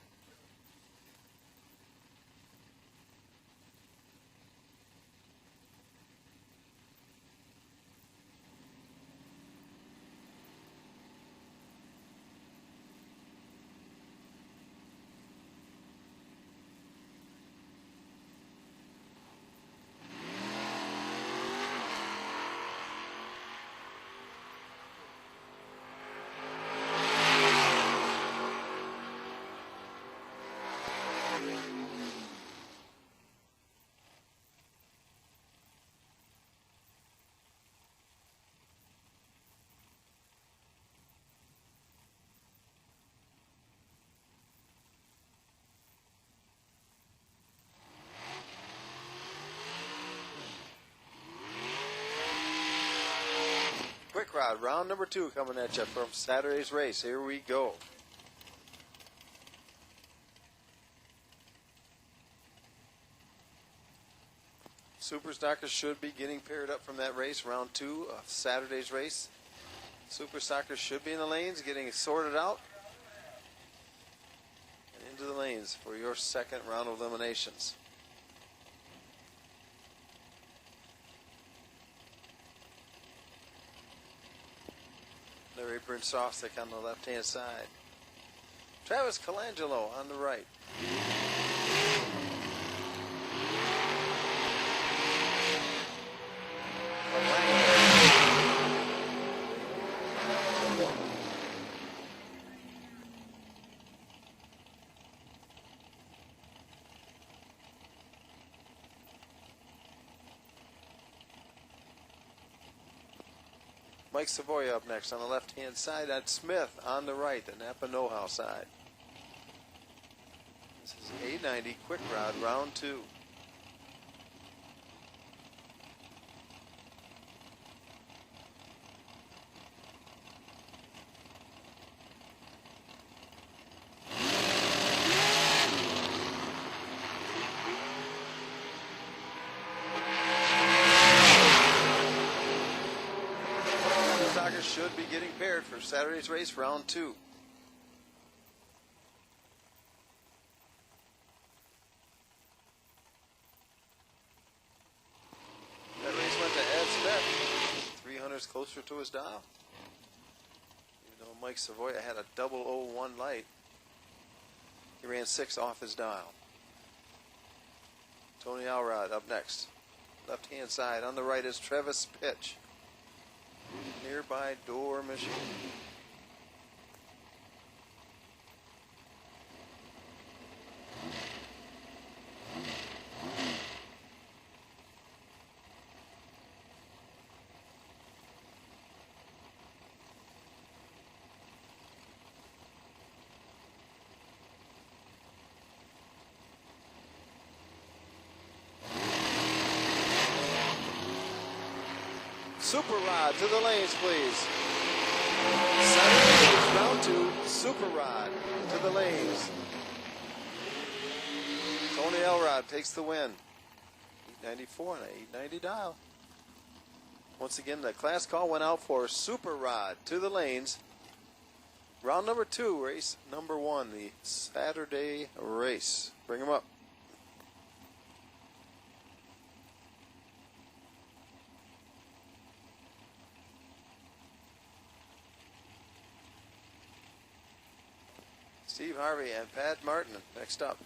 Quick Rod, round number 2 coming at you from Saturday's race. Here we go. Super Stockers should be getting paired up from that race, round 2 of Saturday's race. Super Stockers should be in the lanes, getting sorted out and into the lanes for your second round of eliminations. Larry Brinsofsek on the left-hand side. Travis Colangelo on the right. Mike Savoy up next on the left-hand side. That's Smith on the right, the Napa know-how side. This is 890 Quick Rod, round 2. Should be getting paired for Saturday's race, round 2. That race went to Ed Smith. 300s closer to his dial. Even though Mike Savoya had a 001 light, he ran 6 off his dial. Tony Alrod up next. Left-hand side. On the right is Travis Pitch. Nearby door machine. Super Rod to the lanes, please. Saturday, round 2, Super Rod to the lanes. Tony Elrod takes the win. 894 and an 890 dial. Once again, the class call went out for Super Rod to the lanes. Round number 2, race number 1, the Saturday race. Bring them up. Steve Harvey and Pat Martin next up.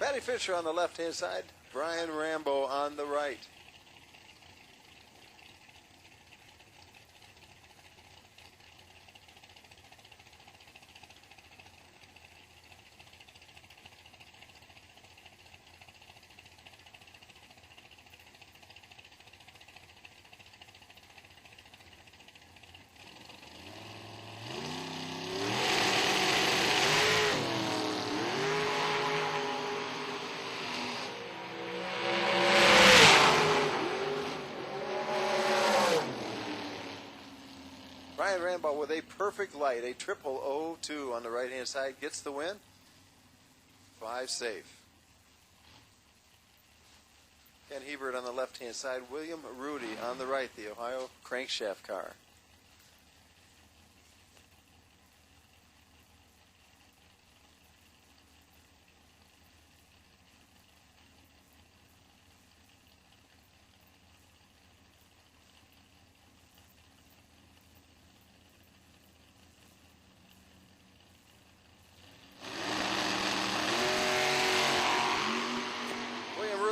Patty Fisher on the left-hand side, Brian Rambo on the right. Brian Rambo with a perfect light, a 0002 on the right-hand side, gets the win. 5 safe. Ken Hebert on the left-hand side, William Rudy on the right, the Ohio crankshaft car.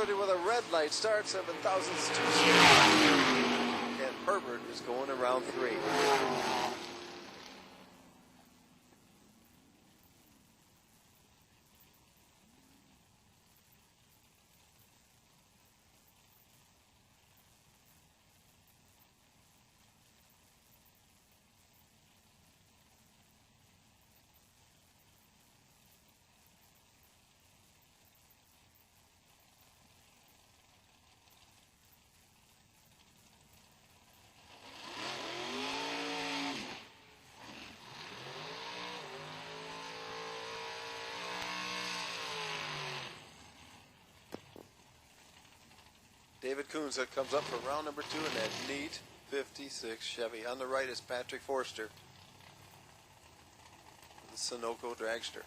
With a red light start, 7,000s too slow. And Herbert is going around 3. David Coons comes up for round number 2 in that neat 56 Chevy. On the right is Patrick Forster, the Sunoco Dragster.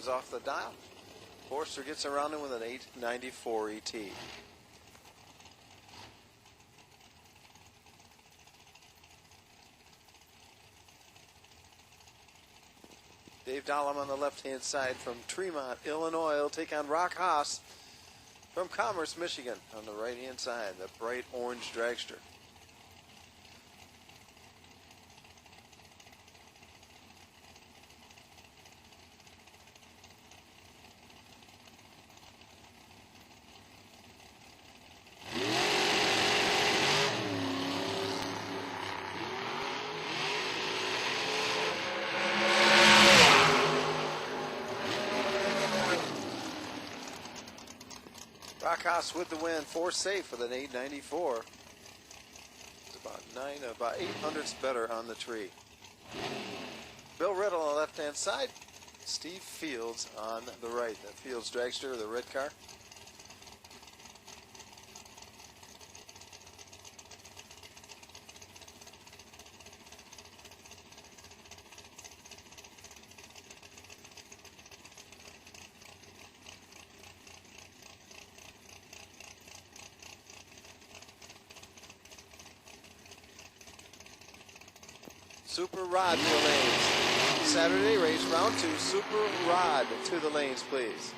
Off the dial. Forster gets around him with an 894 ET. Dave Dahlem on the left-hand side from Tremont, Illinois, will take on Rock Haas from Commerce, Michigan on the right-hand side, the bright orange dragster. Rockhouse with the win, 4 safe with an 894. It's about 800s better on the tree. Bill Riddle on the left-hand side. Steve Fields on the right. The Fields Dragster, the red car. Super Rod to the lanes. Saturday race, round 2, Super Rod to the lanes, please.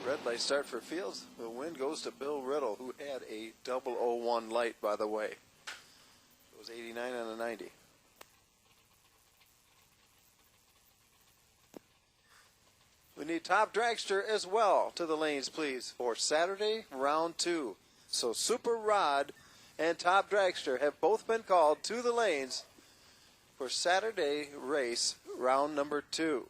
Red light start for Fields. The win goes to Bill Riddle, who had a 001 light, by the way. It was 89 on a 90. We need Top Dragster as well to the lanes, please, for Saturday, round 2. So Super Rod and Top Dragster have both been called to the lanes for Saturday race, round number 2.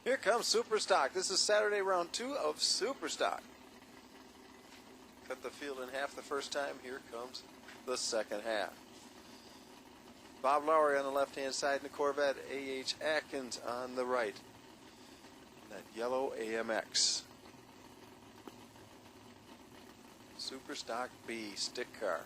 Here comes Super Stock. This is Saturday round 2 of Super Stock. Cut the field in half the first time. Here comes the second half. Bob Lowry on the left-hand side in the Corvette. A.H. Atkins on the right. That yellow AMX. Super Stock B stick car.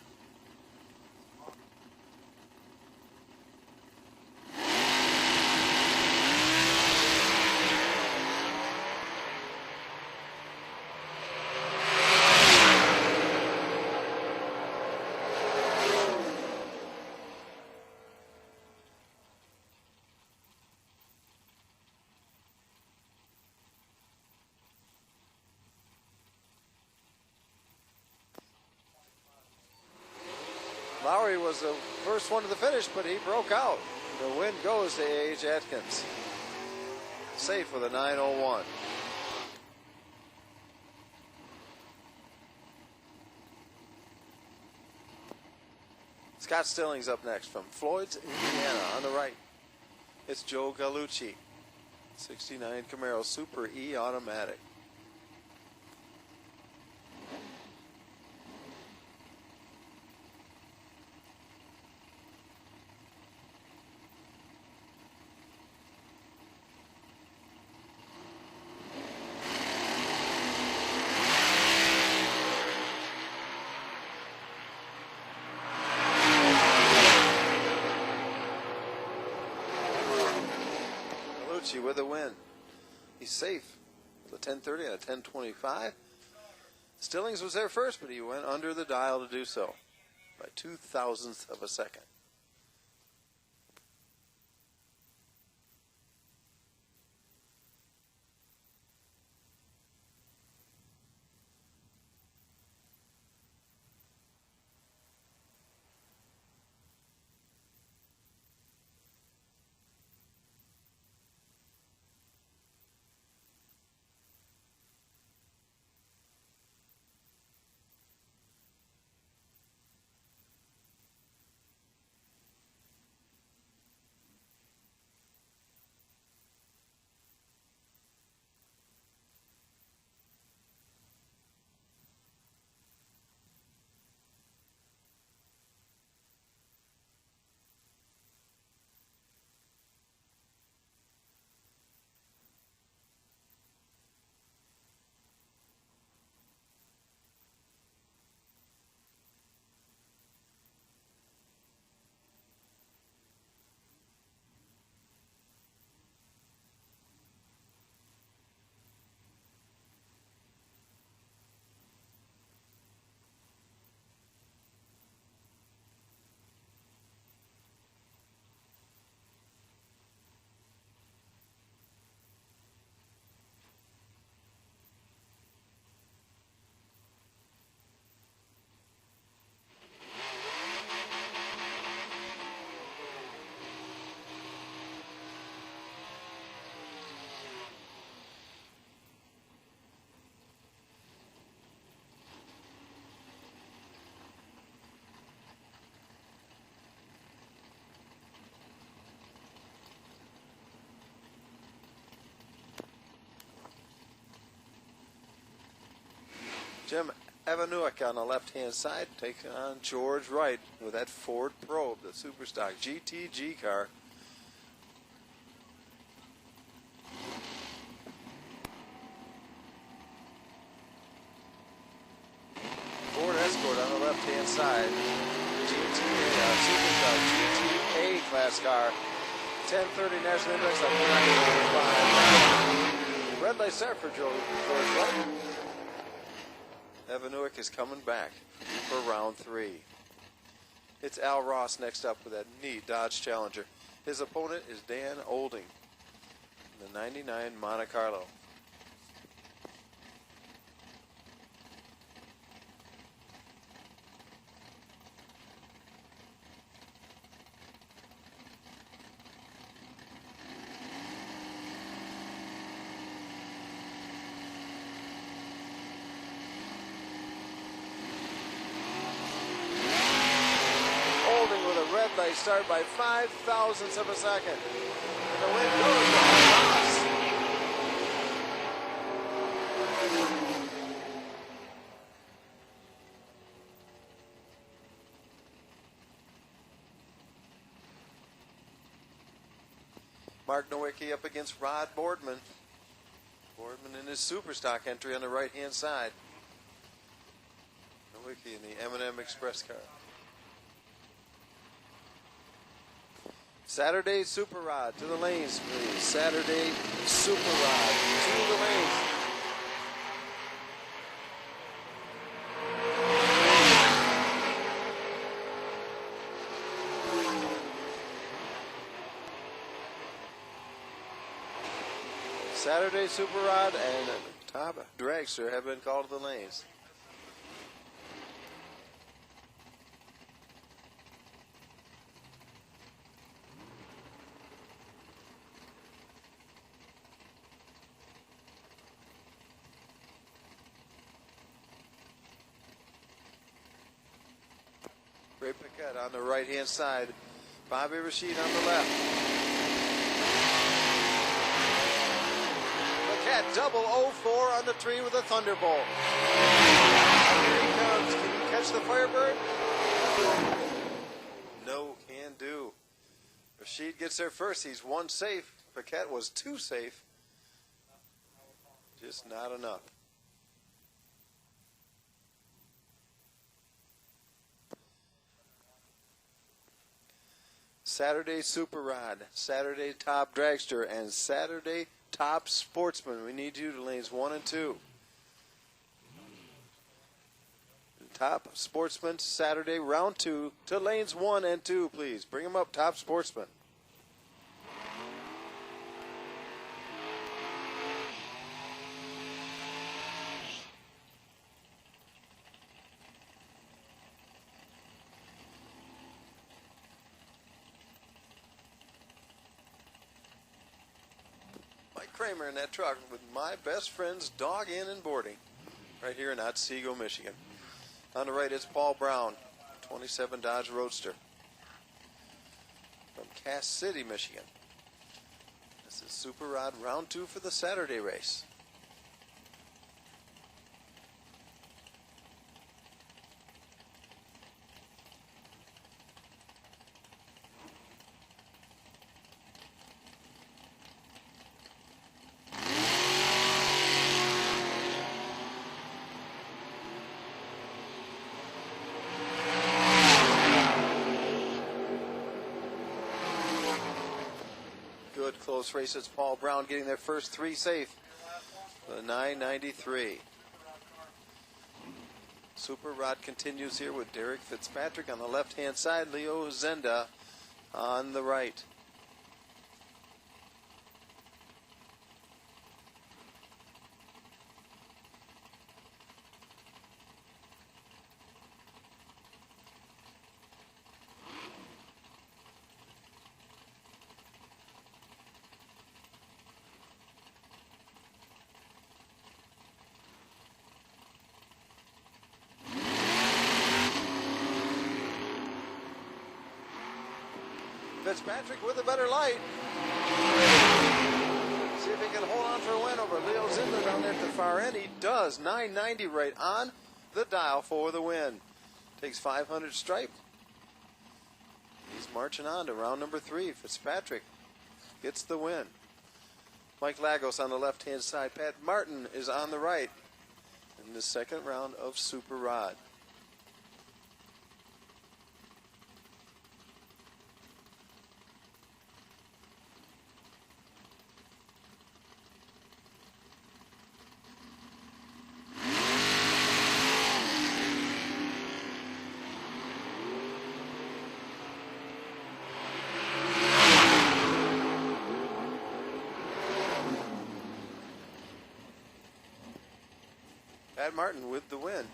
Lowry was the first one to the finish, but he broke out. The win goes to A.H. Atkins. Safe with a 9:01. Scott Stillings up next from Floyd's, Indiana. On the right, it's Joe Gallucci. 69 Camaro Super E automatic. With a win. He's safe with a 10:30 and a 10:25. Stillings was there first, but he went under the dial to do so by 0.02 of a second. Jim Evanuik on the left-hand side taking on George Wright with that Ford Probe, the Superstock GTG car. Ford Escort on the left-hand side. GTA, Superstock GTA class car. 10:30 National Index on 9:05. Red light start for George Wright. Evanuik is coming back for round 3. It's Al Ross next up with that neat Dodge Challenger. His opponent is Dan Olding, the 99 Monte Carlo. They start by 0.05 of a second. And the win goes to Ross. Mark Nowicki up against Rod Boardman. Boardman in his super stock entry on the right-hand side. Nowicki in the M&M Express car. Saturday Super Rod to the lanes, please. Saturday Super Rod to the lanes. Saturday Super Rod and Top Dragster have been called to the lanes. Ray Paquette on the right-hand side. Bobby Rashid on the left. Paquette double 04 on the tree with a Thunderbolt. Here he comes. Can you catch the Firebird? No, can do. Rashid gets there first. He's one safe. Paquette was two safe. Just not enough. Saturday Super Rod, Saturday Top Dragster, and Saturday Top Sportsman. We need you to lanes 1 and 2. Top Sportsman, Saturday, round 2 to lanes 1 and 2, please. Bring them up, Top Sportsman. Kramer in that truck with my best friend's dog inn and boarding right here in Otsego, Michigan. On the right, it's Paul Brown, 27 Dodge Roadster from Cass City, Michigan. This is Super Rod round 2 for the Saturday race. Close race. It's Paul Brown getting their first 3 safe. The 993. Super Rod continues here with Derek Fitzpatrick on the left-hand side. Leo Zenda on the right. Fitzpatrick with a better light. See if he can hold on for a win over Leo Zindler down there at the far end. He does. 990 right on the dial for the win. Takes 500 stripe. He's marching on to round number 3. Fitzpatrick gets the win. Mike Lagos on the left-hand side. Pat Martin is on the right in the second round of Super Rod. Pat Martin with the win.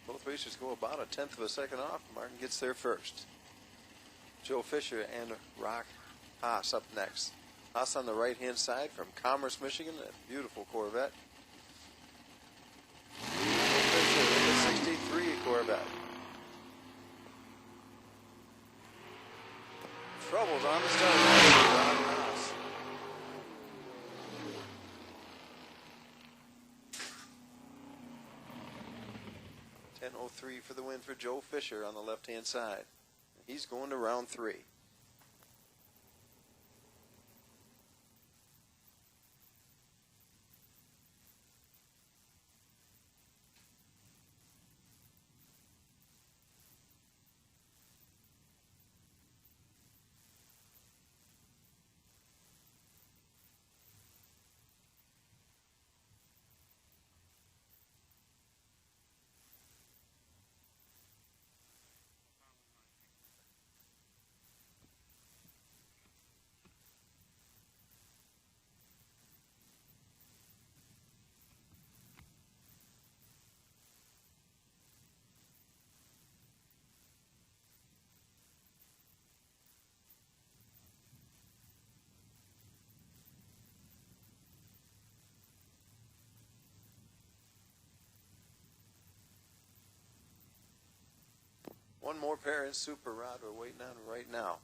Both racers go about a tenth of a second off. Martin gets there first. Joe Fisher and Rock Haas up next. Haas on the right-hand side from Commerce, Michigan. A beautiful Corvette. Joe Fisher in the 63 Corvette. Troubles on the start. Rock Haas. .10.03 for the win for Joe Fisher on the left-hand side. He's going to round 3. One more pair in Super Rod we're waiting on right now.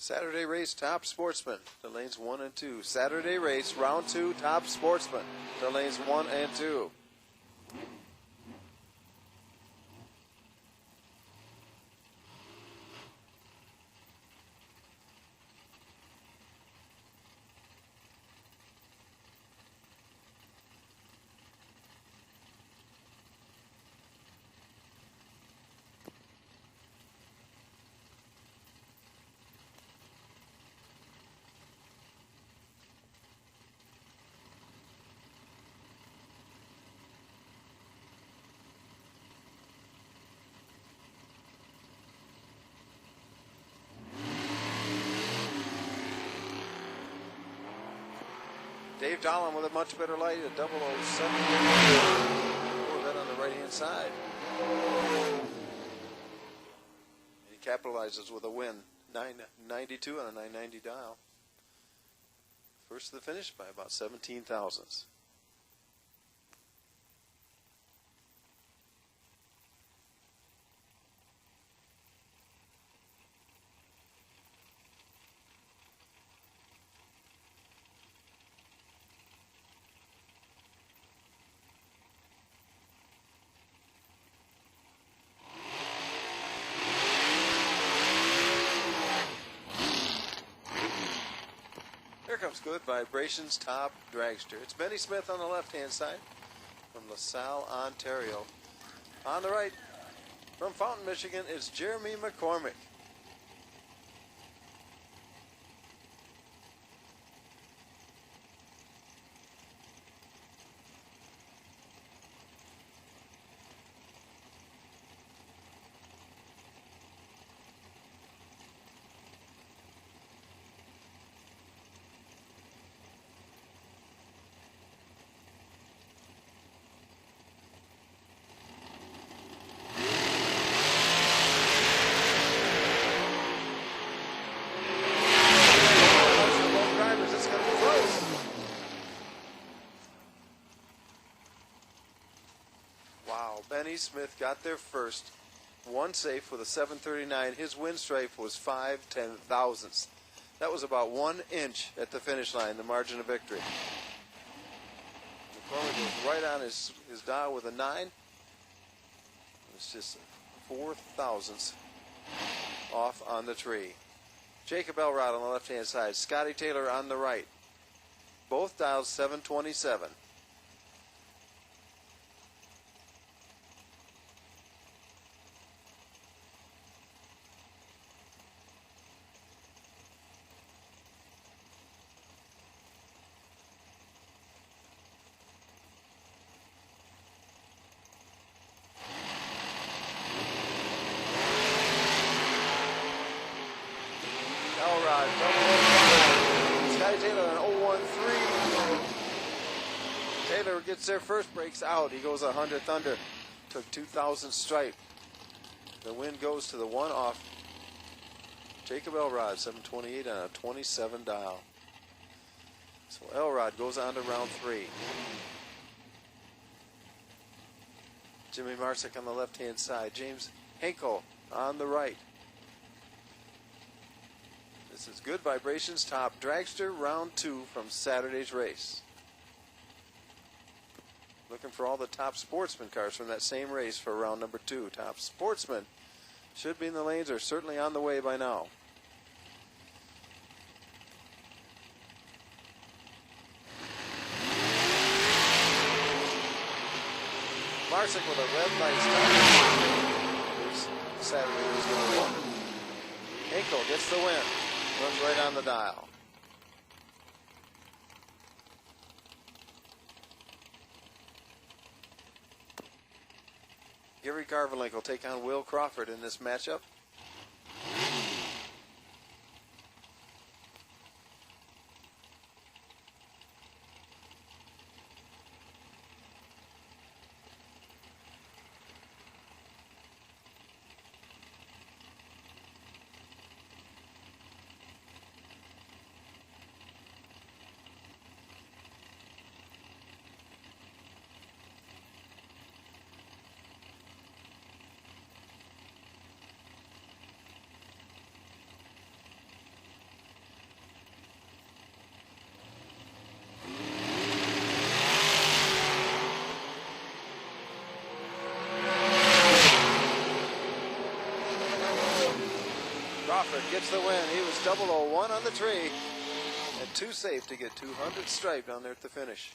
Saturday race, Top Sportsman, to lanes 1 and 2. Saturday race, round 2, Top Sportsman, to lanes 1 and 2. Dave Dolan with a much better light, a 007. Corvette on the right-hand side. And he capitalizes with a win, 992 on a 990 dial. First to the finish by about 17 thousandths. Comes Good Vibrations Top Dragster. It's Benny Smith on the left-hand side from LaSalle, Ontario. On the right, from Fountain, Michigan, is Jeremy McCormick. Benny Smith got there first. One safe with a 739. His win stripe was 5/10,000ths. That was about 1 inch at the finish line, the margin of victory. McCormick was right on his dial with a 9. It's just 4 thousandths off on the tree. Jacob Elrod on the left-hand side. Scotty Taylor on the right. Both dials 727. Scotty Taylor on 013. Taylor gets there first, breaks out. He goes 100th under. Took 2,000 stripe. The win goes to the one off Jacob Elrod, 728 on a 27 dial. So Elrod goes on to round 3. Jimmy Marsick on the left-hand side. James Henkel on the right. This is Good Vibrations Top Dragster, round 2 from Saturday's race. Looking for all the top Sportsman cars from that same race for round number 2. Top Sportsman should be in the lanes, or certainly on the way by now. Marsick with a red light start. Saturday was going to win. Hinkle gets the win. Runs right on the dial. Gary Garvinlink will take on Will Crawford in this matchup. Crawford gets the win. He was 001 on the tree and too safe to get 200 striped down there at the finish.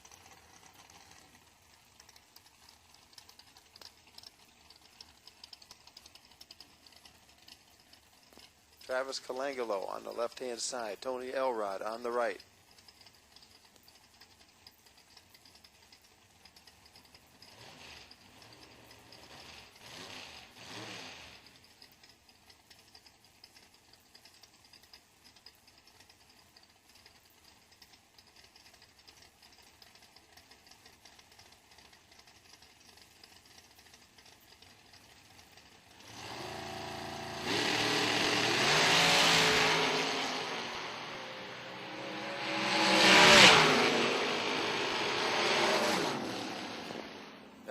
Travis Colangelo on the left-hand side. Tony Elrod on the right.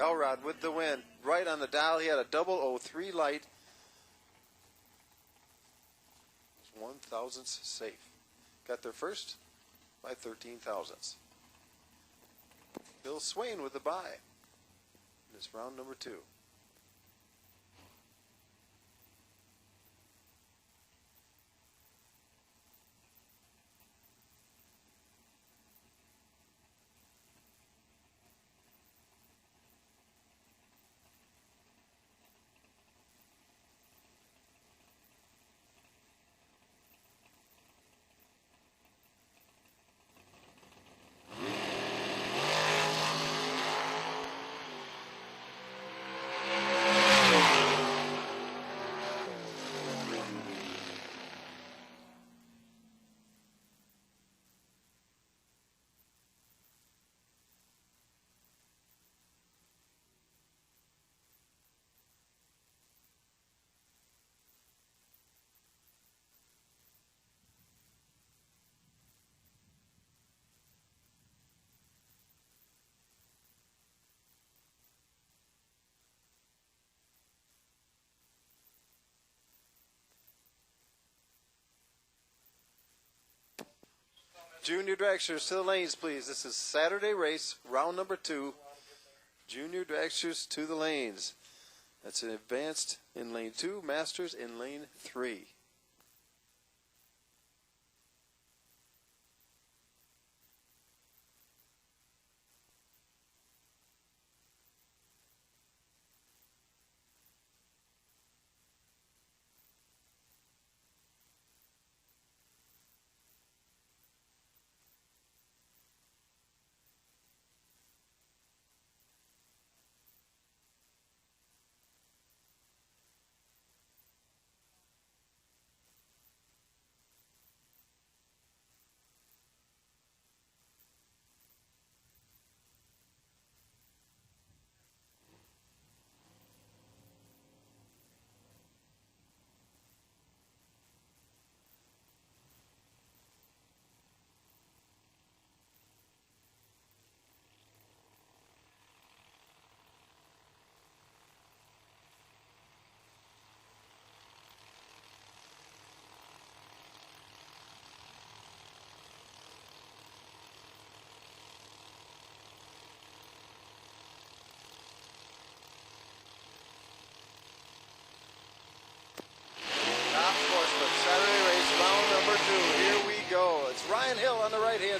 Elrod with the win. Right on the dial. He had a 003 light. 1 thousandths safe. Got there first by 13 thousandths. Bill Swain with the bye. This round number 2. Junior Dragsters to the lanes, please. This is Saturday race, round number 2. Junior Dragsters to the lanes. That's an advanced in lane 2, Masters in lane 3.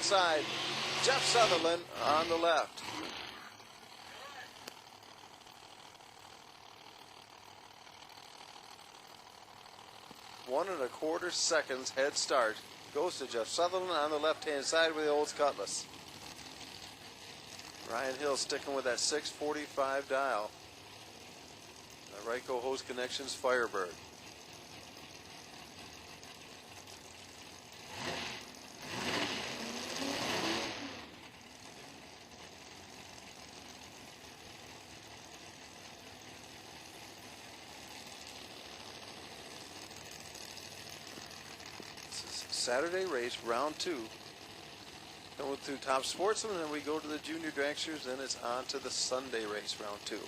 side. Jeff Sutherland on the left. 1 1/4 seconds head start goes to Jeff Sutherland on the left-hand side with the Olds Cutlass. Ryan Hill sticking with that 645 dial. The Ryco Hose Connections Firebird. Saturday race, round 2. Going through Top Sportsman, and we go to the Junior Dragsters, then it's on to the Sunday race, round 2.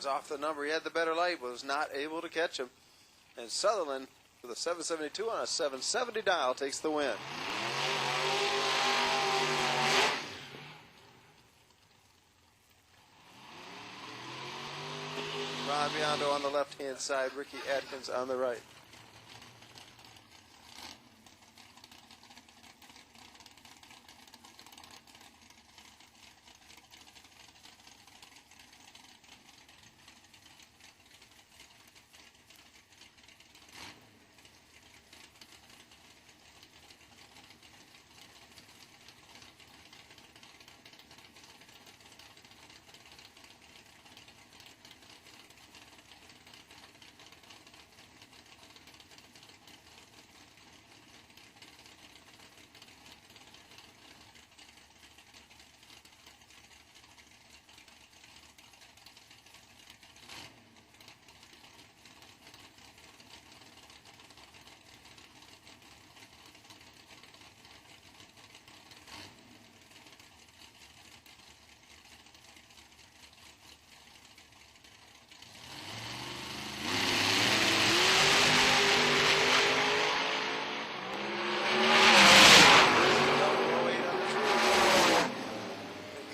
Off the number. He had the better light, but was not able to catch him. And Sutherland, with a 772 on a 770 dial, takes the win. Ron Biondo on the left-hand side, Ricky Atkins on the right.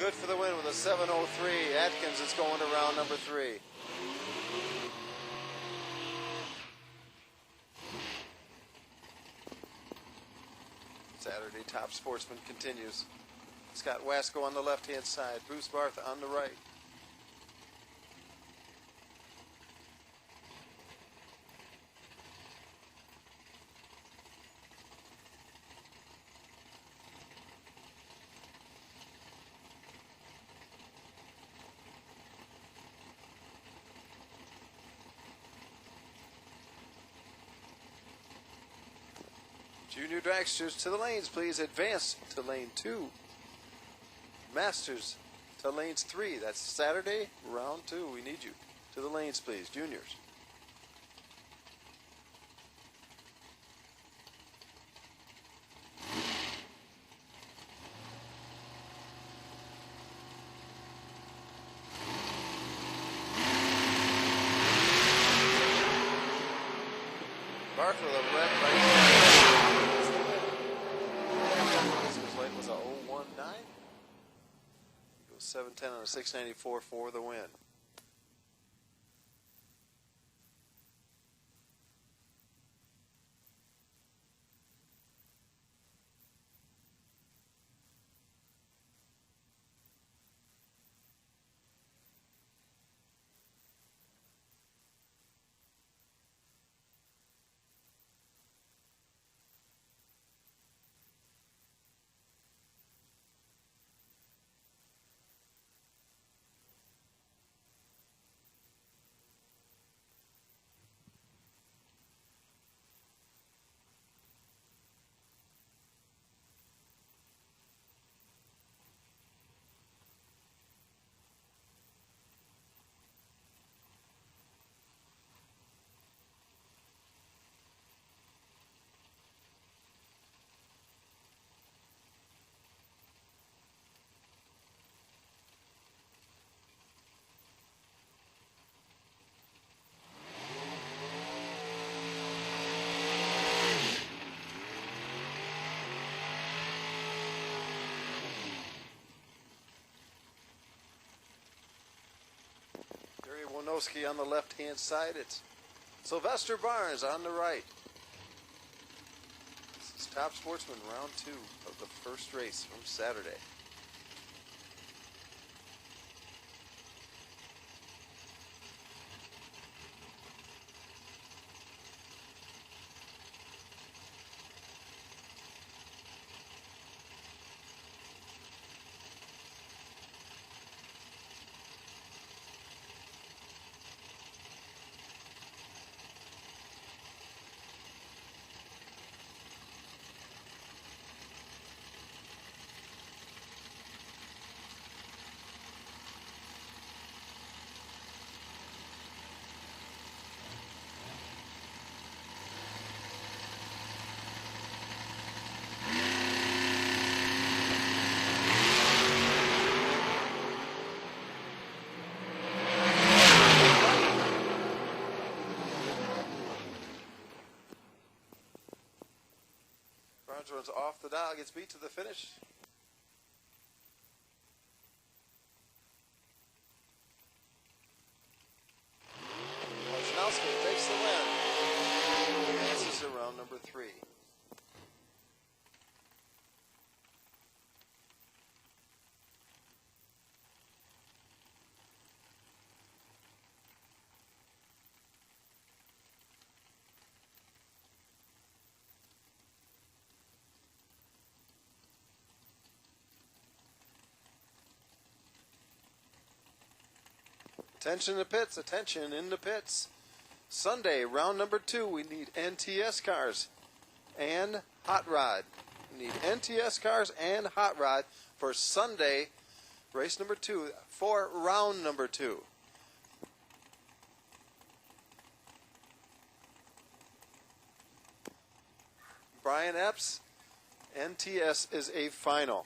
For the win with a 703. Atkins is going to round number 3. Saturday Top Sportsman continues. Scott Wasco on the left-hand side. Bruce Barth on the right. Junior Dragsters to the lanes, please. Advance to lane 2. Masters to lanes 3. That's Saturday, round 2. We need you. To the lanes, please. Juniors. Barth with a red right. Was a 019. It was 710 on a 694 for the win. Malinowski on the left-hand side. It's Sylvester Barnes on the right. This is Top Sportsman, round 2 of the first race from Saturday. Runs off the dial, gets beat to the finish. Wisnowski takes the win. Advances to round number 3. Attention in the pits, attention in the pits. Sunday, round number 2, we need NTS cars and hot rod. We need NTS cars and hot rod for Sunday, race number 2, for round number 2. Brian Epps, NTS is a final.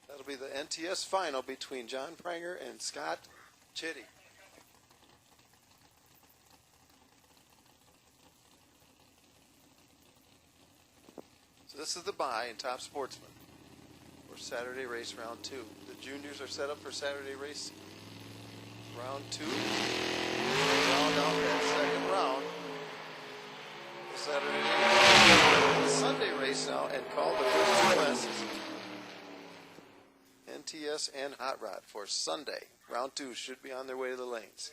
That'll be the NTS final between John Pranger and Scott Chitty. So this is the bye in Top Sportsman for Saturday race round 2. The juniors are set up for Saturday race round 2. Round out that second round. The Saturday Sunday race now and call the first 2 classes. NTS and hot rod for Sunday. Round 2 should be on their way to the lanes.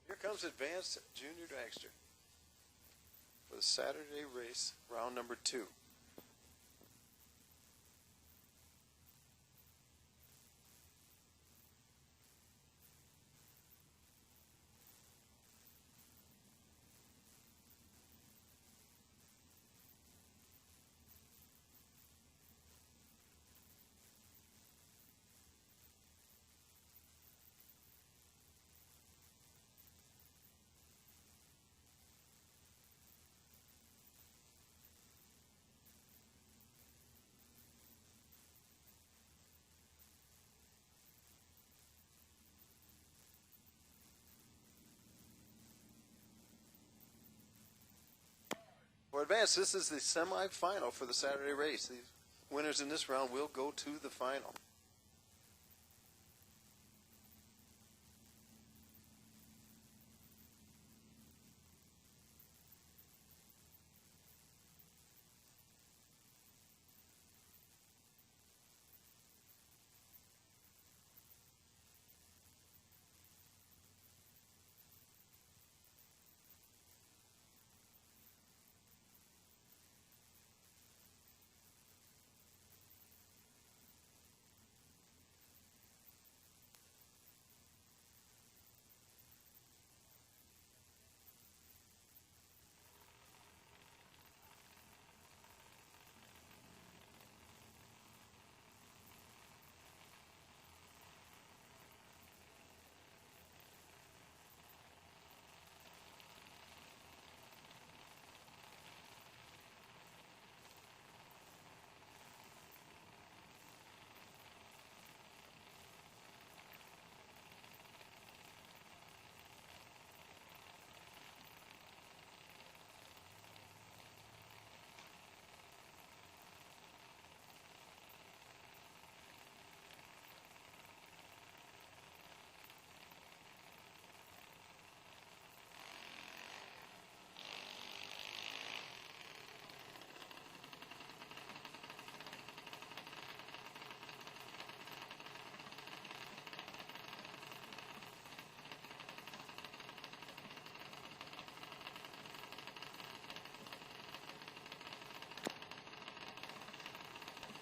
Here comes Advanced Junior Dragster for the Saturday race, round number 2. advance, this is the semifinal for the Saturday race. The winners in this round will go to the final.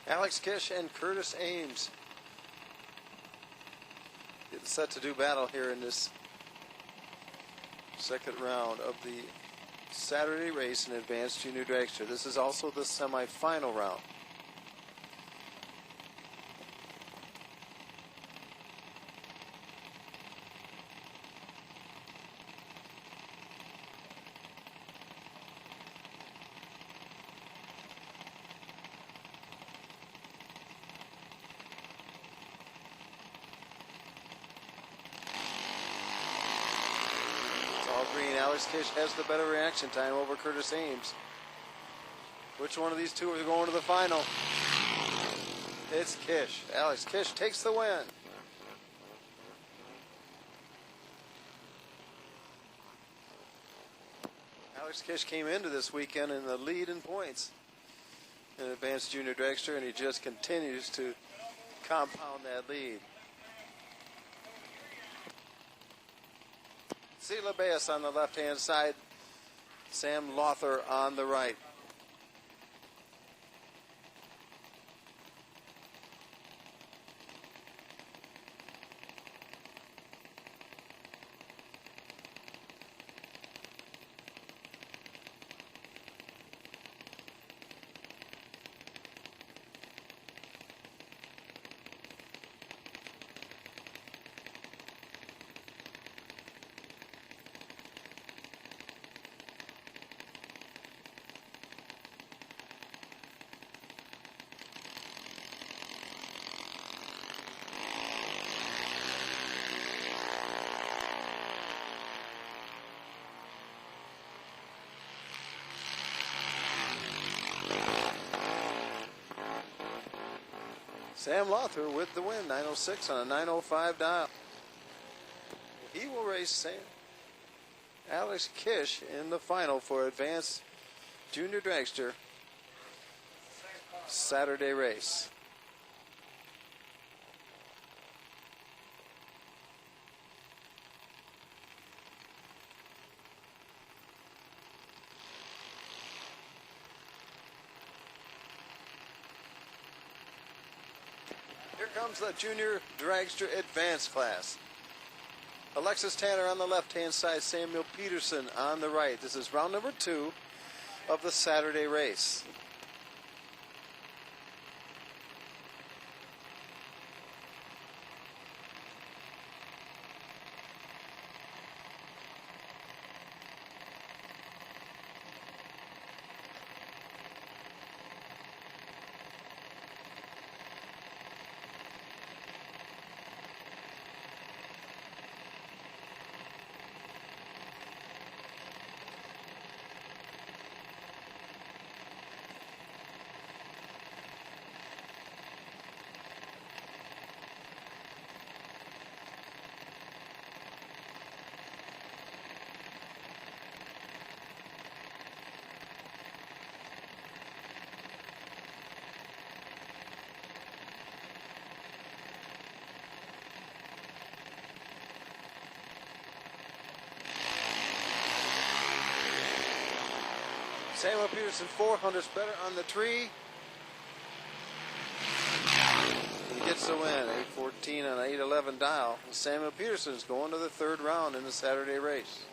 Alex Kish and Curtis Ames getting set to do battle here in this second round of the Saturday race in Advanced Junior Dragster. This is also the semifinal round. Green. Alex Kish has the better reaction time over Curtis Ames. Which one of these two are going to the final? It's Kish. Alex Kish takes the win. Alex Kish came into this weekend in the lead in points in Advanced Junior Dragster, and he just continues to compound that lead. Sela Baez on the left-hand side, Sam Lothar on the right. Sam Lothar with the win, 906 on a 905 dial. He will race Alex Kish in the final for Advanced Junior Dragster Saturday race. Comes the Junior Dragster Advanced class. Alexis Tanner on the left-hand side, Samuel Peterson on the right. This is round number 2 of the Saturday race. Samuel Peterson 400's better on the tree. He gets the win, 814 on an 811 dial. And Samuel Peterson's going to the third round in the Saturday race.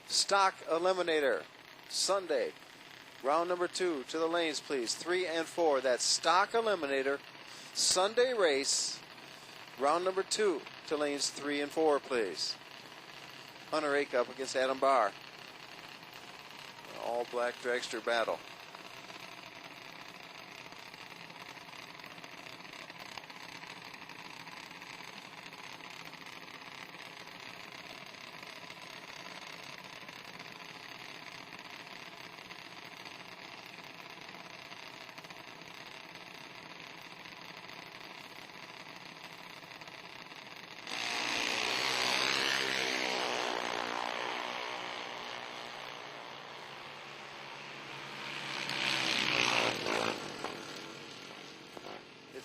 Stock Eliminator, Sunday, round number 2. To the lanes, please. 3 and 4. That's Stock Eliminator, Sunday race, round number 2. To lanes 3 and 4, please. Hunter Ake up against Adam Barr. All black dragster battle.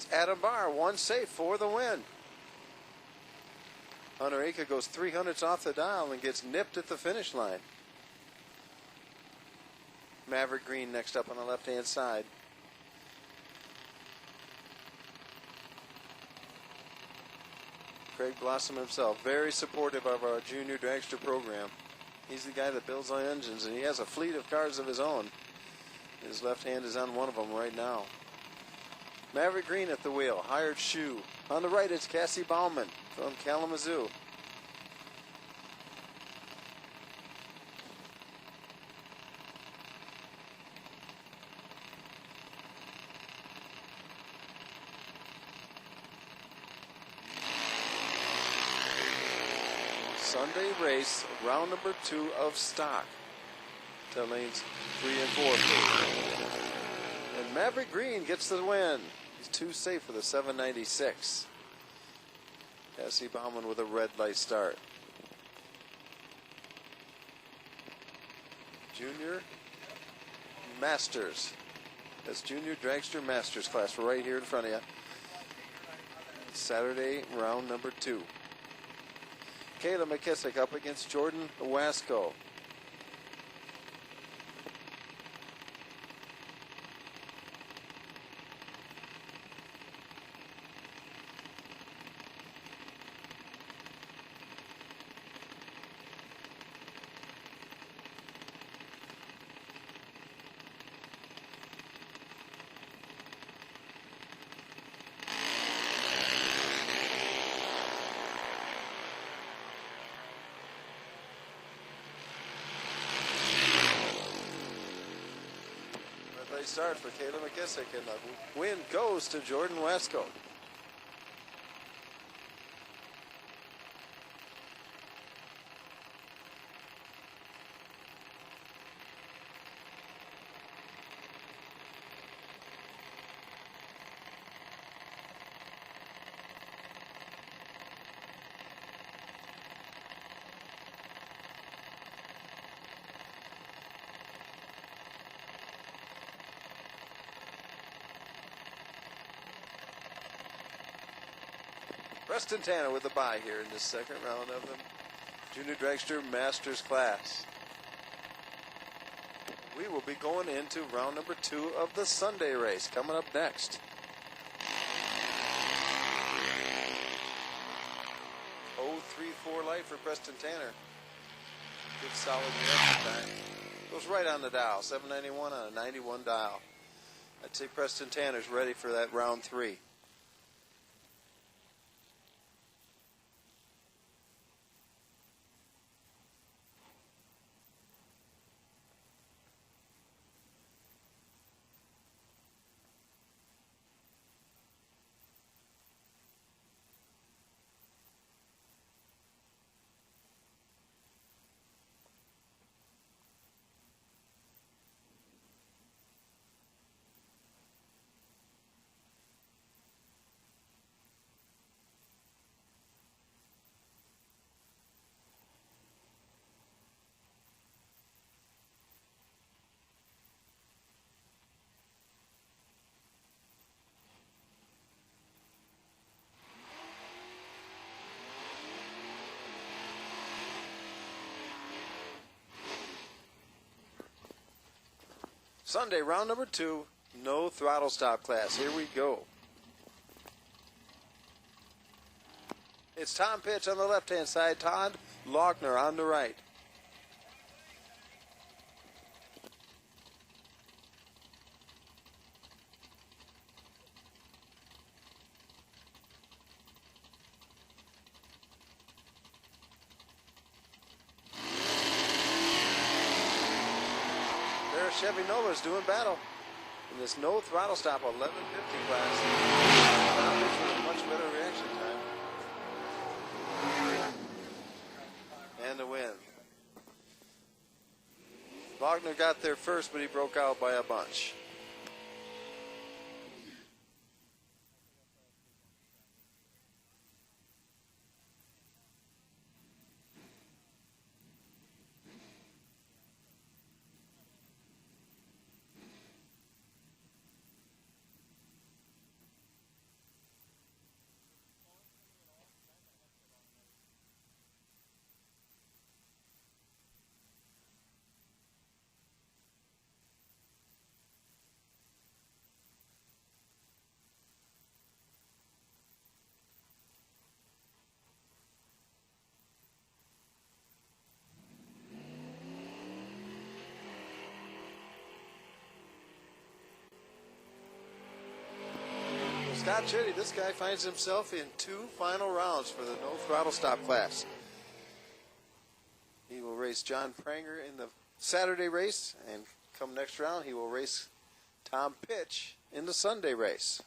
Adam Barr, one safe for the win. Hunter Ake goes 300s off the dial and gets nipped at the finish line. Maverick Green next up on the left-hand side. Craig Blossom himself, very supportive of our Junior Dragster program. He's the guy that builds our engines, and he has a fleet of cars of his own. His left hand is on one of them right now. Maverick Green at the wheel, hired shoe. On the right, it's Cassie Bauman from Kalamazoo. Sunday race, round number 2 of stock. To lanes 3 and 4, please. And Maverick Green gets the win. He's too safe for the 796. Cassie Bauman with a red light start. Junior Masters. That's Junior Dragster Masters class right here in front of you. Saturday, round number 2. Kayla McKissick up against Jordan Wasco. Start for Kayla McKissick, and the win goes to Jordan Wasco. Preston Tanner with the bye here in this second round of the Junior Dragster Masters class. We will be going into round number 2 of the Sunday race coming up next. .034 light for Preston Tanner. Good solid reaction time. Goes right on the dial, 791 on a 91 dial. I'd say Preston Tanner's ready for that round 3. Sunday, round number 2, no throttle stop class. Here we go. It's Tom Pitch on the left-hand side, Todd Lochner on the right. There's Chevy Nova's doing battle in this no throttle stop 1150 class. Tom Pitch with a much better reaction time. And the win. Wagner got there first, but he broke out by a bunch. Scott Chitty, this guy finds himself in 2 final rounds for the no throttle stop class. He will race John Pranger in the Saturday race, and come next round he will race Tom Pitch in the Sunday race.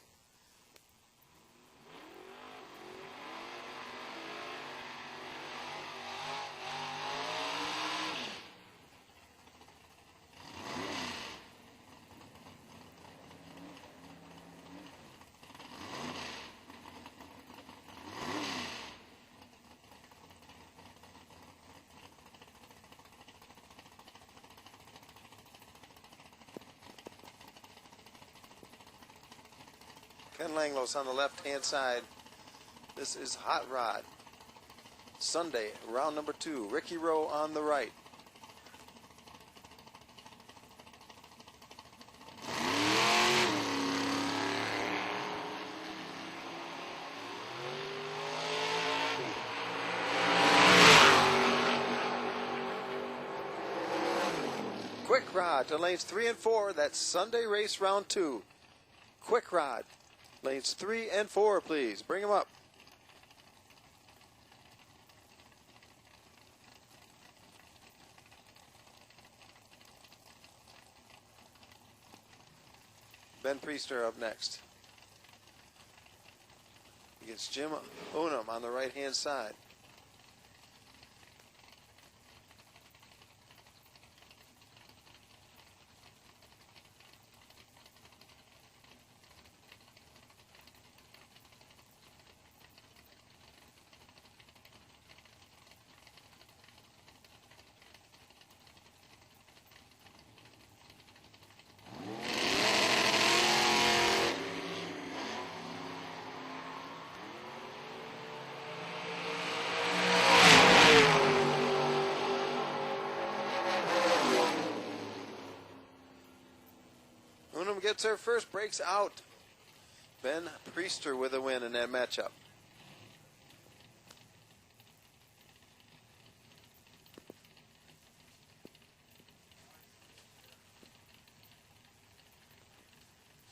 Ken Langlos on the left-hand side. This is Hot Rod. Sunday, round number 2. Ricky Rowe on the right. Quick Rod to lanes 3 and 4. That's Sunday race round 2. Quick Rod. Lanes 3 and 4, please. Bring them up. Ben Priester up next. Against Jim Unum on the right-hand side. Gets her first, breaks out. Ben Priester with a win in that matchup.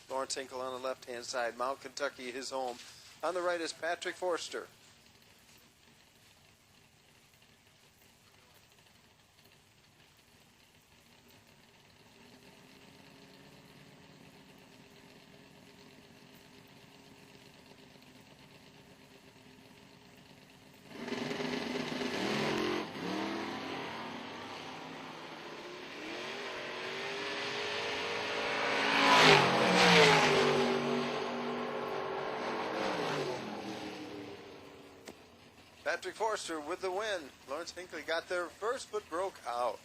Lawrence Hinkle on the left-hand side. Mount Kentucky, his home. On the right is Patrick Forster. Patrick Forster with the win. Lawrence Hinckley got there first but broke out.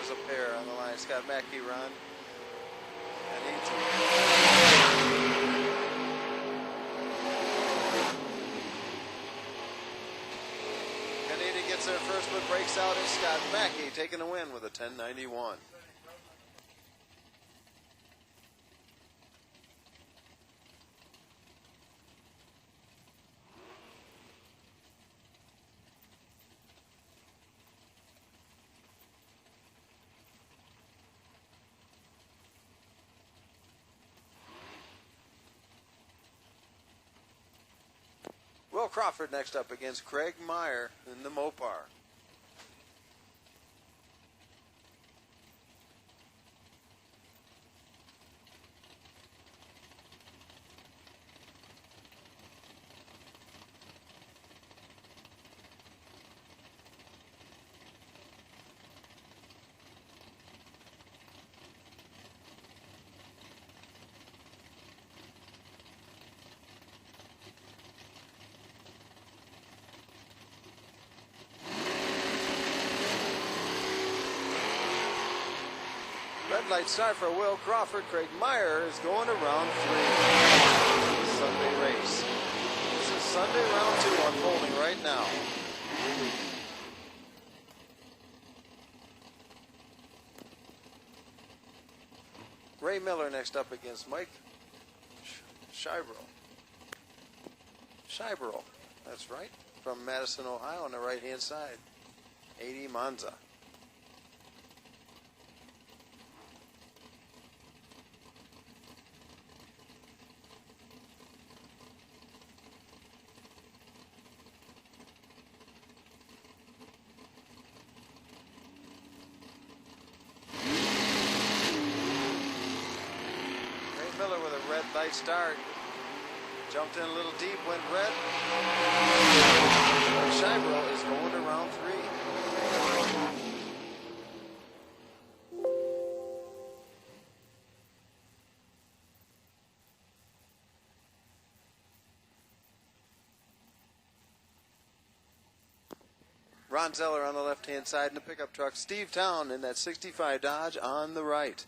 $100 a pair on the line. Scott Mackey, Ron. And Canadian gets there first, but breaks out. It's Scott Mackey taking the win with a 10.91. Will Crawford next up against Craig Meyer in the Mopar. Red light start for Will Crawford. Craig Meyer is going to round 3. Sunday race. This is Sunday round 2 unfolding right now. Ray Miller next up against Mike Shibero. That's right. From Madison, Ohio on the right-hand side. 80 Monza. Light start. Jumped in a little deep, went red. Shibero is going to round 3. Ron Zeller on the left-hand side in the pickup truck. Steve Town in that 65 Dodge on the right.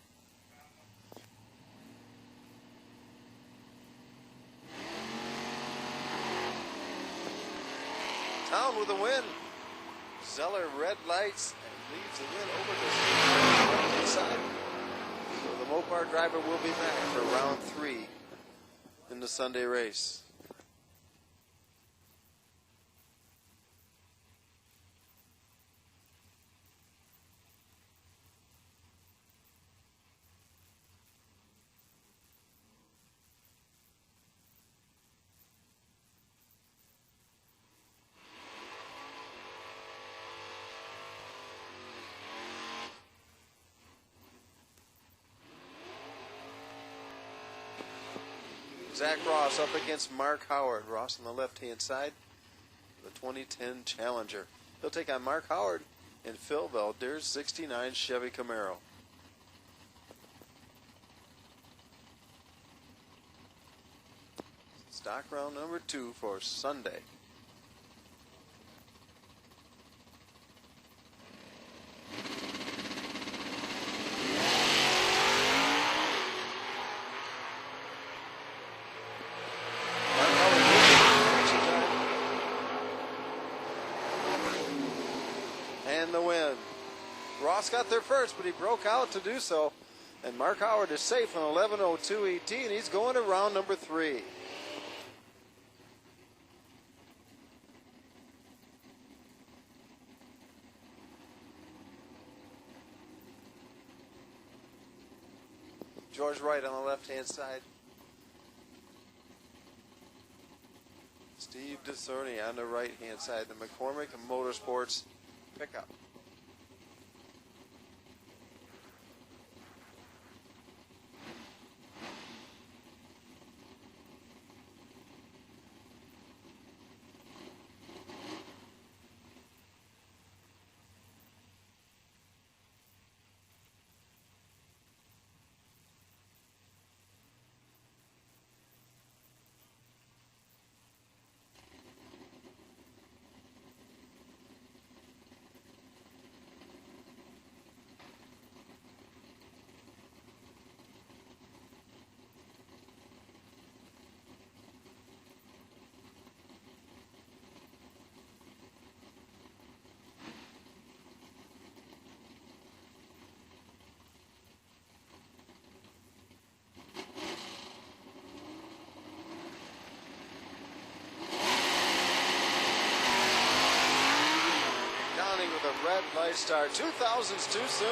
Town with a win. Zeller red lights and leaves the win over to the side. So the Mopar driver will be back for round 3 in the Sunday race. Zach Ross up against Mark Howard. Ross on the left-hand side, the 2010 Challenger. He'll take on Mark Howard in Phil Valder's 69 Chevy Camaro. Stock round number 2 for Sunday. The win. Ross got there first, but he broke out to do so. And Mark Howard is safe on 11:02.18. He's going to round number 3. George Wright on the left-hand side. Steve DeCerny on the right-hand side. The McCormick Motorsports pickup. with a red light start. 2000's too soon.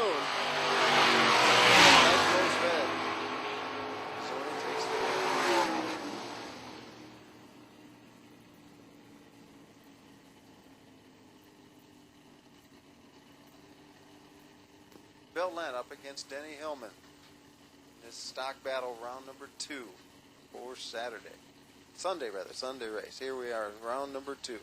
Light goes red. Sony takes the win. Bill Lent up against Denny Hillman. This stock battle, round number 2 for Sunday race. Here we are, round number 2.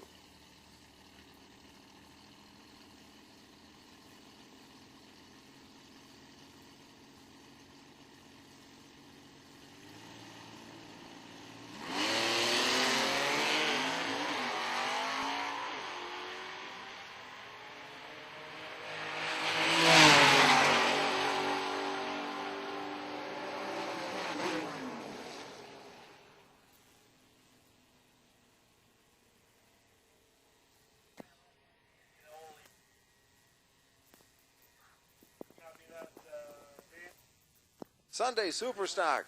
Sunday Superstock,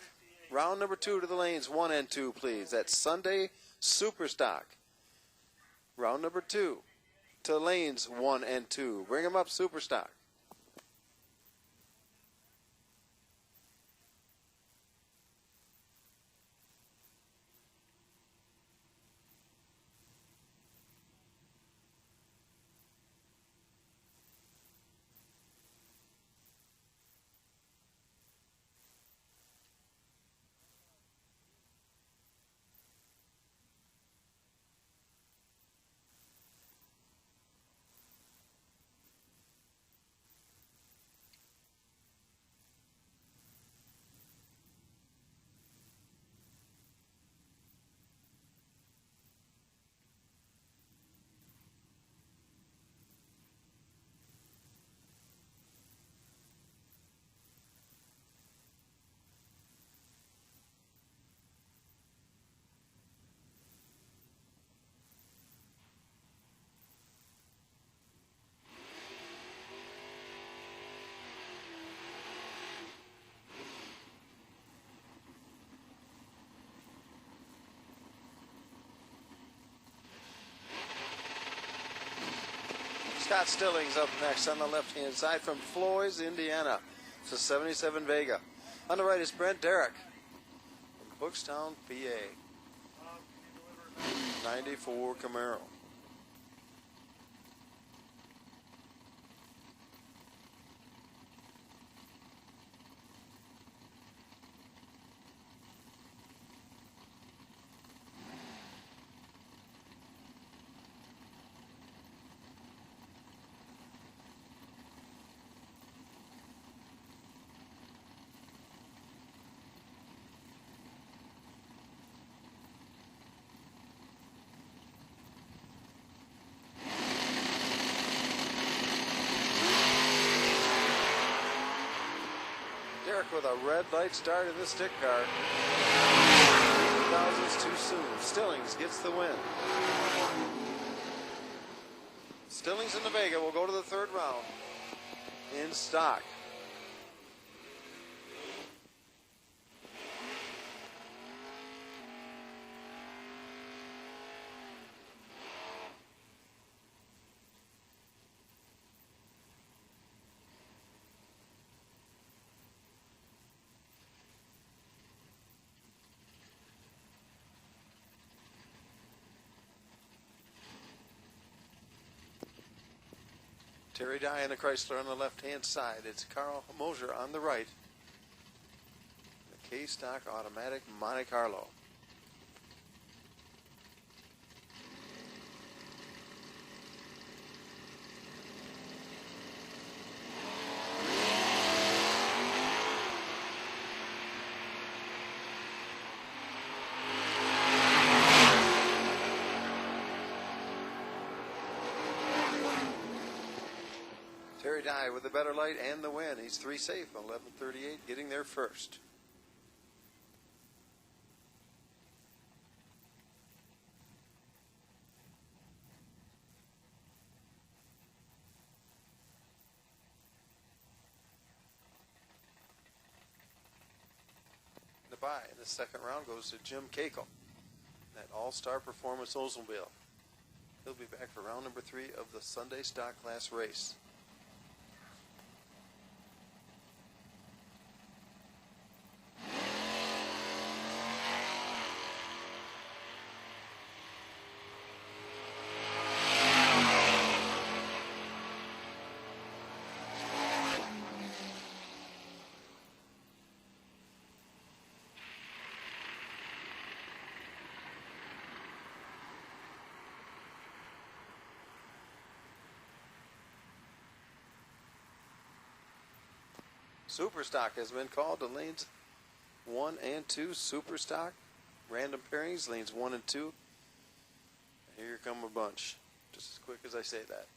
round number 2 to the lanes 1 and 2, please. That's Sunday Superstock, round number 2 to lanes 1 and 2. Bring them up, Superstock. Scott Stillings up next on the left-hand side from Floyd's, Indiana. It's a 77 Vega. On the right is Brent Derrick from Bookstown, PA. 94 Camaro. With a red light start in the stick car. 2000's too soon. Stillings gets the win. Stillings in the Vega will go to the 3rd round in stock. Terry Dye in the Chrysler on the left-hand side. It's Carl Mosier on the right. The K-Stock Automatic Monte Carlo. Terry Dye with the better light and the win. He's 3 safe, 11:38, getting there first. The bye in the 2nd round goes to Jim Cakel, that All-Star Performance Oldsmobile. He'll be back for round number 3 of the Sunday stock class race. Super stock has been called to lanes 1 and 2. Super stock. Random pairings, lanes 1 and 2. And here come a bunch. Just as quick as I say that.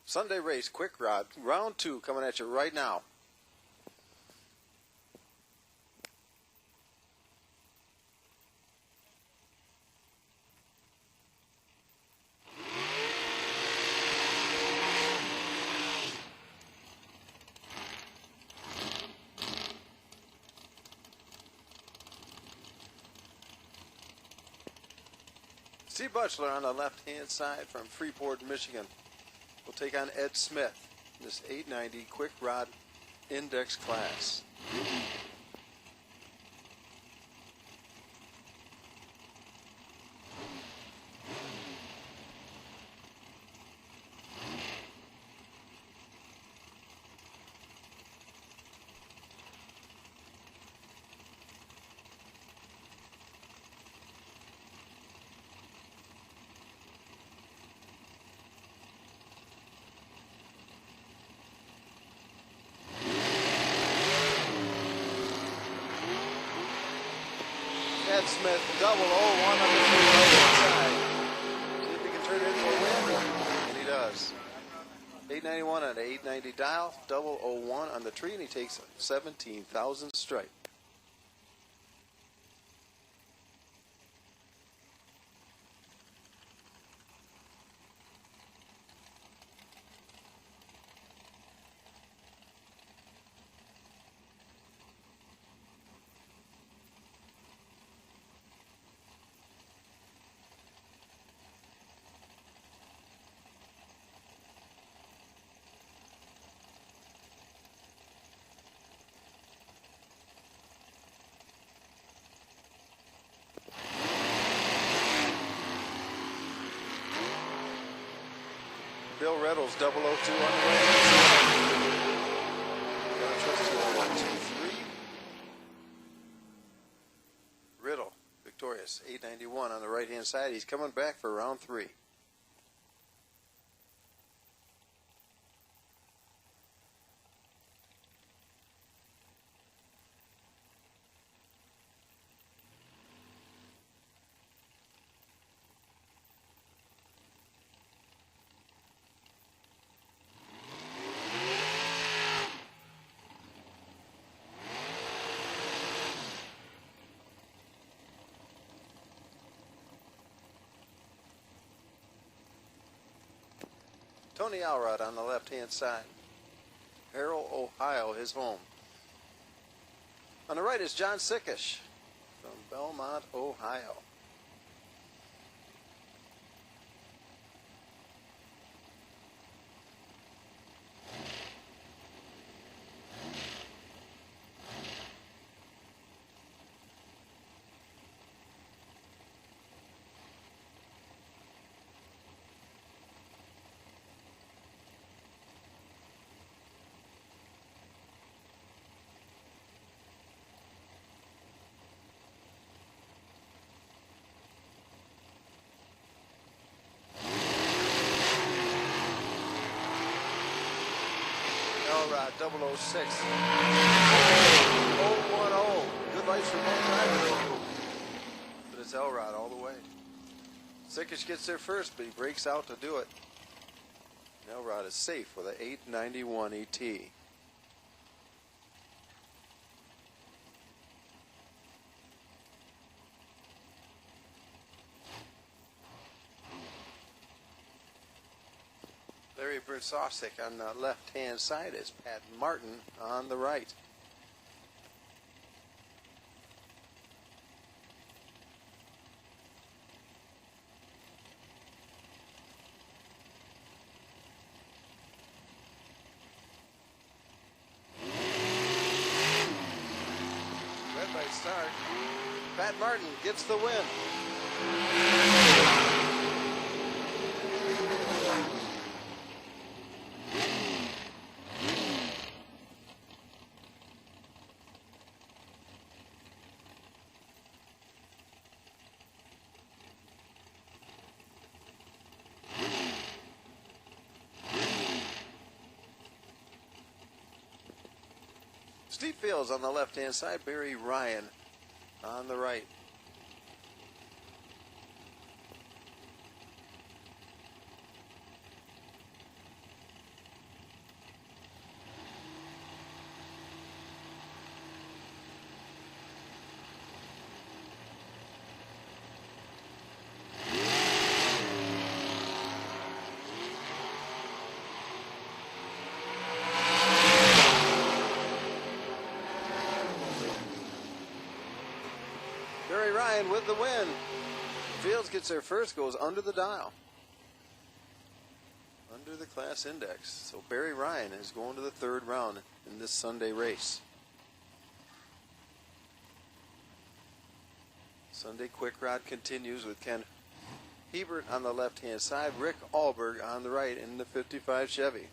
Sunday race, quick rod, round 2 coming at you right now. Steve Butchler on the left-hand side from Freeport, Michigan. We'll take on Ed Smith in this 890 quick rod index class. Ed Smith, 001 on the right side. See if he can turn it into a win. And he does. 891 on the 890 dial, 001 on the tree, and he takes 17,000 stripe. Bill Reynolds, 002 on the way. Gonna trust you on 1, 2, 3. Riddle, victorious, 891 on the right-hand side. He's coming back for round 3. Tony Alrod on the left-hand side. Harrell, Ohio, his home. On the right is John Sickish from Belmont, Ohio. Elrod, 006. 010. Good lights for both drivers. But it's Elrod all the way. Sickish gets there first, but he breaks out to do it. Elrod is safe with an 891 ET. Larry Brusosic on the left-hand side is Pat Martin on the right. Red light start. Pat Martin gets the win. Steve Fields on the left-hand side, Barry Ryan on the right. Ryan with the win. Fields gets there first, goes under the dial. Under the class index. So Barry Ryan is going to the third round in this Sunday race. Sunday Quick Rod continues with Ken Hebert on the left-hand side, Rick Allberg on the right in the 55 Chevy.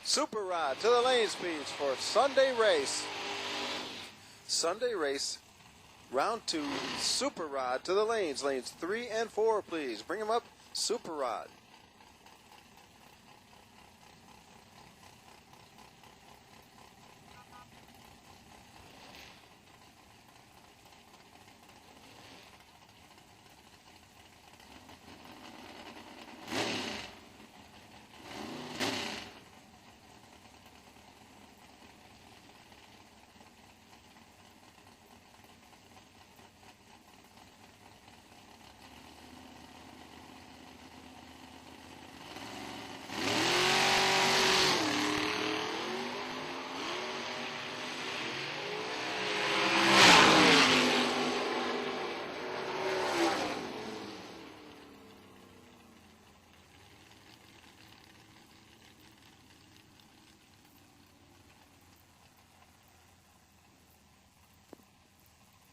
Super Rod to the lane speeds for Sunday race. Sunday race, round 2, Super Rod to the lanes. Lanes 3 and 4, please. Bring them up, Super Rod.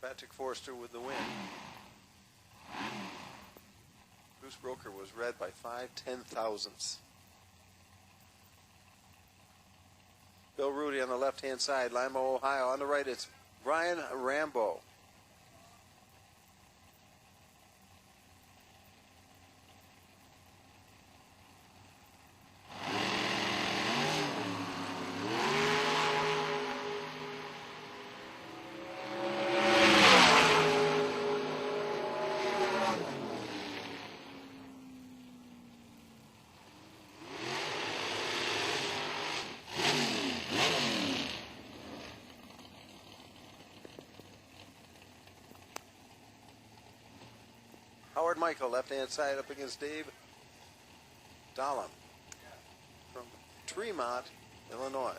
Patrick Forrester with the win. Bruce Broker was red by 5/10,000ths. Bill Rudy on the left-hand side, Lima, Ohio. On the right, it's Brian Rambo. Howard Michael, left-hand side, up against Dave Dahlem from Tremont, Illinois.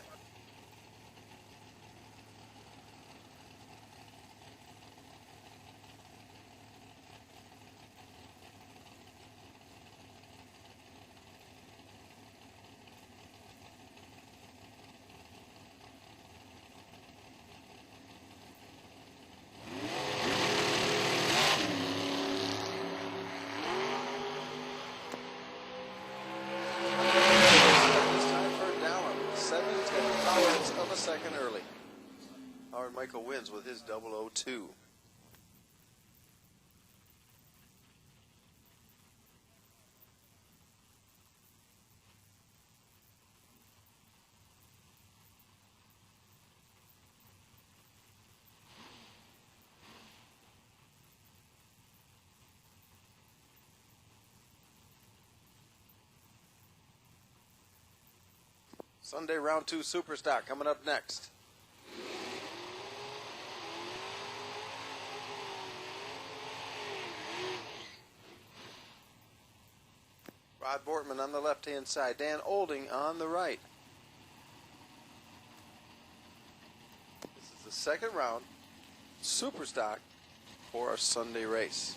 Second early. Howard Michael wins with his 002. Sunday round 2 Superstock coming up next. Rod Bortman on the left-hand side, Dan Olding on the right. This is the second round Superstock for our Sunday race.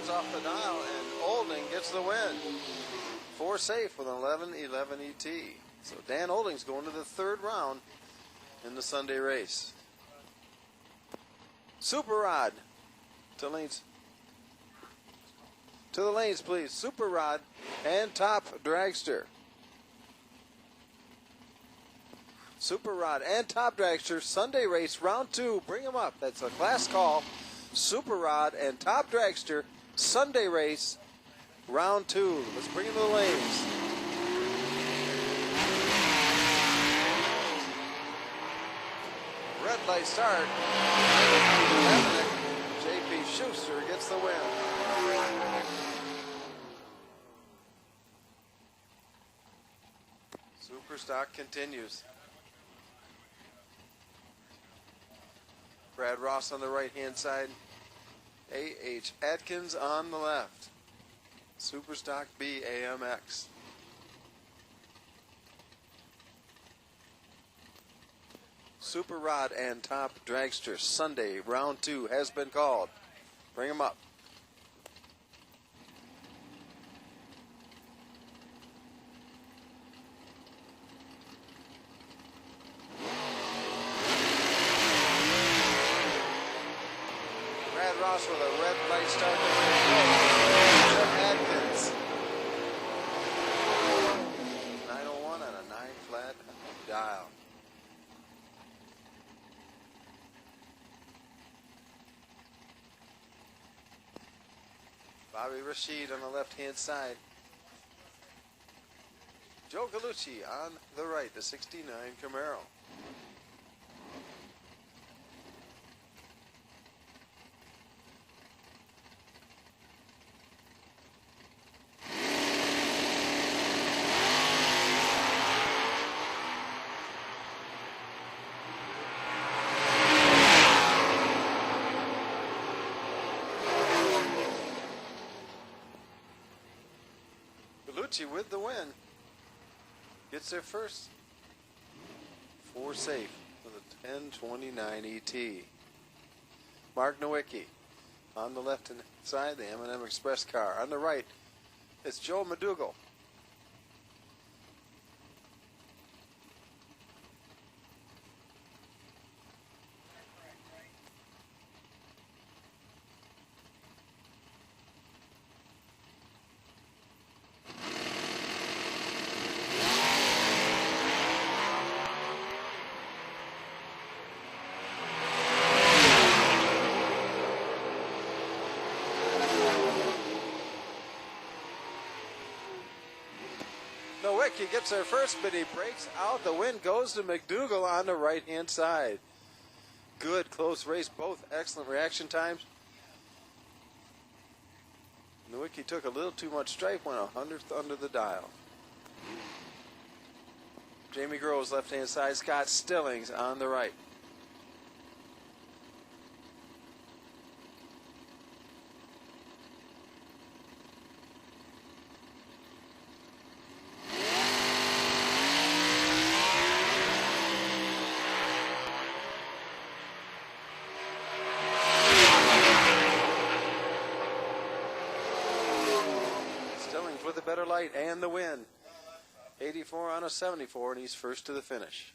Off the dial, and Olding gets the win. 4 safe with an 11-11 ET. So Dan Olding's going to the third round in the Sunday race. Super Rod to lanes. To the lanes, please. Super Rod and Top Dragster. Super Rod and Top Dragster Sunday race round 2. Bring them up. That's a class call. Super Rod and Top Dragster Sunday race round 2. Let's bring them to the lanes. Red light start. J.P. Schuster gets the win. Super stock continues. Brad Ross on the right-hand side. A.H. Atkins on the left. Superstock B AMX. Super Rod and Top Dragster Sunday round 2 has been called. Bring them up. Ross with a red light start to Atkins. 901 on a 9-flat dial. Bobby Rashid on the left-hand side. Joe Gallucci on the right, the 69 Camaro. With the win, gets their first 4 safe with a 1029 ET. Mark Nowicki on the left hand side, the M&M Express car. On the right, it's Joe McDougall. Nowicki gets there first, but he breaks out. The win goes to McDougall on the right-hand side. Good, close race. Both excellent reaction times. Nowicki took a little too much stripe, went 100th under the dial. Jamie Groves, left-hand side. Scott Stillings on the right. With a better light and the win. 84 on a 74, and he's first to the finish.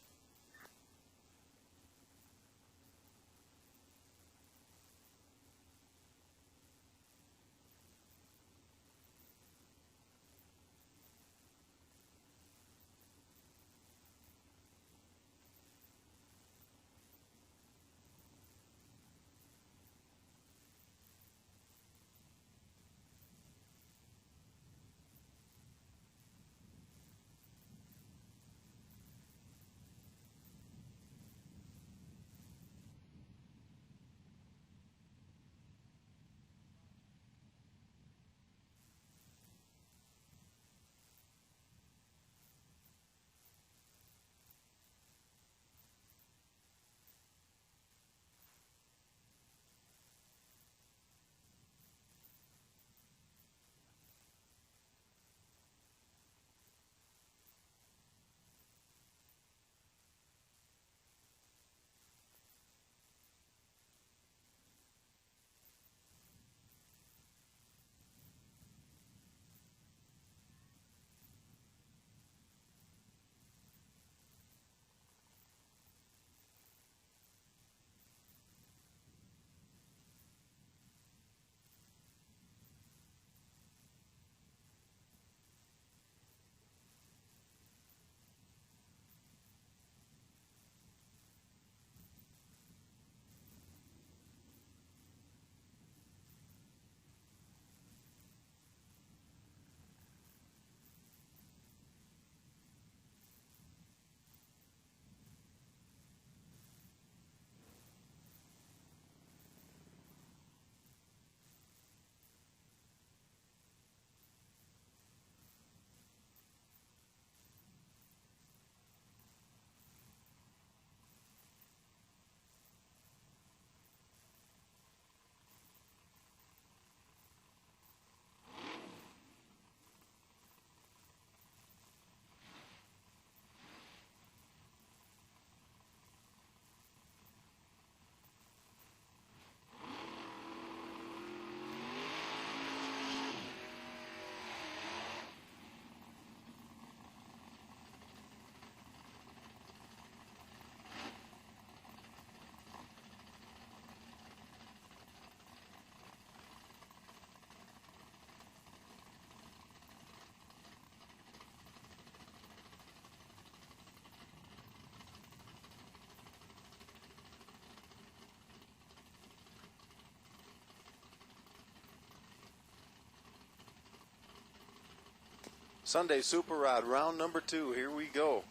Sunday Super Rod, round number 2. Here we go.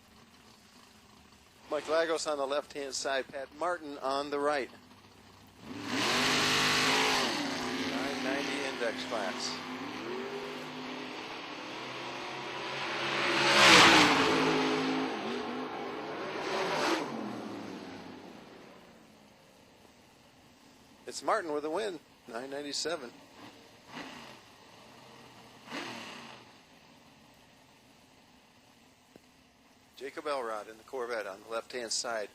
Mike Lagos on the left-hand side, Pat Martin on the right. 990 index class. It's Martin with a win, 997. Jacob Elrod in the Corvette on the left-hand side.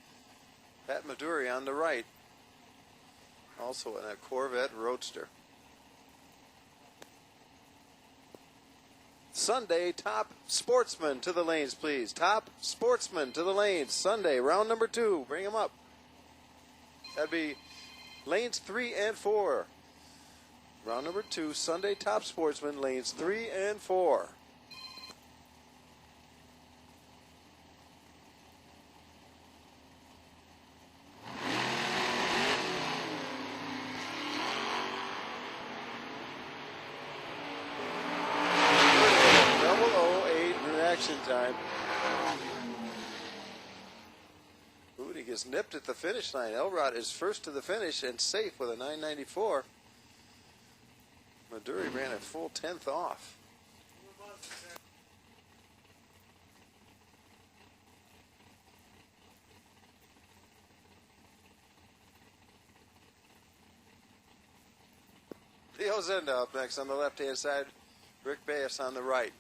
Pat Maduri on the right, also in a Corvette Roadster. Sunday, top Sportsman to the lanes, please. Top Sportsman to the lanes. Sunday, round number 2. Bring them up. That'd be lanes 3 and 4. Round number 2, Sunday, top Sportsman, lanes 3 and 4. Time. Booty gets nipped at the finish line. Elrod is first to the finish and safe with a 994. Maduri ran a full 10th off. Theo Zenda up next on the left-hand side. Rick Bass on the right.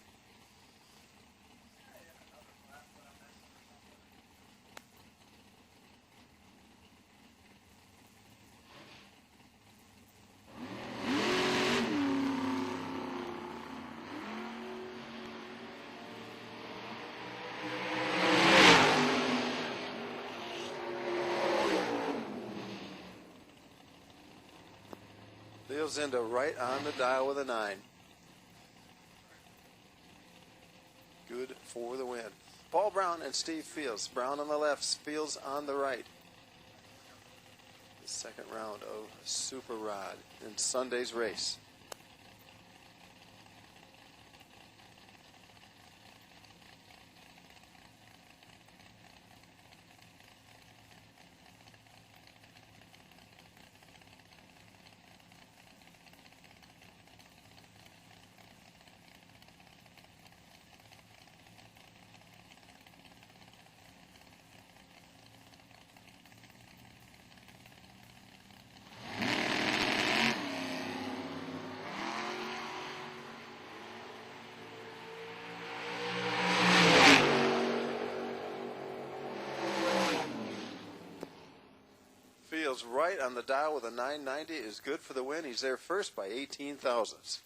Theo Zenda right on the dial with a 9. Good for the win. Paul Brown and Steve Fields. Brown on the left, Fields on the right. The second round of Super Rod in Sunday's race. Fields right on the dial with a 990 is good for the win. He's there first by 18 thousandths.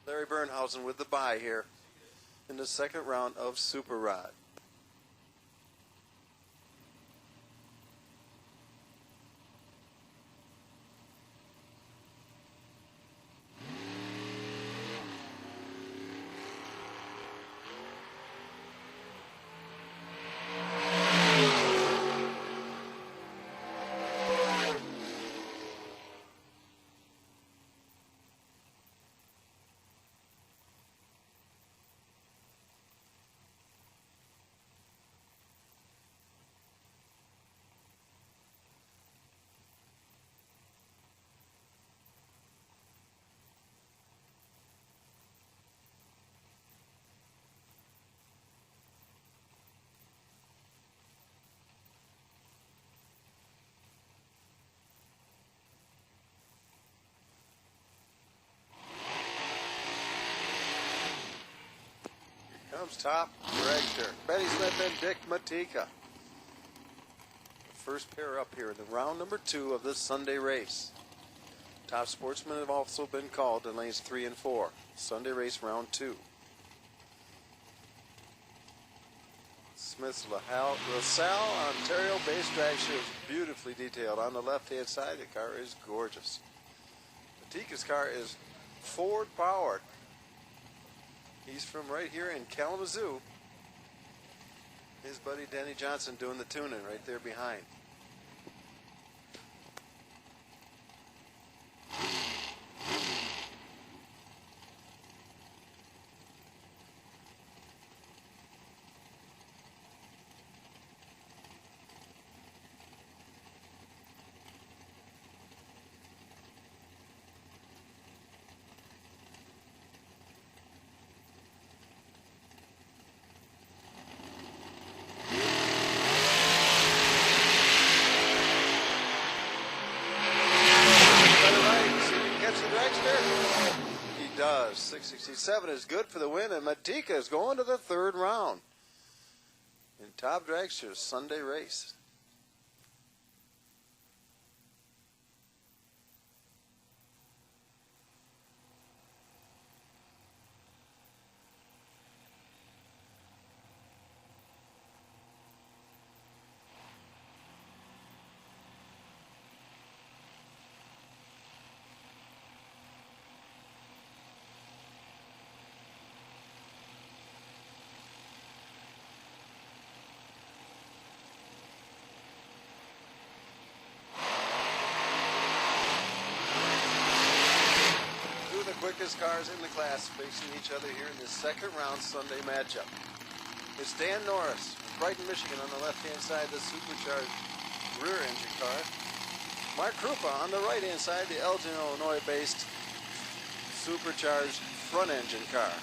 Larry Bernhausen with the bye here in the second round of Super Rod. comes Top Dragster. Benny Smith and Dick Matika. The first pair up here in the round number 2 of this Sunday race. Top Sportsmen have also been called in lanes 3 and 4. Sunday race round 2. Smith's LaSalle, Ontario base dragster is beautifully detailed. On the left-hand side, the car is gorgeous. Matika's car is Ford powered. He's from right here in Kalamazoo. His buddy Denny Johnson doing the tuning right there behind. Does. 667 is good for the win, and Matika is going to the 3rd round in Top Dragster's Sunday race. Quickest cars in the class facing each other here in this 2nd round Sunday matchup. It's Dan Norris from Brighton, Michigan on the left-hand side, the supercharged rear engine car. Mark Krupa on the right-hand side, the Elgin, Illinois-based supercharged front engine car.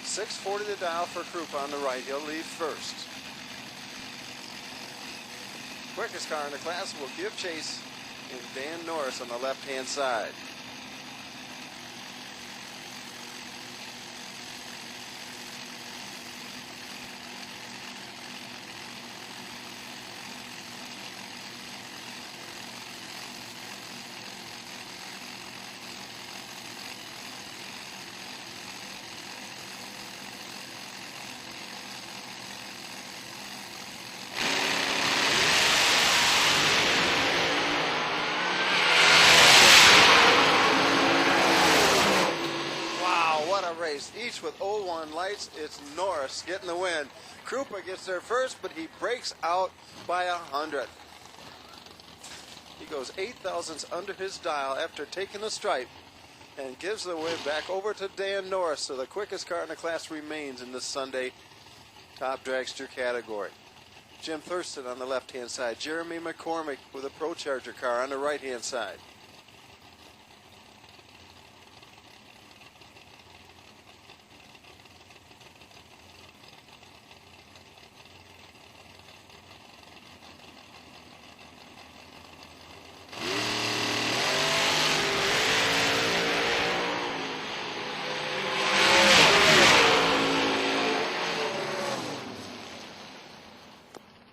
640 the dial for Krupa on the right. He'll leave first. Quickest car in the class will give chase in Dan Norris on the left-hand side. Each with 01 lights. It's Norris getting the win. Krupa gets there first, but he breaks out by 100. He goes 8 thousandths under his dial after taking the stripe and gives the win back over to Dan Norris. So the quickest car in the class remains in this Sunday Top Dragster category. Jim Thurston on the left-hand side. Jeremy McCormick with a Pro Charger car on the right-hand side.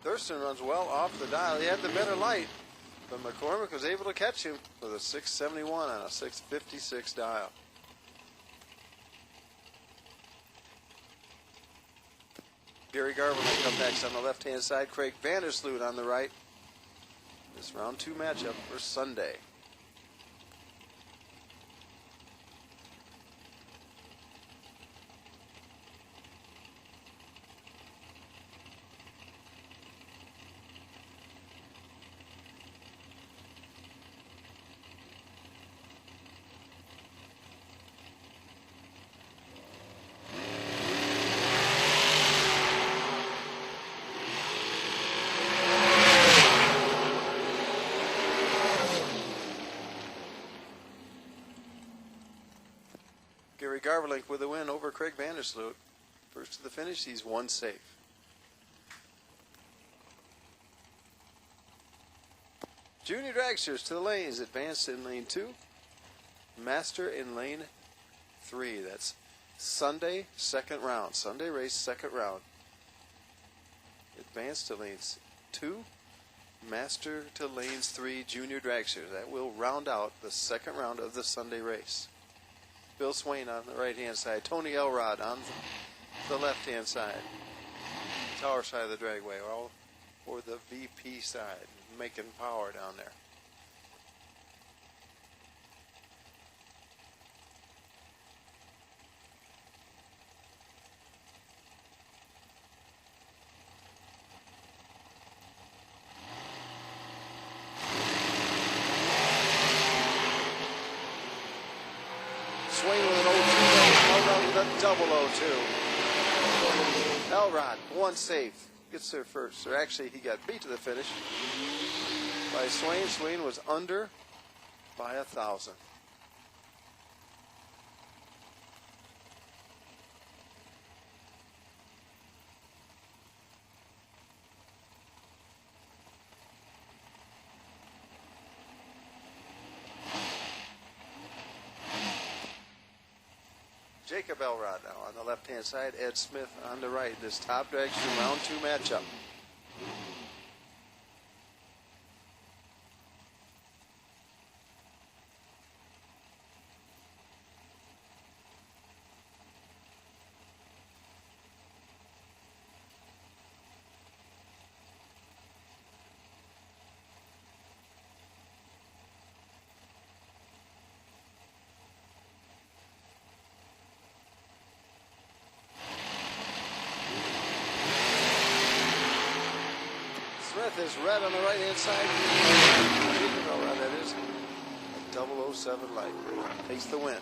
Thurston runs well off the dial. He had the better light, but McCormick was able to catch him with a 671 on a 656 dial. Gary Garvin will come next on the left-hand side. Craig Vandersloot on the right. This round 2 matchup for Sunday. Gary Garvelink with a win over Craig Vandersloot. First to the finish, he's one safe. Junior Dragsters to the lanes. Advanced in lane 2. Master in lane 3. That's Sunday, second round. Sunday race, second round. Advanced to lanes 2, Master to lanes 3, Junior Dragster. That will round out the second round of the Sunday race. Bill Swain on the right-hand side. Tony Elrod on the left-hand side. Tower side of the dragway, all for the VP side, making power down there. Swain with an 0-2, Elrod with a double 0-2. Elrod, one safe, gets there first. Or actually, he got beat to the finish by Swain. Swain was under by 1,000. Jacob Elrod now on the left-hand side, Ed Smith on the right. This top dragster round 2 matchup. Smith is red on the right-hand side. Elrod, that is a 007 light. Takes the win.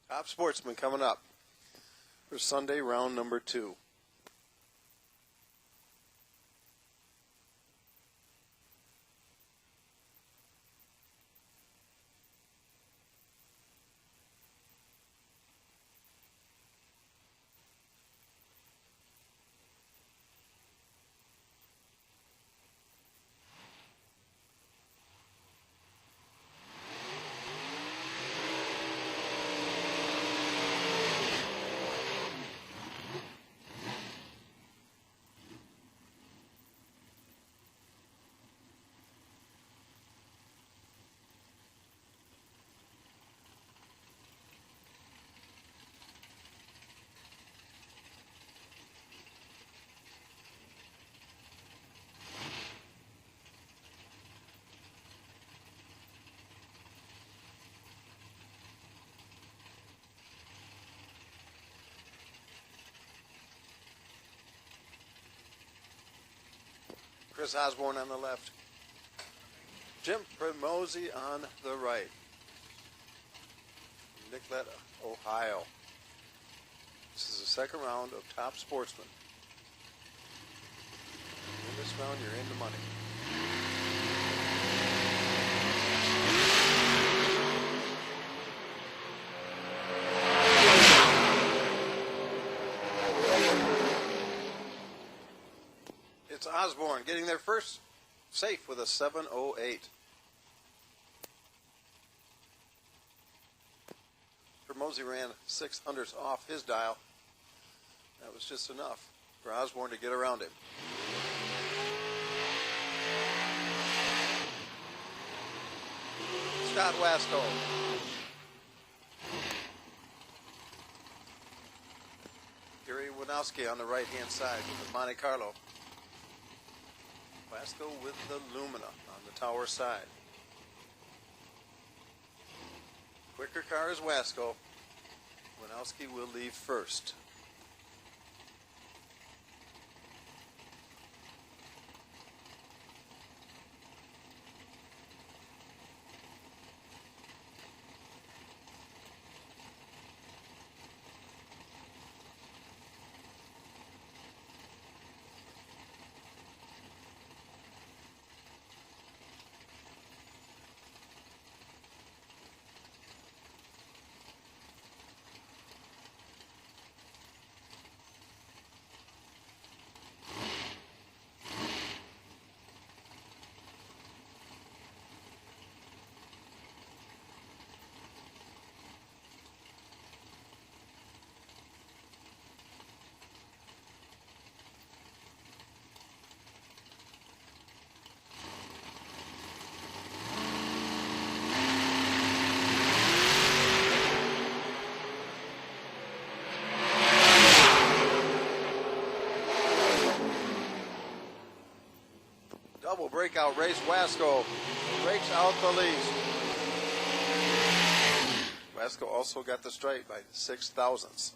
Top Sportsman coming up for Sunday round number 2. Chris Osborne on the left. Jim Primosi on the right. Nicollet, Ohio. This is the second round of Top Sportsman. In this round, you're in the money. It's Osborne getting their first safe with a 708. Mosey ran 600s off his dial. That was just enough for Osborne to get around him. Scott Wasco. Gary Winowski on the right-hand side with the Monte Carlo. Wasco with the Lumina on the tower side. Quicker car is Wasco. Winowski will leave first. Double breakout race. Wasco breaks out the lead. Wasco also got the stripe by 6 thousandths.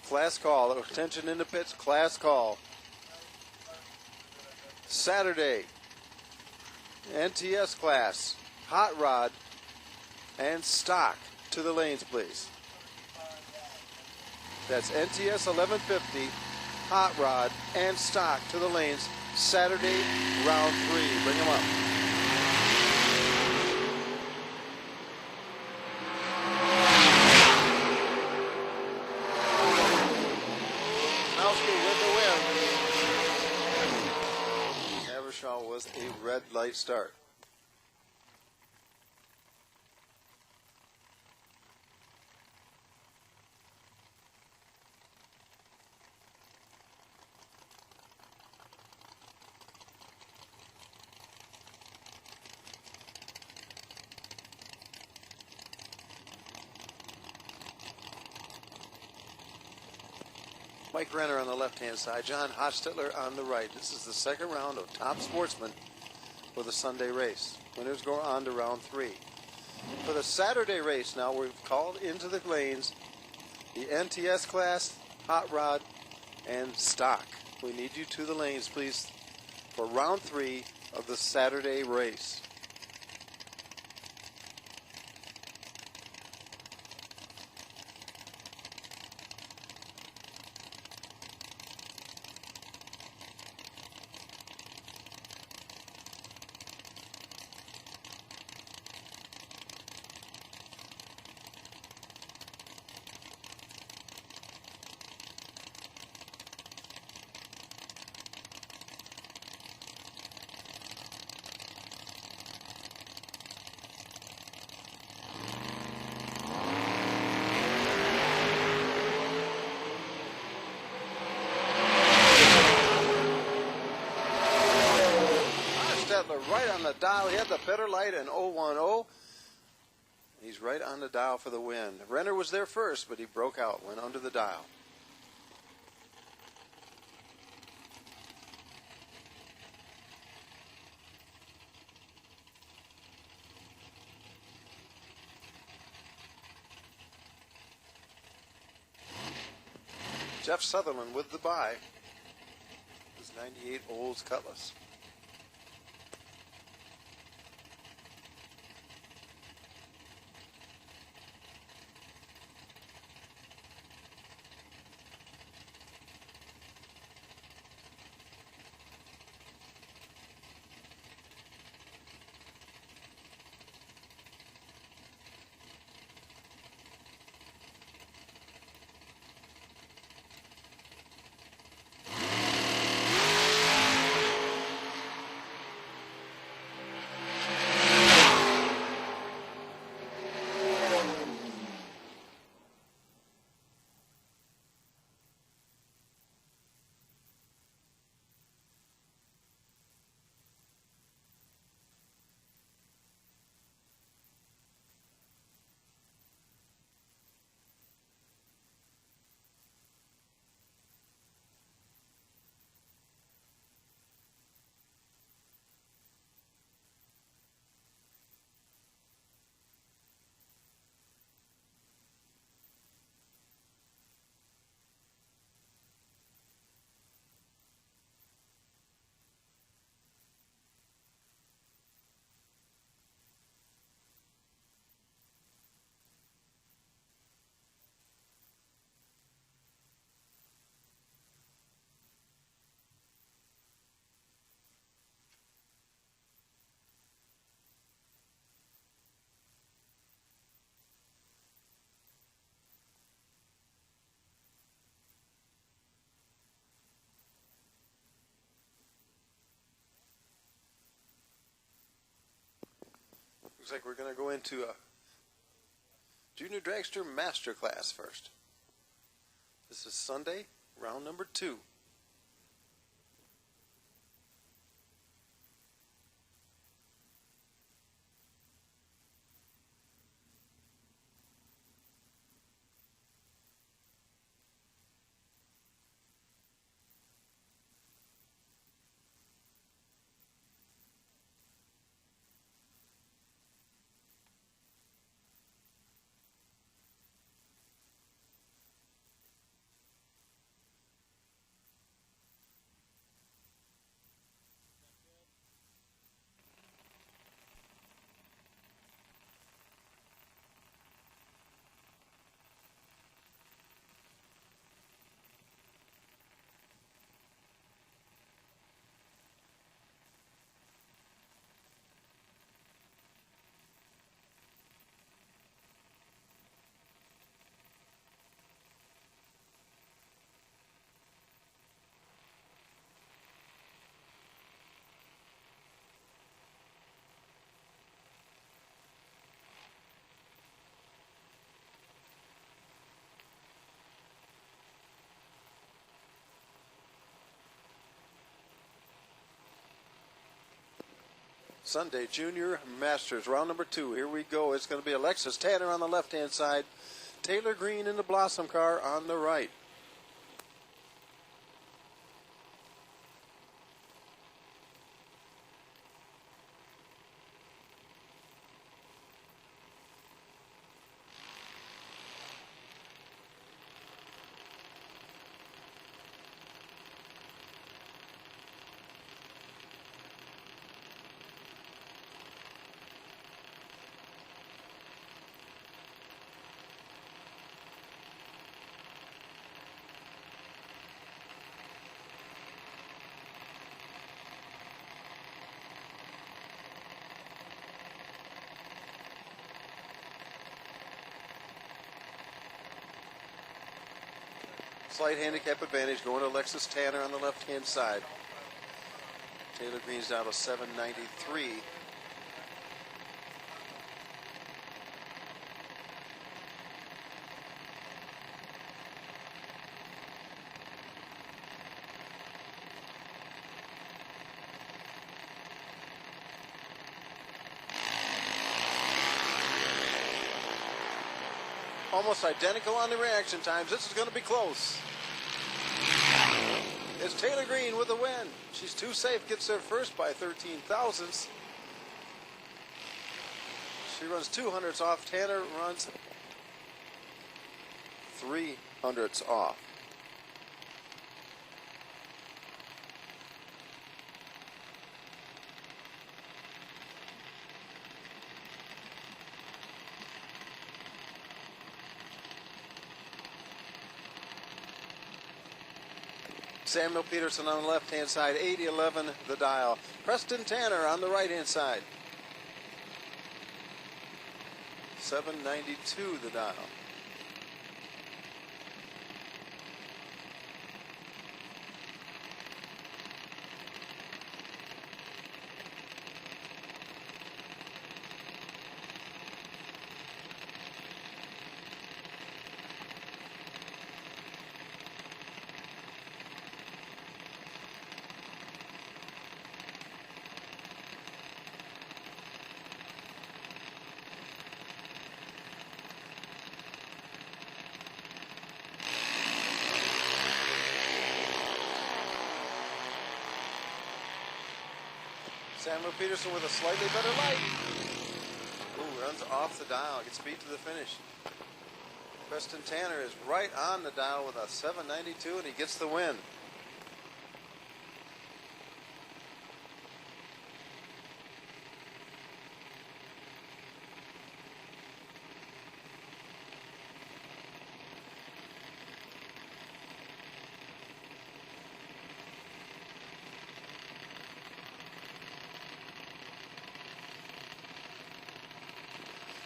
Class call. Attention in the pits. Class call. Saturday. NTS class. Hot rod and stock to the lanes, please. That's NTS 1150. Hot rod and stock to the lanes. Saturday, round 3. Bring them up. Was a red light start. Mike Renner on the left-hand side, John Hostetler on the right. This is the second round of Top Sportsman for the Sunday race. Winners go on to round 3. For the Saturday race now, we've called into the lanes the NTS class, hot rod, and stock. We need you to the lanes, please, for round 3 of the Saturday race. right on the dial. He had the better light in 010. He's right on the dial for the win. Renner was there first, but he broke out, went under the dial. Jeff Sutherland with the bye. His 98 Olds Cutlass. Looks like we're going to go into a Junior Dragster Masterclass first. This is Sunday, round number 2. Sunday Junior Masters, round number 2. Here we go. It's going to be Alexis Tanner on the left-hand side, Taylor Green in the Blossom car on the right. Slight handicap advantage going to Alexis Tanner on the left-hand side. Taylor Green's down to 793. almost identical on the reaction times. This is going to be close. It's Taylor Green with the win. She's too safe, gets there first by 13 thousandths. She runs 200ths off. Tanner runs 300ths off. Samuel Peterson on the left-hand side, 80-11 the dial. Preston Tanner on the right-hand side, 792 the dial. Samuel Peterson with a slightly better light. Ooh, runs off the dial, gets beat to the finish. Preston Tanner is right on the dial with a 792, and he gets the win.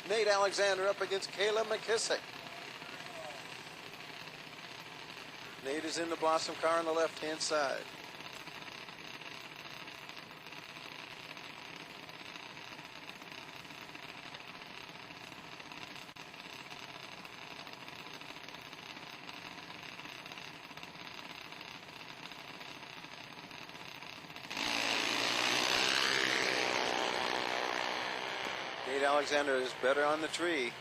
Nate Alexander up against Kayla McKissick. Nate is in the Blossom car on the left-hand side. Nate Alexander is better on the tree.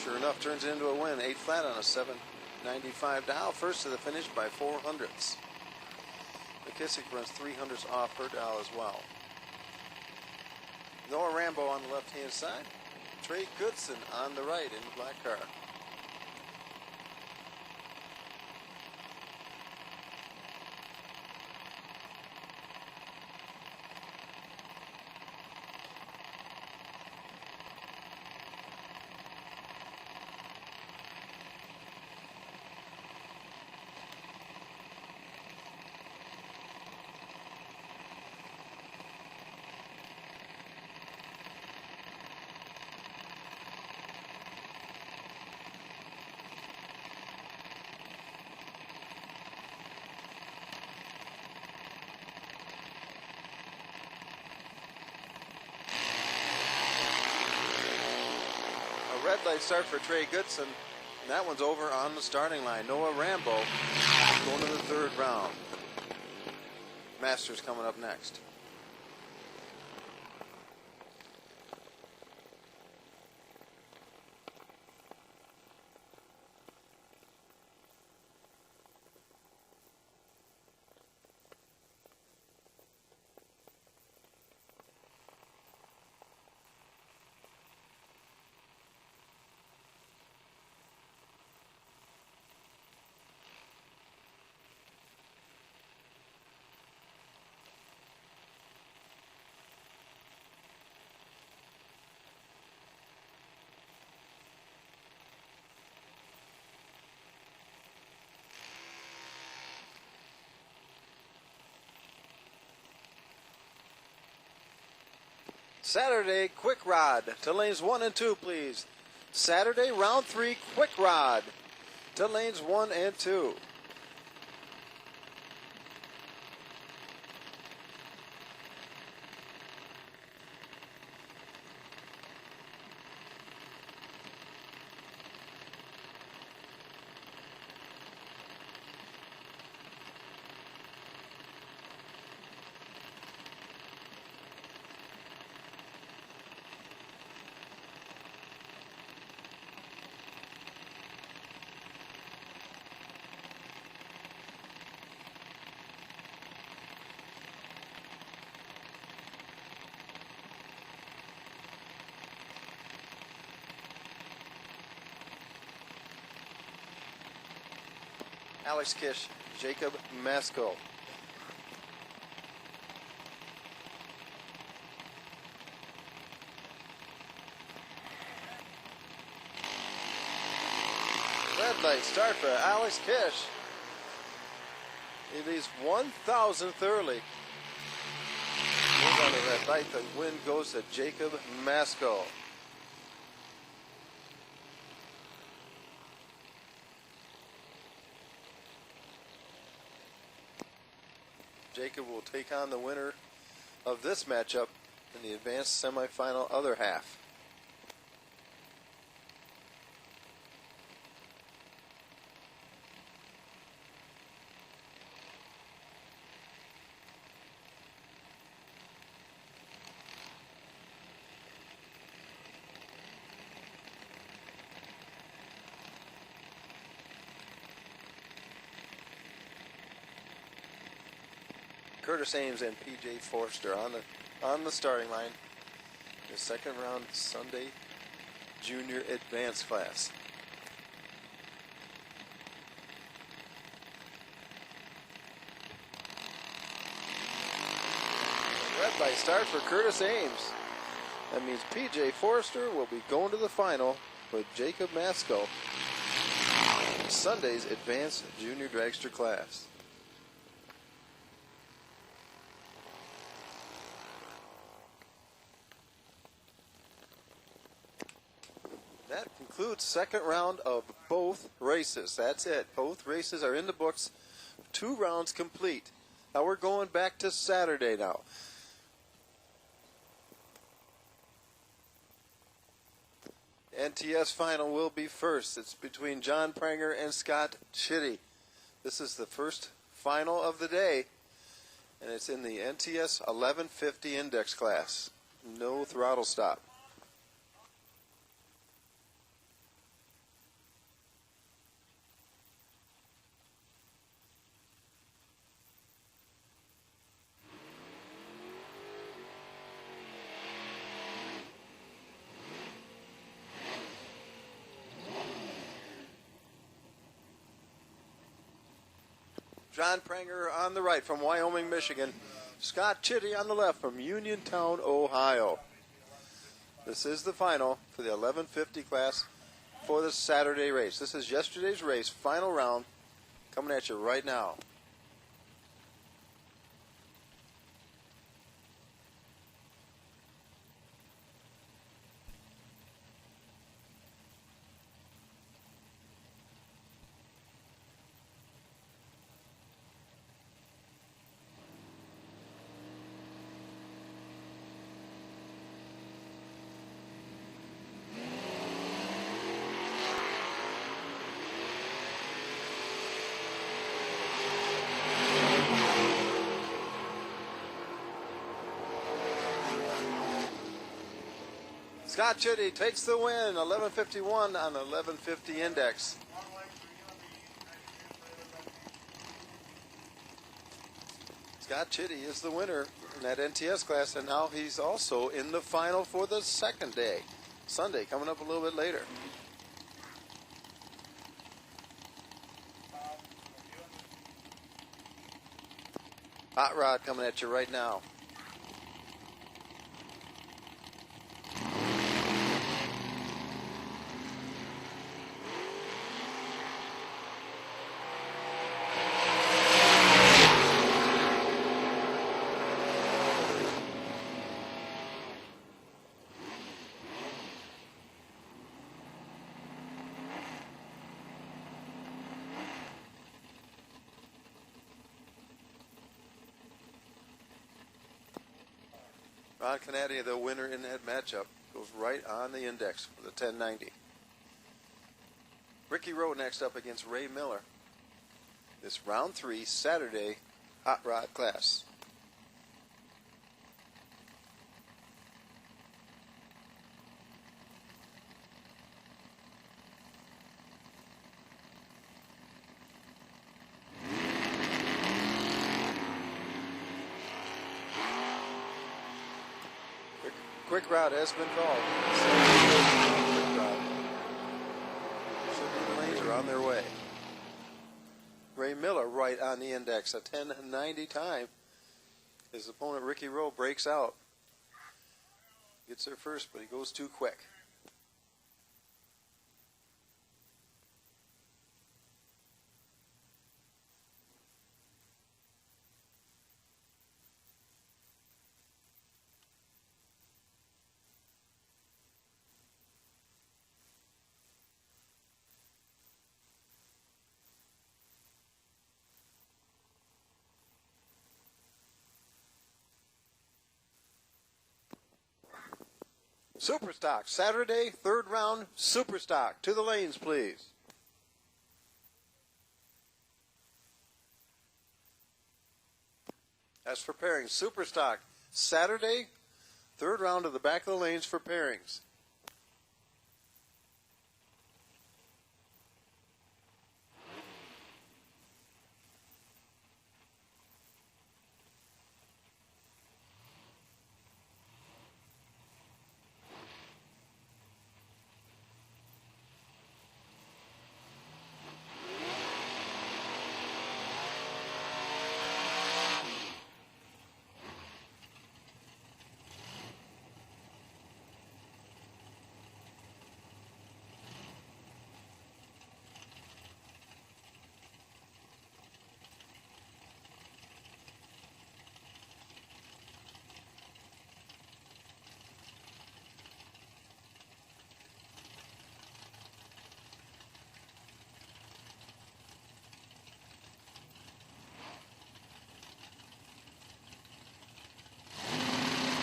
Sure enough, turns into a win. 8 flat on a 795 dial. First to the finish by 400ths. McKissick runs 300ths off her dial as well. Noah Rambo on the left-hand side. Trey Goodson on the right in the black car. Red light start for Trey Goodson, and that one's over on the starting line. Noah Rambo going to the third round. Masters coming up next. Saturday quick rod to lanes 1 and 2, please. Saturday round 3 quick rod to lanes 1 and 2. Alex Kish, Jacob Masco. Red light start for Alex Kish. He leads 1,000th early. Goes on the red light. The win goes to Jacob Masco. Jacob will take on the winner of this matchup in the advanced semifinal other half. Curtis Ames and P.J. Forster on the starting line. The second round Sunday junior advanced class. Red light start for Curtis Ames. That means P.J. Forster will be going to the final with Jacob Masco. Sunday's advanced junior dragster class. That concludes second round of both races. That's it. Both races are in the books. 2 rounds complete. Now we're going back to Saturday now. NTS Final will be first. It's between John Pranger and Scott Chitty. This is the first final of the day, and it's in the NTS 1150 index class. No throttle stop. John Pranger on the right from Wyoming, Michigan. Scott Chitty on the left from Uniontown, Ohio. This is the final for the 1150 class for the Saturday race. This is yesterday's race, final round, coming at you right now. Scott Chitty takes the win, 1151 on the 1150 index. Scott Chitty is the winner in that NTS class, and now he's also in the final for the second day. Sunday, coming up a little bit later. Hot Rod coming at you right now. Ron Canady, the winner in that matchup, goes right on the index for the 1090. Ricky Rowe next up against Ray Miller. This round 3 Saturday hot rod class. Quick route has been called. Quick route. Should be the lanes are on their way. Ray Miller right on the index, a 10.90 time. His opponent Ricky Rowe breaks out. Gets there first, but he goes too quick. Superstock, Saturday, third round, Superstock. To the lanes, please. As for pairings, Superstock, Saturday, third round to the back of the lanes for pairings.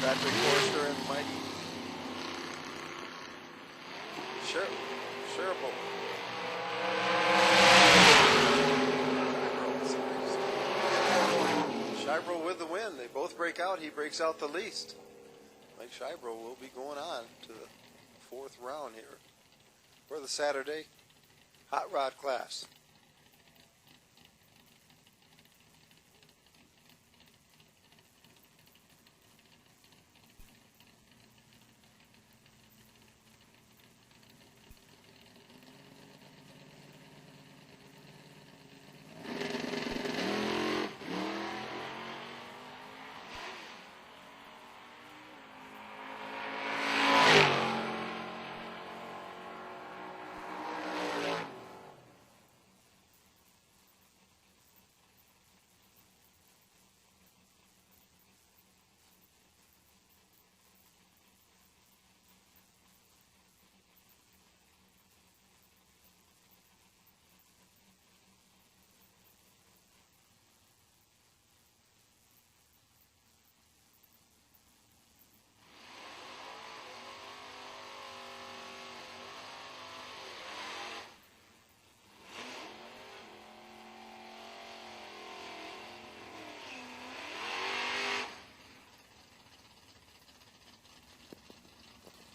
Patrick Forster and Mike Sherrill. Shibro with the win. They both break out. He breaks out the least. Mike Shibro will be going on to the fourth round here for the Saturday Hot Rod class.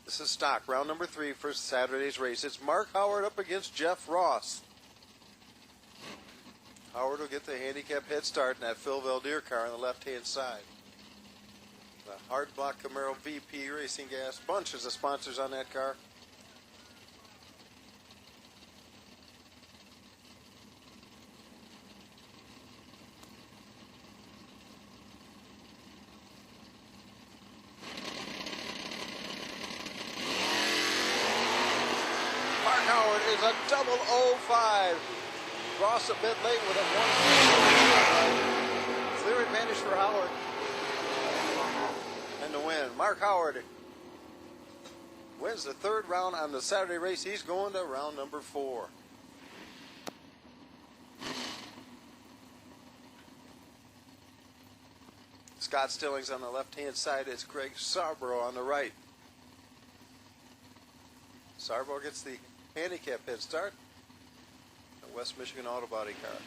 This is stock, round number 3 for Saturday's race. It's Mark Howard up against Jeff Ross. Howard will get the handicap head start in that Phil Valdir car on the left-hand side. The Hard Block Camaro VP Racing Gas, bunches of sponsors on that car. Is a double 05. Ross a bit late with a 1. Clear advantage for Howard. And the win. Mark Howard wins the third round on the Saturday race. He's going to round number 4. Scott Stillings on the left-hand side. It's Greg Sarborough on the right. Sarborough gets the handicap head start, a West Michigan auto body car.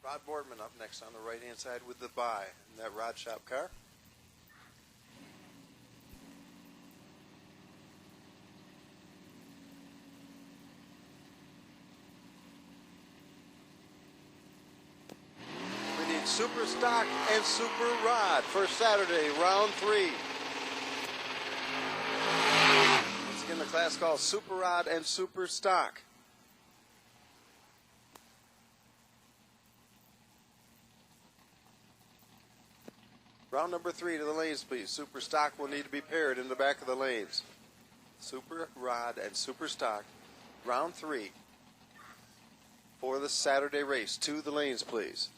Rod Boardman up next on the right-hand side with the bye in that rod shop car. We need super stock and super rod for Saturday, round 3. Once again, the class called super rod and super stock. Round number 3 to the lanes, please. Super stock will need to be paired in the back of the lanes. Super rod and super stock. Round 3 for the Saturday race. To the lanes, please.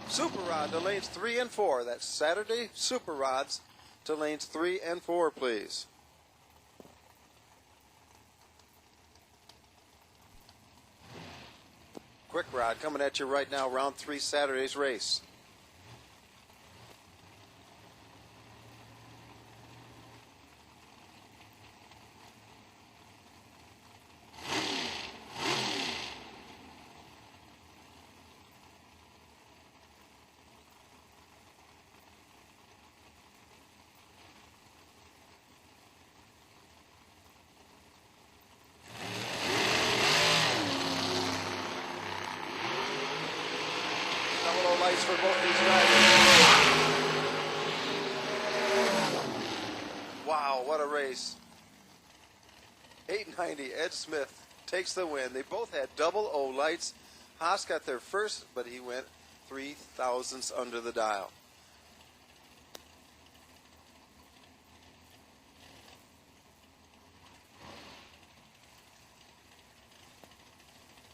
Super rod to lanes 3 and 4. That's Saturday super rods to lanes 3 and 4, please. Quick rod coming at you right now, round 3 Saturday's race. Lights for both these riders. Wow, what a race. 890, Ed Smith takes the win. They both had double O lights. Haas got there first, but he went 3 thousandths under the dial.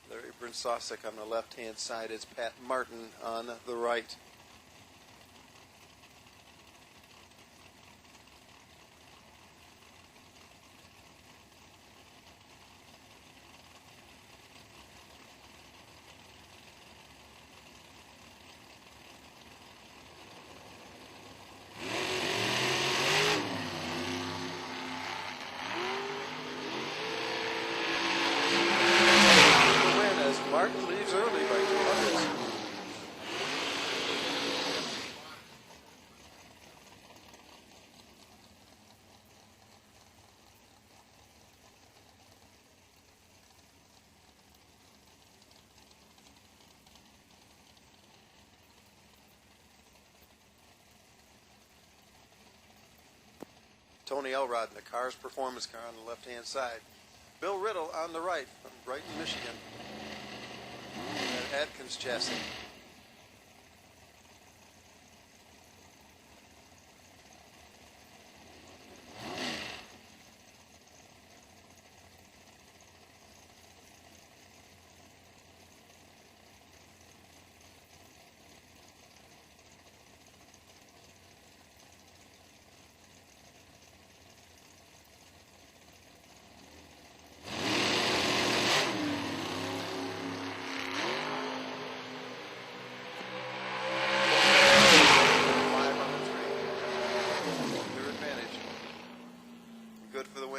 Larry Brinsosic on the left-hand side. It's Pat Martin on the right. Martin leaves early by 200. Tony Elrod in the Cars Performance car on the left-hand side. Bill Riddle on the right from Brighton, Michigan. That Atkins chassis.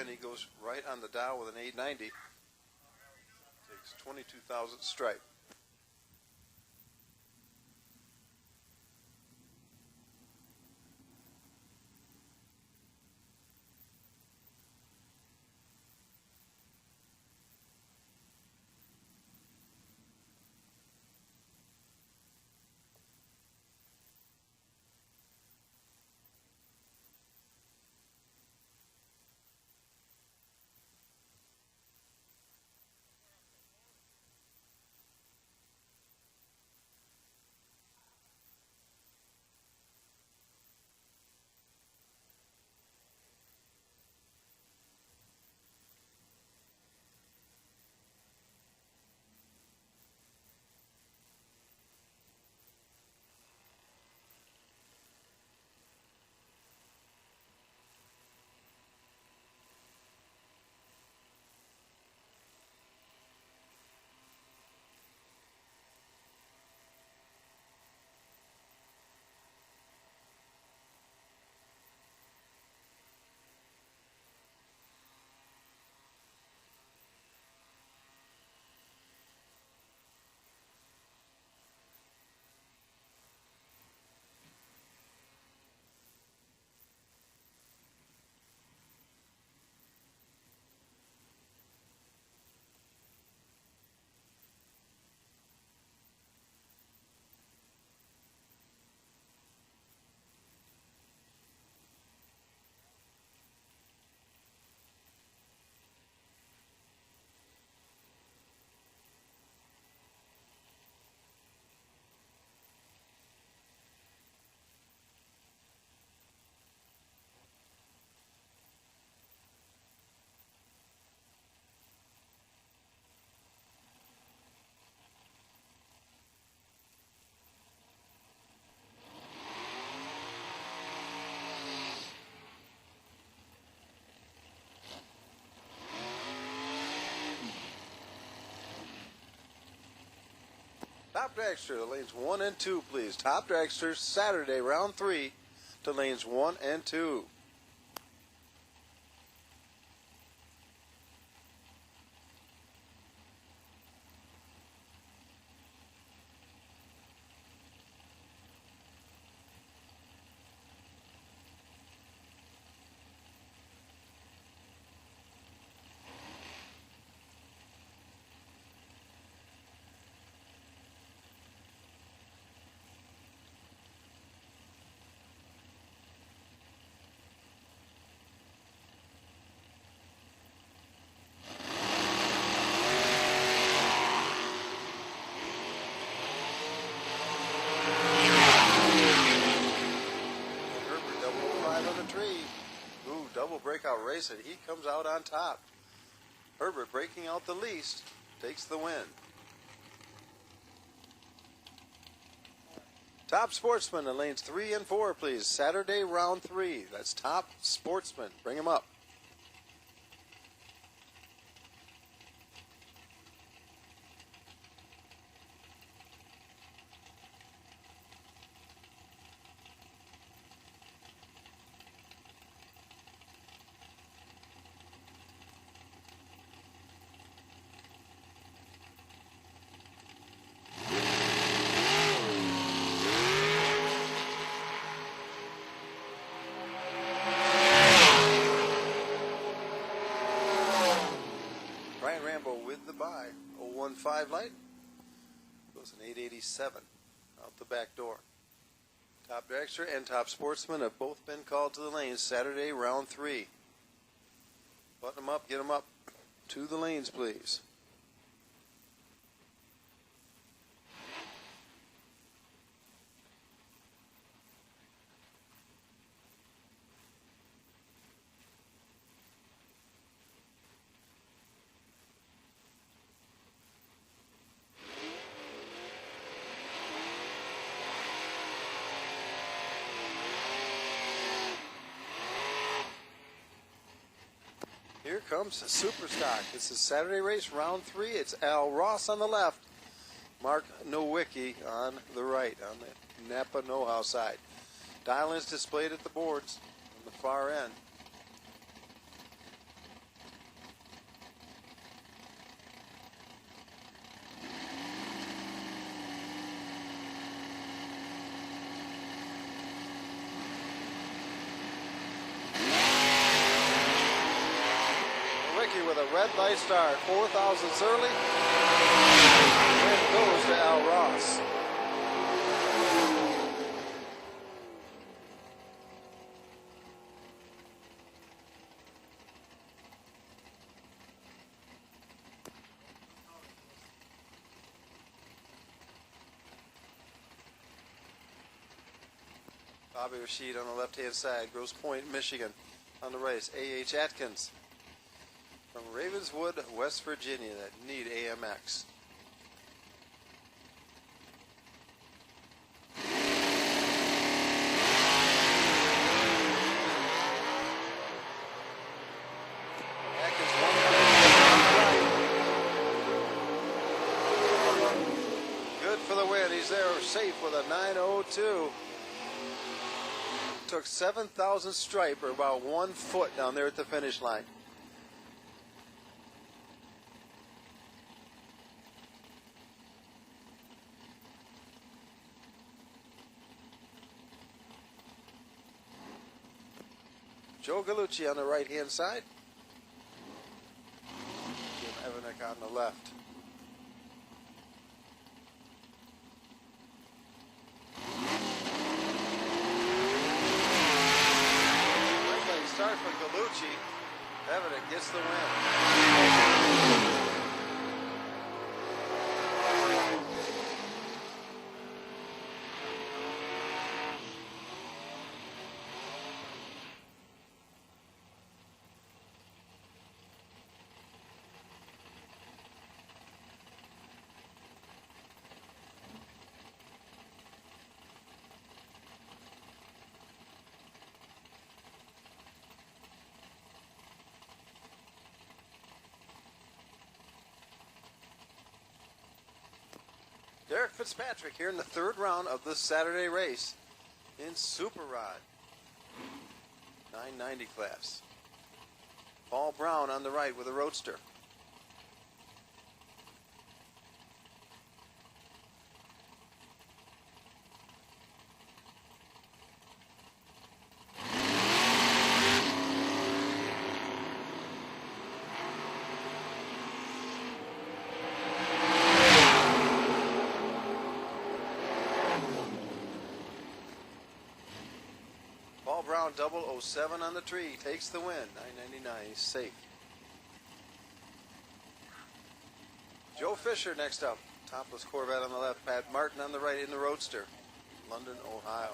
He goes right on the dial with an 890. Takes 22,000 stripe. Top Dragster to lanes 1 and 2, please. Top Dragster Saturday, round 3 to lanes 1 and 2. Double breakout race, and he comes out on top. Herbert breaking out the least takes the win. Top Sportsman in lanes 3 and 4, please. Saturday round 3. That's Top Sportsman. Bring him up. With the buy, 015 light, goes an 887 out the back door. Top Dragster and Top Sportsman have both been called to the lanes Saturday round 3. Button them up, get them up to the lanes, please. Here comes Superstock. This is Saturday race, round 3. It's Al Ross on the left, Mark Nowicki on the right, on the Napa know-how side. Dial-ins displayed at the boards on the far end. With a red light start, 4 thousandths early, and goes to Al Ross. Bobby Rashid on the left-hand side, Grosse Pointe, Michigan. On the race, A.H. Atkins from Ravenswood, West Virginia, that need AMX. Atkins good for the win. He's there safe with a 9:02. Took 7,000 stripe, or about 1 foot down there at the finish line. Joe Gallucci on the right-hand side. Jim Evanick on the left. Great late start for Gallucci. Evanick gets the win. Derek Fitzpatrick here in the third round of this Saturday race in Super Rod. 990 class. Paul Brown on the right with a Roadster. Paul Brown 007 on the tree takes the win. 999, he's safe. Joe Fisher next up. Topless Corvette on the left. Pat Martin on the right in the Roadster. London, Ohio.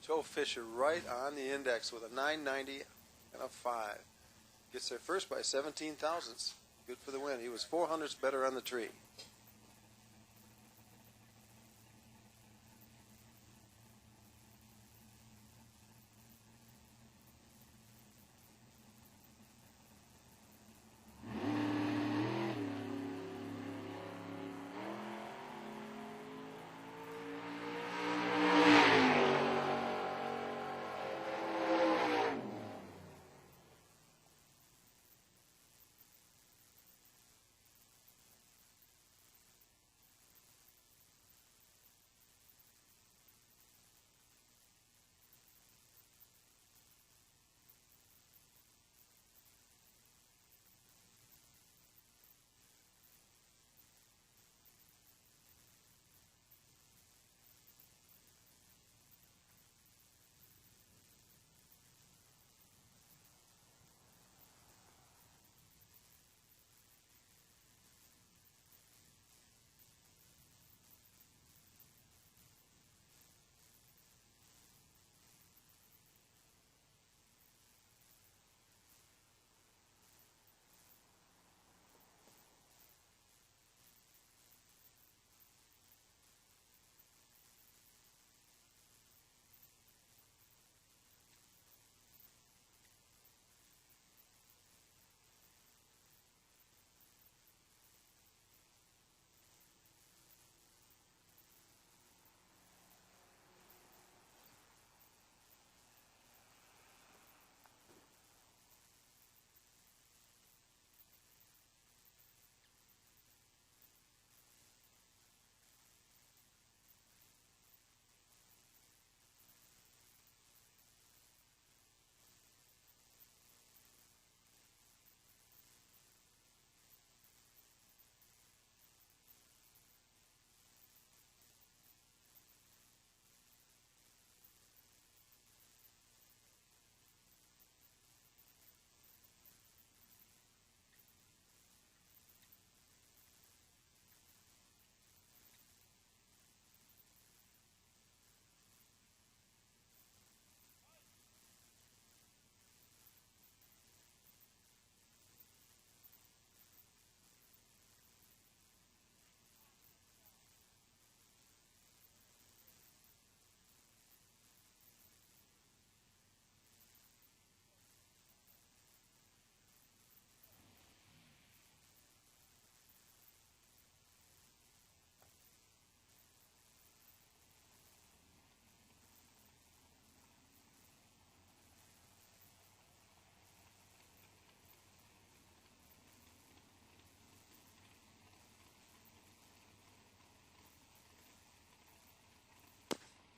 Joe Fisher right on the index with a 990 and a 5. Gets there first by 17 thousandths. Good for the win. He was 400ths better on the tree.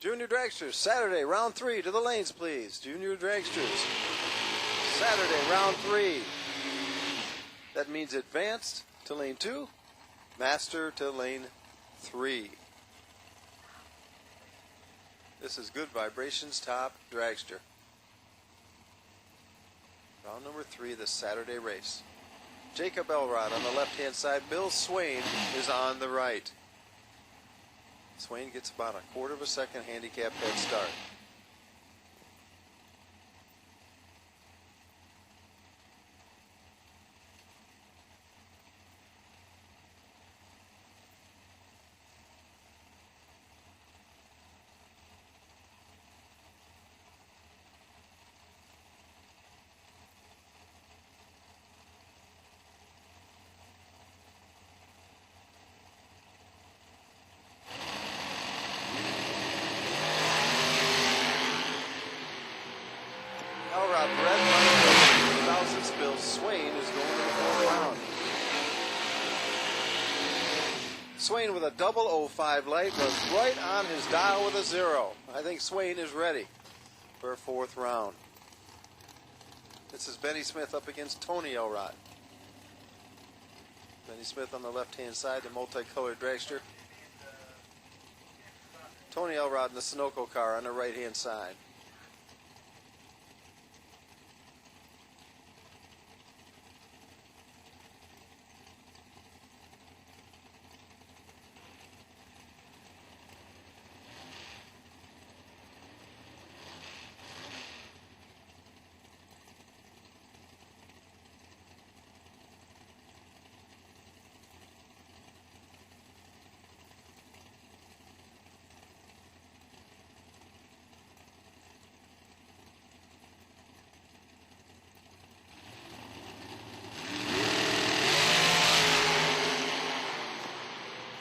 Junior Dragsters, Saturday, round 3. To the lanes, please. Junior Dragsters, Saturday, round 3. That means advanced to lane 2, master to lane 3. This is Good Vibrations Top Dragster. Round number 3 of the Saturday race. Jacob Elrod on the left-hand side. Bill Swain is on the right. Swain gets about a quarter of a second handicap head start. Swain with a 005 light was right on his dial with a 0. I think Swain is ready for a 4th round. This is Benny Smith up against Tony Elrod. Benny Smith on the left-hand side, the multicolored dragster. Tony Elrod in the Sunoco car on the right-hand side.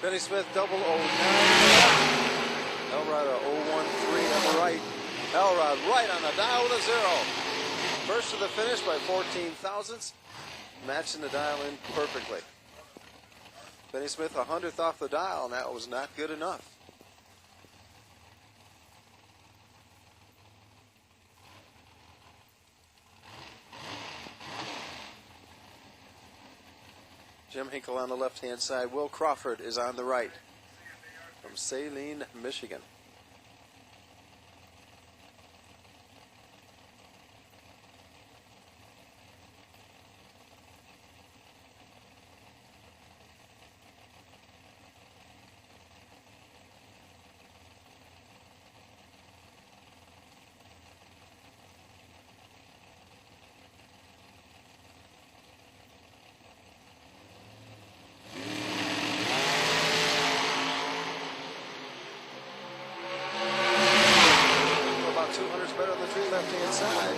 Benny Smith 009. Elrod a 013 on the right. Elrod right on the dial with a 0. First to the finish by 14 thousandths. Matching the dial in perfectly. Benny Smith 100th off the dial, and that was not good enough. Jim Hinkle on the left-hand side. Will Crawford is on the right from Saline, Michigan. Left-hand side.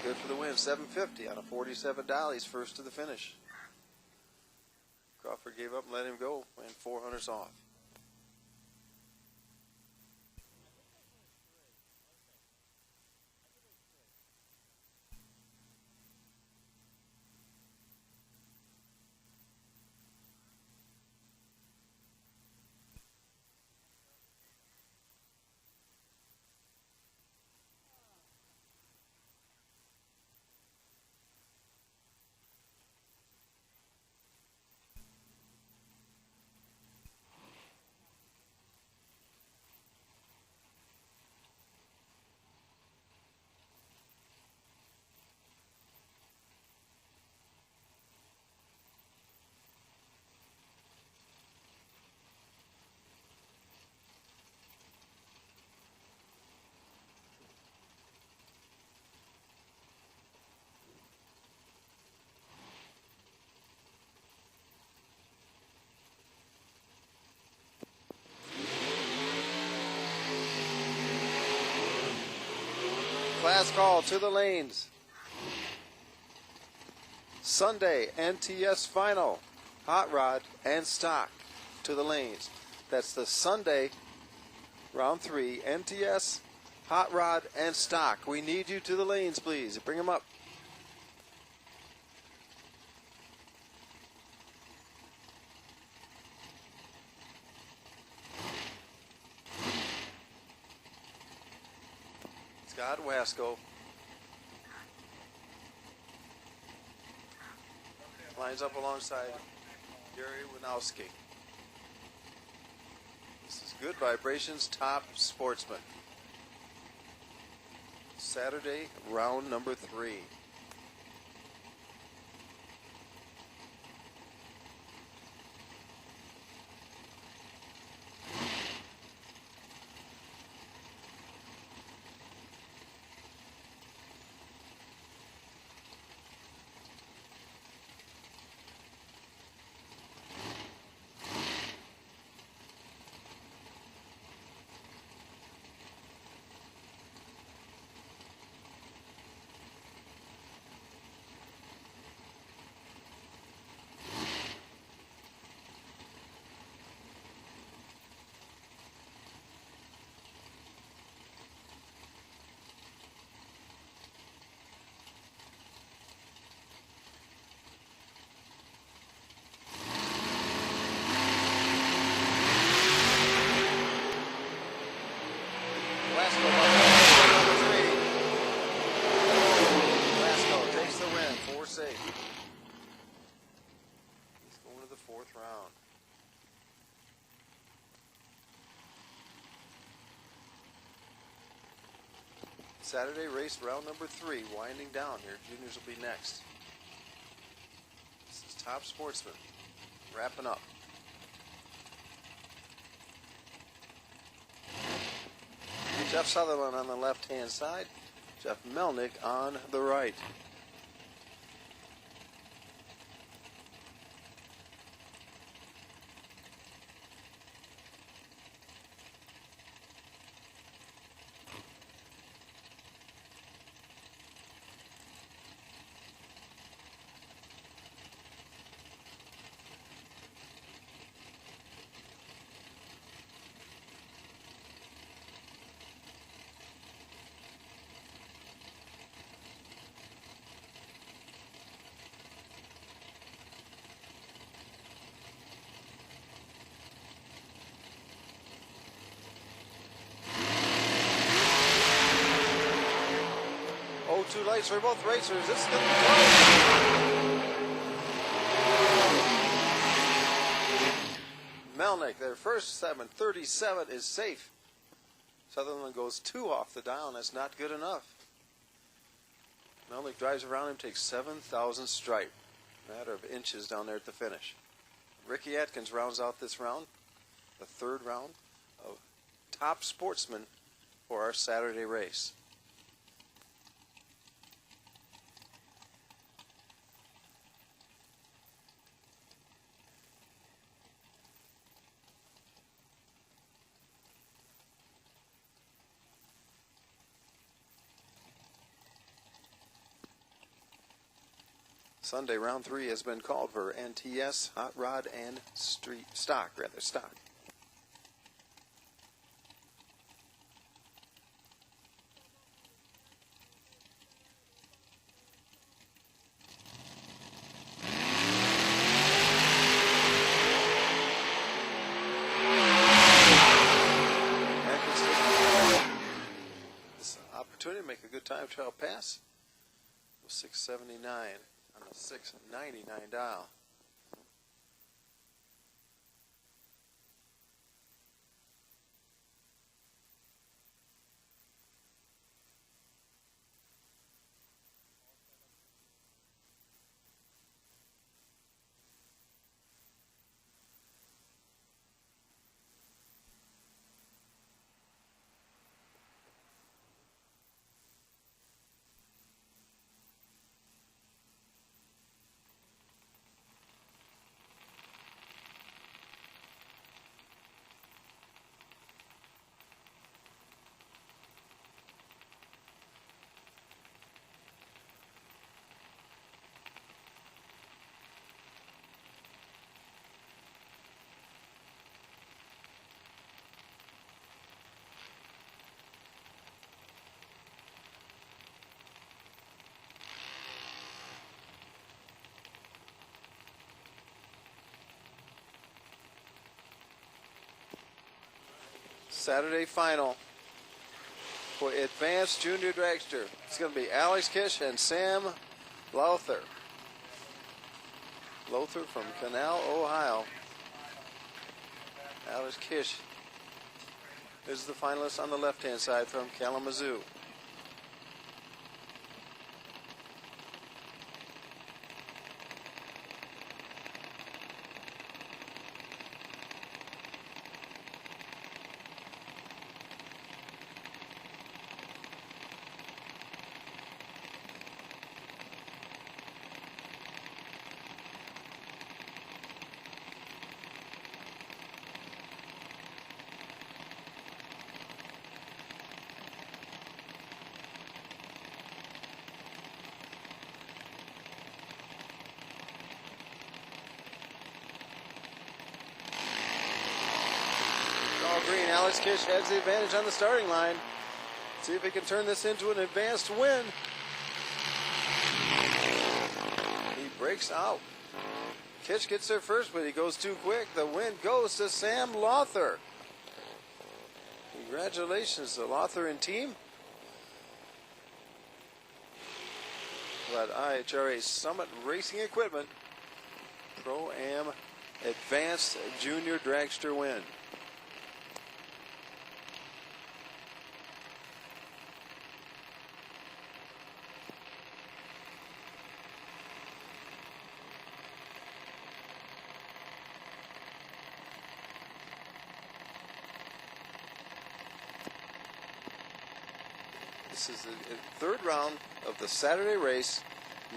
Good for the win. 750 on a 47 dollies, first to the finish. Crawford gave up and let him go, and 400s off. Class call to the lanes. Sunday, NTS Final, hot rod and stock to the lanes. That's the Sunday, round 3, NTS, hot rod and stock. We need you to the lanes, please. Bring them up. Scott Wasco lines up alongside Gary Winowski. This is Good Vibrations Top Sportsman. Saturday, round number 3. safe. He's going to the fourth round. Saturday race round number 3, winding down here. Juniors will be next. This is Top Sportsman wrapping up. Jeff Sutherland on the left-hand side. Jeff Melnick on the right. Two lights for both racers. This is going to be close. Melnick, their first 737 is safe. Sutherland goes 2 off the dial, and that's not good enough. Melnick drives around him, takes 7,000 stripe. Matter of inches down there at the finish. Ricky Atkins rounds out this round, the 3rd round of Top Sportsman for our Saturday race. Sunday round 3 has been called for NTS, Hot Rod, and Stock. This opportunity to make a good time trial pass with 679. On the 699 dial. Saturday final for Advanced Junior Dragster. It's going to be Alex Kish and Sam Lowther. Lowther from Canal, Ohio. Alex Kish is the finalist on the left-hand side from Kalamazoo. Green, Alex Kish has the advantage on the starting line. See if he can turn this into an advanced win. He breaks out. Kish gets there first, but he goes too quick. The win goes to Sam Lowther. Congratulations to Lowther and team. But IHRA Summit Racing Equipment Pro-Am Advanced Junior Dragster win. This is the third round of the Saturday race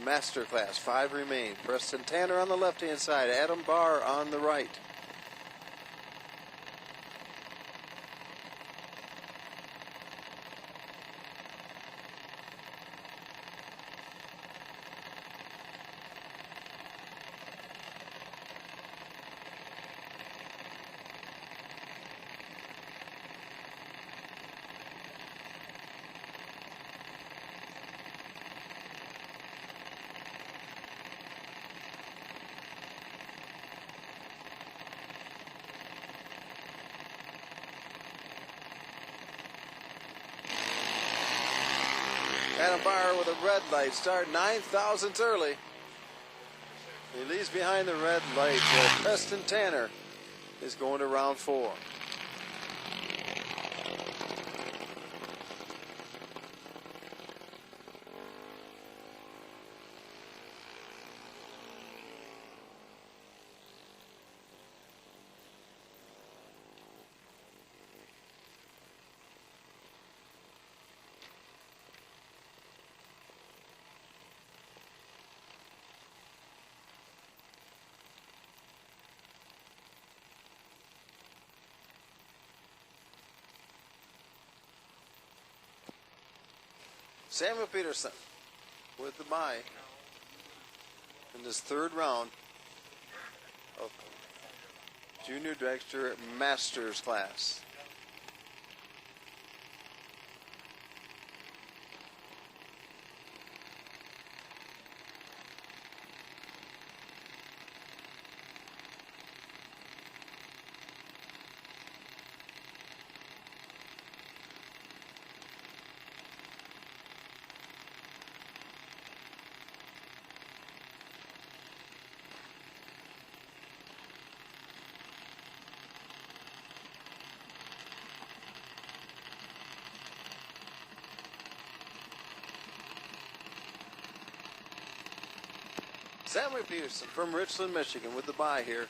master class. 5 remain. Preston Tanner on the left-hand side. Adam Barr on the right. Adam Barr with a red light start 9 thousandths early. He leaves behind the red light. Preston Tanner is going to round 4. Samuel Peterson with the bye in this third round of Junior Dragster Masters class. Samuel Peterson from Richland, Michigan with the bye here.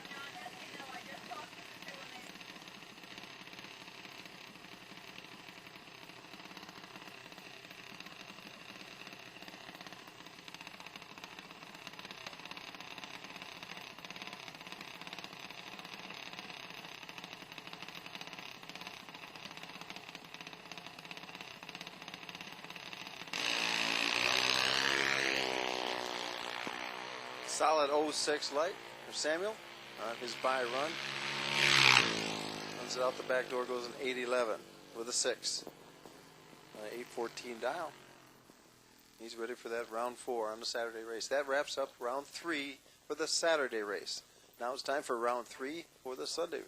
Solid 06 light for Samuel on his bye run. Runs it out the back door, goes an 8:11 with a 6. 8:14 dial. He's ready for that round 4 on the Saturday race. That wraps up round 3 for the Saturday race. Now it's time for round 3 for the Sunday race.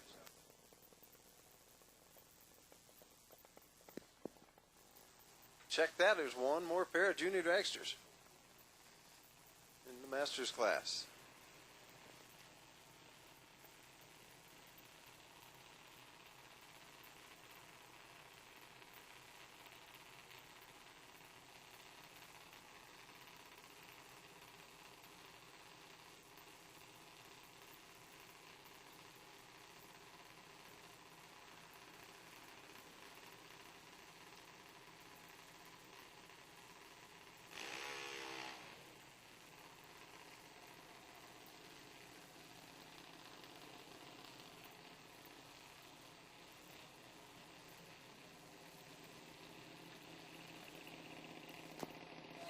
Check that, there's one more pair of Junior Dragsters in the Masters class.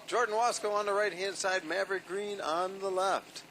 Jordan Wasco on the right-hand side, Maverick Green on the left.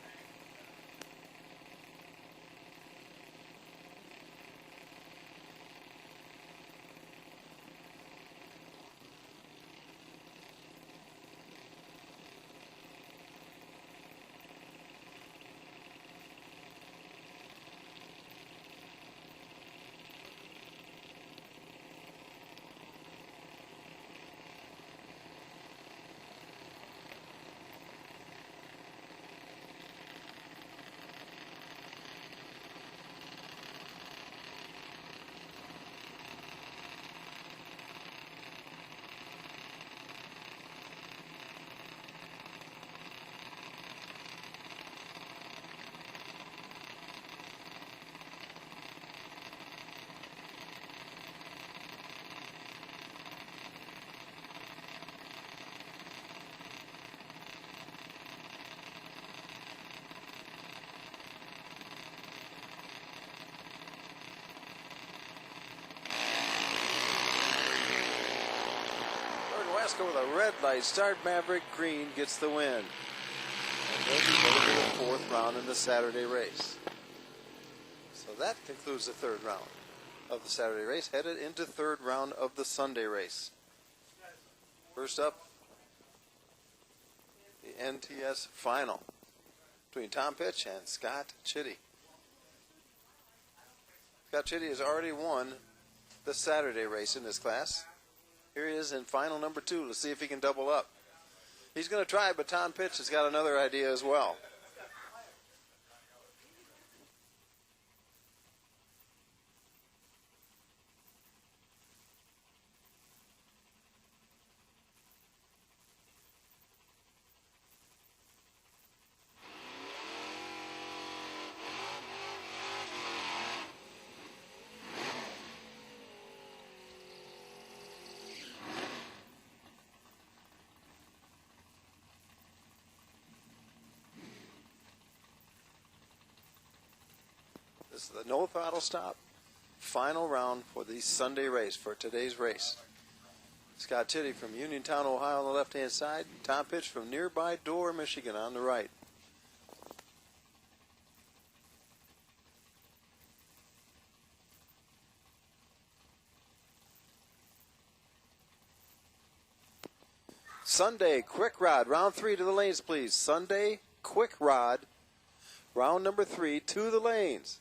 Let's go with a red light start. Maverick Green gets the win. And he'll be headed to the fourth round in the Saturday race. So that concludes the third round of the Saturday race. Headed into third round of the Sunday race. First up, the NTS Final between Tom Pitch and Scott Chitty. Scott Chitty has already won the Saturday race in this class. Here he is in final number 2. Let's see if he can double up. He's going to try, but Tom Pitch has got another idea as well. This is the no throttle stop, final round for the Sunday race, for today's race. Scott Chitty from Uniontown, Ohio on the left-hand side. Tom Pitch from nearby Dorr, Michigan on the right. Sunday quick rod, round 3 to the lanes, please. Sunday quick rod, round number 3 to the lanes.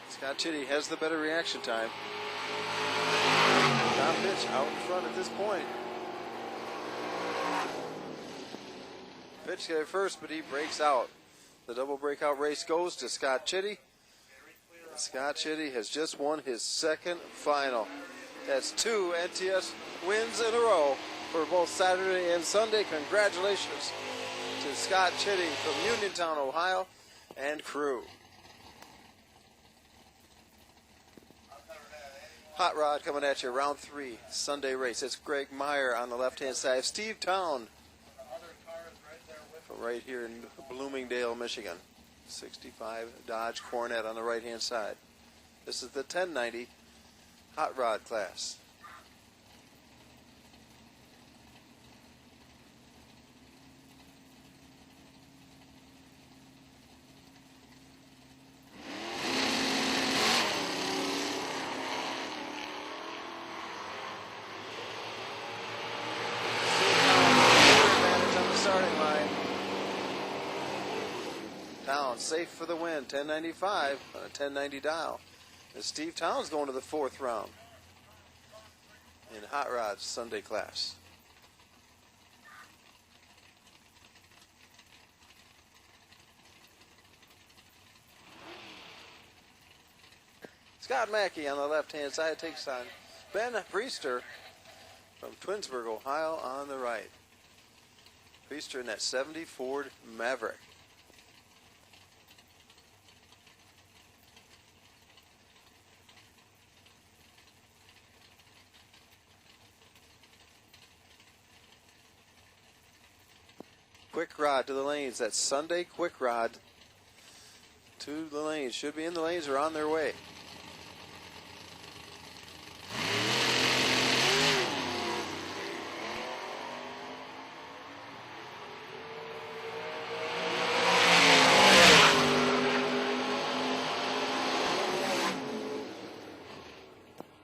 Scott Chitty has the better reaction time. Tom Pitch out in front at this point. Pitch got it first, but he breaks out. The double breakout race goes to Scott Chitty. Scott Chitty has just won his second final. That's 2 NTS wins in a row for both Saturday and Sunday. Congratulations to Scott Chitty from Uniontown, Ohio, and crew. Hot Rod coming at you, round 3, Sunday race. It's Greg Meyer on the left-hand side. Steve Town from right here in Bloomingdale, Michigan. 65 Dodge Coronet on the right-hand side. This is the 1090 Hot Rod class. Safe for the win, 1095 on a 1090 dial. And Steve Towns going to the fourth round in Hot Rod's Sunday class. Scott Mackey on the left-hand side takes on Ben Priester from Twinsburg, Ohio on the right. Priester in that 70 Ford Maverick. Quick rod to the lanes. That's Sunday quick rod to the lanes. Should be in the lanes or on their way.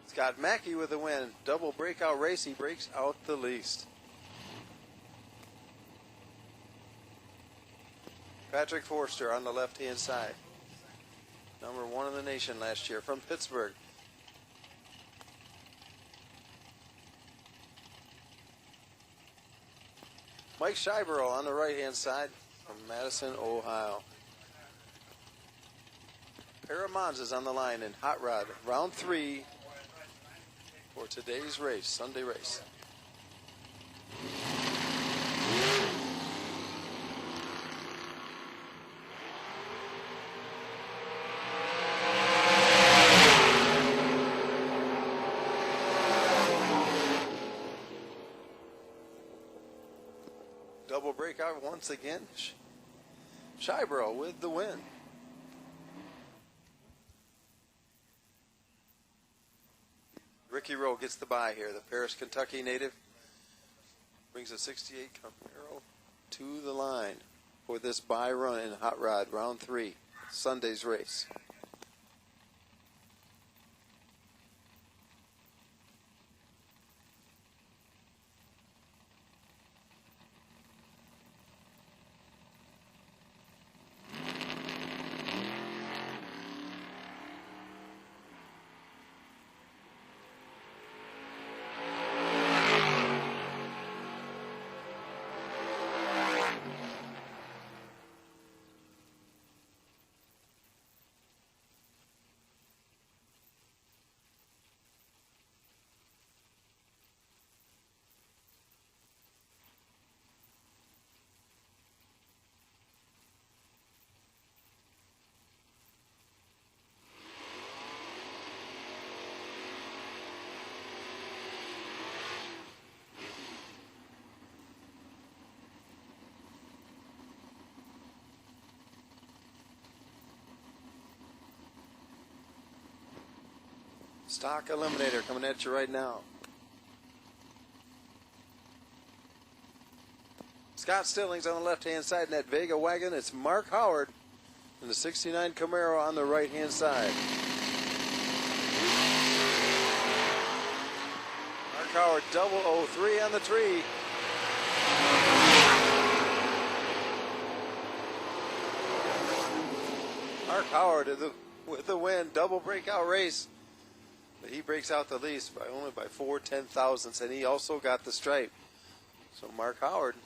Scott Mackey with the win. Double breakout race. He breaks out the least. Patrick Forster on the left-hand side. Number 1 in the nation last year from Pittsburgh. Mike Scheibero on the right-hand side from Madison, Ohio. Paramons is on the line in Hot Rod. Round 3 for today's race, Sunday race. Double breakout once again. Scheibero with the win. Ricky Rowe gets the bye here. The Paris, Kentucky native brings a 68 Camaro to the line for this bye run in Hot Rod, round 3, Sunday's race. Stock Eliminator coming at you right now. Scott Stillings on the left-hand side in that Vega wagon. It's Mark Howard in the 69 Camaro on the right-hand side. Mark Howard 003 on the tree. Mark Howard with the win, double breakout race. But he breaks out the least by only by 4/10,000ths, and he also got the stripe. So Mark Howard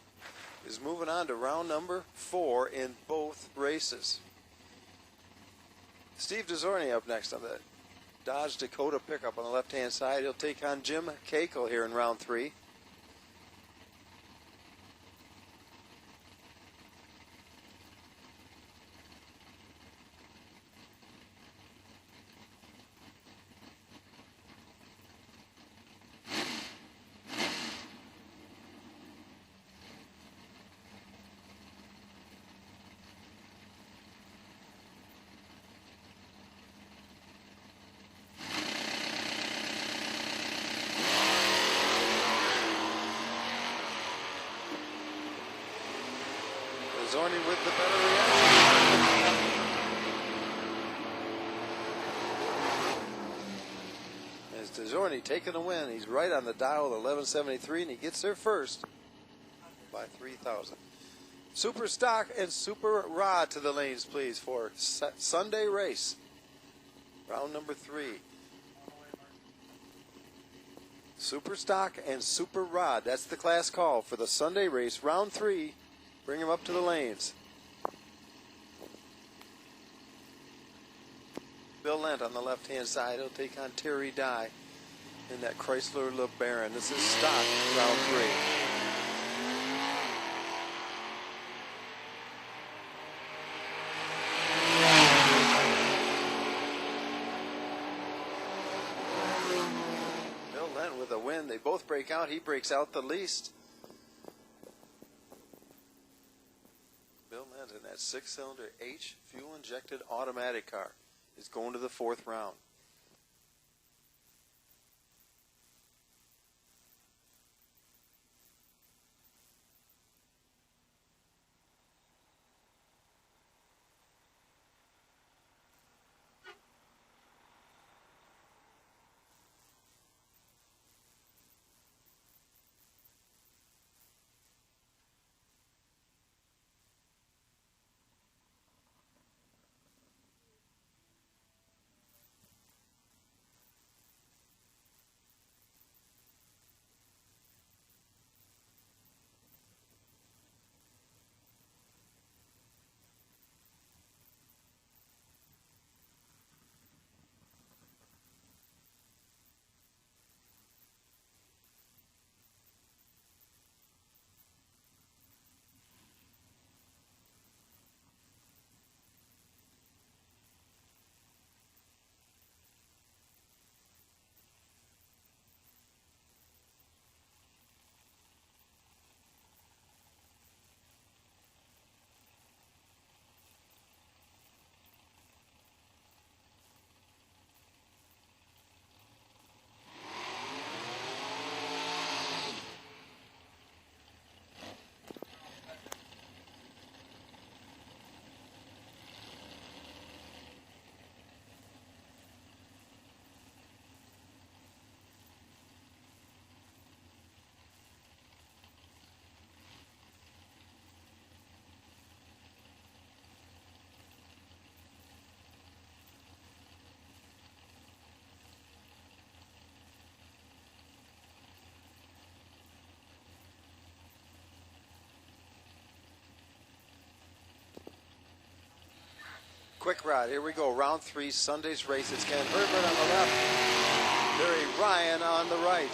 is moving on to round number 4 in both races. Steve DeZorny up next on the Dodge Dakota pickup on the left-hand side. He'll take on Jim Cakel here in round 3. Zorny with the better reaction. As DeZorny taking the win, he's right on the dial with 1173, and he gets there first by 3,000. Super Stock and Super Rod to the lanes, please, for Sunday race, round number 3. Super Stock and Super Rod, that's the class call for the Sunday race, round 3. Bring him up to the lanes. Bill Lent on the left-hand side. He'll take on Terry Dye in that Chrysler LeBaron. This is stock, round 3. Bill Lent with a win. They both break out. He breaks out the least. In that 6-cylinder H fuel-injected automatic car is going to the 4th round. Quick rod. Here we go. Round 3, Sunday's race. It's Ken Herbert on the left. Barry Ryan on the right.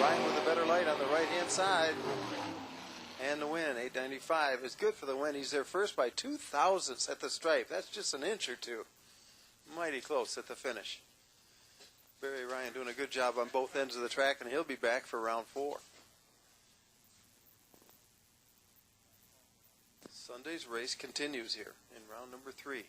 Ryan with a better light on the right-hand side. And the win, 895, is good for the win. He's there first by 2 thousandths at the stripe. That's just an inch or two. Mighty close at the finish. Barry Ryan doing a good job on both ends of the track, and he'll be back for round 4. Sunday's race continues here in round number 3.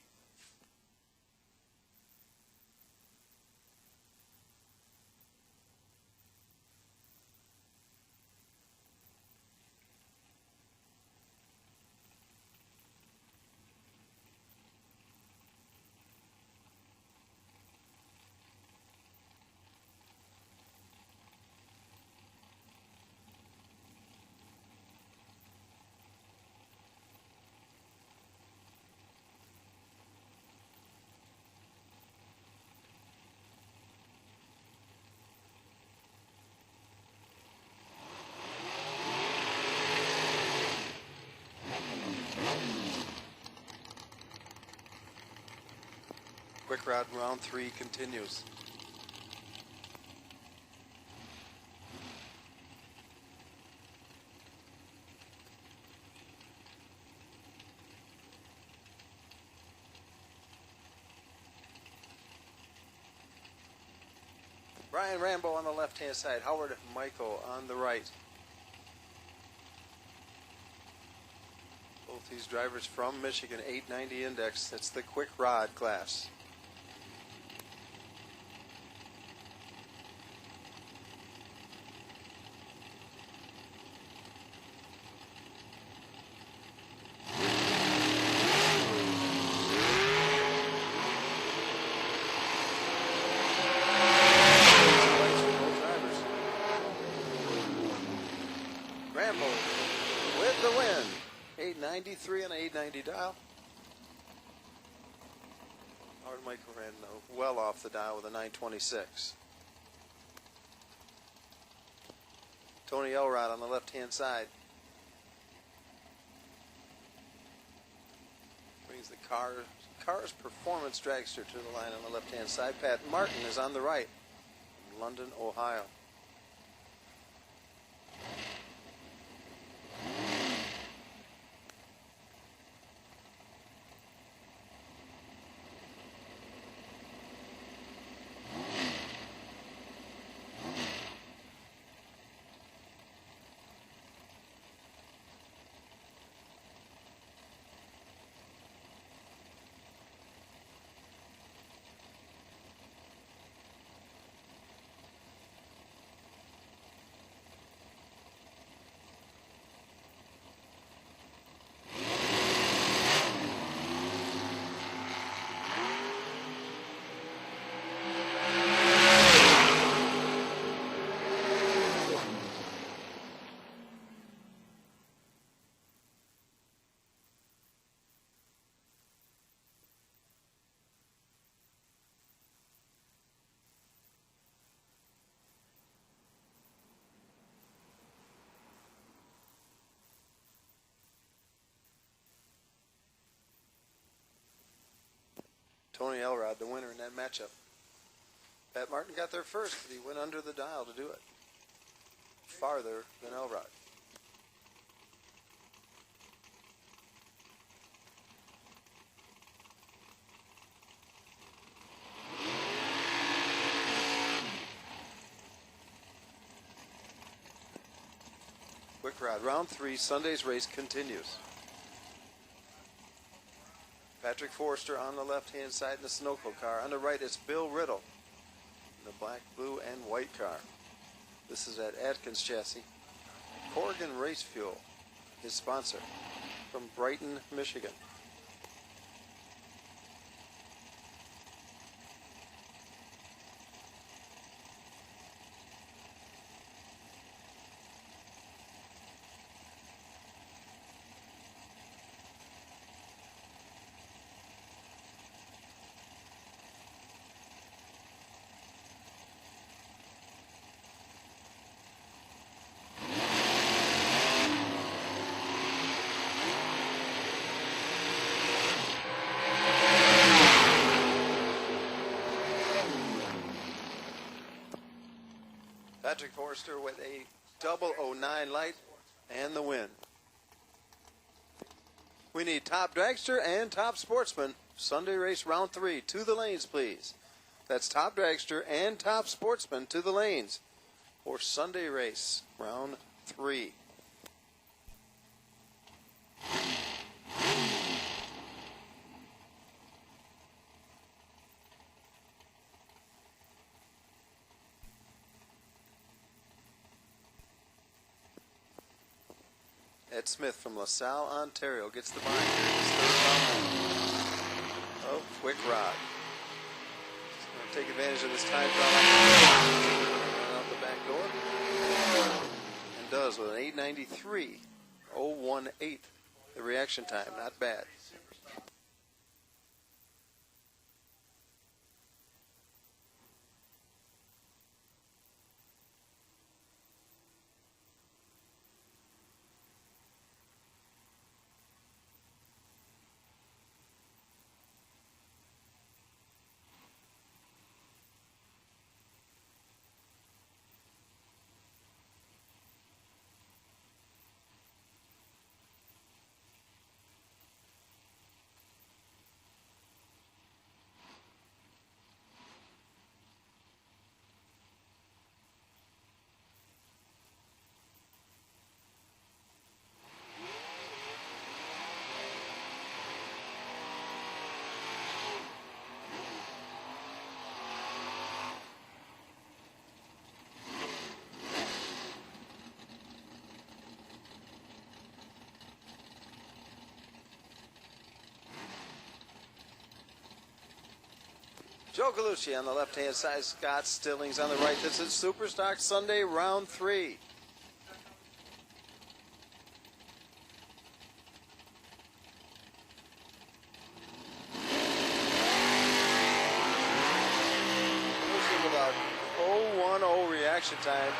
Quick rod round 3 continues. Brian Rambo on the left-hand side. Howard Michael on the right. Both these drivers from Michigan, 890 index. That's the quick rod class. Rambo with the win. 893 on an 890 dial. Howard Michael ran well off the dial with a 926. Tony Elrod on the left-hand side. Brings the Cars Performance Dragster to the line on the left-hand side. Pat Martin is on the right from London, Ohio. Tony Elrod, the winner in that matchup. Pat Martin got there first, but he went under the dial to do it. Farther than Elrod. Quick rod. Round 3, Sunday's race continues. Patrick Forrester on the left-hand side in the Sunoco car. On the right, it's Bill Riddle in the black, blue, and white car. This is at Atkins chassis. Corrigan Race Fuel, his sponsor, from Brighton, Michigan. Patrick Forrester with a 009 light and the win. We need top dragster and top sportsman. Sunday race round 3. To the lanes, please. That's top dragster and top sportsman to the lanes for Sunday race round 3. Ed Smith from LaSalle, Ontario gets the bind here in his third round. Oh, quick rod. He's going to take advantage of this time trial out the back door. And does with an 8:93.018. The reaction time, not bad. Joe Galucci on the left-hand side, Scott Stillings on the right. This is Superstock Sunday, round 3. Galucci with a 0:10 reaction time.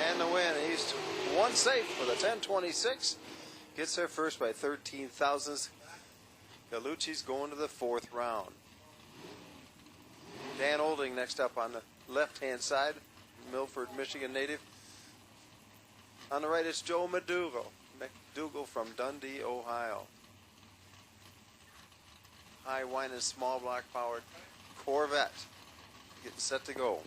And the win. He's one safe with a 10:26. Gets there first by 13 thousandths. Galucci's going to the 4th round. Dan Olding next up on the left-hand side, Milford, Michigan native. On the right, it's Joe McDougal from Dundee, Ohio. High wine and small block powered Corvette. Getting set to go.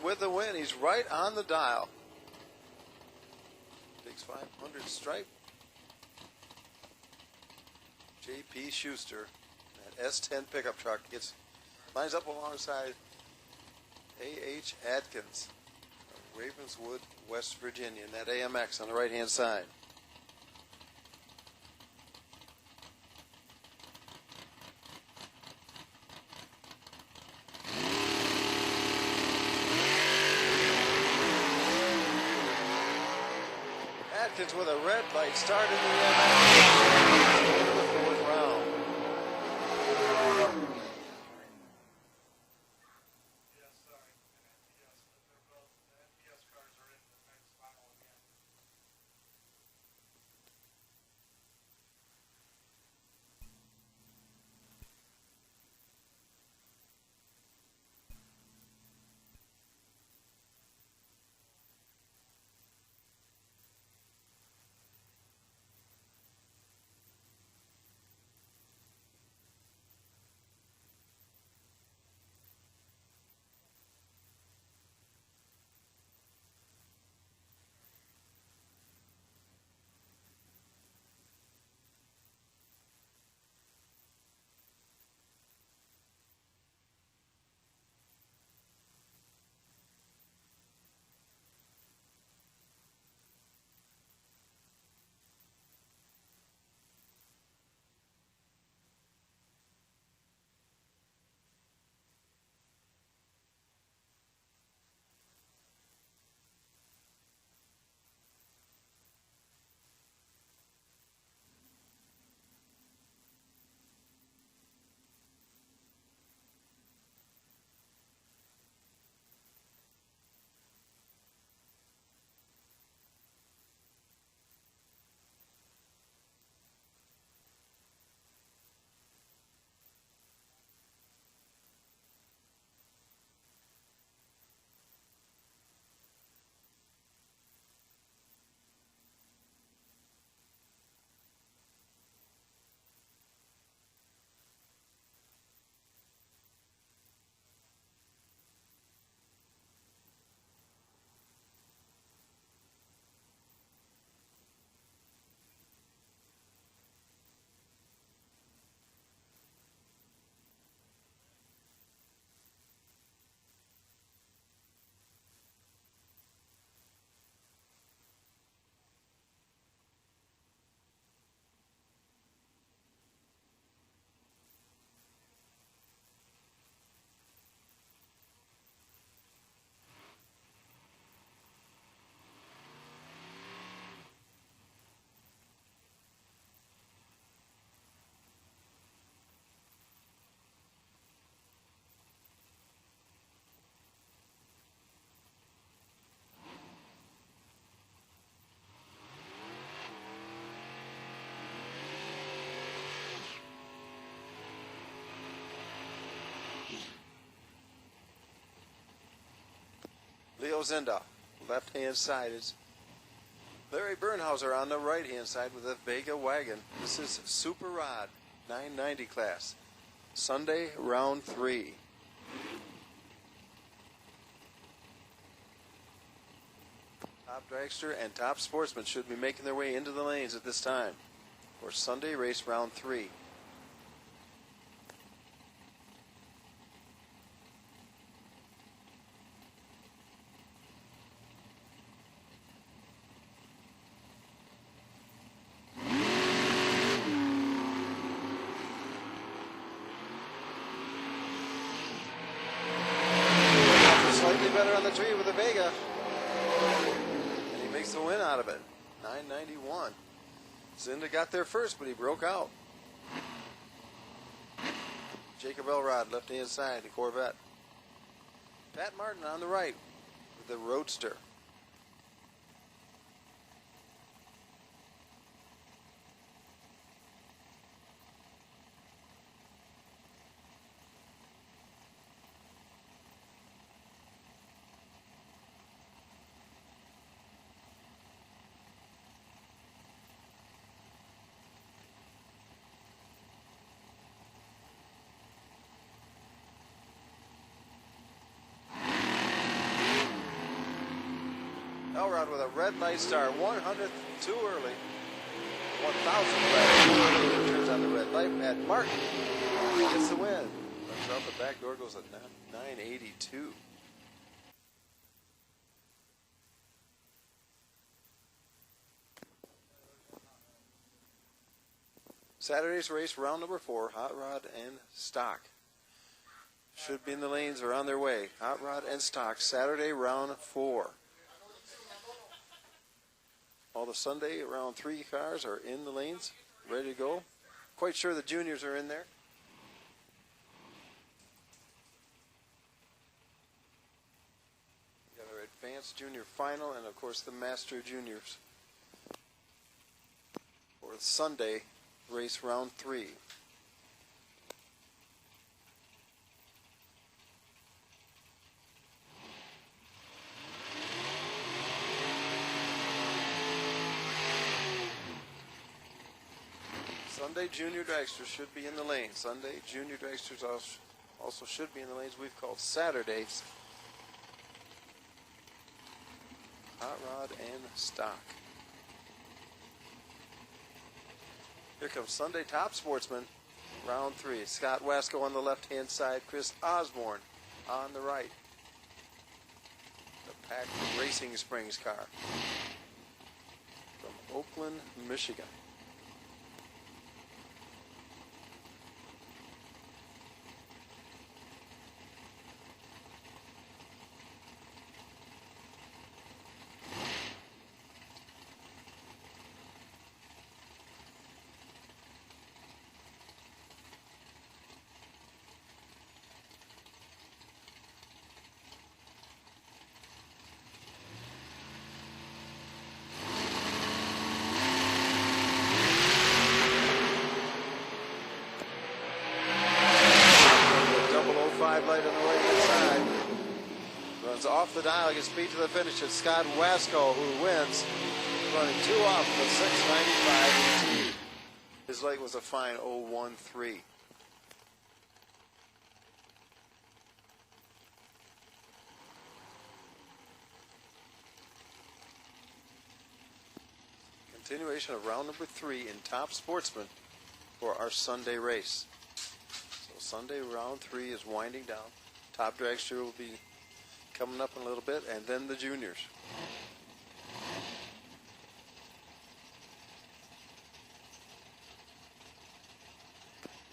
With the win, he's right on the dial. Takes 500 stripe. J.P. Schuster, that S10 pickup truck, lines up alongside A.H. Adkins of Ravenswood, West Virginia, and that AMX on the right-hand side. With a red light starting the fourth round. Yes, sorry, NTS, but they're both, the NTS cars are in the next final again. Leo Zinda, left-hand side. Is Larry Bernhauser on the right-hand side with a Vega wagon. This is Super Rod, 990 class. Sunday, round 3. Top Dragster and Top Sportsman should be making their way into the lanes at this time for Sunday race round 3. Slightly better on the tree with a Vega. And he makes the win out of it. 991. Zinda got there first, but he broke out. Jacob Elrod, left-hand side, the Corvette. Pat Martin on the right with the Roadster. Elrod with a red light star, 100th too early. 1,000 turns on the red light. Pat Martin gets the win. Runs out the back door, goes at 982. Saturday's race, round number 4, Hot Rod and Stock. Should be in the lanes or on their way. Hot Rod and Stock, Saturday, round 4. All the Sunday round 3 cars are in the lanes, ready to go. Quite sure the juniors are in there. We got our advanced junior final and of course the master juniors for Sunday race round 3. Sunday Junior Dragsters should be in the lane. Sunday Junior Dragsters also should be in the lanes we've called Saturdays. Hot Rod and Stock. Here comes Sunday Top Sportsman, round 3. Scott Wasco on the left-hand side, Chris Osborne on the right. The Pack Racing Springs car from Oakland, Michigan. Light on the right-hand side. Runs off the dial, gets beat to the finish. It's Scott Wasco who wins, running 2 off with 695 ET. His light was a fine 013. Continuation of round number 3 in Top Sportsman for our Sunday race. Sunday round 3 is winding down. Top Dragster will be coming up in a little bit, and then the juniors.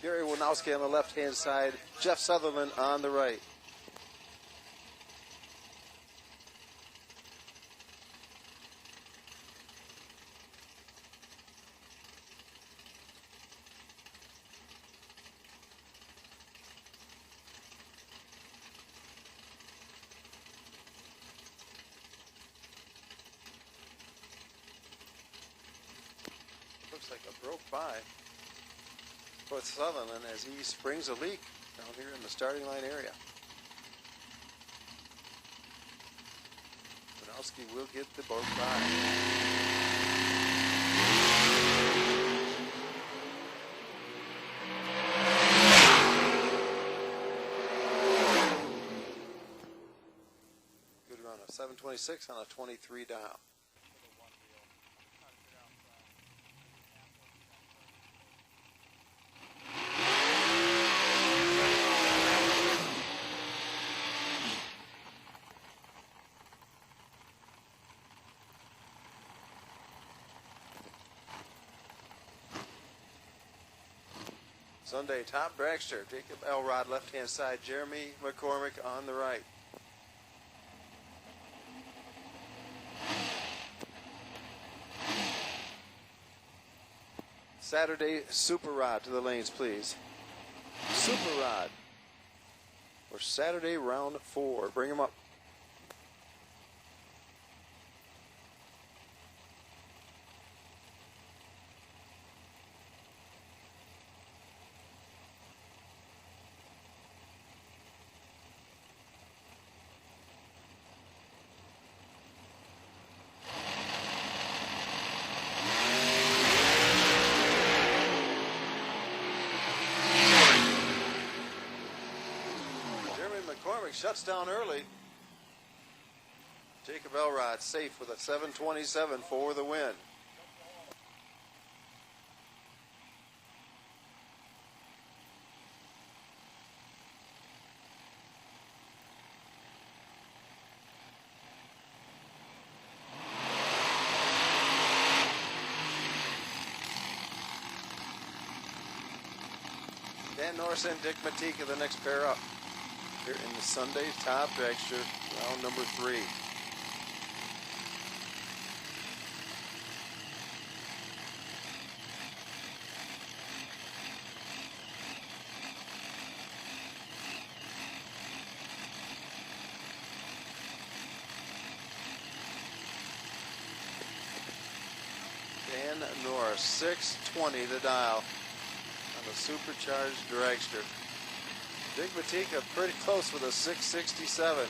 Gary Winowski on the left-hand side, Jeff Sutherland on the right. Looks like a broke by for Sutherland as he springs a leak down here in the starting line area. Husky will get the boat by. Good run, a 726 on a 23 dial. Sunday top dragster, Jacob Elrod left-hand side, Jeremy McCormick on the right. Saturday super rod to the lanes, please. Super rod for Saturday round 4. Bring them up. McCormick shuts down early. Jacob Elrod safe with a 727 for the win. Dan Norris and Dick Matika, the next pair up here in the Sunday top dragster, round number 3. Dan Norris, 620 the dial on the supercharged dragster. Dick Matika pretty close with a 667.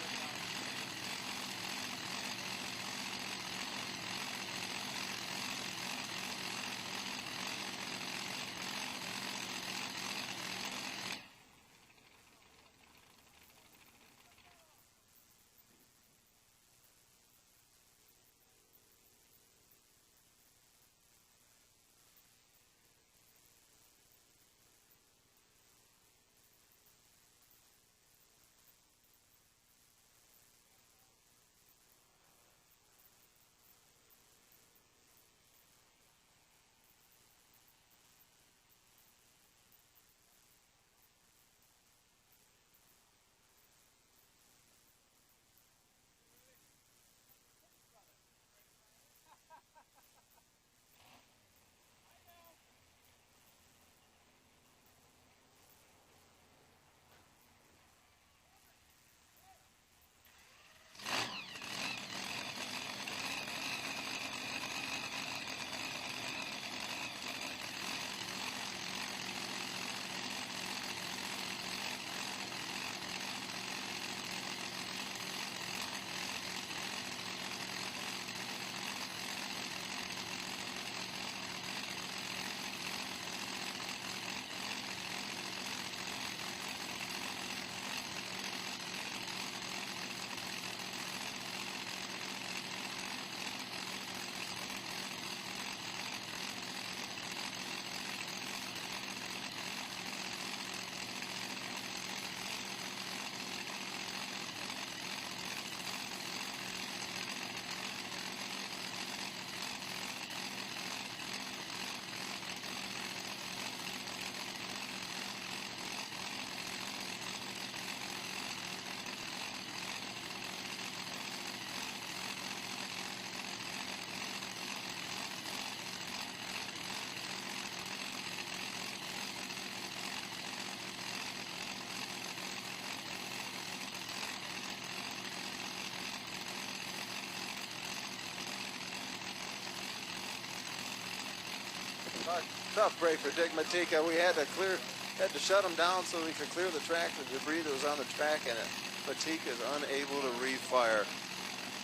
Tough break for Dick Matika. We had to shut him down so we could clear the track, the debris that was on the track, and Matika is unable to refire.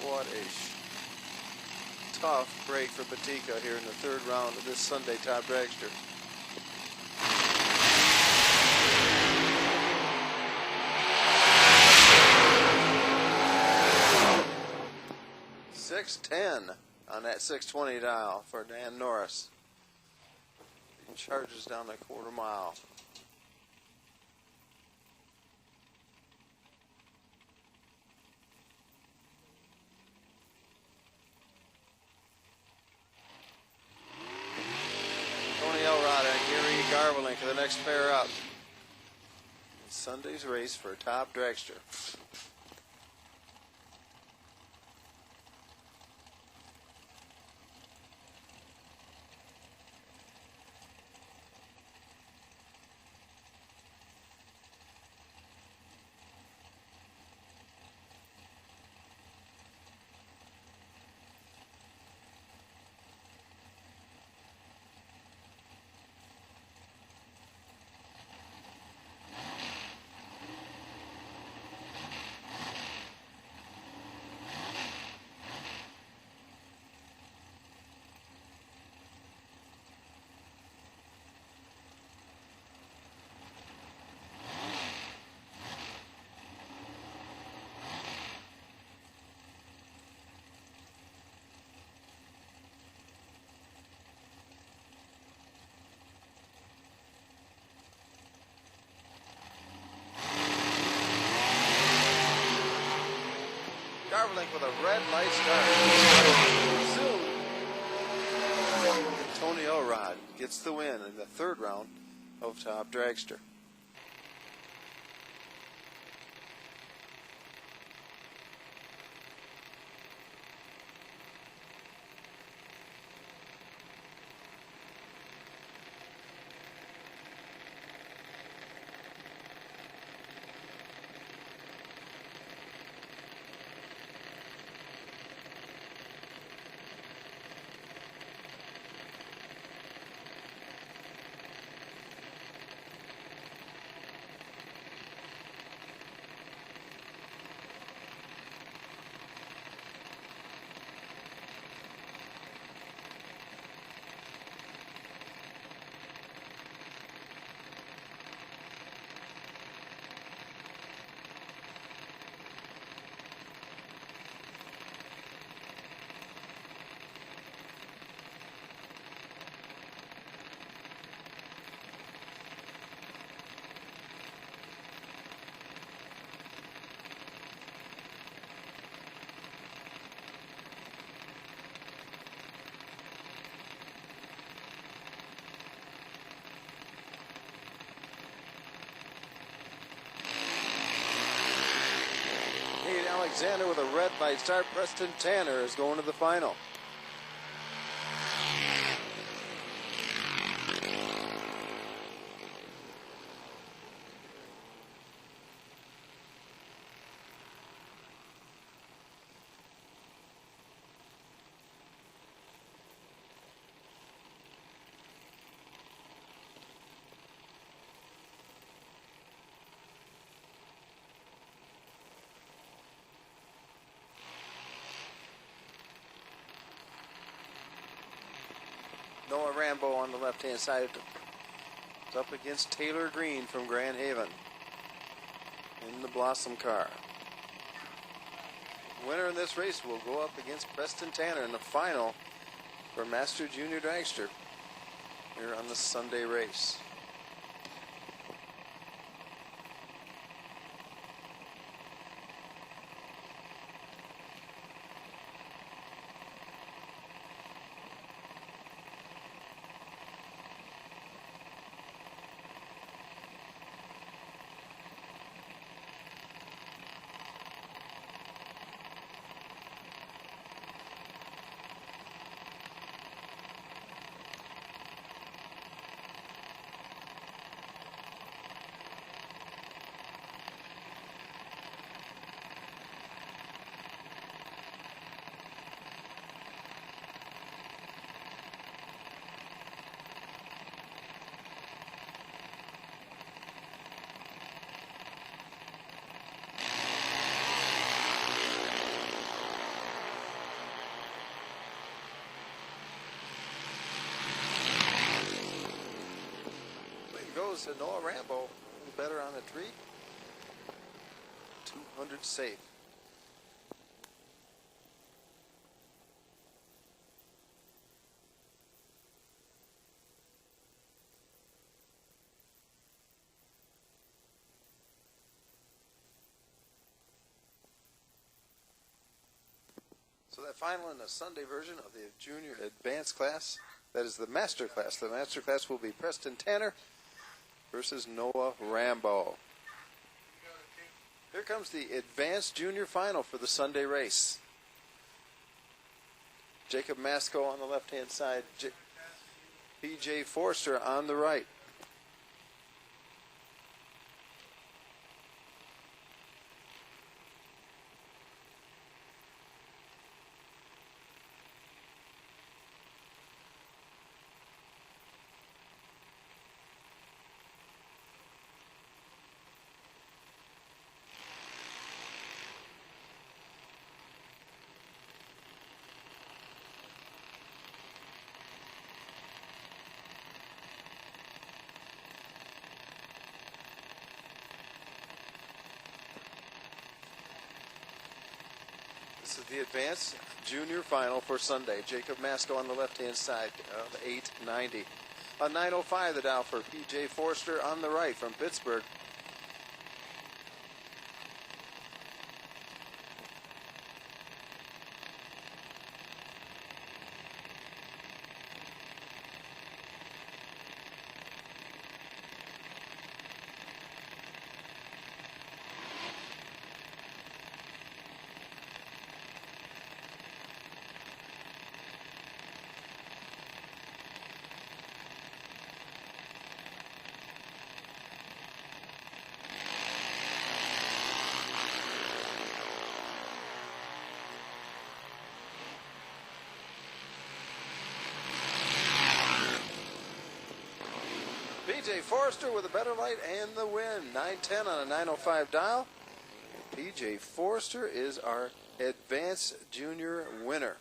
What a tough break for Batika here in the third round of this Sunday Top Dragster. .610 on that 620 dial for Dan Norris. And charges down the quarter mile. Tony Elrod and Gary Garvelink for the next pair up. It's Sunday's race for Top Dragster. Garvelink with a red light start. Soon, Tony Elrod gets the win in the third round of Top Dragster. Alexander with a red light start. Preston Tanner is going to the final. Noah Rambo on the left-hand side. It's up against Taylor Green from Grand Haven in the Blossom car. Winner in this race will go up against Preston Tanner in the final for Master Junior Dragster here on the Sunday race. goes to Noah Rambo. A little better on the tree. 200 safe. So that final in the Sunday version of the junior advanced class, that is the master class. The master class will be Preston Tanner versus Noah Rambo. Here comes the advanced junior final for the Sunday race. Jacob Masco on the left-hand side, P.J. Forster on the right. This is the advanced junior final for Sunday. Jacob Masco on the left-hand side of 890. A 905 the dial for P.J. Forster on the right from Pittsburgh. P.J. Forster with a better light and the win. 910 on a 905 dial. P.J. Forster is our advanced junior winner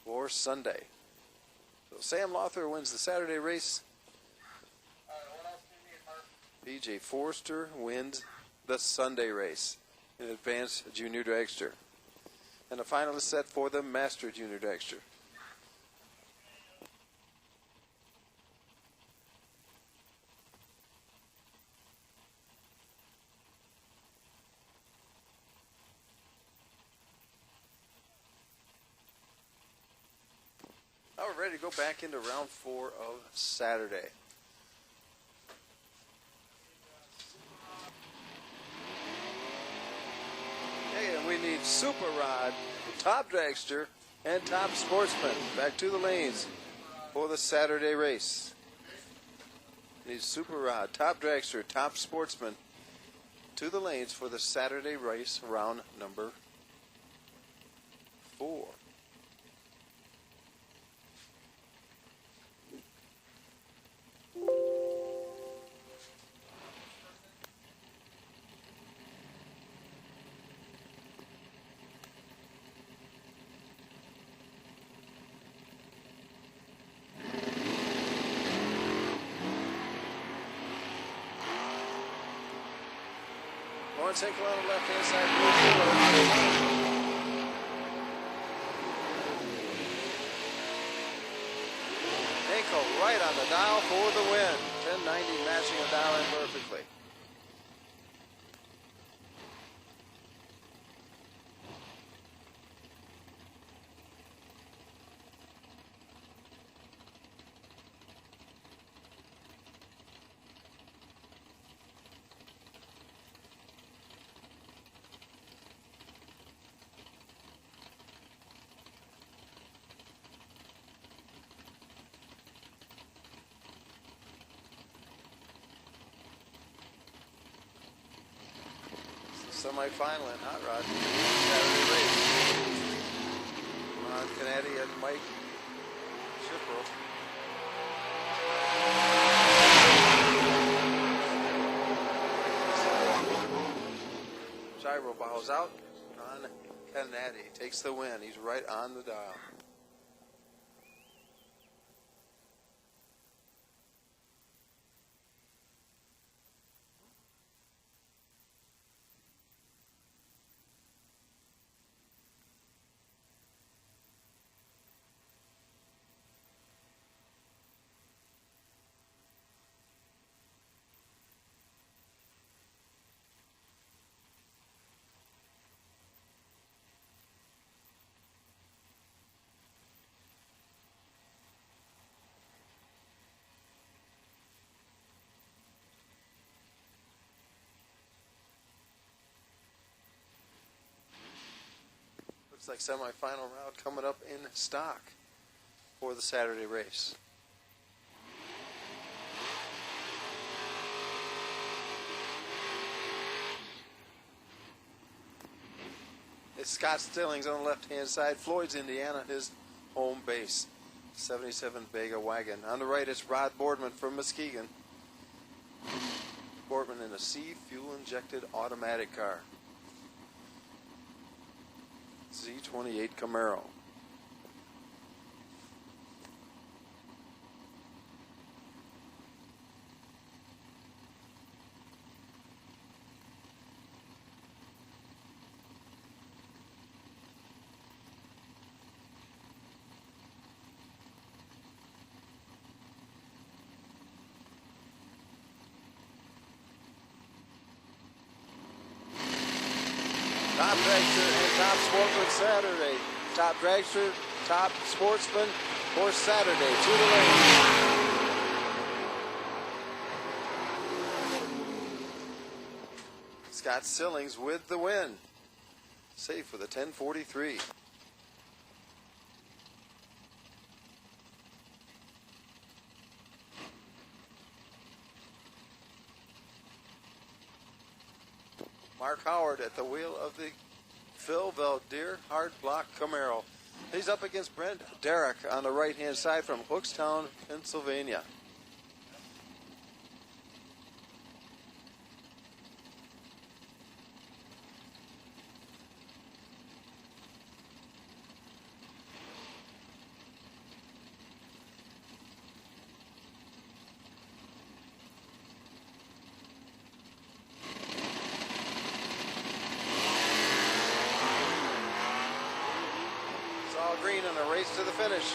for Sunday. So Sam Lothar wins the Saturday race. What else do you need, Mark? P.J. Forster wins the Sunday race in advanced junior dragster. And the final is set for the master junior dragster. Now we're ready to go back into round 4 of Saturday. Okay, and we need Super Rod, Top Dragster, and Top Sportsman back to the lanes for the Saturday race. We need Super Rod, Top Dragster, Top Sportsman to the lanes for the Saturday race, round number 4. Lawrence Hinkle on the left-hand side. Hinkle right on the dial for the win. 1090 matching the dial in perfectly. Semi-final in Hot Rod Saturday race. Ron Canady and Mike Shipro. Gyro bows out on Canady. Takes the win. He's right on the dial. Looks like semifinal round coming up in stock for the Saturday race. It's Scott Stillings on the left-hand side. Floyd's, Indiana, his home base. 77 Bega wagon. On the right, it's Rod Boardman from Muskegon. Boardman in a C fuel-injected automatic car. Z28 Camaro. Top Dragster and Top Sportsman Saturday. Top Dragster, Top Sportsman for Saturday. To the lane. Scott Stillings with the win. Safe with a 10:43. Mark Howard at the wheel of the Phil Valdir hard block Camaro. He's up against Brent Derrick on the right-hand side from Hookstown, Pennsylvania. Green in a race to the finish.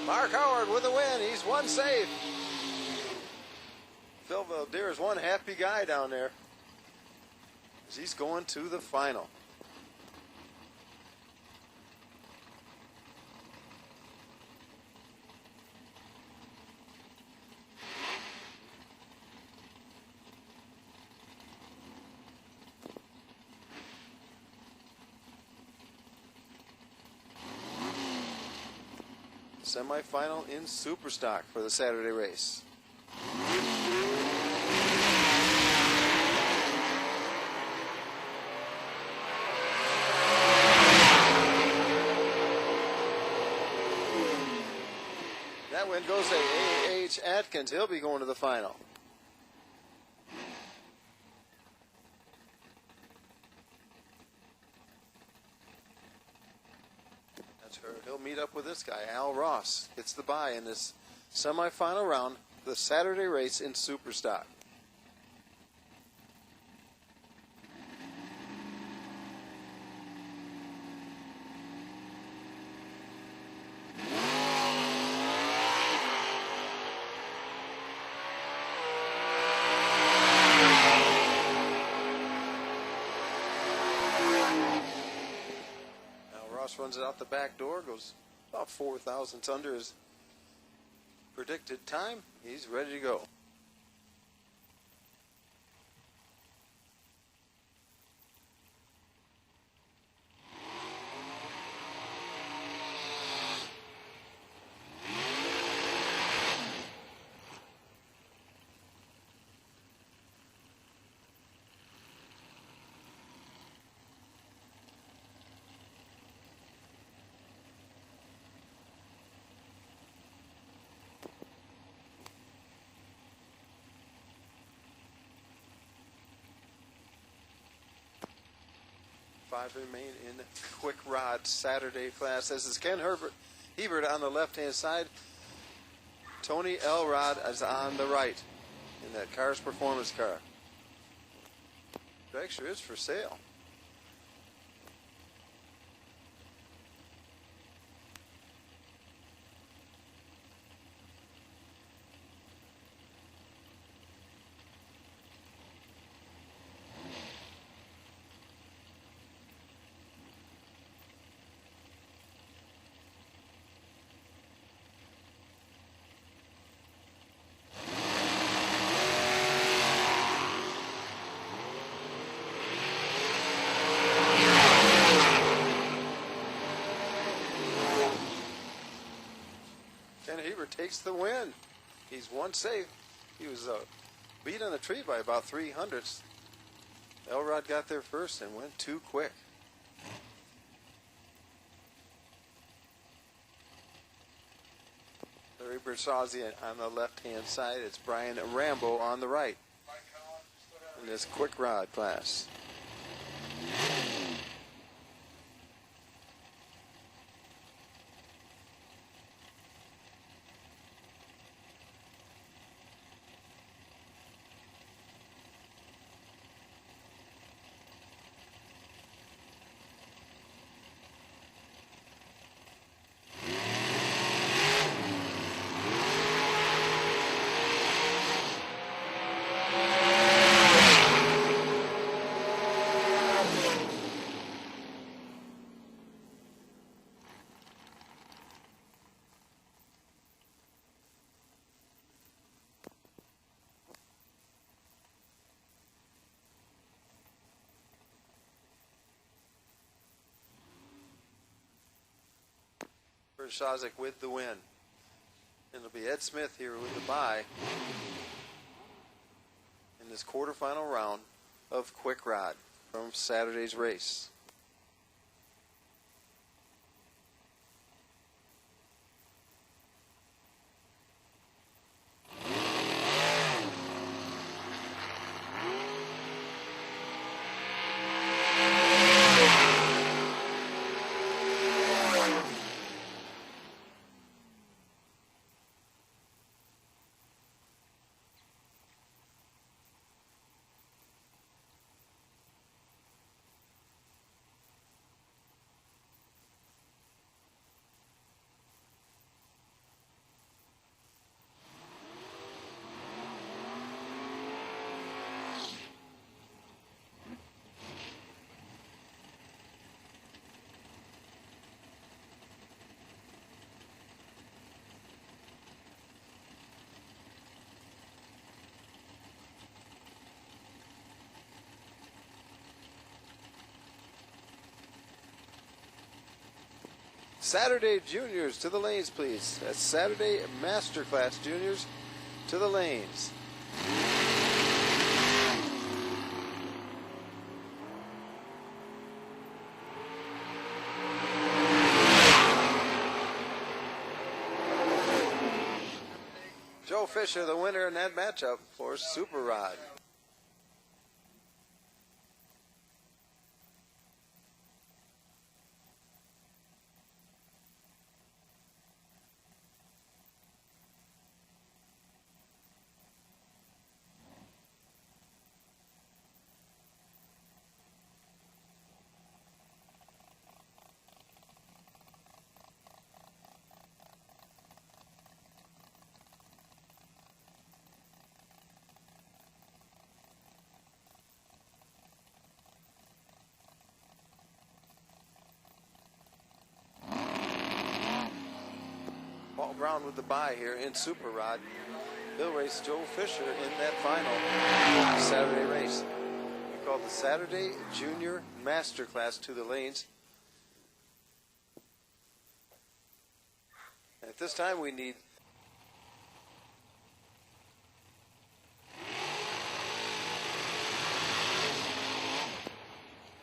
Mark Howard with a win. He's one safe. Phil Valdir is one happy guy down there as he's going to the final. Semi-final in Superstock for the Saturday race. That win goes to A.H. Atkins. He'll be going to the final. He'll meet up with this guy, Al Ross. Gets the bye in this semifinal round, the Saturday race in Superstock. Runs it out the back door, goes about 4 thousandths under his predicted time. He's ready to go. Five remain in quick rod Saturday class. This is Ken Hebert on the left-hand side. Tony Elrod is on the right in that Cars Performance car. Dragster is for sale. takes the win. He's one safe. He was beat on the tree by about 300ths. Elrod got there first and went too quick. Larry Bersazzi on the left-hand side. It's Brian Rambo on the right in this quick rod class. Shazik with the win. And it'll be Ed Smith here with the bye in this quarterfinal round of quick rod from Saturday's race. Saturday juniors to the lanes, please. That's Saturday Masterclass juniors to the lanes. Joe Fisher, the winner in that matchup for Super Rod. Brown with the bye here in Super Rod. He'll race Joe Fisher in that final Saturday race. We call the Saturday Junior Masterclass to the lanes. At this time we need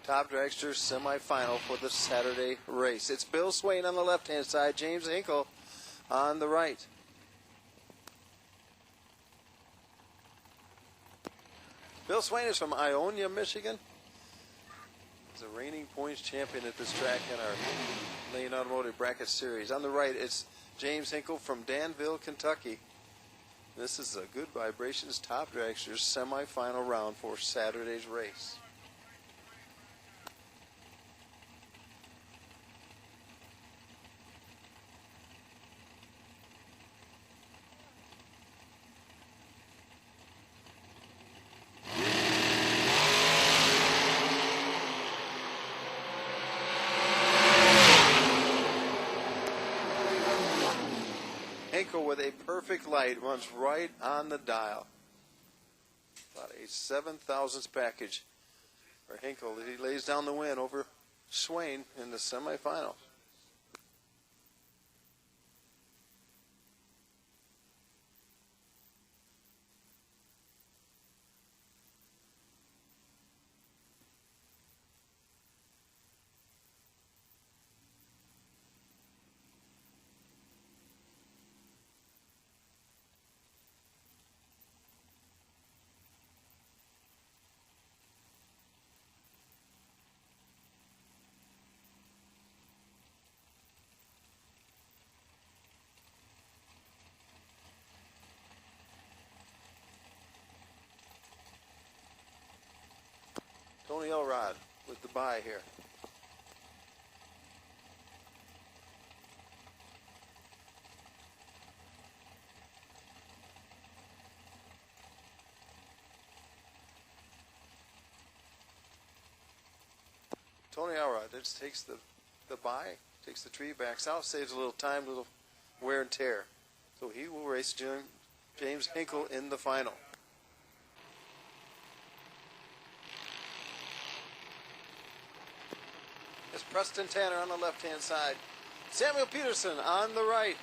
top dragster semifinal for the Saturday race. It's Bill Swain on the left-hand side, James Hinkle on the right. Bill Swain is from Ionia, Michigan. He's a reigning points champion at this track in our Lane Automotive Bracket Series. On the right, it's James Hinkle from Danville, Kentucky. This is a Good Vibrations Top Dragsters semifinal round for Saturday's race. With a perfect light, runs right on the dial. About a 7,000th package for Hinkle. He lays down the win over Swain in the semifinal. Tony Elrod with the bye here. Tony Elrod just takes the bye, takes the tree, backs out, saves a little time, a little wear and tear. So he will race James Hinkle in the final. It's Preston Tanner on the left-hand side. Samuel Peterson on the right.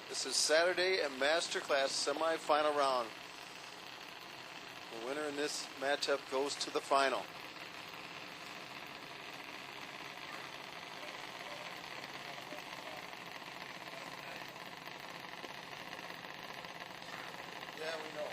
This is Saturday and Masterclass semifinal round. The winner in this matchup goes to the final. Yeah, we know.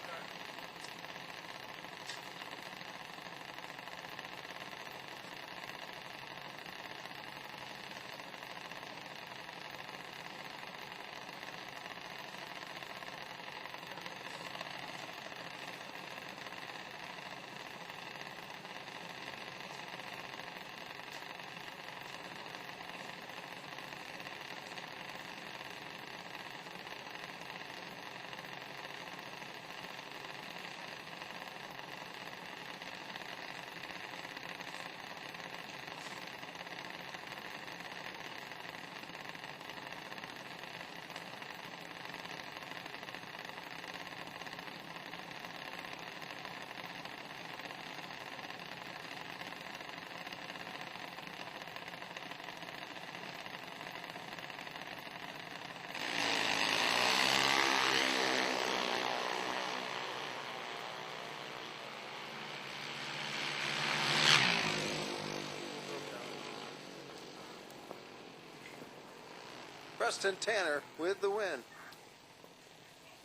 Preston Tanner with the win.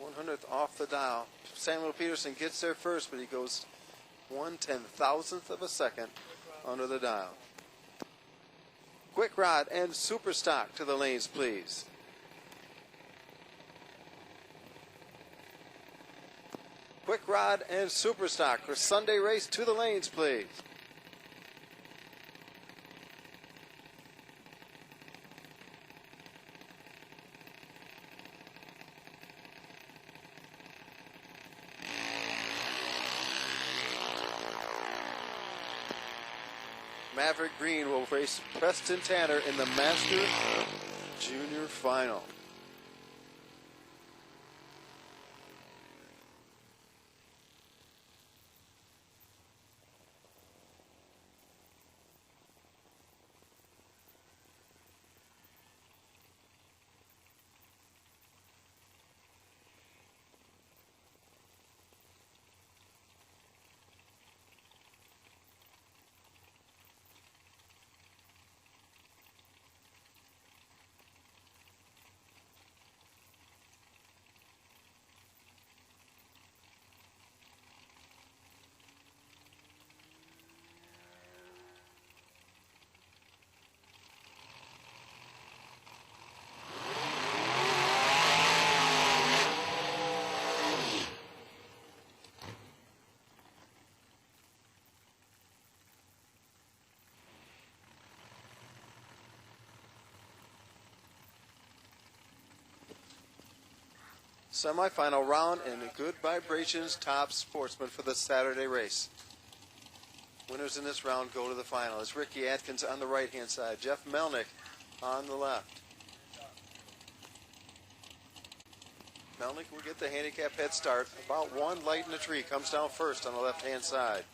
100th off the dial. Samuel Peterson gets there first, but he goes 1/10,000th of a second under the dial. Quick Rod and Super Stock to the lanes, please. Quick Rod and Super Stock for Sunday race to the lanes, please. Maverick Green will race Preston Tanner in the Masters Junior Final. Semi-final round and good vibrations top Sportsman for the Saturday race. Winners in this round go to the final. It's Ricky Atkins on the right-hand side, Jeff Melnick on the left. Melnick will get the handicap head start. About one light in the tree, comes down first on the left-hand side.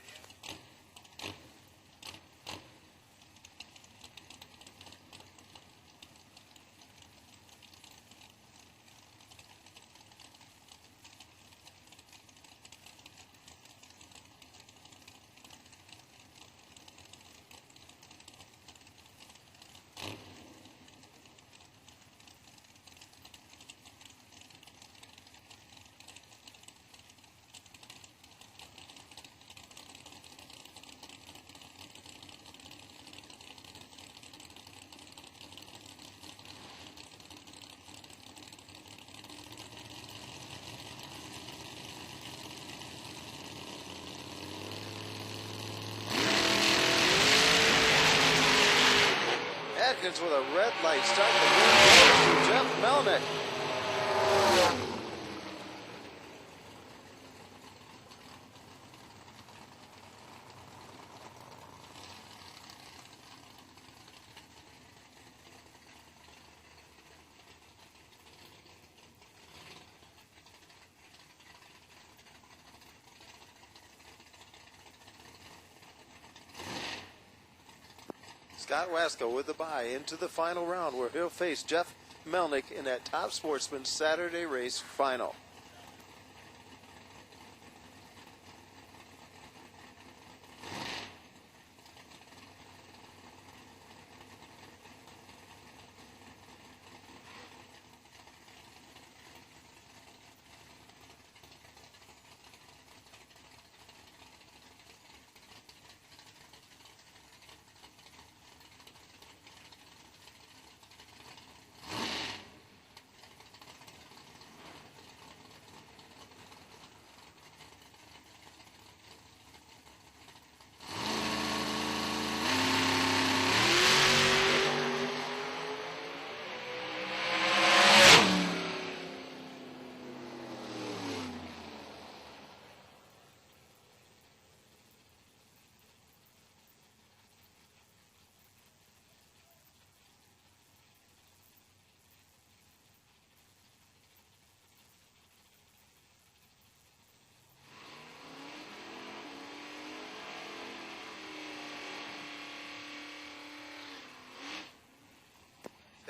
Atkins with a red light start. The win goes to Jeff Melnick. Scott Wasco with the bye into the final round where he'll face Jeff Melnick in that Top Sportsman Saturday race final.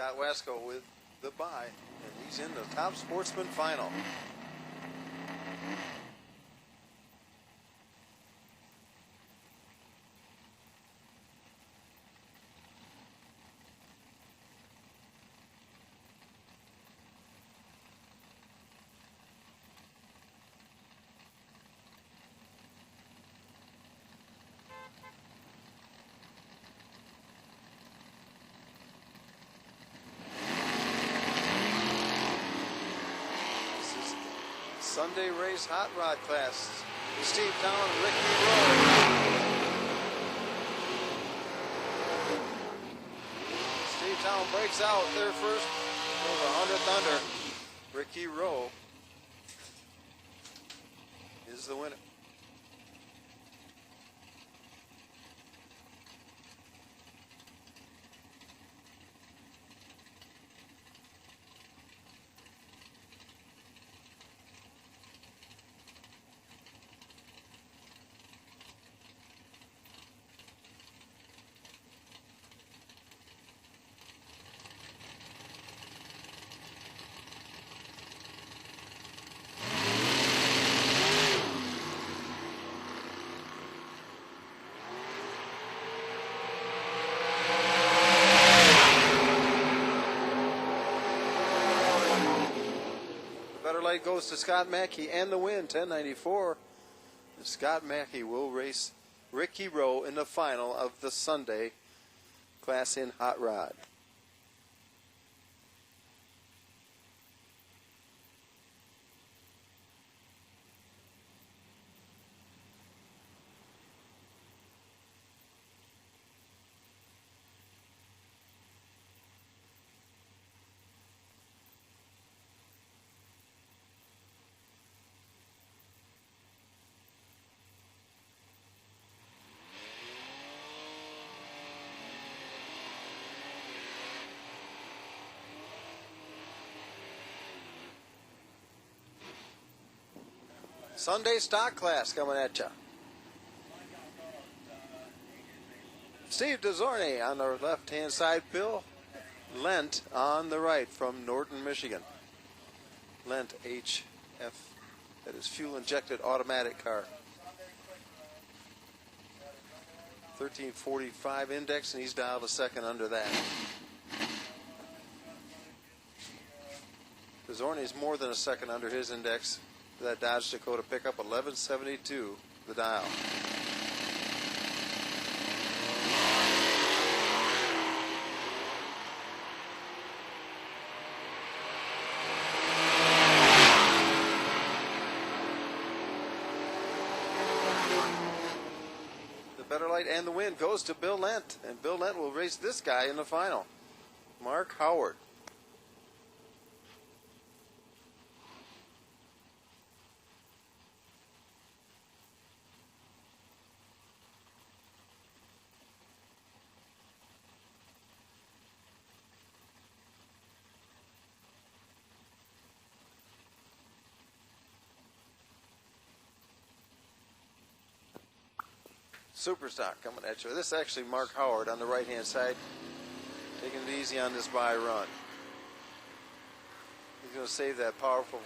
Scott Wasco with the bye, and he's in the Top Sportsman final. Sunday race hot rod class. Steve Town, Ricky Rowe. Steve Town breaks out there first. Over 100th under. Ricky Rowe is the winner. Light goes to Scott Mackey and the win, 1094. Scott Mackey will race Ricky Rowe in the final of the Sunday Class in Hot Rod. Sunday stock class coming at you. Steve DeZornay on the left-hand side. Bill Lent on the right from Norton, Michigan. Lent HF, that is fuel-injected automatic car. 1345 index, and he's dialed a second under that. DeZornay is more than a second under his index. That Dodge Dakota pickup, 1172, the dial. light, and the win goes to Bill Lent. And Bill Lent will race this guy in the final, Mark Howard. Superstock coming at you. This is actually Mark Howard on the right-hand side, taking it easy on this by run. He's going to save that powerful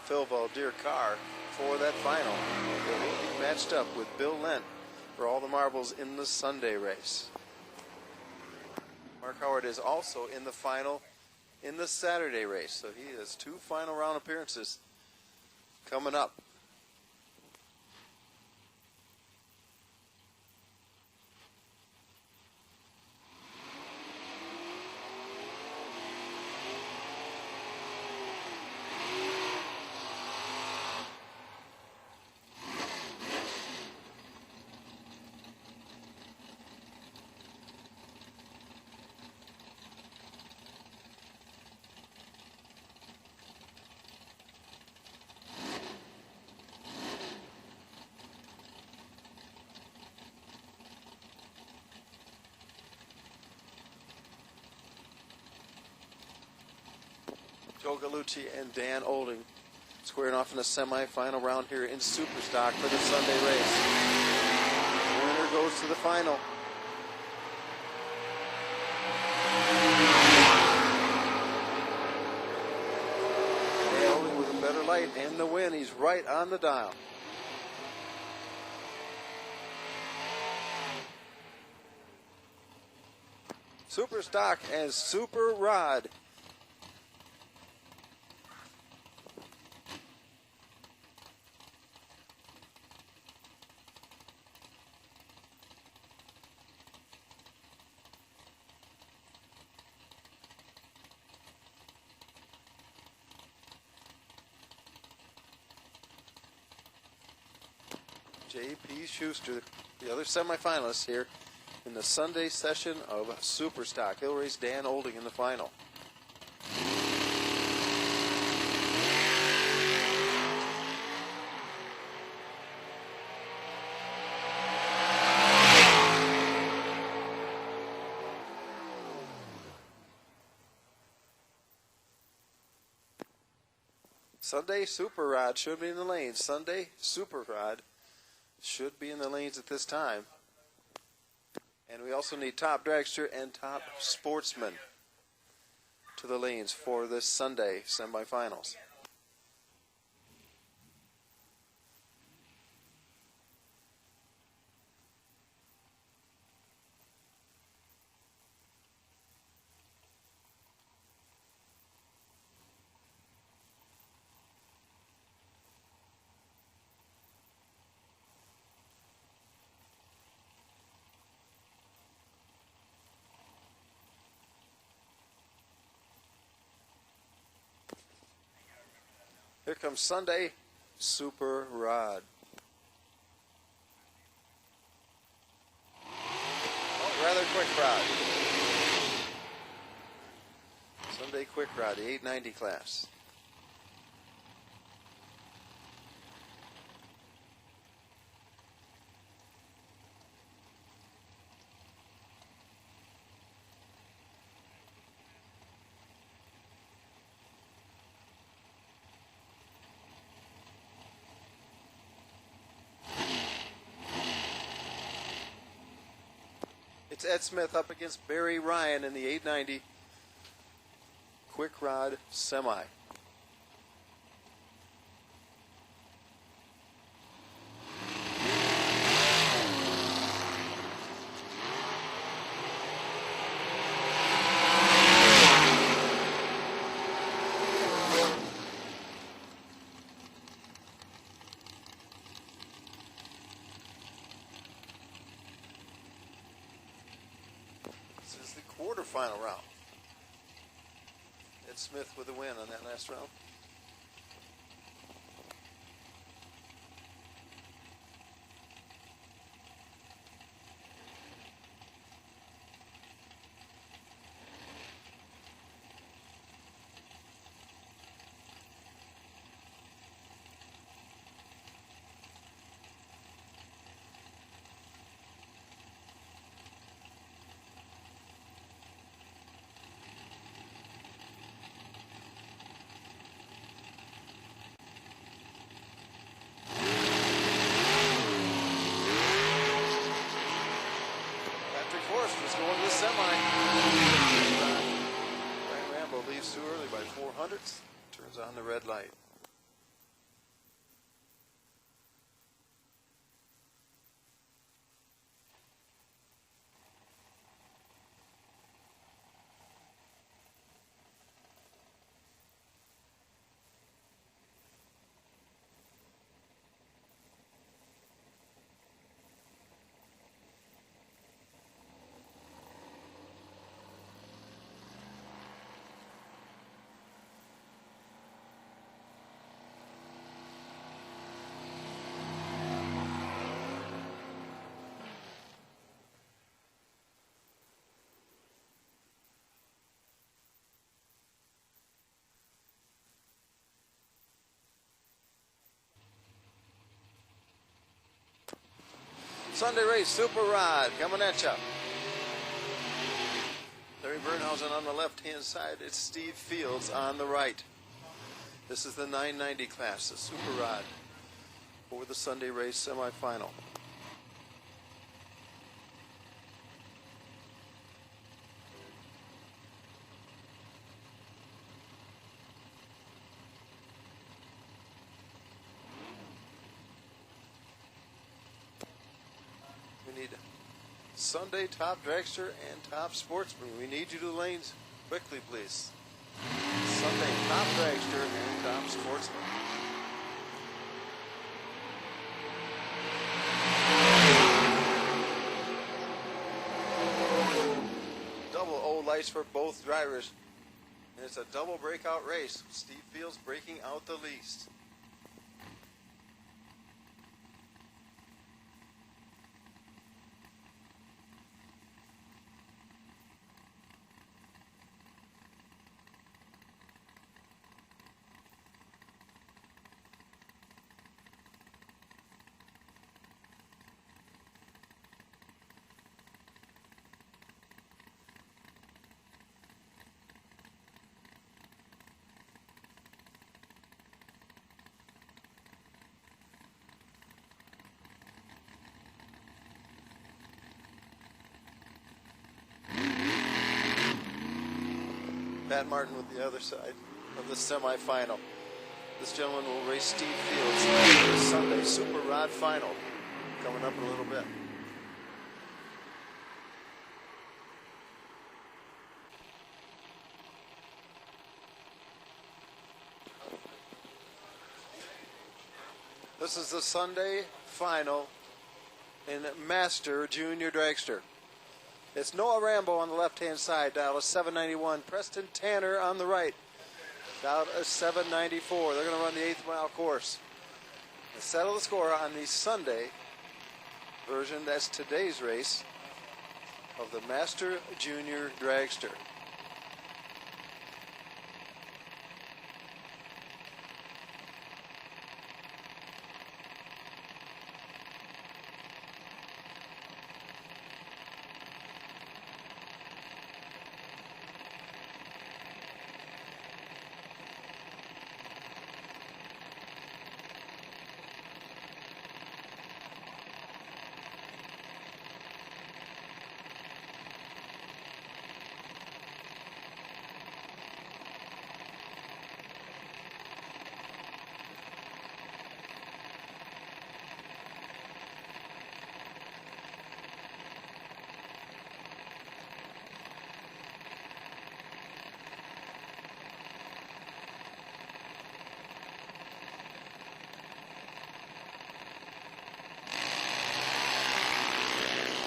Phil Valdir car for that final. He'll be matched up with Bill Lent for all the marbles in the Sunday race. Mark Howard is also in the final in the Saturday race, so he has 2 final round appearances coming up. Joe Gallucci and Dan Olding squaring off in the semifinal round here in Superstock for the Sunday race. The winner goes to the final. Dan Olding with a better light and the win. He's right on the dial. Superstock and Super Rod. J.P. Schuster, the other semifinalist here in the Sunday session of Superstock. He'll race Dan Olding in the final. Sunday Super Rod should be in the lanes. Sunday Super Rod should be in the lanes at this time. And we also need Top Dragster and Top Sportsman to the lanes for this Sunday semifinals. Here comes Sunday Super Rod. Oh, rather quick rod. Sunday Quick Rod, the 890 class. It's Ed Smith up against Barry Ryan in the 890 Quick Rod Semi. This is the quarterfinal round. Ed Smith with a win on that last round. 800th, turns on the red light. Sunday race, Super Rod, coming at you. Larry Bernhausen on the left-hand side. It's Steve Fields on the right. This is the 990 class, the Super Rod, for the Sunday race semifinal. We need Sunday top dragster and top sportsman. We need you to the lanes quickly, please. Sunday top dragster and top sportsman. Double O lights for both drivers. And it's a double breakout race. Steve Fields breaking out the least. Pat Martin with the other side of the semifinal. This gentleman will race Steve Fields in the Sunday Super Rod Final, coming up in a little bit. This is the Sunday final in Master Junior Dragster. It's Noah Rambo on the left-hand side, dial is 791. Preston Tanner on the right, dial is 794. They're going to run the 8th mile course. To settle the score on the Sunday version, that's today's race of the Master Junior Dragster.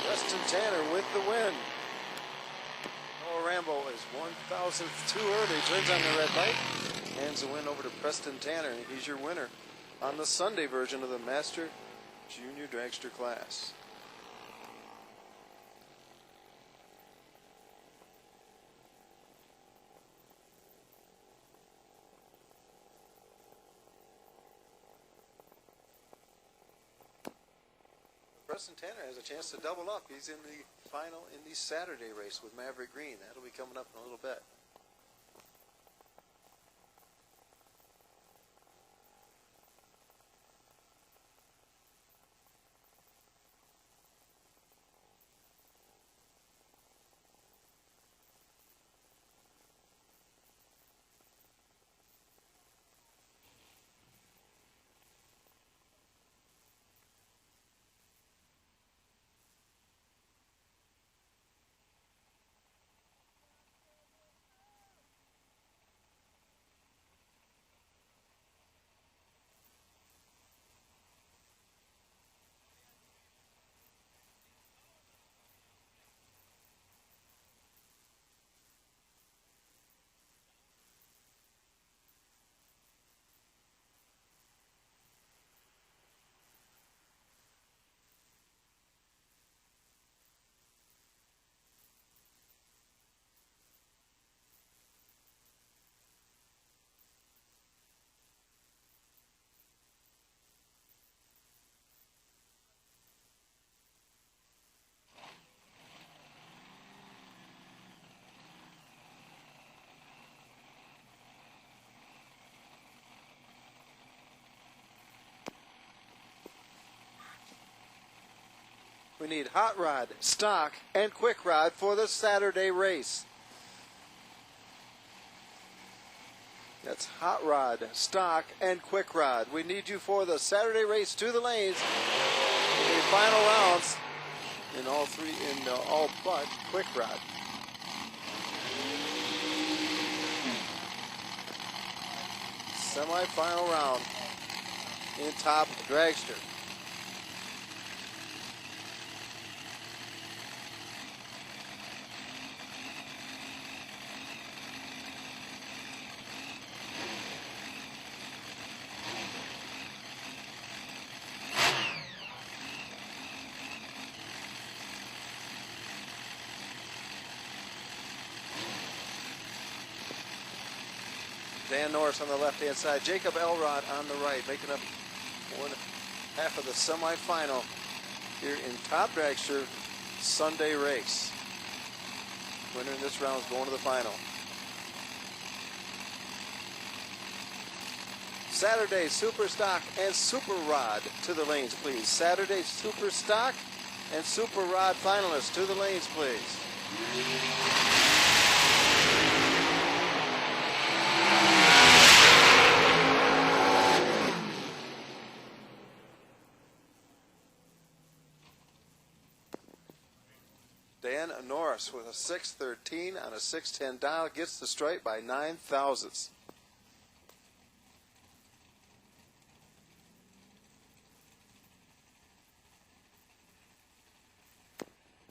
Preston Tanner with the win. Noah Rambo is 1,000th too early. Turns on the red light. Hands the win over to Preston Tanner. He's your winner on the Sunday version of the Master Junior Dragster class. Preston Tanner has a chance to double up. He's in the final in the Saturday race with Maverick Green. That'll be coming up in a little bit. We need hot rod, stock, and quick rod for the Saturday race. That's hot rod, stock, and quick rod. We need you for the Saturday race to the lanes. The final rounds in all three, all but quick rod. Semi-final round in top dragster. Dan Norris on the left-hand side, Jacob Elrod on the right, making up one half of the semi-final here in top dragster Sunday race. Winner in this round is going to the final. Saturday Super Stock and Super Rod to the lanes, please. Saturday Super Stock and Super Rod finalists to the lanes, please. Dan Norris with a 613 on a 610 dial gets the stripe by 9 thousandths.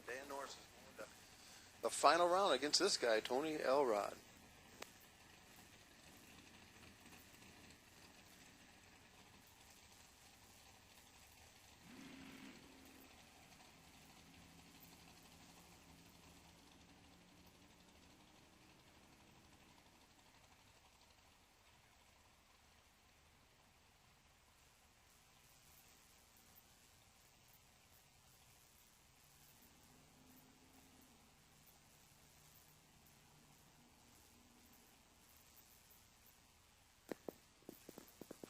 Dan Norris is going to the final round against this guy, Tony Elrod.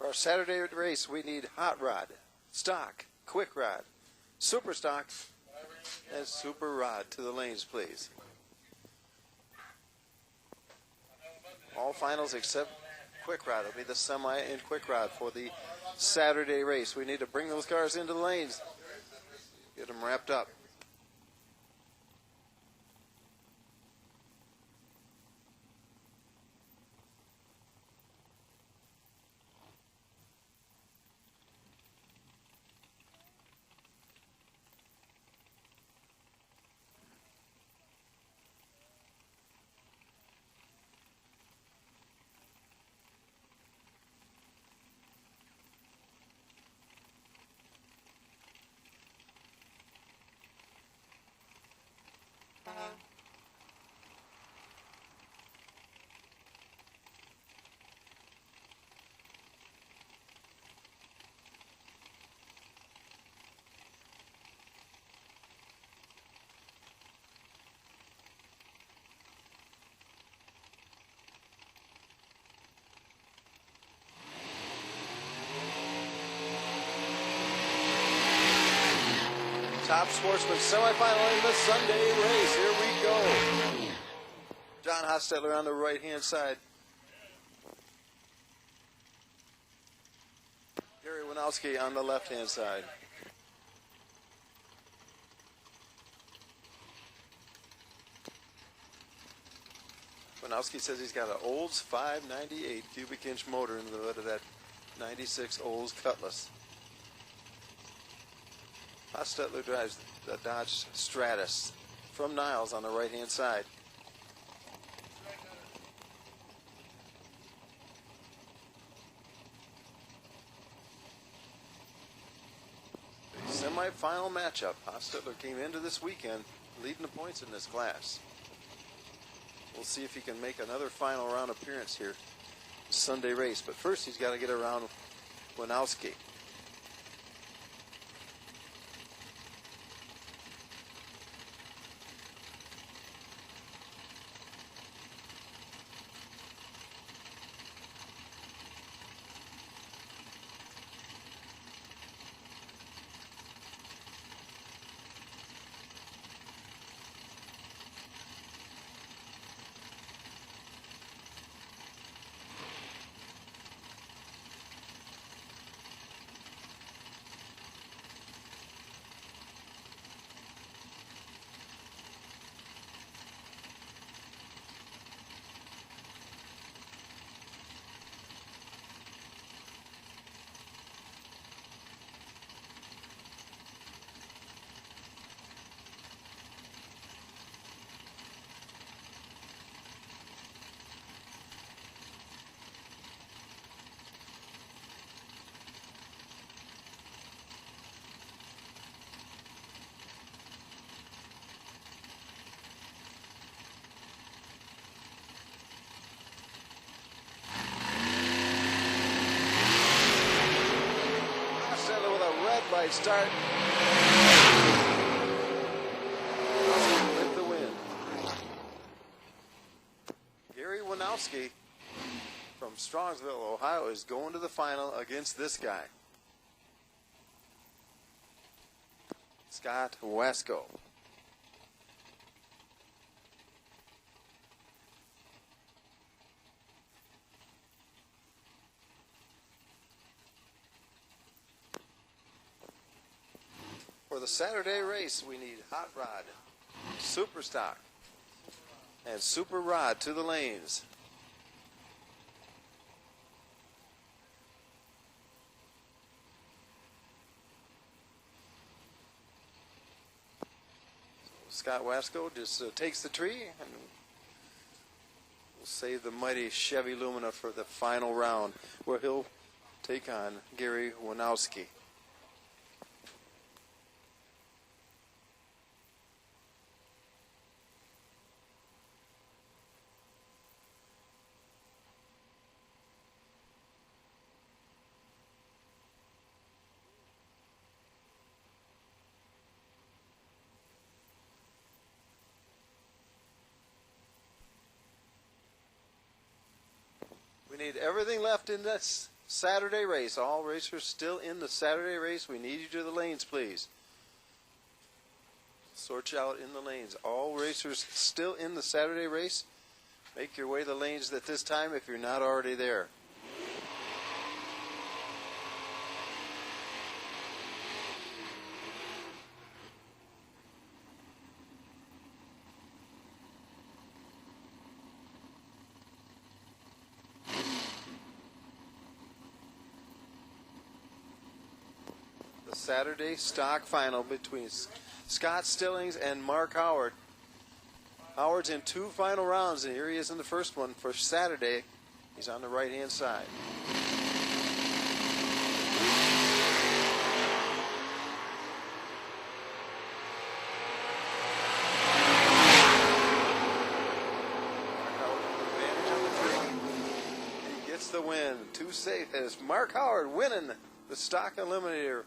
For our Saturday race, we need hot rod, stock, quick rod, super stock, and super rod to the lanes, please. All finals except quick rod. It'll be the semi and quick rod for the Saturday race. We need to bring those cars into the lanes, get them wrapped up. Top Sportsman semifinal in the Sunday race. Here we go. John Hostetler on the right-hand side. Gary Winowski on the left-hand side. Winowski says he's got an Olds 598 cubic inch motor in the hood of that 96 Olds Cutlass. Hostetler drives the Dodge Stratus from Niles on the right-hand side. The semi-final matchup. Hostetler came into this weekend leading the points in this class. We'll see if he can make another final round appearance here Sunday race. But first he's got to get around Winowski. by start. With the win. Gary Winowski from Strongsville, Ohio is going to the final against this guy, Scott Wasco. For the Saturday race, we need Hot Rod, Super Stock, and Super Rod to the lanes. Scott Wasco just takes the tree and will save the mighty Chevy Lumina for the final round, where he'll take on Gary Winowski. We need everything left in this Saturday race. All racers still in the Saturday race. We need you to the lanes, please. Sort you out in the lanes. All racers still in the Saturday race. Make your way to the lanes at this time if you're not already there. Saturday stock final between Scott Stillings and Mark Howard. Howard's in 2 final rounds, and here he is in the first one for Saturday. He's on the right-hand side. He gets the win. Too safe as Mark Howard winning the stock eliminator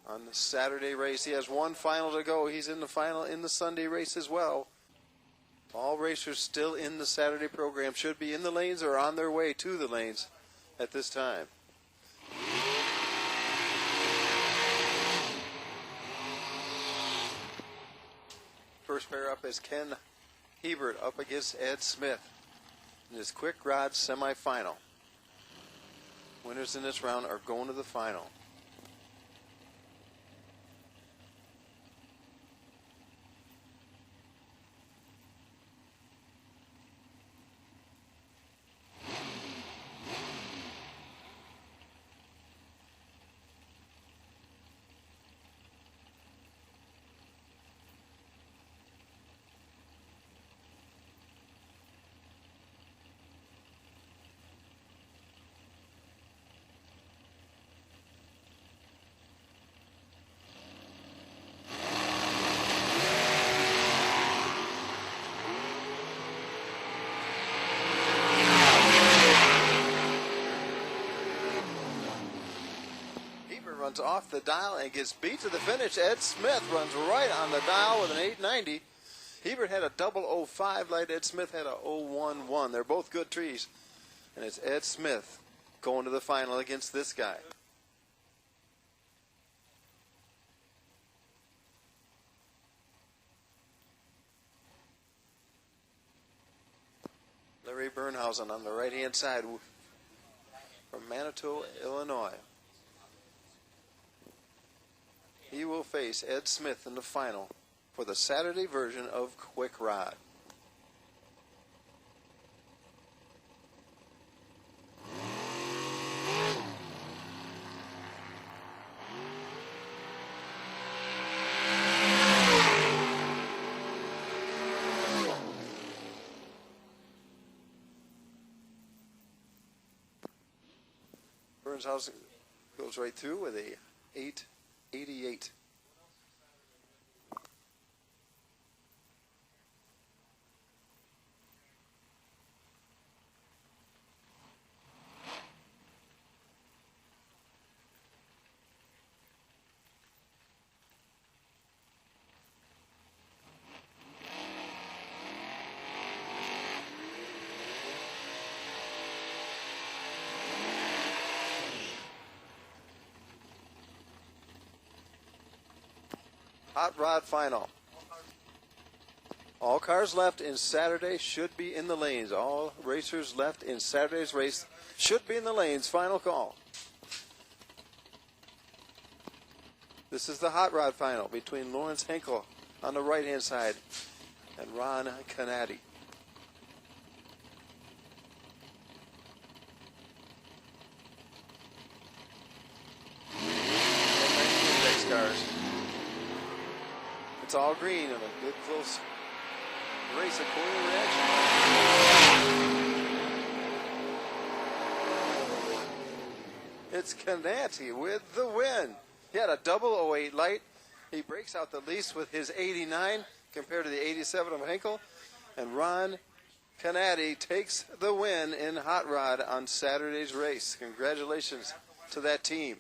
on the Saturday race. He has 1 final to go. He's in the final in the Sunday race as well. All racers still in the Saturday program should be in the lanes or on their way to the lanes at this time. First pair up is Ken Hebert up against Ed Smith in his quick rod semifinal. Winners in this round are going to the final. Runs off the dial and gets beat to the finish. Ed Smith runs right on the dial with an 890. Hebert had a 005 light. Ed Smith had a 011. They're both good trees. And it's Ed Smith going to the final against this guy. Larry Bernhausen on the right-hand side from Manitou, Illinois. He will face Ed Smith in the final for the Saturday version of Quick Rod. Bernhausen goes right through with a 888. Hot Rod Final. All cars left in Saturday should be in the lanes. All racers left in Saturday's race should be in the lanes. Final call. This is the Hot Rod Final between Lawrence Henkel on the right-hand side and Ron Canati. Cars. It's all green and a good close race of coil reaction. It's Canati with the win. He had a double 08 light. He breaks out the least with his 89 compared to the 87 of Henkel. And Ron Canati takes the win in Hot Rod on Saturday's race. Congratulations to that team.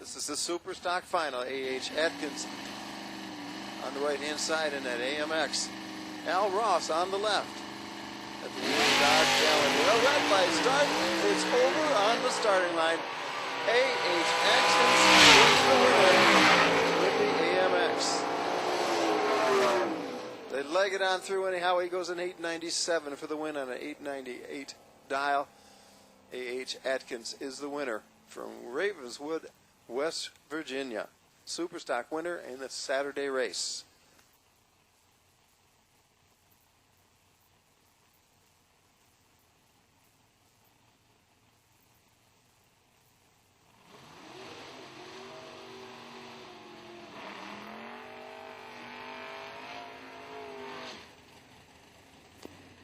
This is the Super Stock Final. A.H. Atkins on the right-hand side in that AMX. Al Ross on the left. At the Dodge Challenger. A red light start. It's over on the starting line. A.H. Atkins with the AMX. They leg it on through anyhow. He goes an 897 for the win on an 898 dial. A.H. Atkins is the winner from Ravenswood, West Virginia. Superstock winner in the Saturday race.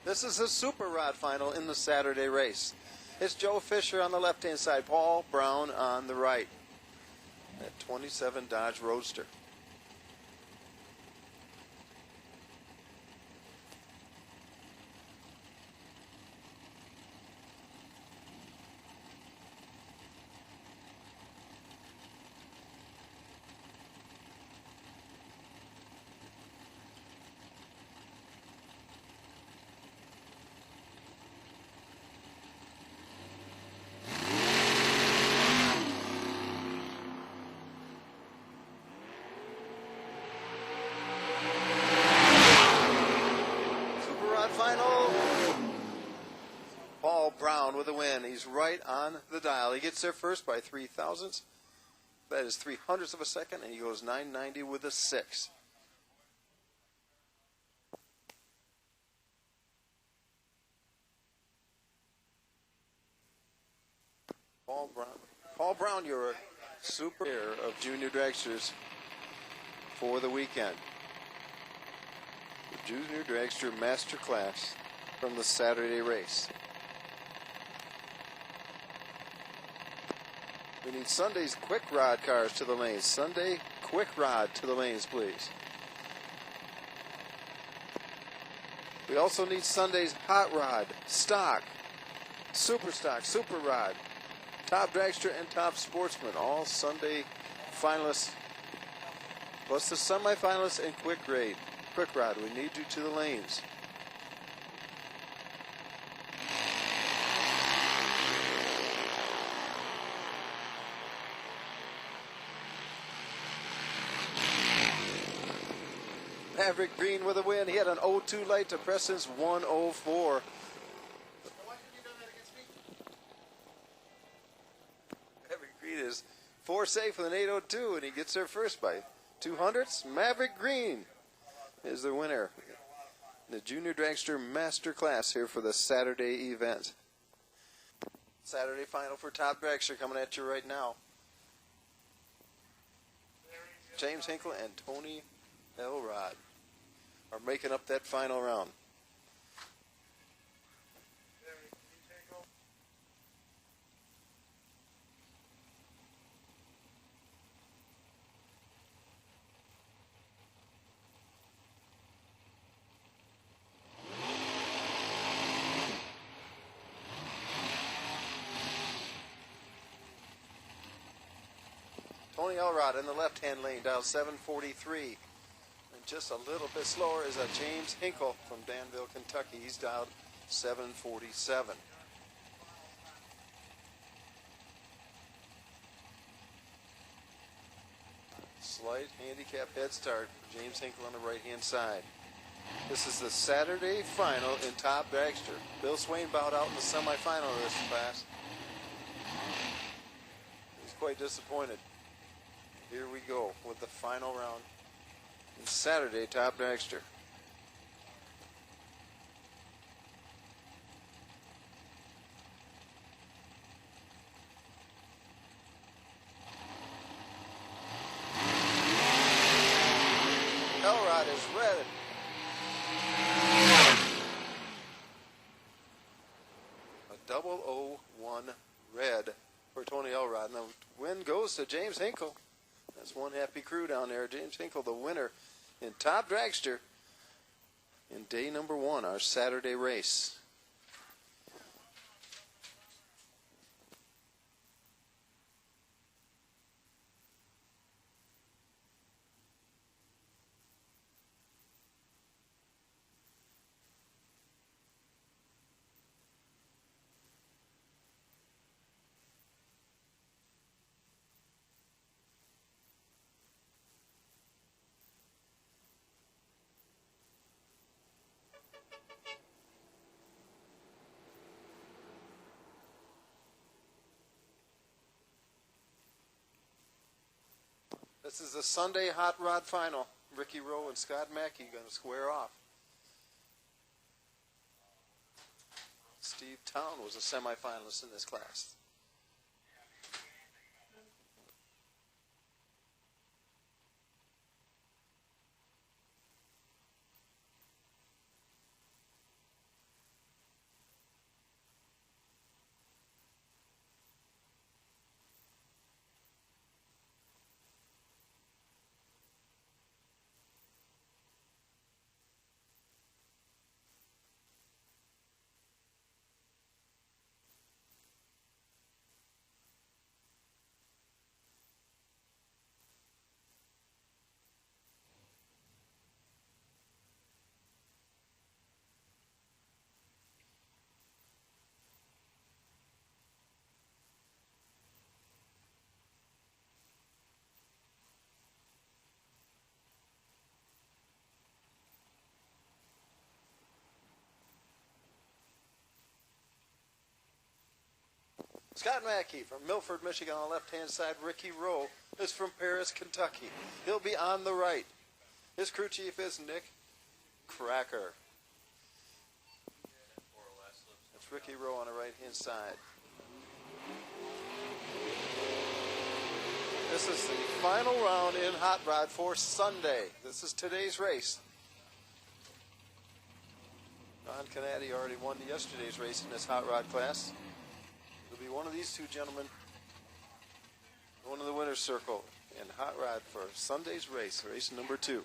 This is the Super Rod Final in the Saturday race. It's Joe Fisher on the left-hand side, Paul Brown on the right. That 27 Dodge Roadster. Brown with a win. He's right on the dial. He gets there first by 0.03. That is 0.03 of a second, and he goes 990 with a 6. Paul Brown, you're a super of Junior Dragsters for the weekend. The Junior Dragster Master Class from the Saturday race. We need Sunday's quick rod cars to the lanes. Sunday quick rod to the lanes, please. We also need Sunday's hot rod, stock, super stock, super rod, top dragster, and top sportsman. All Sunday finalists, plus the semifinalists and quick rod. We need you to the lanes. Maverick Green with a win. He had an 0-2 light to Preston's 104. Maverick Green is 4 safe with an 802, and he gets there first by 0.02. Maverick Green is the winner the Junior Dragster Master Class here for the Saturday event. Saturday final for Top Dragster coming at you right now. James Hinkle and Tony Elrod are making up that final round. Tony Elrod in the left-hand lane, dial 743. And just a little bit slower is James Hinkle from Danville, Kentucky. He's dialed 747. Slight handicap head start for James Hinkle on the right-hand side. This is the Saturday final in Top Dragster. Bill Swain bowed out in the semifinal of this class. He's quite disappointed. Here we go with the final round in Saturday Top Dragster. Elrod is red. A 001 red for Tony Elrod. Now win goes to James Hinkle. That's one happy crew down there. James Hinkle, the winner in Top Dragster in day number 1, our Saturday race. This is the Sunday Hot Rod Final. Ricky Rowe and Scott Mackey going to square off. Steve Town was a semifinalist in this class. Scott Mackey from Milford, Michigan on the left-hand side. Ricky Rowe is from Paris, Kentucky. He'll be on the right. His crew chief is Nick Cracker. That's Ricky Rowe on the right-hand side. This is the final round in Hot Rod for Sunday. This is today's race. Ron Canady already won yesterday's race in this Hot Rod class. It'll be one of these two gentlemen going to the winner's circle in Hot Rod for Sunday's race, race number 2.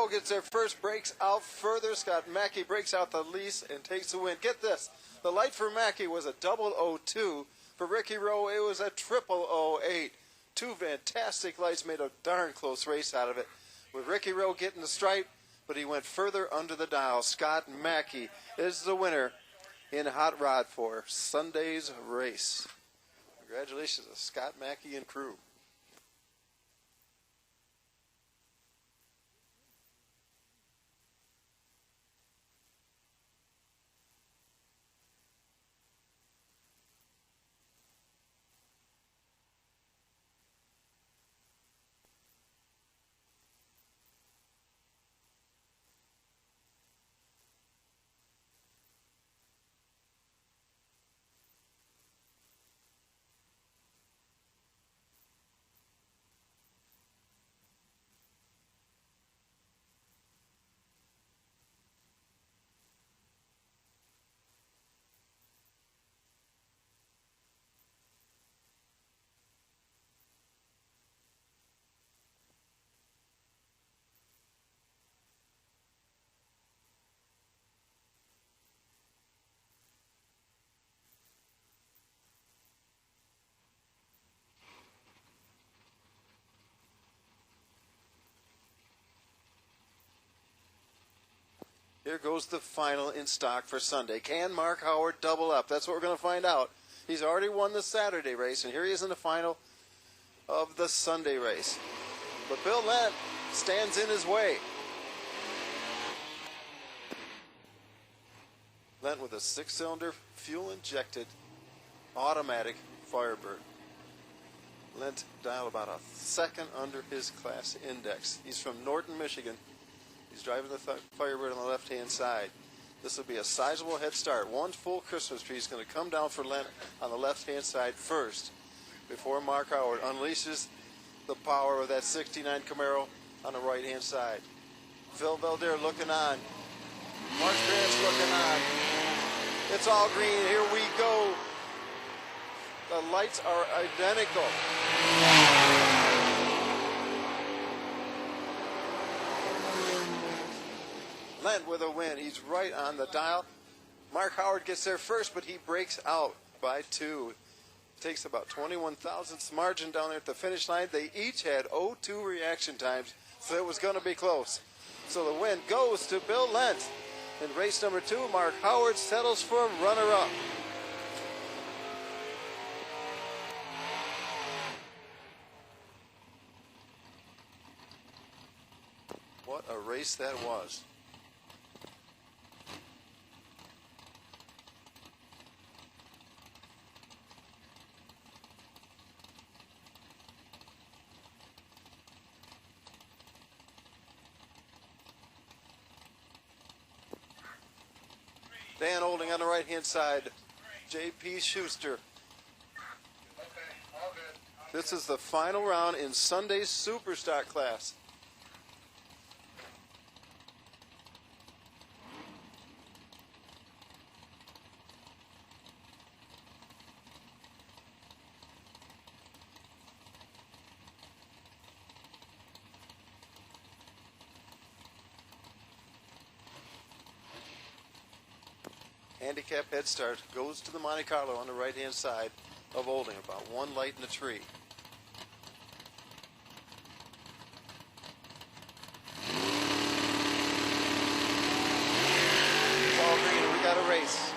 Gets their first breaks out further. Scott Mackey breaks out the lease and takes the win. Get this. The light for Mackey was a 002. For Ricky Rowe, it was a 0008. Two fantastic lights made a darn close race out of it, with Ricky Rowe getting the stripe, but he went further under the dial. Scott Mackey is the winner in Hot Rod for Sunday's race. Congratulations to Scott Mackey and crew. Here goes the final in stock for Sunday. Can Mark Howard double up? That's what we're going to find out. He's already won the Saturday race, and here he is in the final of the Sunday race. But Bill Lent stands in his way. Lent with a 6-cylinder, fuel-injected, automatic Firebird. Lent dialed about a second under his class index. He's from Norton, Michigan. He's driving the Firebird on the left-hand side. This will be a sizable head start. One full Christmas tree is going to come down for Lent on the left-hand side first before Mark Howard unleashes the power of that 69 Camaro on the right-hand side. Phil Valder looking on. Mark Grant's looking on. It's all green. Here we go. The lights are identical. Lent with a win. He's right on the dial. Mark Howard gets there first, but he breaks out by 2. Takes about 21 thousandths margin down there at the finish line. They each had 0-2 reaction times, so it was going to be close. So the win goes to Bill Lent. In race number 2, Mark Howard settles for a runner-up. What a race that was. Dan Olding on the right-hand side. J.P. Schuster. Okay, all good. This is the final round in Sunday's Superstock class. Handicap head start goes to the Monte Carlo on the right-hand side of Olding, about 1 light in the tree. It's all green and we got a race.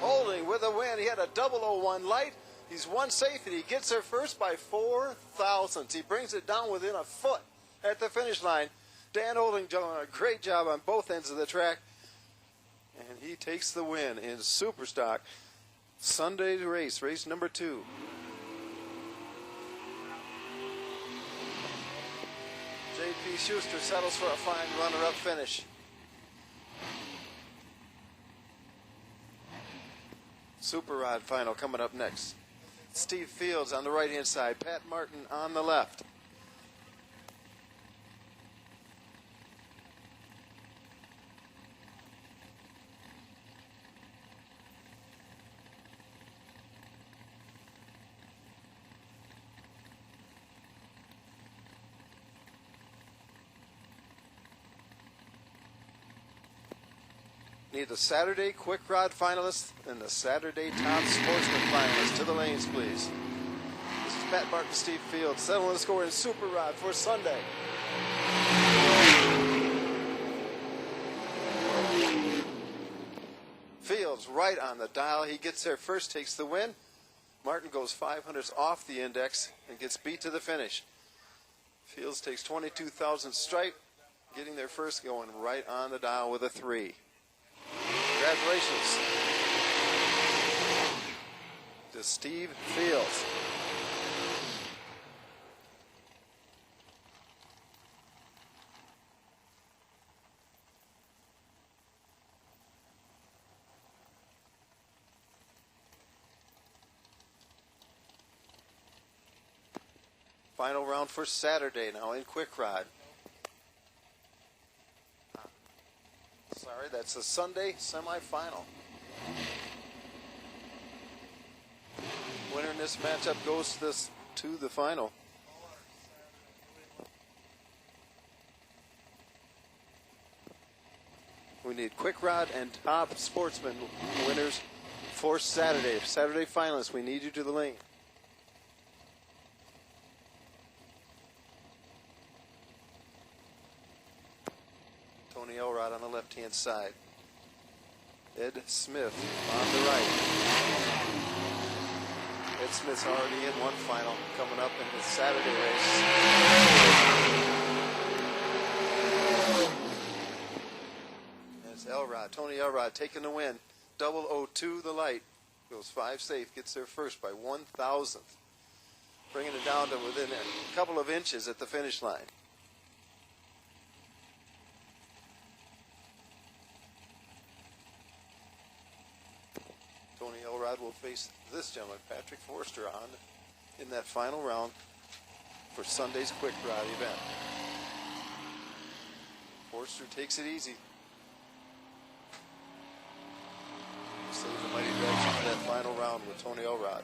Olding with a win. He had a 001 light. He's one safety. He gets there first by 4 thousandths. He brings it down within a foot at the finish line. Dan Olding doing a great job on both ends of the track. And he takes the win in Superstock. Sunday's race, race number 2. J.P. Schuster settles for a fine runner-up finish. Super Rod final coming up next. Steve Fields on the right-hand side. Pat Martin on the left. Need the Saturday Quick Rod finalists and the Saturday Top Sportsman finalists. To the lanes, please. This is Pat Martin, Steve Fields, settling the score in Super Rod for Sunday. Fields right on the dial. He gets there first, takes the win. Martin goes 500s off the index and gets beat to the finish. Fields takes 22,000 stripe, getting there first, going right on the dial with a 3. Congratulations to Steve Fields. Final round for Saturday now in Quick Rod. Sorry, that's a Sunday semifinal. Winner in this matchup goes to the final. We need Quick Rod and Top Sportsman winners for Saturday. Saturday finalists, we need you to the lane. Tony Elrod on the left-hand side. Ed Smith on the right. Ed Smith's already in one final, coming up in the Saturday race. There's Elrod, Tony Elrod taking the win. 002 the light. Goes 5 safe, gets there first by 1,000th. Bringing it down to within a couple of inches at the finish line. Tony Elrod will face this gentleman, Patrick Forster, on in that final round for Sunday's Quick Rod event. Forster takes it easy. Saves the mighty direction for that final round with Tony Elrod.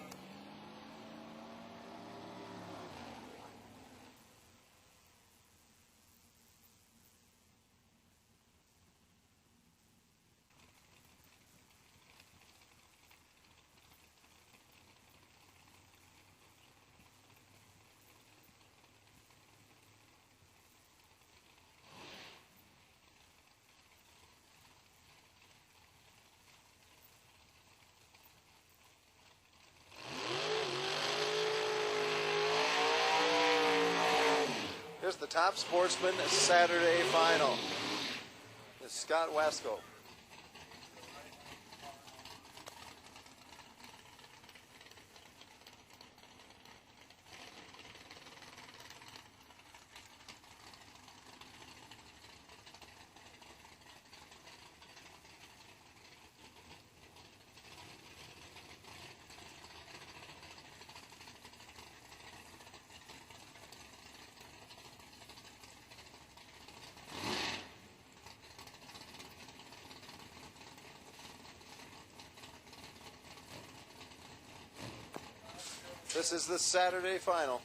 Here's the Top Sportsman Saturday final. It's Scott Wasco. This is the Saturday final.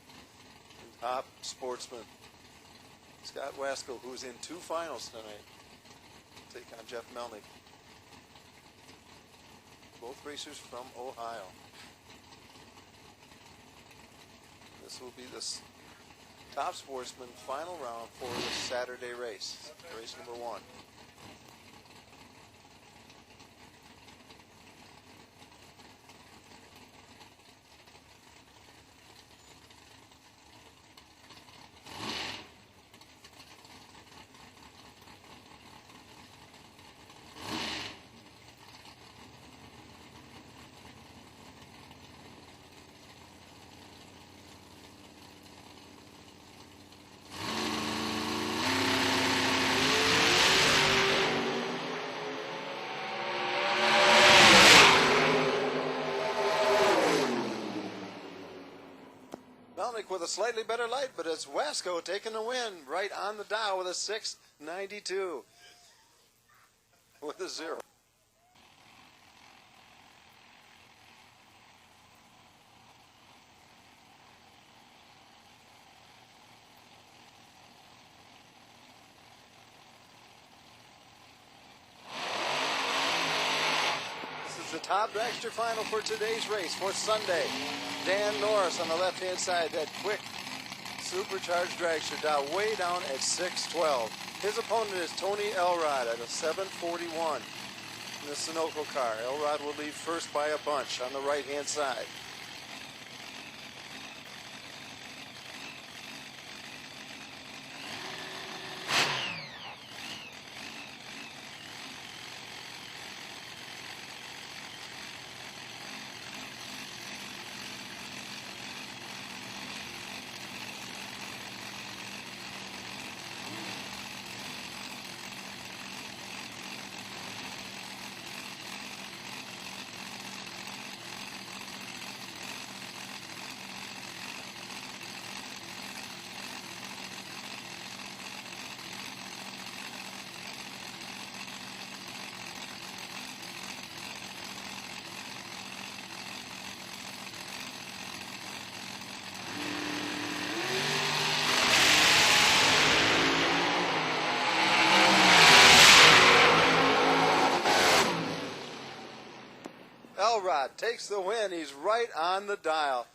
Top Sportsman. Scott Wasco, who's in 2 finals tonight, take on Jeff Melnick. Both racers from Ohio. This will be the Top Sportsman final round for the Saturday race. Race number 1. With a slightly better light, but it's Wasco taking the win right on the dial with a 692 with a 0. top dragster final for today's race for Sunday. Dan Norris on the left-hand side, that quick supercharged dragster down way down at 6:12. His opponent is Tony Elrod at a 7:41 in the Sunoco car. Elrod will lead first by a bunch on the right-hand side. Elrod takes the win. He's right on the dial.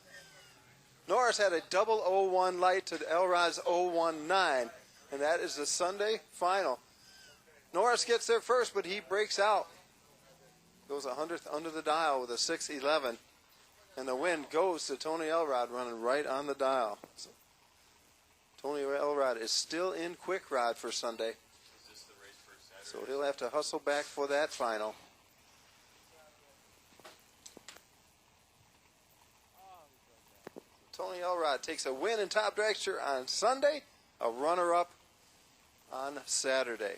Norris had a 001 light to Elrod's 019, and that is the Sunday final. Norris gets there first, but he breaks out. Goes 100th under the dial with a 6:11, and the win goes to Tony Elrod running right on the dial. So Tony Elrod is still in quick rod for Sunday, so he'll have to hustle back for that final. Tony Elrod takes a win in top dragster on Sunday, a runner-up on Saturday.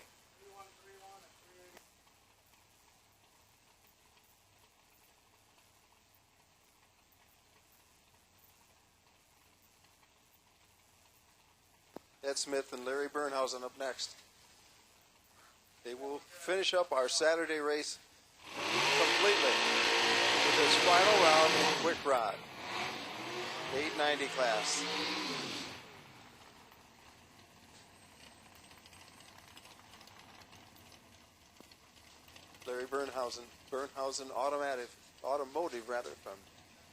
Ed Smith and Larry Bernhausen up next. They will finish up our Saturday race completely with this final round in quick rod. 890 class. Larry Bernhausen Automotive from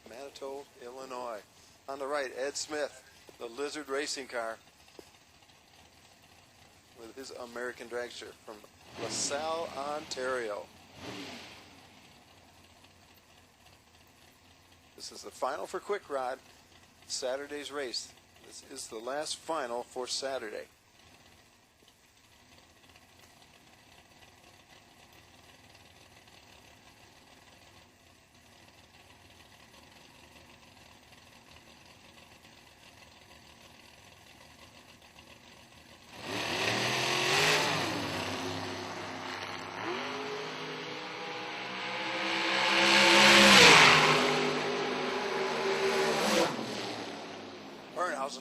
Manitou, Illinois. On the right, Ed Smith, the Lizard racing car with his American dragster from LaSalle, Ontario. This is the final for quick rod. Saturday's race. This is the last final for Saturday.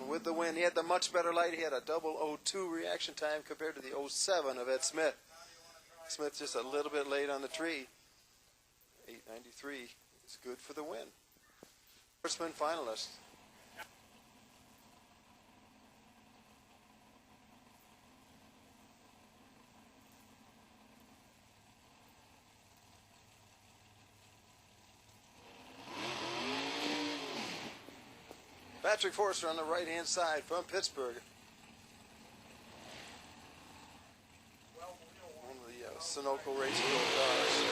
With the win. He had the much better light. He had a 002 reaction time compared to the 07 of Ed Smith. Smith just a little bit late on the tree. 893 is good for the win. Sportsman finalist. Patrick Forster on the right-hand side from Pittsburgh. One of the Sunoco racing cars.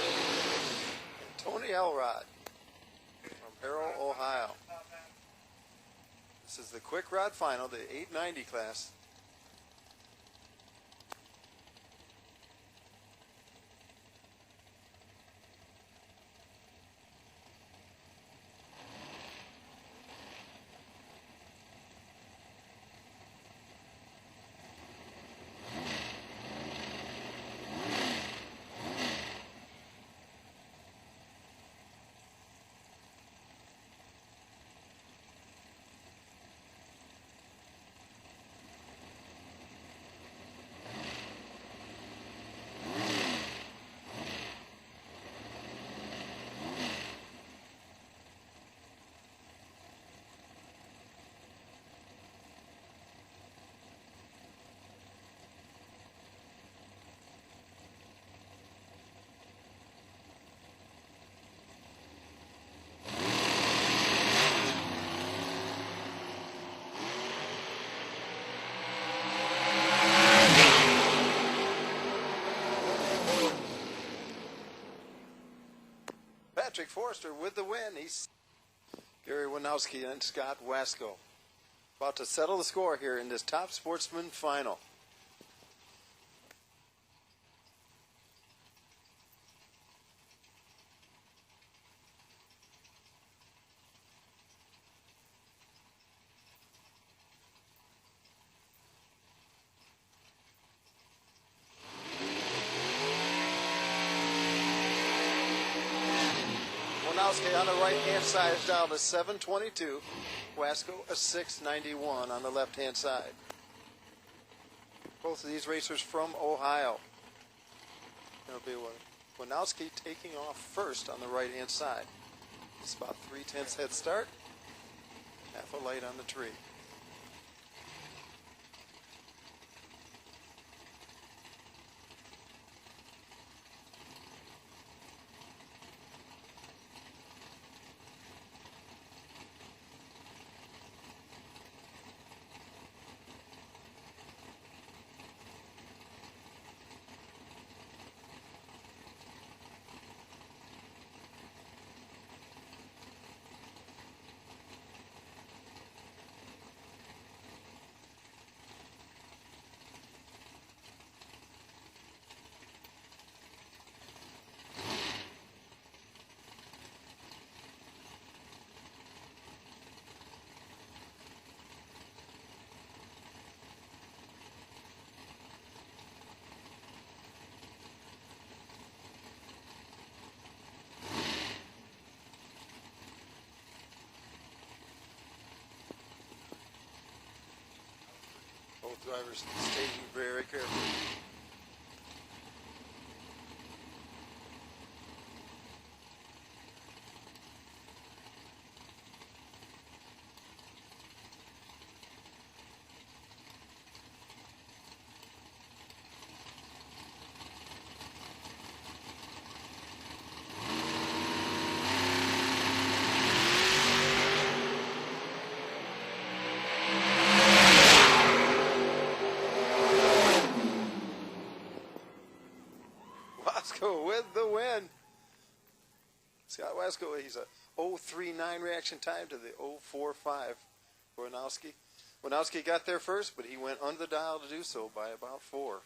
And Tony Elrod from Harrow, Ohio. This is the quick rod final, the 890 class. Forster with the win. He's Gary Winowski and Scott Wasco. About to settle the score here in this Top Sportsman Final. Winowski on the right-hand side is down to 722. Wasco a 691 on the left-hand side. Both of these racers from Ohio. It'll be Winowski taking off first on the right-hand side. It's about 3/10 head start. Half a light on the tree. Both drivers staging very carefully. Wasco with the win. Scott Wasco, he's a 0.39 reaction time to the 0.45 for Winowski. Winowski got there first, but he went under the dial to do so by about 4.